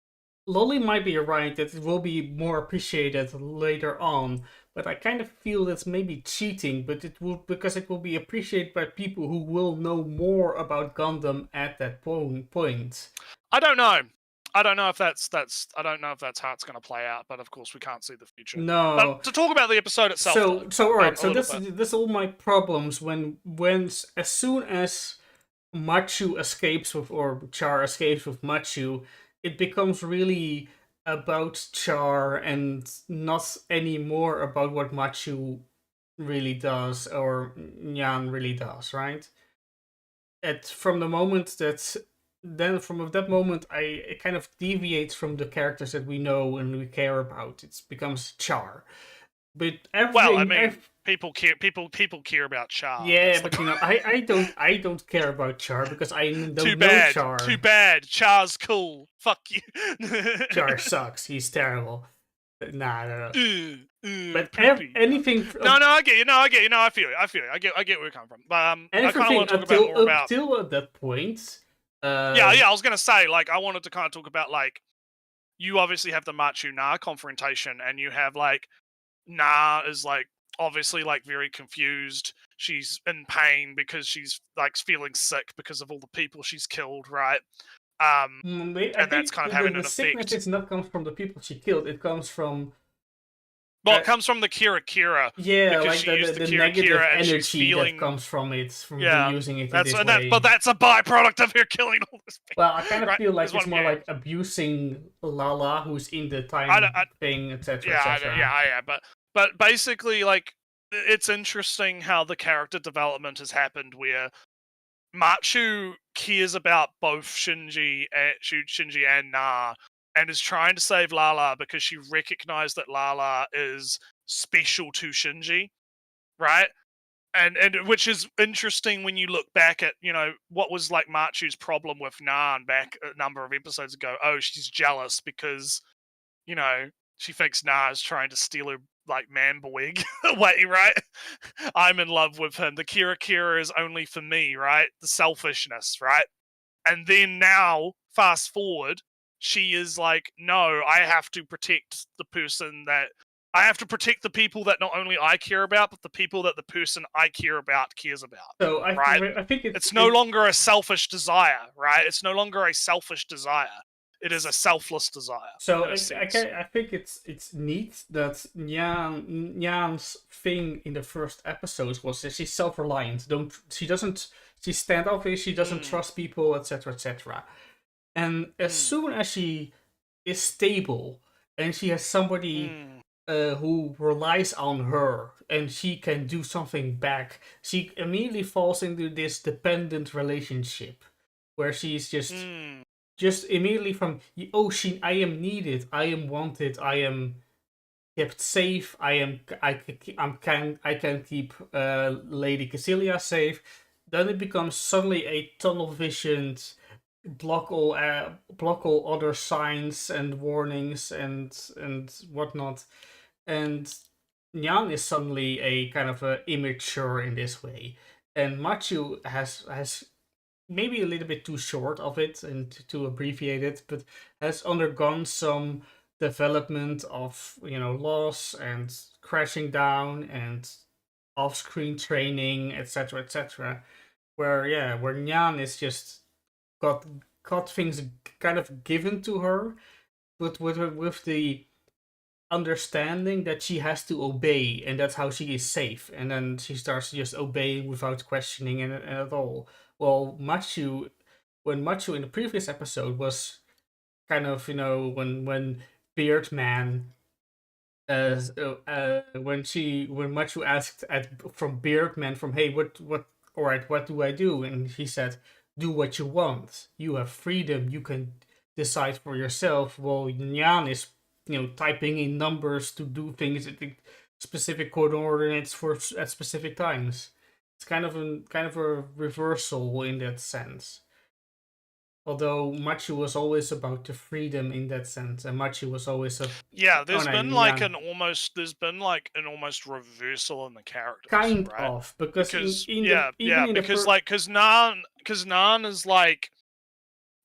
Lolly might be right that it will be more appreciated later on, but I kind of feel that's maybe cheating, but because it will be appreciated by people who will know more about Gundam at that point. I don't know. I don't know if that's I don't know if that's how it's going to play out, but of course we can't see the future. No. But to talk about the episode itself. So all right. So this all my problems when as soon as Machu escapes with, or Char escapes with Machu, it becomes really about Char and not anymore about what Machu really does or Nyan really does, right? From that moment, it kind of deviates from the characters that we know and we care about. It becomes Char. But people care about Char. Yeah, but I don't care about Char because I don't know Char. Too bad. Char's cool. Fuck you. Char sucks. He's terrible. Nah, no. But anything. No, I get you. No, I get you. No, I feel you. I get where you're coming from. But I kind of want to talk about more about until at that point. Yeah. I was gonna say like I wanted to kind of talk about like you obviously have the Machu Na confrontation, and you have like Na is like obviously like very confused. She's in pain because she's like feeling sick because of all the people she's killed, right? And that's kind of having an effect. The sickness not comes from the people she killed. It comes from. Well, it comes from the Kira. Yeah, like the negative energy that comes from it, from using it in this way. But that's a byproduct of her killing all this people. Well, I kind of feel like it's more like abusing Lala, who's in the time thing, etc. Yeah. But basically, like, it's interesting how the character development has happened where Machu cares about both Shinji and Na, and is trying to save Lala because she recognized that Lala is special to Shinji, right? And which is interesting when you look back at, what was like Machu's problem with Nan back a number of episodes ago. Oh, she's jealous because, she thinks Na is trying to steal her, like, man-boy away, right? I'm in love with him. The Kira is only for me, right? The selfishness, right? And then now, fast forward, she is like, no, I have to protect the person that... I have to protect the people that not only I care about, but the people that the person I care about cares about. So I think it's no longer a selfish desire, right? It's no longer a selfish desire. It is a selfless desire. So I think it's neat that Nyan's thing in the first episodes was that she's self-reliant. She's standoffish. She doesn't trust people, etc., etc. And as soon as she is stable and she has somebody who relies on her and she can do something back, she immediately falls into this dependent relationship where she's just immediately from I am needed, I am wanted, I am kept safe, I can keep Lady Cecilia safe. Then it becomes suddenly a tunnel visioned block all other signs and warnings and whatnot, and Nyan is suddenly a kind of a immature in this way, and Machu has maybe a little bit too short of it and too abbreviated, but has undergone some development of loss and crashing down and off-screen training, etc., etc. Where Nyan is just got things kind of given to her, but with the understanding that she has to obey, and that's how she is safe. And then she starts just obeying without questioning at all. Well, when Machu in the previous episode was kind of when Beardman when Machu asked from Beardman from, hey, what all right, what do I do? And he said, do what you want. You have freedom. You can decide for yourself. Well, Nyan is typing in numbers to do things at the specific coordinates at specific times. It's kind of a reversal in that sense. Although Machu was always about the freedom in that sense, and Machu was always there's been like an almost reversal in the characters, kind right? of, because because Nan is like,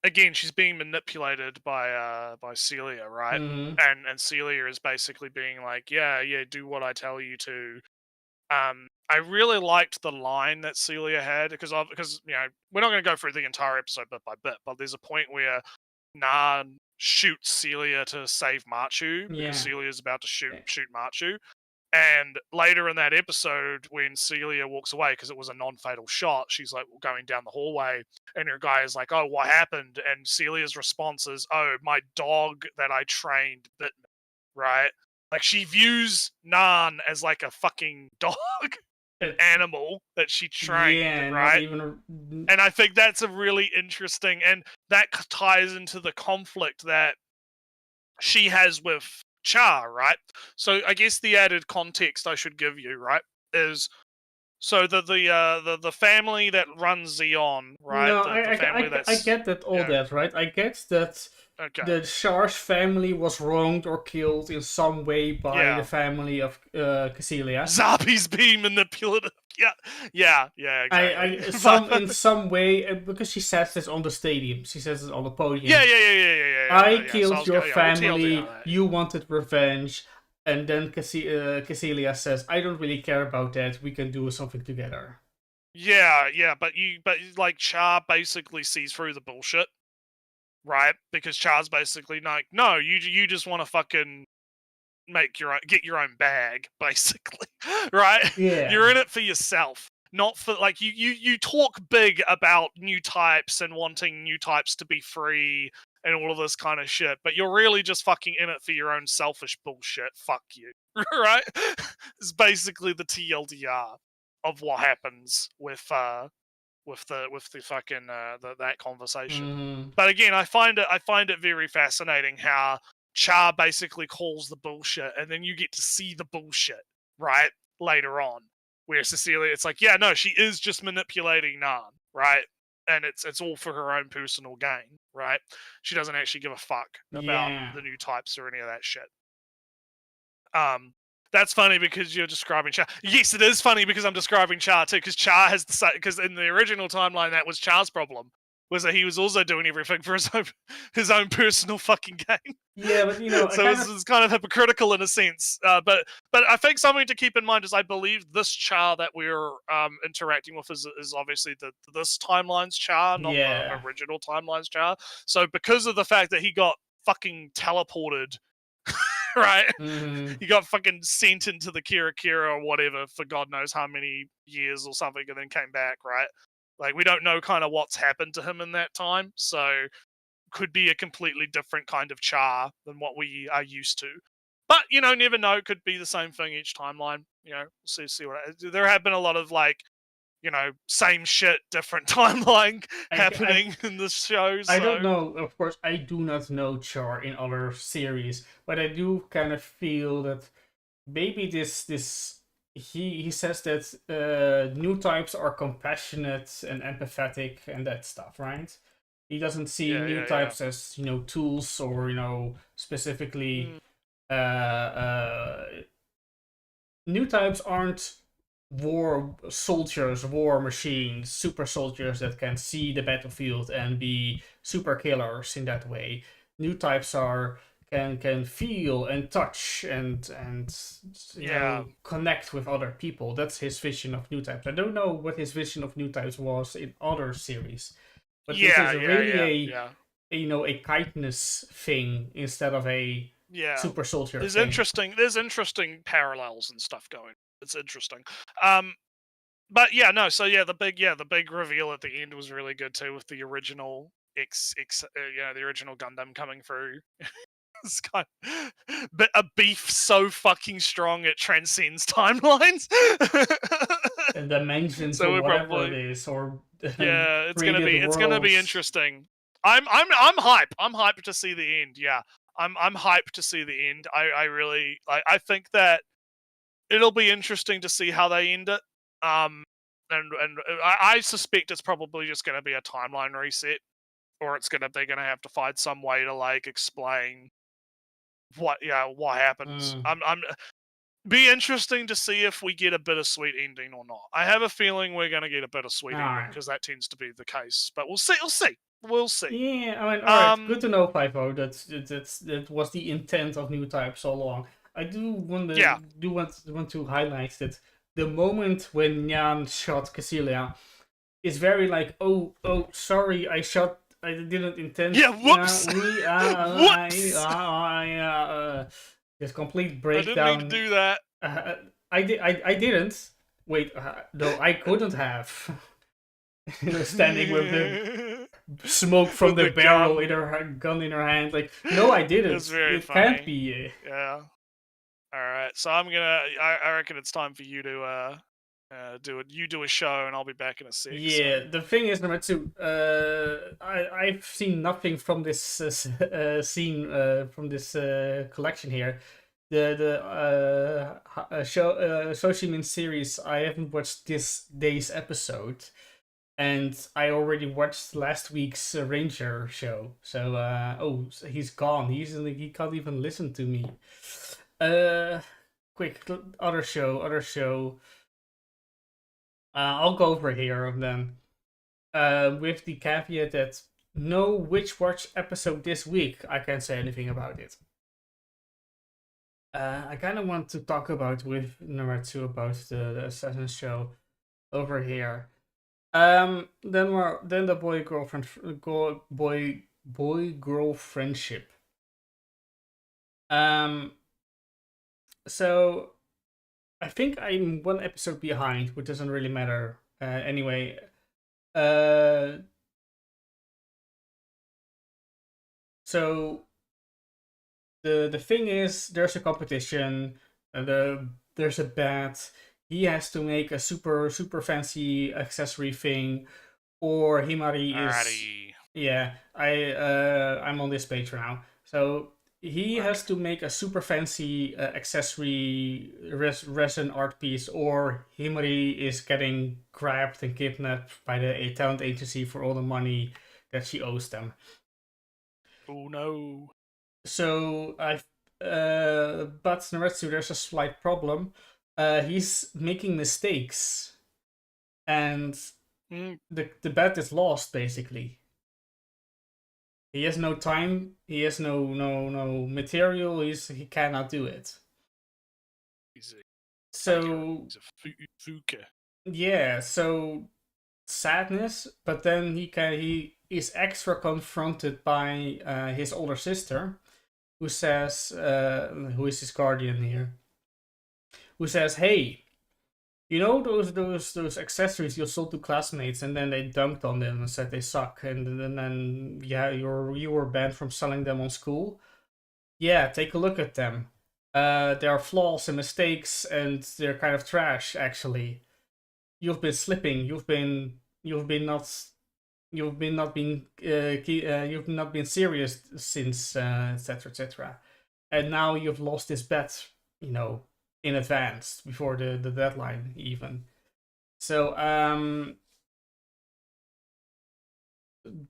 again, she's being manipulated by Celia, right? Mm-hmm. And Celia is basically being like, yeah, do what I tell you to. I really liked the line that Celia had because we're not going to go through the entire episode bit by bit, but there's a point where Nan shoots Celia to save Machu because Celia's about to shoot Machu. And later in that episode, when Celia walks away because it was a non-fatal shot, she's like going down the hallway, and her guy is like, "Oh, what happened?" And Celia's response is, "Oh, my dog that I trained bit me." Right? Like, she views Nan as like a fucking dog, an animal that she trained, right? And I think that's a really interesting, and that ties into the conflict that she has with Char, right? So I guess the added context I should give you, right, is so the family that runs Xeon, right? No, I get that that, right? I get that the Char's family was wronged or killed in some way by the family of Cecilia. Zapi's being manipulative. Yeah, exactly. In some way, because she says this on the stadium. She says it on the podium. Yeah. I killed your family. You wanted revenge. And then Cecilia says, I don't really care about that. We can do something together. Yeah, but like, Char basically sees through the bullshit, right? Because Char's basically like, no, you just want to fucking get your own bag, basically, right? Yeah. You're in it for yourself, not for, like, you talk big about new types and wanting new types to be free and all of this kind of shit, but you're really just fucking in it for your own selfish bullshit. Fuck you. Right? It's basically the TLDR of what happens with the fucking that conversation. Mm-hmm. But again, I find it very fascinating how Char basically calls the bullshit, and then you get to see the bullshit, right, later on, where Cecilia, it's like, yeah, no, she is just manipulating Nan, right? And it's all for her own personal gain, right? She doesn't actually give a fuck about the new types or any of that shit. That's funny because you're describing Char. Yes, it is funny because I'm describing Char too, because Char has because in the original timeline that was Char's problem. was that he was also doing everything for his own personal fucking gain. Yeah, but you know, so it's kind of hypocritical in a sense. But I think something to keep in mind is I believe this char that we're interacting with is obviously this timeline's char, not the original timeline's char. So because of the fact that he got fucking teleported, right? He got fucking sent into the Kira Kira or whatever for God knows how many years or something, and then came back, right? Like, we don't know kind of what's happened to him in that time, so could be a completely different kind of char than what we are used to. But, you know, never know. Could be the same thing each timeline. You know, see what... There have been a lot of, like, you know, same shit, different timeline happening in this show. So. I don't know. Of course, I do not know Char in other series, but I do kind of feel that maybe this he says that new types are compassionate and empathetic and that stuff, right? He doesn't see new types as, you know, tools or, you know, specifically new types aren't war soldiers, war machines, super soldiers that can see the battlefield and be super killers in that way. New types are can feel and touch and you know, connect with other people. That's his vision of new types. I don't know what his vision of new types was in other series, but this is really a you know, a kindness thing instead of a super soldier. There's thing. interesting parallels and stuff going. It's interesting. But yeah, no. So yeah, the big reveal at the end was really good too, with the original the original Gundam coming through. It's kind of, but a beef so fucking strong it transcends timelines and dimensions, so or whatever it is, or it's gonna be interesting. I'm hype. I'm hyped to see the end. Yeah, I'm hyped to see the end. I really I think that it'll be interesting to see how they end it. And I suspect it's probably just gonna be a timeline reset, or they're gonna have to find some way to like explain what happens. I'm be interesting to see if we get a bittersweet ending or not. I have a feeling we're going to get a bittersweet ending because that tends to be the case. But we'll see. We'll see. Yeah, I mean, all right. Good to know, Fivo. That was the intent of new types all along. I do want to highlight that the moment when Nyan shot Casilia is very like, oh, sorry, I didn't intend. Yeah, whoops. This complete breakdown. I didn't mean to do that. I didn't. Wait, no, I couldn't have. Standing with the smoke from the barrel gun. In her gun in her hand, like, no, I didn't. It's very funny. Can't be. Yeah. All right, so I'm gonna. I reckon it's time for you to do a show, and I'll be back in a sec. Yeah, so. The thing is, number two, I've seen nothing from this scene from this collection here. The Soshimin series, I haven't watched this day's episode, and I already watched last week's Ranger show. So he's gone. He can't even listen to me. Quick other show. I'll go over here then, with the caveat that no Witch Watch episode this week. I can't say anything about it. I kind of want to talk about with number two about the Assassin show over here. Then the boy girl friendship. So I think I'm one episode behind, which doesn't really matter. Anyway, so the thing is, there's a competition. There's a bet. He has to make a super fancy accessory thing, or Himari is. Yeah, I'm on this page for now. So he has to make a super fancy accessory resin art piece, or Himari is getting grabbed and kidnapped by a talent agency for all the money that she owes them. Oh no. So but Naretsu, there's a slight problem. He's making mistakes, and the bet is lost basically. He has no time. He has no material. He cannot do it. So yeah, so sadness, but then he is extra confronted by his older sister, who says, who is his guardian here, who says, "Hey, you know those accessories you sold to classmates, and then they dunked on them and said they suck, and then yeah, you were banned from selling them on school. Yeah, take a look at them. There are flaws and mistakes, and they're kind of trash. Actually, you've been slipping. You've not been serious since etc etc, and now you've lost this bet, you know, in advance before the deadline even. So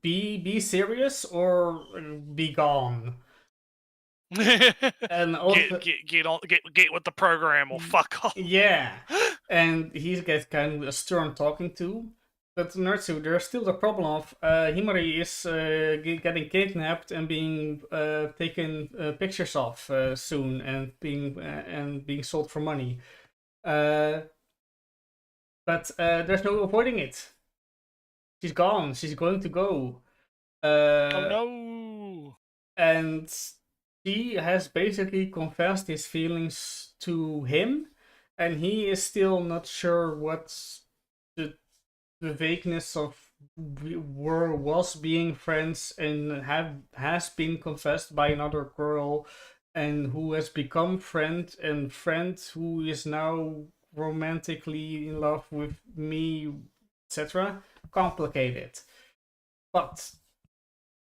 be serious or be gone." And get with the program or fuck off. Yeah, and he gets kind of a stern talking to. But Nertsu, there's still the problem of Himari is getting kidnapped and being taken pictures of soon, and being sold for money. But there's no avoiding it. She's gone. She's going to go. Oh no! And he has basically confessed his feelings to him, and he is still not sure what's the vagueness of was being friends and has been confessed by another girl, and who has become friend, and friend who is now romantically in love with me, etc. Complicated. But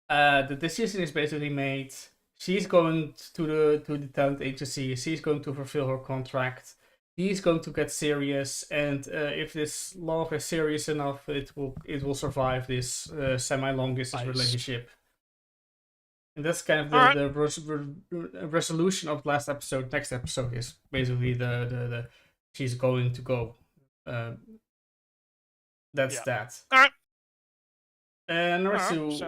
the decision is basically made. She's going to the talent agency. She's going to fulfill her contract. He's going to get serious, and if this love is serious enough, it will survive this semi-long distance relationship. And that's kind of the resolution of the last episode. Next episode is basically the she's going to go. That's that. All right. Norsu,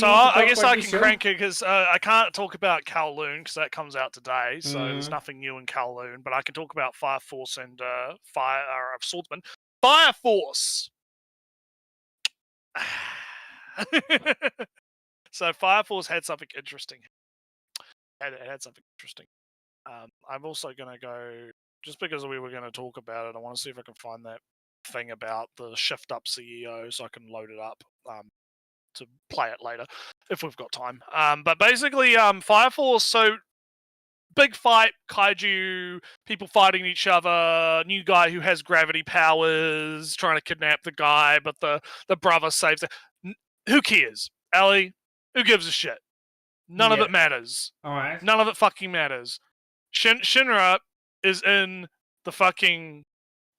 I guess I can crank it because I can't talk about Kowloon because that comes out today, so there's nothing new in Kowloon. But I can talk about Fire Force and Swordsman. Fire Force. So Fire Force had something interesting. It had something interesting. I'm also gonna go just because we were gonna talk about it. I want to see if I can find that thing about the shift up CEO so I can load it up to play it later if we've got time. But basically, Fire Force, so big fight, kaiju, people fighting each other, new guy who has gravity powers, trying to kidnap the guy, but the brother saves it. Who cares? Ellie, who gives a shit? None of it matters. Alright. None of it fucking matters. Shinra is in the fucking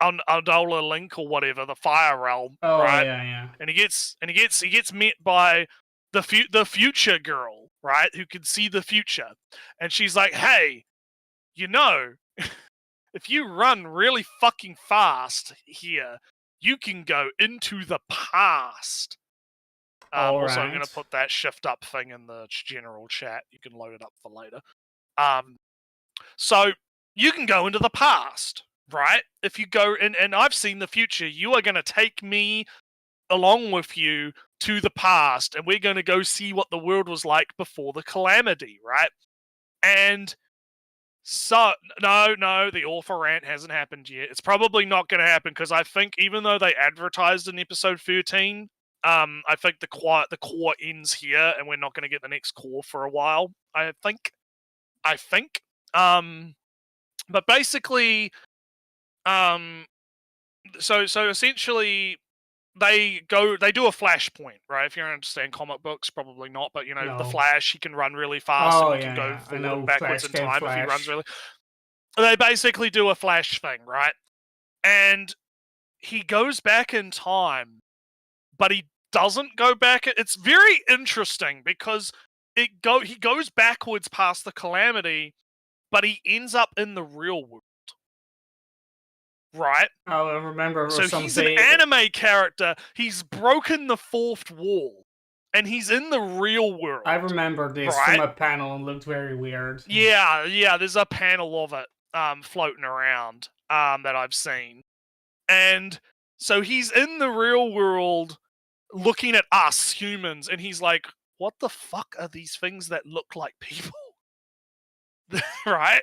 Aldola Link or whatever, the Fire Realm, right? Yeah. And he gets met by the future girl, right? Who can see the future, and she's like, "Hey, you know, if you run really fucking fast here, you can go into the past." Also, I'm gonna put that shift up thing in the general chat. You can load it up for later. So you can go into the past. Right? If you go and I've seen the future, you are going to take me along with you to the past, and we're going to go see what the world was like before the calamity, right? And so, no, the author rant hasn't happened yet. It's probably not going to happen because I think even though they advertised in episode 13, I think the core ends here, and we're not going to get the next core for a while. I think. But basically. So essentially they do a flashpoint, right? If you don't understand comic books, probably not, but you know, the Flash, he can run really fast and he can go forward and backwards in time if he runs really. They basically do a Flash thing, right? And he goes back in time, but he doesn't go back. It's very interesting because he goes backwards past the calamity, but he ends up in the real world. Right? I remember. So he's an anime character. He's broken the fourth wall. and he's in the real world. I remember this from a panel and looked very weird. Yeah, there's a panel of it floating around that I've seen. And so he's in the real world looking at us humans, and he's like, what the fuck are these things that look like people? Right?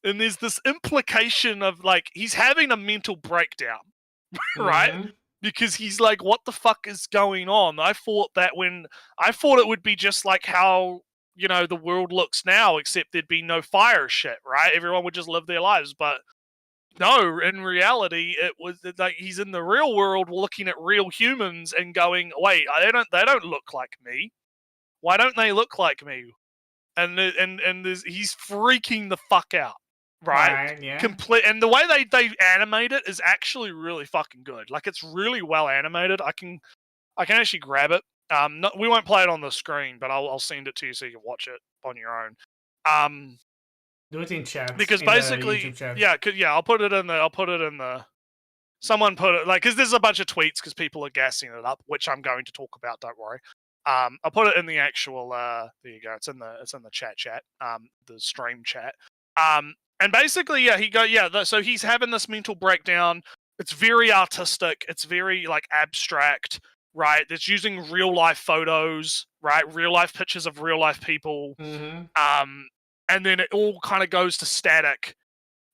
And there's this implication of like he's having a mental breakdown, right? Mm-hmm. Because he's like, what the fuck is going on? I thought it would be just like how, you know, the world looks now, except there'd be no fire shit, right? Everyone would just live their lives. But no, in reality, it was like he's in the real world looking at real humans and going, wait, they don't look like me. Why don't they look like me? And he's freaking the fuck out. Right, yeah. Complete, and the way they animate it is actually really fucking good. Like, it's really well animated. I can actually grab it. We won't play it on the screen, but I'll send it to you so you can watch it on your own. Do it in chat. Because basically, I'll put it in the. Someone put it because there's a bunch of tweets because people are gassing it up, which I'm going to talk about. Don't worry. I'll put it in the actual. There you go. It's in the chat. The stream chat. And basically, so he's having this mental breakdown. It's very artistic. It's very, like, abstract, right? It's using real-life photos, right? Real-life pictures of real-life people. Mm-hmm. And then it all kind of goes to static.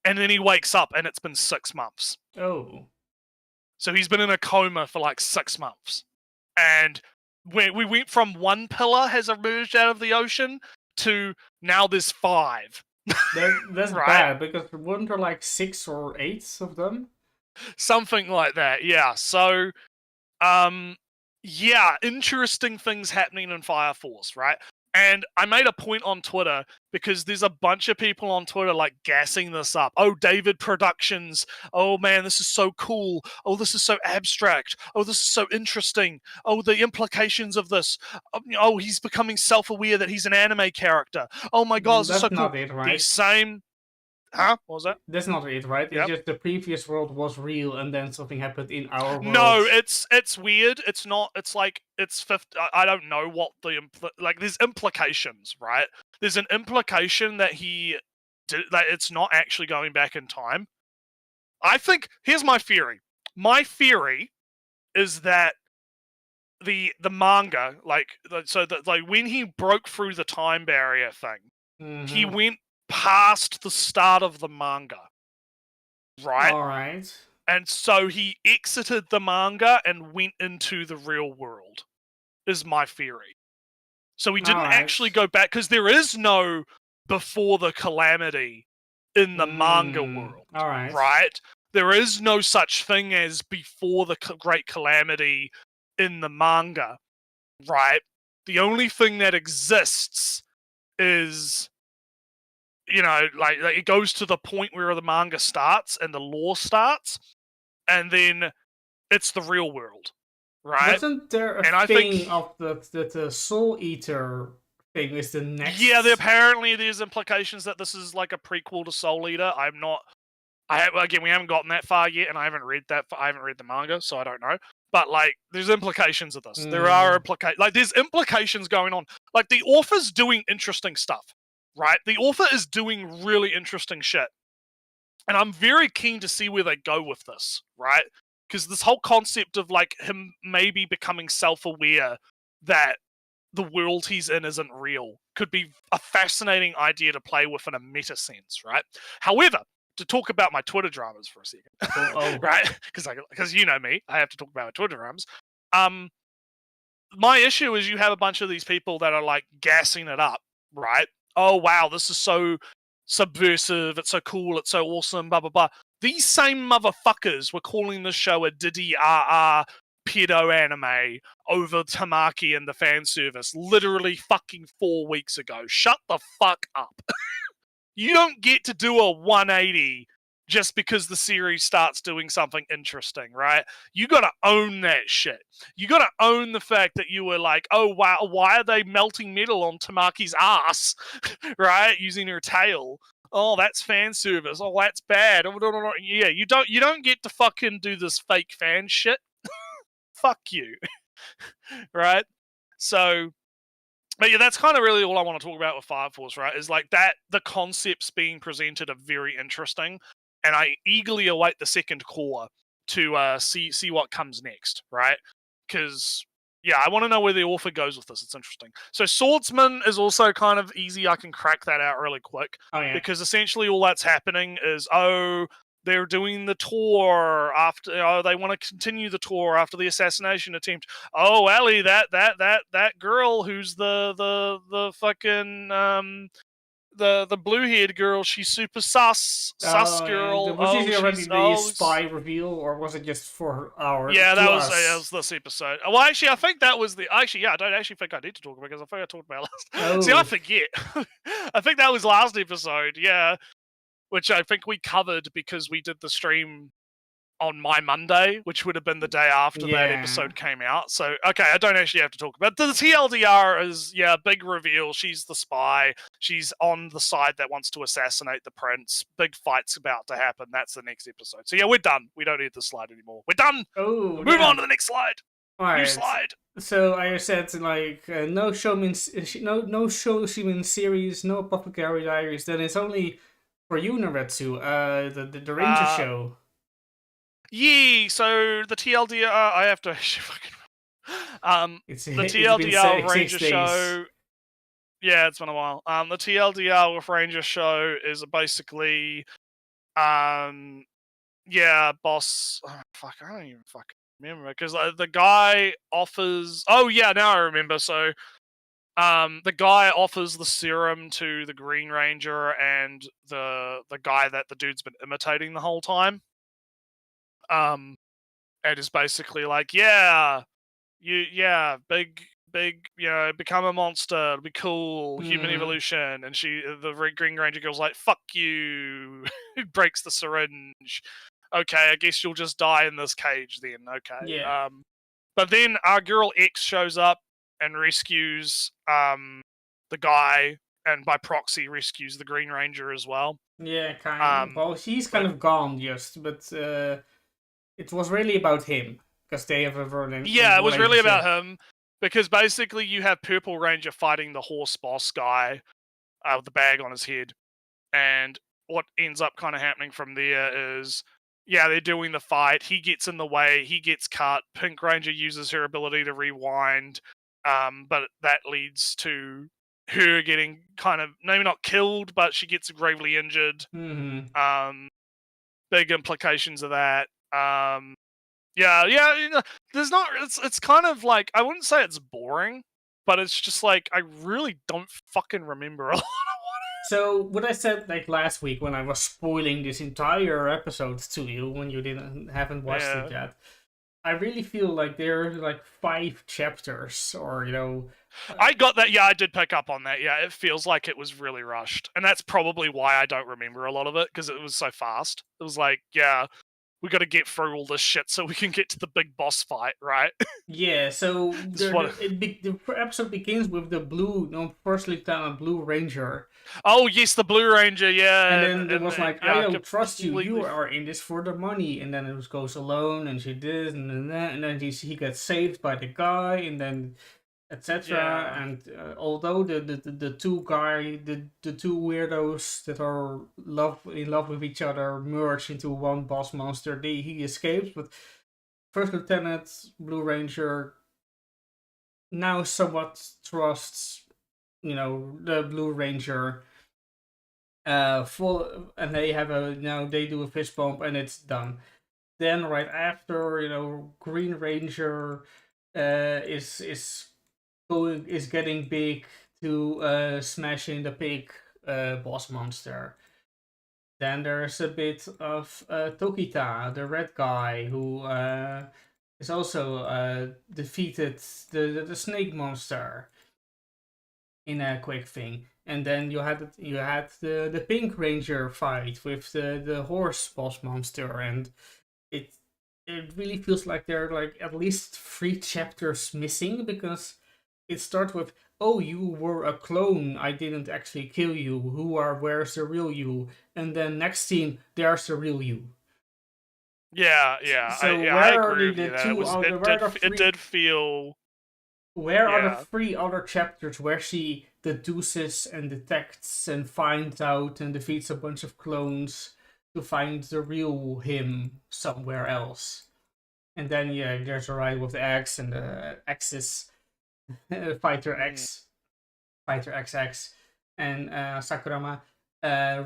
And then he wakes up, and it's been 6 months. Oh. So he's been in a coma for, like, 6 months. And we went from one pillar has emerged out of the ocean to now there's 5. That's right? bad, because weren't there like 6 or 8 of them? Something like that, yeah. So, interesting things happening in Fire Force, right? And I made a point on Twitter because there's a bunch of people on Twitter like gassing this up. Oh, David Productions. Oh man, this is so cool. Oh, this is so abstract. Oh, this is so interesting. Oh, the implications of this. Oh, he's becoming self-aware that he's an anime character. Oh my god, this is so cool. That's not it, right? The same. Huh? What was that? That's not it, right? Yep. It's just the previous world was real, and then something happened in our world. No, it's weird. It's not. It's like it's 50. I don't know what the like. There's implications, right? There's an implication that he did that. It's not actually going back in time. I think here's my theory. My theory is that the manga, like when he broke through the time barrier thing, he went past the start of the manga, right? All right. And so he exited the manga and went into the real world, is my theory. So he didn't actually go back, because there is no before the calamity in the manga world. All right. Right? There is no such thing as before the great calamity in the manga. Right? The only thing that exists is, you know, like it goes to the point where the manga starts and the lore starts, and then it's the real world, right? Wasn't there a thing of the Soul Eater thing is the next? Yeah, apparently there's implications that this is like a prequel to Soul Eater. We haven't gotten that far yet, and I haven't read the manga, so I don't know. But like, there's implications of this. There are there's implications going on. Like, the author's doing interesting stuff. Right? The author is doing really interesting shit. And I'm very keen to see where they go with this, right? Because this whole concept of like him maybe becoming self-aware that the world he's in isn't real could be a fascinating idea to play with in a meta sense, right? However, to talk about my Twitter dramas for a second, right? Because you know me, I have to talk about my Twitter dramas. My issue is you have a bunch of these people that are like gassing it up, right? Oh, wow, this is so subversive, it's so cool, it's so awesome, blah, blah, blah. These same motherfuckers were calling this show a Diddy RR pedo anime over Tamaki and the fan service literally fucking 4 weeks ago. Shut the fuck up. You don't get to do a 180 just because the series starts doing something interesting, right? You gotta own that shit. You gotta own the fact that you were like, oh wow, why are they melting metal on Tamaki's ass, right? Using her tail. Oh, that's fan service. Oh, that's bad. Yeah, you don't get to fucking do this fake fan shit. Fuck you. Right? So, but yeah, that's kind of really all I want to talk about with Fire Force, right? Is like that the concepts being presented are very interesting, and I eagerly await the second core to see what comes next, right? Because yeah, I want to know where the author goes with this. It's interesting. So Swordsman is also kind of easy. I can crack that out really quick because essentially all that's happening is they're doing the tour after. They want to continue the tour after the assassination attempt. Oh, Ellie, that girl who's the fucking the blue-haired girl. She's super sus girl. Was this already the she's spy reveal, or was it just for our? Yeah, that was this episode. Well, actually, I think that was the. Actually, yeah, I don't actually think I need to talk about it because I think I talked about it last. See, I forget. I think that was last episode. Yeah, which I think we covered because we did the stream on my Monday, which would have been the day after that episode came out. So, okay, I don't actually have to talk about it. The TLDR is, big reveal. She's the spy. She's on the side that wants to assassinate the prince. Big fight's about to happen. That's the next episode. So, yeah, we're done. We don't need this slide anymore. We're done. Oh, Move on to the next slide. All New slide. So I said like no Showman series, no Apothecary Diaries. Then it's only for you, Naretsu, the Ranger show. Yeah, so the TLDR, I have to actually fucking. The TLDR Ranger show. Yeah, it's been a while. The TLDR with Ranger show is basically, boss. Oh, fuck, I don't even fucking remember because the guy offers. Oh yeah, now I remember. So, the guy offers the serum to the Green Ranger and the guy that the dude's been imitating the whole time. And is basically like, big, become a monster, it'll be cool, human evolution. And the Green Ranger girl's like, fuck you, breaks the syringe. Okay, I guess you'll just die in this cage then. Okay. Yeah. But then our girl X shows up and rescues the guy, and by proxy rescues the Green Ranger as well. Yeah, kind of. Well, he's kind of gone but it was really about him because they have a relationship. Yeah, it was really about him because basically you have Purple Ranger fighting the horse boss guy with the bag on his head, and what ends up kind of happening from there is, they're doing the fight. He gets in the way. He gets cut. Pink Ranger uses her ability to rewind, but that leads to her getting kind of maybe not killed, but she gets gravely injured. Big implications of that. There's not. It's kind of like, I wouldn't say it's boring, but it's just like I really don't fucking remember a lot of what. So what I said like last week when I was spoiling this entire episode to you when you haven't watched it yet, I really feel like there are like 5 chapters, or I got that. Yeah, I did pick up on that. Yeah, it feels like it was really rushed, and that's probably why I don't remember a lot of it because it was so fast. It was like, we got to get through all this shit so we can get to the big boss fight, right? Yeah. So the episode begins with the First Lieutenant Blue Ranger. Oh yes, the Blue Ranger. Yeah. And then it was like, I don't trust you. You are in this for the money. And then it goes alone, and she did, and then he gets saved by the guy, and then etc. Yeah. And although the two weirdos that are in love with each other merge into one boss monster, he escapes. But First Lieutenant Blue Ranger now somewhat trusts, the Blue Ranger. And they do a fist bump and it's done. Then right after, Green Ranger is getting big to smash in the big boss monster. Then there's a bit of Tokita, the red guy, who is also defeated the snake monster in a quick thing. And then you had the Pink Ranger fight with the horse boss monster, and it really feels like there are like at least 3 chapters missing, because it starts with, oh, you were a clone, I didn't actually kill you, where's the real you? And then next scene, there's the real you. Yeah. So I agree with you. It did feel Where are the 3 other chapters where she deduces and detects and finds out and defeats a bunch of clones to find the real him somewhere else? And then there's a ride with the X and the Axis Fighter X, Fighter XX, and Sakurama,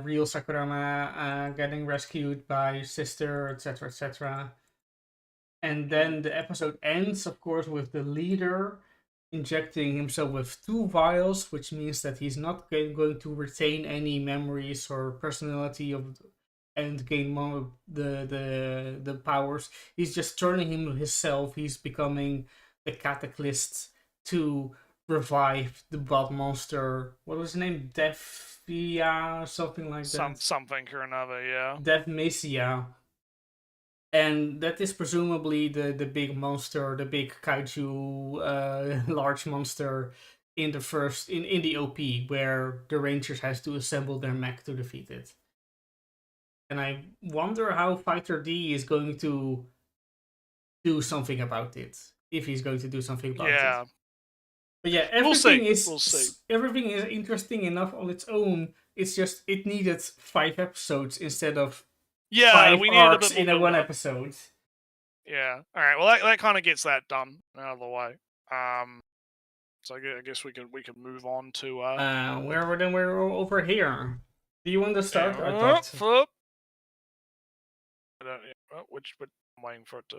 real Sakurama getting rescued by sister, etc., etc. And then the episode ends, of course, with the leader injecting himself with 2 vials, which means that he's not going to retain any memories or personality of and gain more the powers. He's just turning him himself. He's becoming the catalyst to revive the blood monster. What was his name? Defia, something like that. Something or another, yeah. Defmesia. And that is presumably the big monster, the big kaiju, large monster in the first in the OP, where the Rangers has to assemble their mech to defeat it. And I wonder how Fighter D is going to do something about it, if he's going to do something about it. But yeah, everything everything is interesting enough on its own. It's just it needed 5 episodes instead of 5 we arcs in a 1 episode. Yeah. All right. Well, that kind of gets that done out of the way. So I guess we can move on to we're over here. Do you want to start? Which I'm waiting for it to.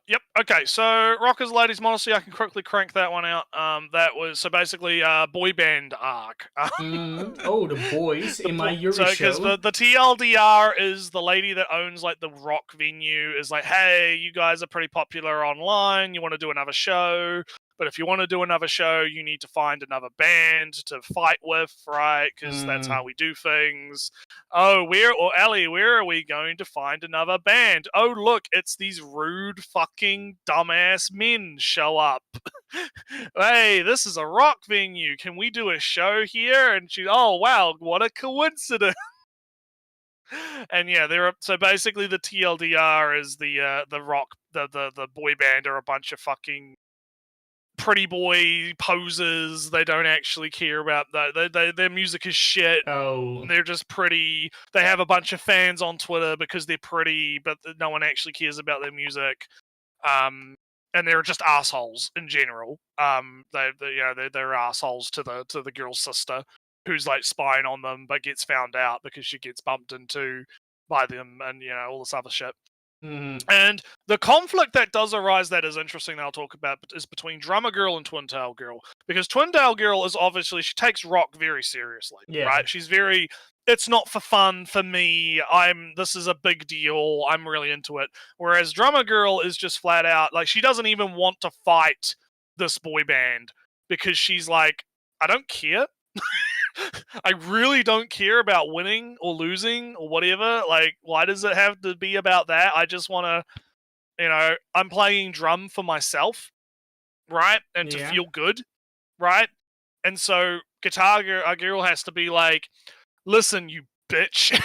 Yep. Okay. So Rockers, Ladies, Modesty. I can quickly crank that one out. That was so basically boy band arc. Oh, the boys in my Yuri show. Because the TLDR is the lady that owns like the rock venue is like, hey, you guys are pretty popular online. You want to do another show? But if you want to do another show, you need to find another band to fight with, right? Because that's how we do things. Oh, Ellie, where are we going to find another band? Oh, look, it's these rude fucking dumbass men show up. Hey, this is a rock venue. Can we do a show here? And oh, wow, what a coincidence. And yeah, so basically the TLDR is the rock, the boy band are a bunch of fucking pretty boy poses. They don't actually care about that. Their music is shit. Oh, they're just pretty. They have a bunch of fans on Twitter because they're pretty, but no one actually cares about their music. And they're just assholes in general. They're assholes to the girl's sister, who's like spying on them, but gets found out because she gets bumped into by them, and all this other shit. And the conflict that does arise that is interesting that I'll talk about is between Drummer Girl and Twin Tail Girl. Because Twin Tail Girl is obviously, she takes rock very seriously, right? She's very, it's not for fun for me. This is a big deal. I'm really into it. Whereas Drummer Girl is just flat out, like, she doesn't even want to fight this boy band because she's like, I don't care. I really don't care about winning or losing or whatever. Like, why does it have to be about that? I just want to, I'm playing drum for myself, right? And to feel good, right? And so Guitar Girl has to be like, listen, you bitch.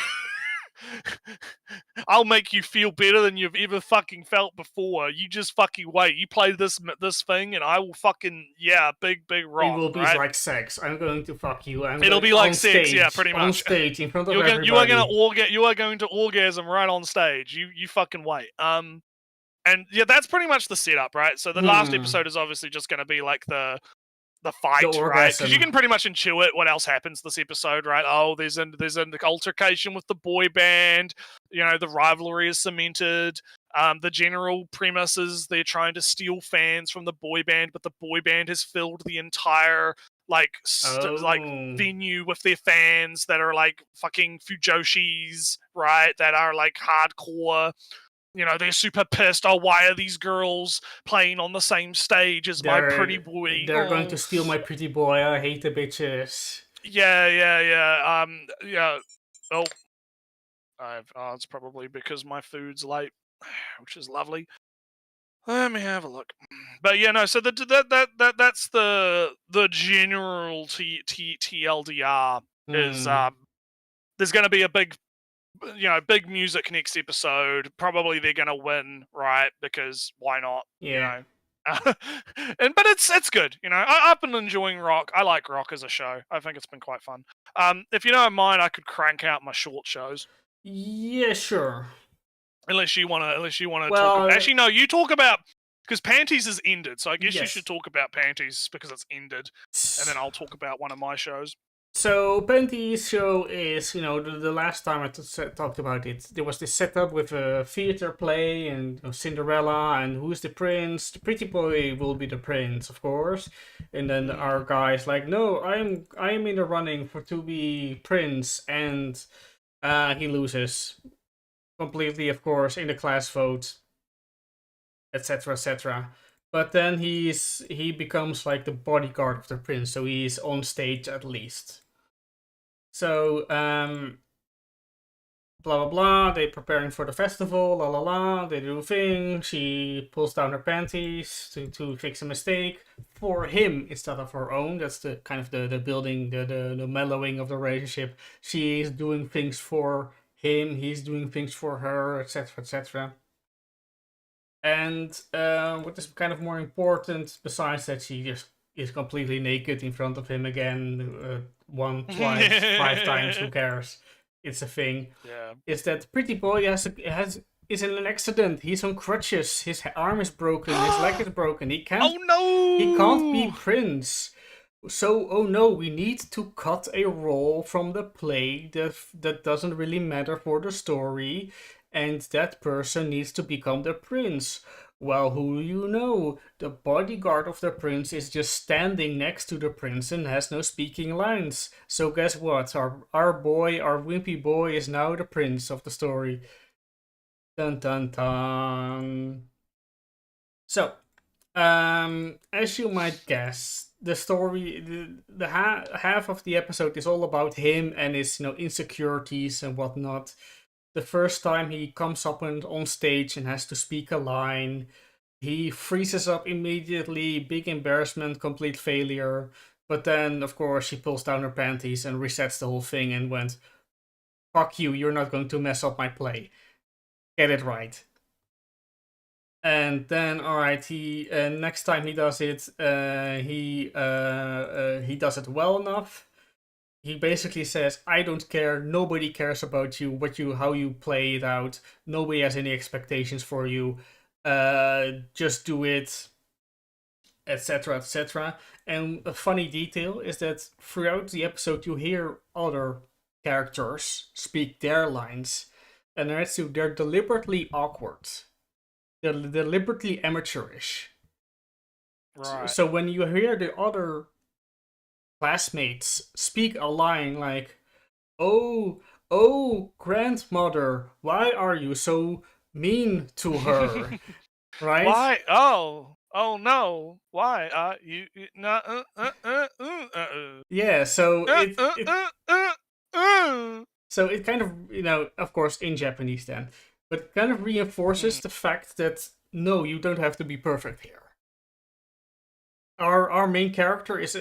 I'll make you feel better than you've ever fucking felt before. You just fucking wait. You play this thing, and I will fucking big rock. It will be right? Like sex. I'm going to fuck you. It'll be like sex, pretty much. On stage in front of everybody. You are going to orgasm right on stage. You fucking wait. And yeah, that's pretty much the setup, right? So the last episode is obviously just going to be like the fight, right? Because you can pretty much intuit what else happens this episode, right? Oh, there's an altercation with the boy band. The rivalry is cemented. The general premise is they're trying to steal fans from the boy band, but the boy band has filled the entire venue with their fans that are like fucking fujoshis, right? That are like hardcore. They're super pissed. Oh, why are these girls playing on the same stage as my pretty boy? They're going to steal my pretty boy. I hate the bitches. Yeah. Oh, it's probably because my food's late, which is lovely. Let me have a look. But yeah, no. So that's the general TLDR is there's going to be a big music next episode. Probably they're gonna win, right? Because why not? But it's good, you know. I've been enjoying Rock. I like Rock as a show. I think it's been quite fun. If you don't mind, I could crank out my short shows. Yeah, sure. Unless you wanna talk. Well, Actually, no. You talk about because Panties is ended, so I guess you yes. should talk about Panties because it's ended, and then I'll talk about one of my shows. So Panty's show is, you know, the last time I talked about it, there was this setup with a theater play and Cinderella and who's the prince? The pretty boy will be the prince, of course. And then our guy's like, no, I'm in the running to be prince, and he loses completely, of course, in the class vote, etc., etc. But then he becomes like the bodyguard of the prince, so he's on stage at least. So, blah blah blah, they're preparing for the festival, la la la, they do things, she pulls down her panties to fix a mistake for him instead of her own. That's the kind of the building, the mellowing of the relationship. She is doing things for him, he's doing things for her, etc., etc. And what is kind of more important, besides that she just is completely naked in front of him again, one, twice, 5 times, who cares? It's a thing. Yeah. Is that pretty boy is in an accident. He's on crutches. His arm is broken. His leg is broken. He can't. Oh no! He can't be prince. So, oh no, we need to cut a role from the play that doesn't really matter for the story, and that person needs to become the prince. Well, who do you know? The bodyguard of the prince is just standing next to the prince and has no speaking lines. So guess what? Our boy, our wimpy boy, is now the prince of the story. Dun dun dun. So, as you might guess, the story, the half of the episode is all about him and his, insecurities and whatnot. The first time he comes up on stage and has to speak a line, he freezes up immediately, big embarrassment, complete failure. But then, of course, she pulls down her panties and resets the whole thing and went, fuck you, you're not going to mess up my play. Get it right. And then, alright, he next time he does it, he does it well enough. He basically says, I don't care, nobody cares about you, how you play it out, nobody has any expectations for you, just do it, etc., etc. And a funny detail is that throughout the episode you hear other characters speak their lines, and they're deliberately awkward. They're deliberately amateurish. Right. So when you hear the other classmates speak a line like, oh, grandmother, why are you so mean to her? Right? Why? Oh no. Why? Yeah, so so it kind of, of course in Japanese then, but it kind of reinforces the fact that no, you don't have to be perfect here. Our main character is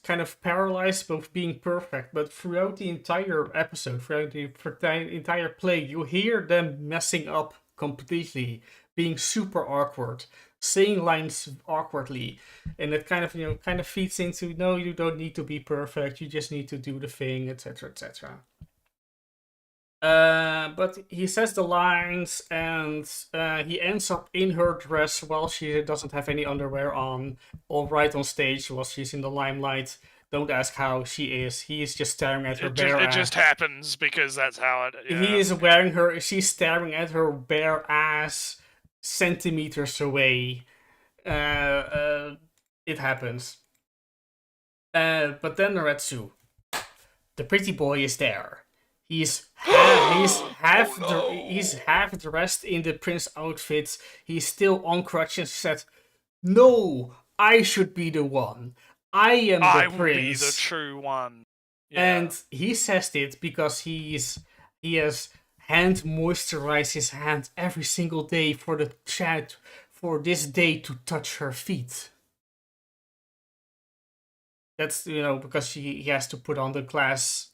kind of paralyzed with being perfect, but throughout the entire episode, throughout the entire play, you hear them messing up completely, being super awkward, saying lines awkwardly, and it kind of feeds into, no, you don't need to be perfect, you just need to do the thing, etc., etc. But he says the lines, and he ends up in her dress while she doesn't have any underwear on, all right on stage while she's in the limelight. Don't ask how she is. He is just staring at her bare ass. It just happens because that's how it. Yeah. He is wearing her. She's staring at her bare ass centimeters away. It happens. But then Naretsu, the pretty boy, is there. He's half dressed in the prince outfit. He's still on crutches. Said, "No, I should be the one. I am the prince. I will be the true one." Yeah. And he says it because he has hand moisturized his hand every single day for this day to touch her feet. That's because he has to put on the glass.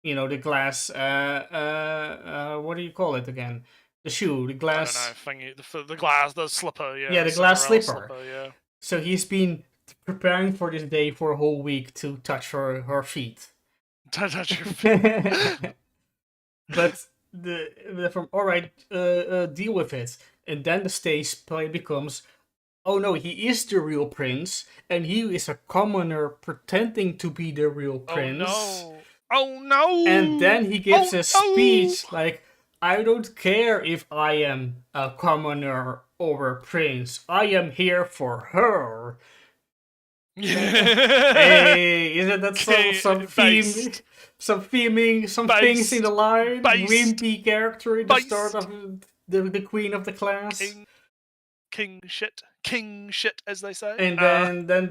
The glass, what do you call it again? The shoe, the glass. I don't know, thingy, the glass, the slipper, yeah. Yeah, the glass Cinderella slipper. yeah. So he's been preparing for this day for a whole week to touch her feet. Don't touch your feet. But from alright, deal with it. And then the stage play becomes, oh no, he is the real prince, and he is a commoner pretending to be the real prince. Oh no! And then he gives a speech like, I don't care if I am a commoner or a prince. I am here for her. Hey, isn't that some theme? Some theming, some things in the line. Wimpy character in the start of the queen of the class. King shit, as they say. And then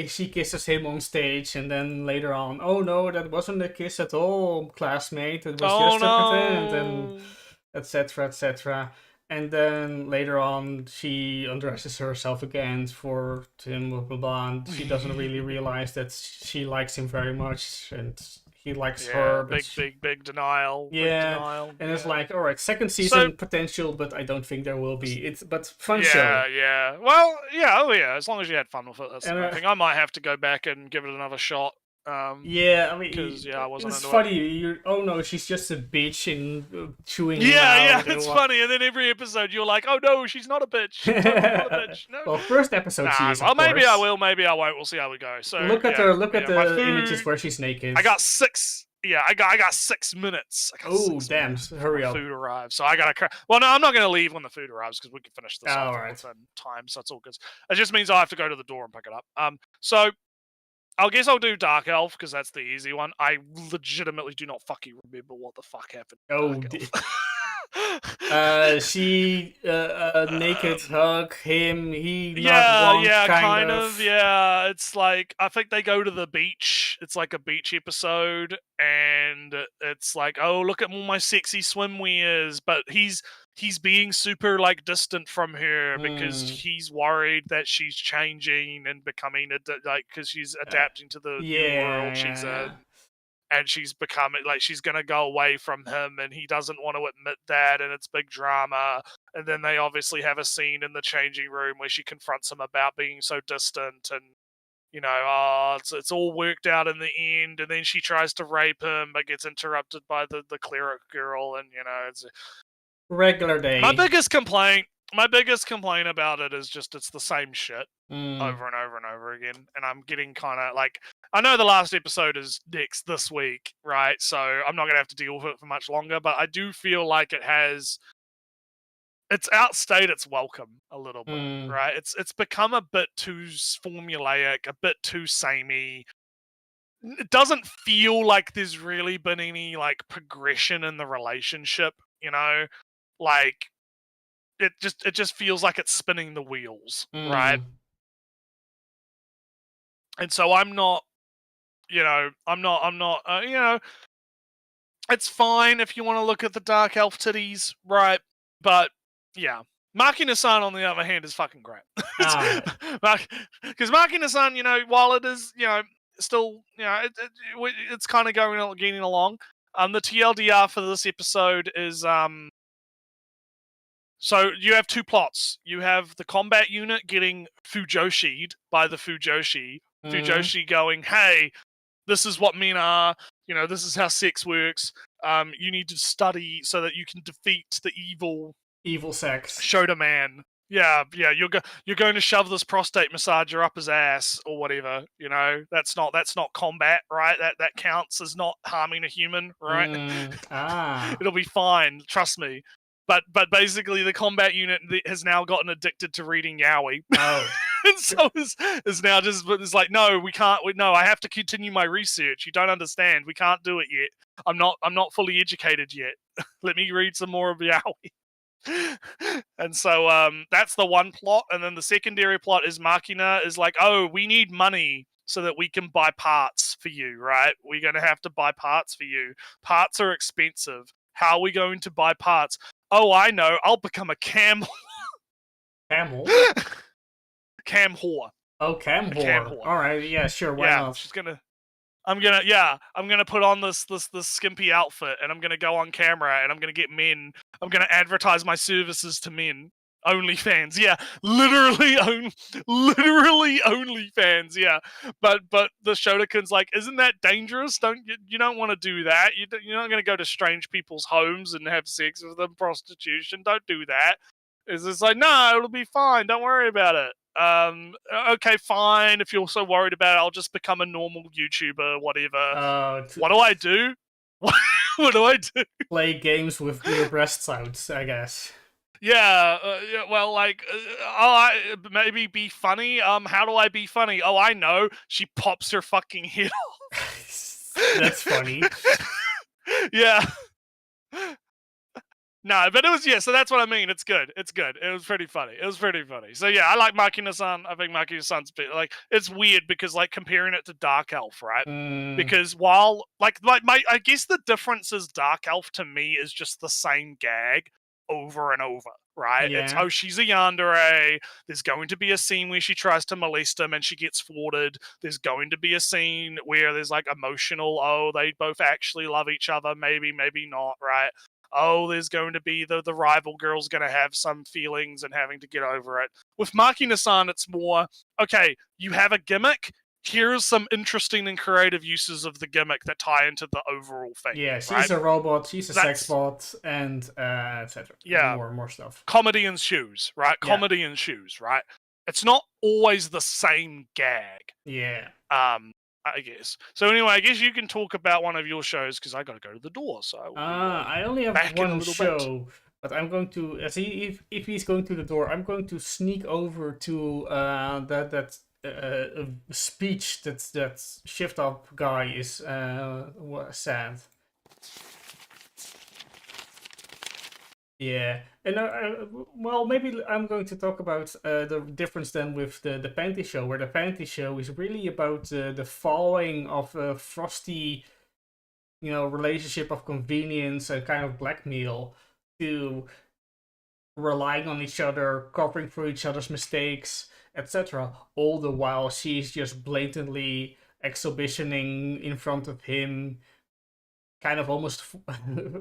she kisses him on stage, and then later on, oh no, that wasn't a kiss at all, classmate. It was just a pretend, and etc. etc. And then later on, she undresses herself again for him, blah blah blah. And she doesn't really realize that she likes him very much, and he likes her. Big denial. Yeah, big denial. And it's like, all right, second season potential, but I don't think there will be. But fun show. Yeah. Well, yeah. As long as you had fun with it, that's the thing. I might have to go back and give it another shot. Yeah, I mean, because I wasn't. It's funny. Oh no, she's just a bitch and chewing. Yeah, it's funny. And then every episode, you're like, oh no, she's not a bitch. She's not a bitch. No. Well, first episode she is. Well, maybe I will, maybe I won't. We'll see how we go. So look at her. Look at the images where she's naked. I got 6. Yeah, I got 6 minutes. Oh damn! Hurry up. Food arrives, so I gotta. Well, no, I'm not gonna leave when the food arrives because we can finish this off within time. So it's all good. It just means I have to go to the door and pick it up. So I guess I'll do Dark Elf because that's the easy one. I legitimately do not fucking remember what the fuck happened. She naked hug him. He kind of. Yeah, it's like I think they go to the beach. It's like a beach episode, and it's like, oh, look at all my sexy swimwears, but he's being super like distant from her because he's worried that she's changing and becoming because she's adapting to the new world she's in. And she's becoming like she's gonna go away from him, and he doesn't want to admit that, and it's big drama. And then they obviously have a scene in the changing room where she confronts him about being so distant, and it's all worked out in the end. And then she tries to rape him, but gets interrupted by the cleric girl, and it's regular day. My biggest complaint about it is just it's the same shit over and over and over again, and I'm getting kind of like. I know the last episode is this week, right? So I'm not going to have to deal with it for much longer, but I do feel like it's outstayed its welcome a little bit, right? It's become a bit too formulaic, a bit too samey. It doesn't feel like there's really been any like progression in the relationship, like it just feels like it's spinning the wheels, right? And so I'm not, it's fine if you want to look at the Dark Elf titties, right? But, yeah. Machina-san, on the other hand, is fucking great. Because Machina-san, while it is, still, it's kind of getting along. The TLDR for this episode is, so you have 2 plots. You have the combat unit getting Fujoshi'd by the Fujoshi. Fujoshi going, hey, this is what men are, this is how sex works. You need to study so that you can defeat the evil sex. Shota man. Yeah, you're going to shove this prostate massager up his ass or whatever, That's not combat, right? That counts as not harming a human, right? It'll be fine, trust me. But basically the combat unit has now gotten addicted to reading yaoi. Oh. And so is now just like, no, we can't. No, I have to continue my research. You don't understand. We can't do it yet. I'm not fully educated yet. Let me read some more of yaoi. And so that's the one plot, and then the secondary plot is Machina is like, oh, we need money so that we can buy parts for you, right? We're going to have to buy parts for you. Parts are expensive. How are we going to buy parts? Oh, I know. I'll become a cam. Camel. Cam whore. Oh, cam whore. All right, yeah, sure. Why not? She's gonna. I'm gonna put on this skimpy outfit, and I'm gonna go on camera, and I'm gonna get men. I'm gonna advertise my services to men. OnlyFans, yeah, literally OnlyFans, yeah. But the Shotokun's like, isn't that dangerous? You don't want to do that. You're not gonna go to strange people's homes and have sex with them, prostitution. Don't do that. It's just like, no, it'll be fine. Don't worry about it. Okay, fine. If you're so worried about it, I'll just become a normal YouTuber, whatever. What do I do? What do I do? Play games with your breasts out, I guess. Yeah, well, like, maybe be funny. How do I be funny? Oh, I know. She pops her fucking head off. That's funny. Yeah. No, but it was, yeah, so that's what I mean. It's good. It's good. It was pretty funny. So yeah, I like Makina-san. I think Makina-san's like, it's weird because, like, comparing it to Dark Elf, right? Because while I guess the difference is Dark Elf to me is just the same gag over and over, right? Yeah. It's, oh, she's a yandere. There's going to be a scene where she tries to molest him and she gets thwarted. There's going to be a scene where there's like emotional, oh, they both actually love each other, maybe not, right? Oh, there's going to be the rival girl's going to have some feelings and having to get over it. With Makina-san, it's more, okay, you have a gimmick. Here's some interesting and creative uses of the gimmick that tie into the overall thing. Yeah, she's right? a robot, she's a sex bot, and etc. Yeah. More stuff. Comedy ensues, right? Yeah. Comedy ensues, right? It's not always the same gag. Yeah. I guess. So anyway, I guess you can talk about one of your shows because I got to go to the door. So I only have one show, but I'm going to see if he's going to the door. I'm going to sneak over to that speech that Shift Up guy is said. Yeah, and well, maybe I'm going to talk about the difference then with the Panty Show, where the Panty Show is really about the following of a frosty, relationship of convenience and kind of blackmail to relying on each other, covering for each other's mistakes, etc. All the while she's just blatantly exhibitioning in front of him, kind of almost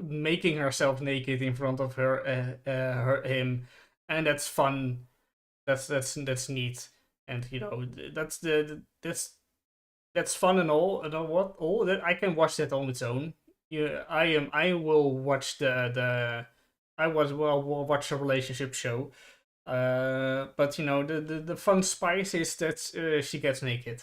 making herself naked in front of him, and that's fun. That's neat, and that's fun and all. And all that I can watch that on its own. I will watch will watch a relationship show, but the fun spice is that she gets naked.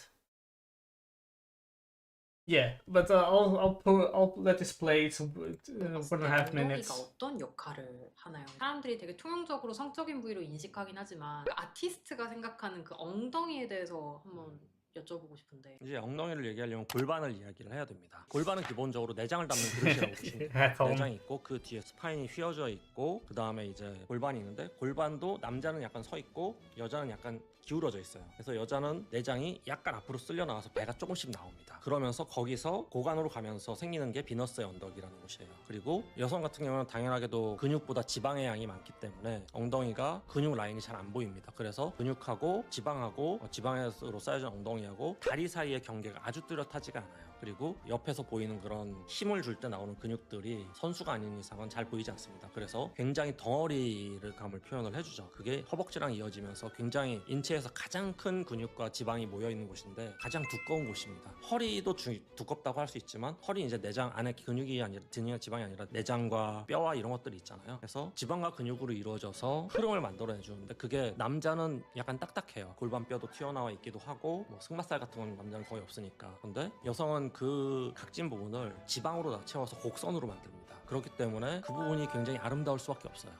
Yeah, but I'll let this play. It's 1.5 minutes. 어떤 역할을 하나요? 사람들이 되게 통용적으로 성적인 부위로 인식하긴 하지만 아티스트가 생각하는 그 엉덩이에 대해서 한번 여쭤보고 싶은데. 이제 엉덩이를 얘기하려면 골반을 이야기를 해야 됩니다. 골반은 기본적으로 내장을 담는 그릇이라고 보시면 돼요. 내장이 있고 그 뒤에 스파인이 휘어져 있고 그 다음에 이제 골반이 있는데 골반도 남자는 약간 서 있고 여자는 약간 기울어져 있어요. 그래서 여자는 내장이 약간 앞으로 쓸려 나와서 배가 조금씩 나옵니다. 그러면서 거기서 고관으로 가면서 생기는 게 비너스의 언덕이라는 곳이에요. 그리고 여성 같은 경우는 당연하게도 근육보다 지방의 양이 많기 때문에 엉덩이가 근육 라인이 잘 안 보입니다. 그래서 근육하고 지방하고 지방으로 쌓여진 엉덩이하고 다리 사이의 경계가 아주 뚜렷하지가 않아요. 그리고 옆에서 보이는 그런 힘을 줄 때 나오는 근육들이 선수가 아닌 이상은 잘 보이지 않습니다. 그래서 굉장히 덩어리를 감을 표현을 해주죠. 그게 허벅지랑 이어지면서 굉장히 인체에서 가장 큰 근육과 지방이 모여있는 곳인데 가장 두꺼운 곳입니다. 허리도 두껍다고 할 수 있지만 허리 이제 내장 안에 근육이 아니라 지방이 아니라 내장과 뼈와 이런 것들이 있잖아요. 그래서 지방과 근육으로 이루어져서 흐름을 만들어내주는데 그게 남자는 약간 딱딱해요. 골반뼈도 튀어나와 있기도 하고 뭐 승마살 같은 건 남자는 거의 없으니까. 근데 여성은 그 각진 부분을 지방으로 다 채워서 곡선으로 만듭니다. 그렇기 때문에 그 부분이 굉장히 아름다울 수밖에 없어요.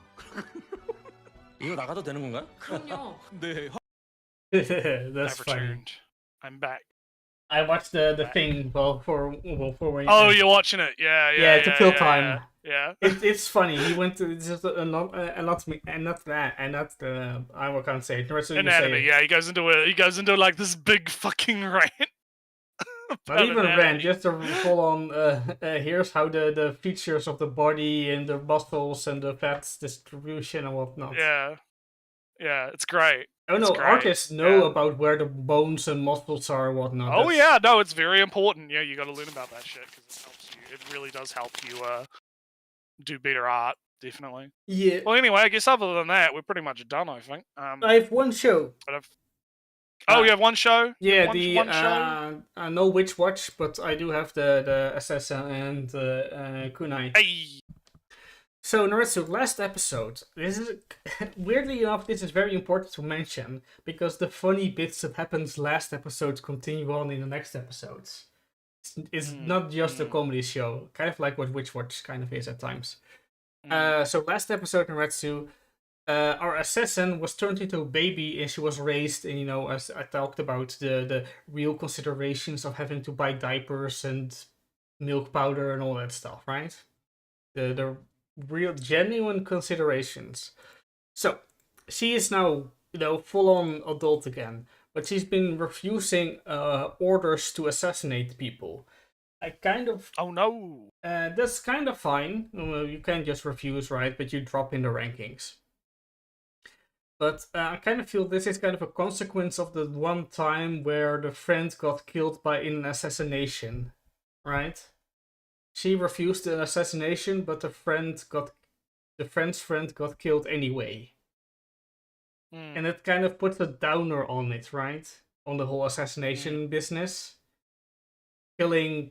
이거 나가도 되는 건가요? 그럼요. 네. That's funny. I'm back. I watched the thing for when Oh, you're watching it? Yeah. To kill time. Yeah. It's funny. He went to just anatomy and not I can't say it. Anatomy. Yeah, he goes into like this big fucking rant. Not even a rant, just a full on. Here's how the features of the body and the muscles and the fats distribution and whatnot. Yeah, it's great. Oh no, artists know about where the bones and muscles are and whatnot. Oh yeah, no, it's very important. Yeah, you got to learn about that shit because it helps you. It really does help you do better art, definitely. Yeah. Well, anyway, I guess other than that, we're pretty much done. I think. I have one show. You have one show? Yeah, one show? no Witch Watch, but I do have the Assassin and Kunai. Hey. So, Naretsu, last episode. This is weirdly enough, this is very important to mention because the funny bits that happens last episode continue on in the next episodes. It's not just a comedy show, kind of like what Witch Watch kind of is at times. So last episode, Naretsu, our assassin was turned into a baby and she was raised, and as I talked about, the real considerations of having to buy diapers and milk powder and all that stuff, right? The real genuine considerations. So she is now full on adult again, but she's been refusing orders to assassinate people. I kind of oh no, that's kind of fine. You can't just refuse, right? But you drop in the rankings. But I kind of feel this is kind of a consequence of the one time where the friend got killed by an assassination, right? She refused the assassination, but the friend's friend got killed anyway. And it kind of puts a downer on it, right? On the whole assassination business. Killing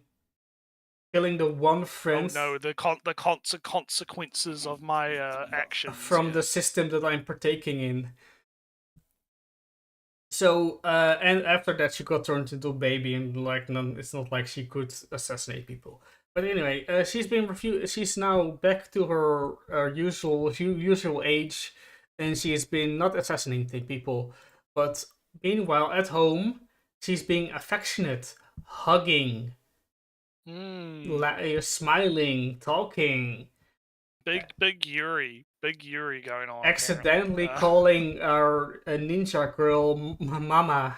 the one friend. Oh no, the consequences of my actions from the system that I'm partaking in. So, and after that, she got turned into a baby, and it's not like she could assassinate people. But anyway, she's been refused. She's now back to her usual age, and she has been not assassinating people. But meanwhile, at home, she's being affectionate, hugging, smiling, talking. Big Yuri going on. Accidentally calling our ninja girl Mama.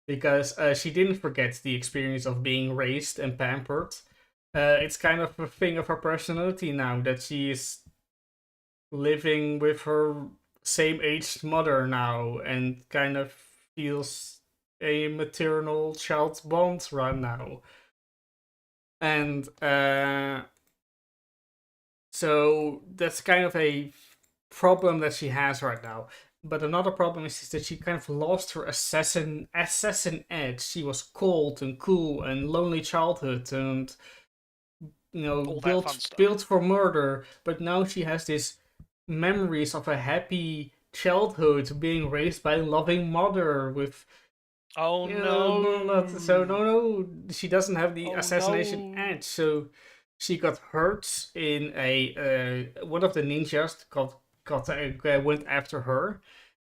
Because she didn't forget the experience of being raised and pampered. It's kind of a thing of her personality now that she is living with her same-aged mother now and kind of feels a maternal-child bond right now. And so that's kind of a problem that she has right now. But another problem is that she kind of lost her assassin edge. She was cold and cool and lonely childhood and built for murder. But now she has these memories of a happy childhood, being raised by a loving mother with. No, she doesn't have the assassination edge. So she got hurt in a one of the ninjas went after her,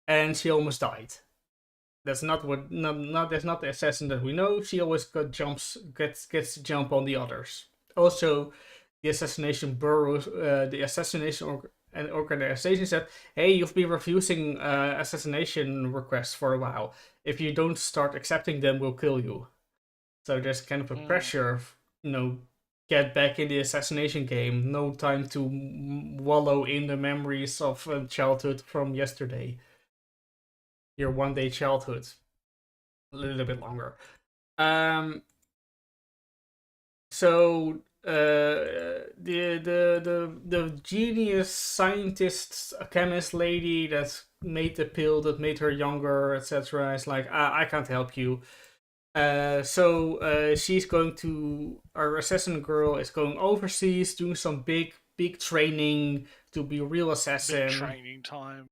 and she almost died. That's not that's not the assassin that we know. She always gets to jump on the others. Also, the assassination bureau, the assassination organization said, "Hey, you've been refusing assassination requests for a while. If you don't start accepting them, we'll kill you." So there's kind of a pressure of, get back in the assassination game. No time to wallow in the memories of childhood from yesterday. Your one-day childhood. A little bit longer. So the genius scientist, chemist lady that made the pill that made her younger, etc. is like, I can't help you. So she's going to, our assassin girl is going overseas, doing some big training to be a real assassin. Big training time.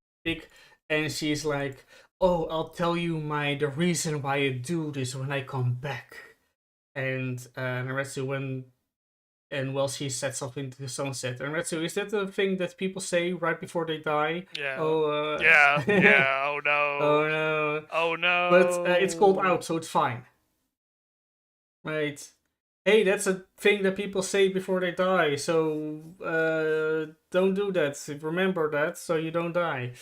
And she's like, "Oh, I'll tell you the reason why I do this when I come back." And Naretsu she said something to the sunset. And Naretsu, is that the thing that people say right before they die? Yeah. Oh, yeah. Oh no. Oh no. Oh no. But it's called out, so it's fine. Right. Hey, that's a thing that people say before they die, so don't do that. Remember that, so you don't die.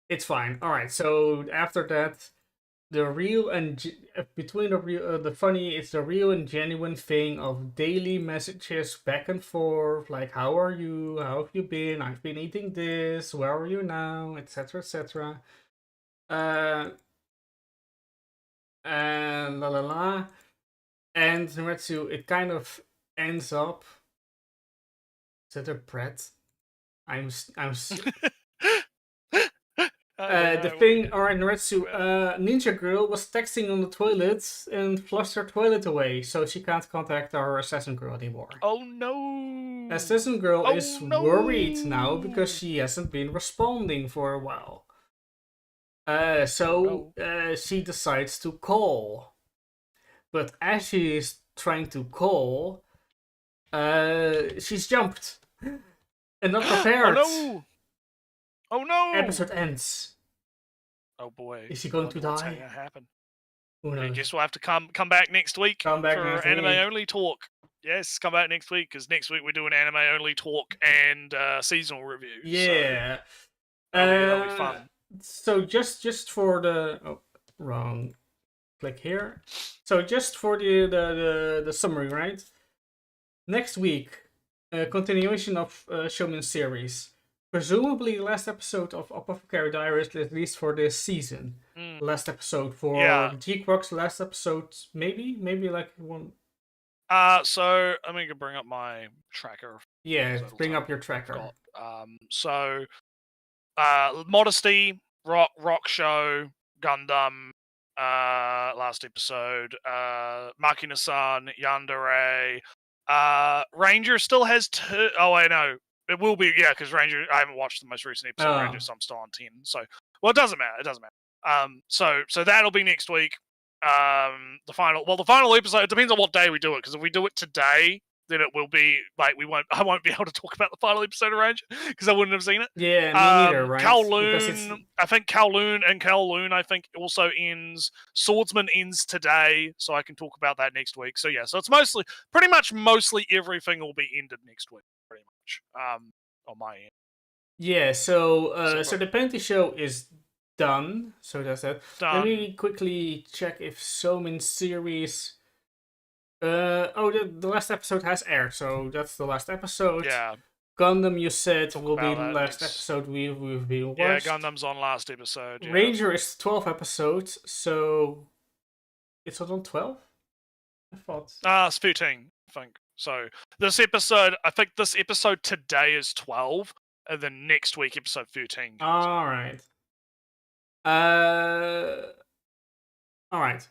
It's fine. Alright, so after that, the real and between the real, the funny, it's the real and genuine thing of daily messages back and forth, like how are you, how have you been, I've been eating this, where are you now, etc, etc. And la la la. And Nuretsu, it kind of ends up. Is that a Pratt? I'm the thing, alright, Nuretsu, Ninja Girl was texting on the toilet and flushed her toilet away, so she can't contact our Assassin Girl anymore. Oh no! Assassin Girl is worried now because she hasn't been responding for a while. So she decides to call. But as she is trying to call, she's jumped. And not prepared. Oh no! Oh no! Episode ends. Oh boy. Is she going to die? What's going to happen? Who knows? I guess we'll have to come back next week for anime only talk. Yes, come back next week because next week we're doing anime only talk and seasonal review. Yeah. So that'll be fun. So just for the wrong click here. So just for the summary, right? Next week, continuation of Showman series. Presumably the last episode of Apothecary Diaries, at least for this season. Last episode for G-Crocs, last episode, maybe like one. So I'm gonna bring up my tracker. Yeah, bring up your tracker. Modesty, Rock Show, Gundam, last episode, Makina-san, Yandere, Ranger still has 2. Oh, I know. It will be, because Ranger, I haven't watched the most recent episode of Ranger, so I'm still on 10. So, well, it doesn't matter. So that'll be next week. The final episode, it depends on what day we do it, because if we do it today, then it will be, like, I won't be able to talk about the final episode of Ranger, because I wouldn't have seen it. Yeah, me neither, right? Kowloon, I think Kowloon, I think, also ends. Swordsman ends today, so I can talk about that next week. So, yeah, so it's pretty much everything will be ended next week, pretty much, on my end. Yeah, so the Panty Show is done, so that's that. Done. Let me quickly check if Somin series... the last episode has aired, so that's the last episode. Yeah. Gundam, you said, will be the last episode we've been watched. Yeah, Gundam's on last episode. Yeah. Ranger is 12 episodes, so it's on 12? I thought. It's 13, I think. So I think this episode today is 12, and then next week episode 13. Alright. Alright.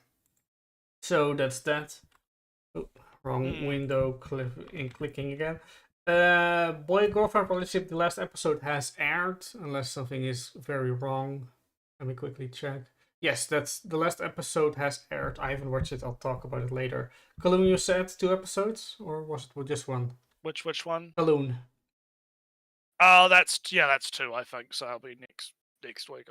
So that's that. Oh, wrong window, clicking again. Boy Girlfriend Relationship, the last episode has aired, unless something is very wrong. Let me quickly check. Yes, that's the last episode has aired. I haven't watched it, I'll talk about it later. Kaloon, you said 2 episodes? Or was it just 1? Which one? Kaloon. Oh, that's 2, I think. So it'll be next week.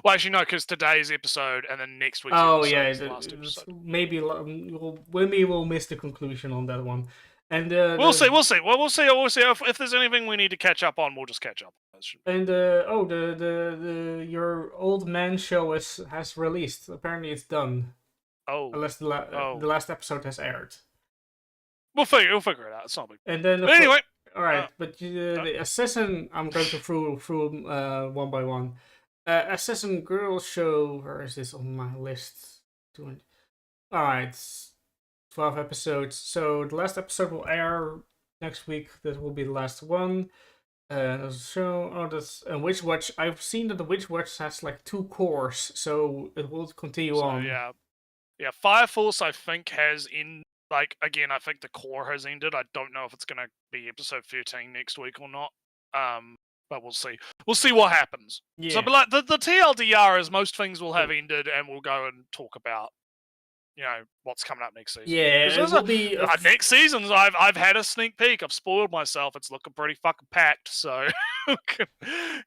Well, actually, no, because today's episode and then next week's episode is the last episode. Maybe we'll miss the conclusion on that one. And we'll see. Well, we'll see. If there's anything we need to catch up on, we'll just catch up. And your old man show has released. Apparently, it's done. Oh, unless the last episode has aired. We'll figure it out. It's not big. And then, but anyway, all right. But the Assassin, I'm going to through one by one. Assassin Girl show. Where is this on my list? Alright, 12 episodes. So the last episode will air next week. That will be the last one. That's Witch Watch. I've seen that the Witch Watch has like 2 cores, so it will continue on. Yeah. Fire Force, I think, has again, I think the core has ended. I don't know if it's gonna be episode 13 next week or not. But we'll see. We'll see what happens. Yeah. So, but like the TLDR is most things will have ended, and we'll go and talk about, what's coming up next season. Yeah, it will be next season's. I've had a sneak peek. I've spoiled myself. It's looking pretty fucking packed. So,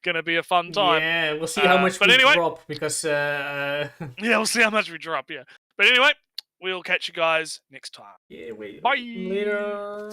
gonna be a fun time. Yeah, we'll see how much we drop because. Yeah, we'll see how much we drop. Yeah, but anyway, we'll catch you guys next time. Yeah, Bye. Later.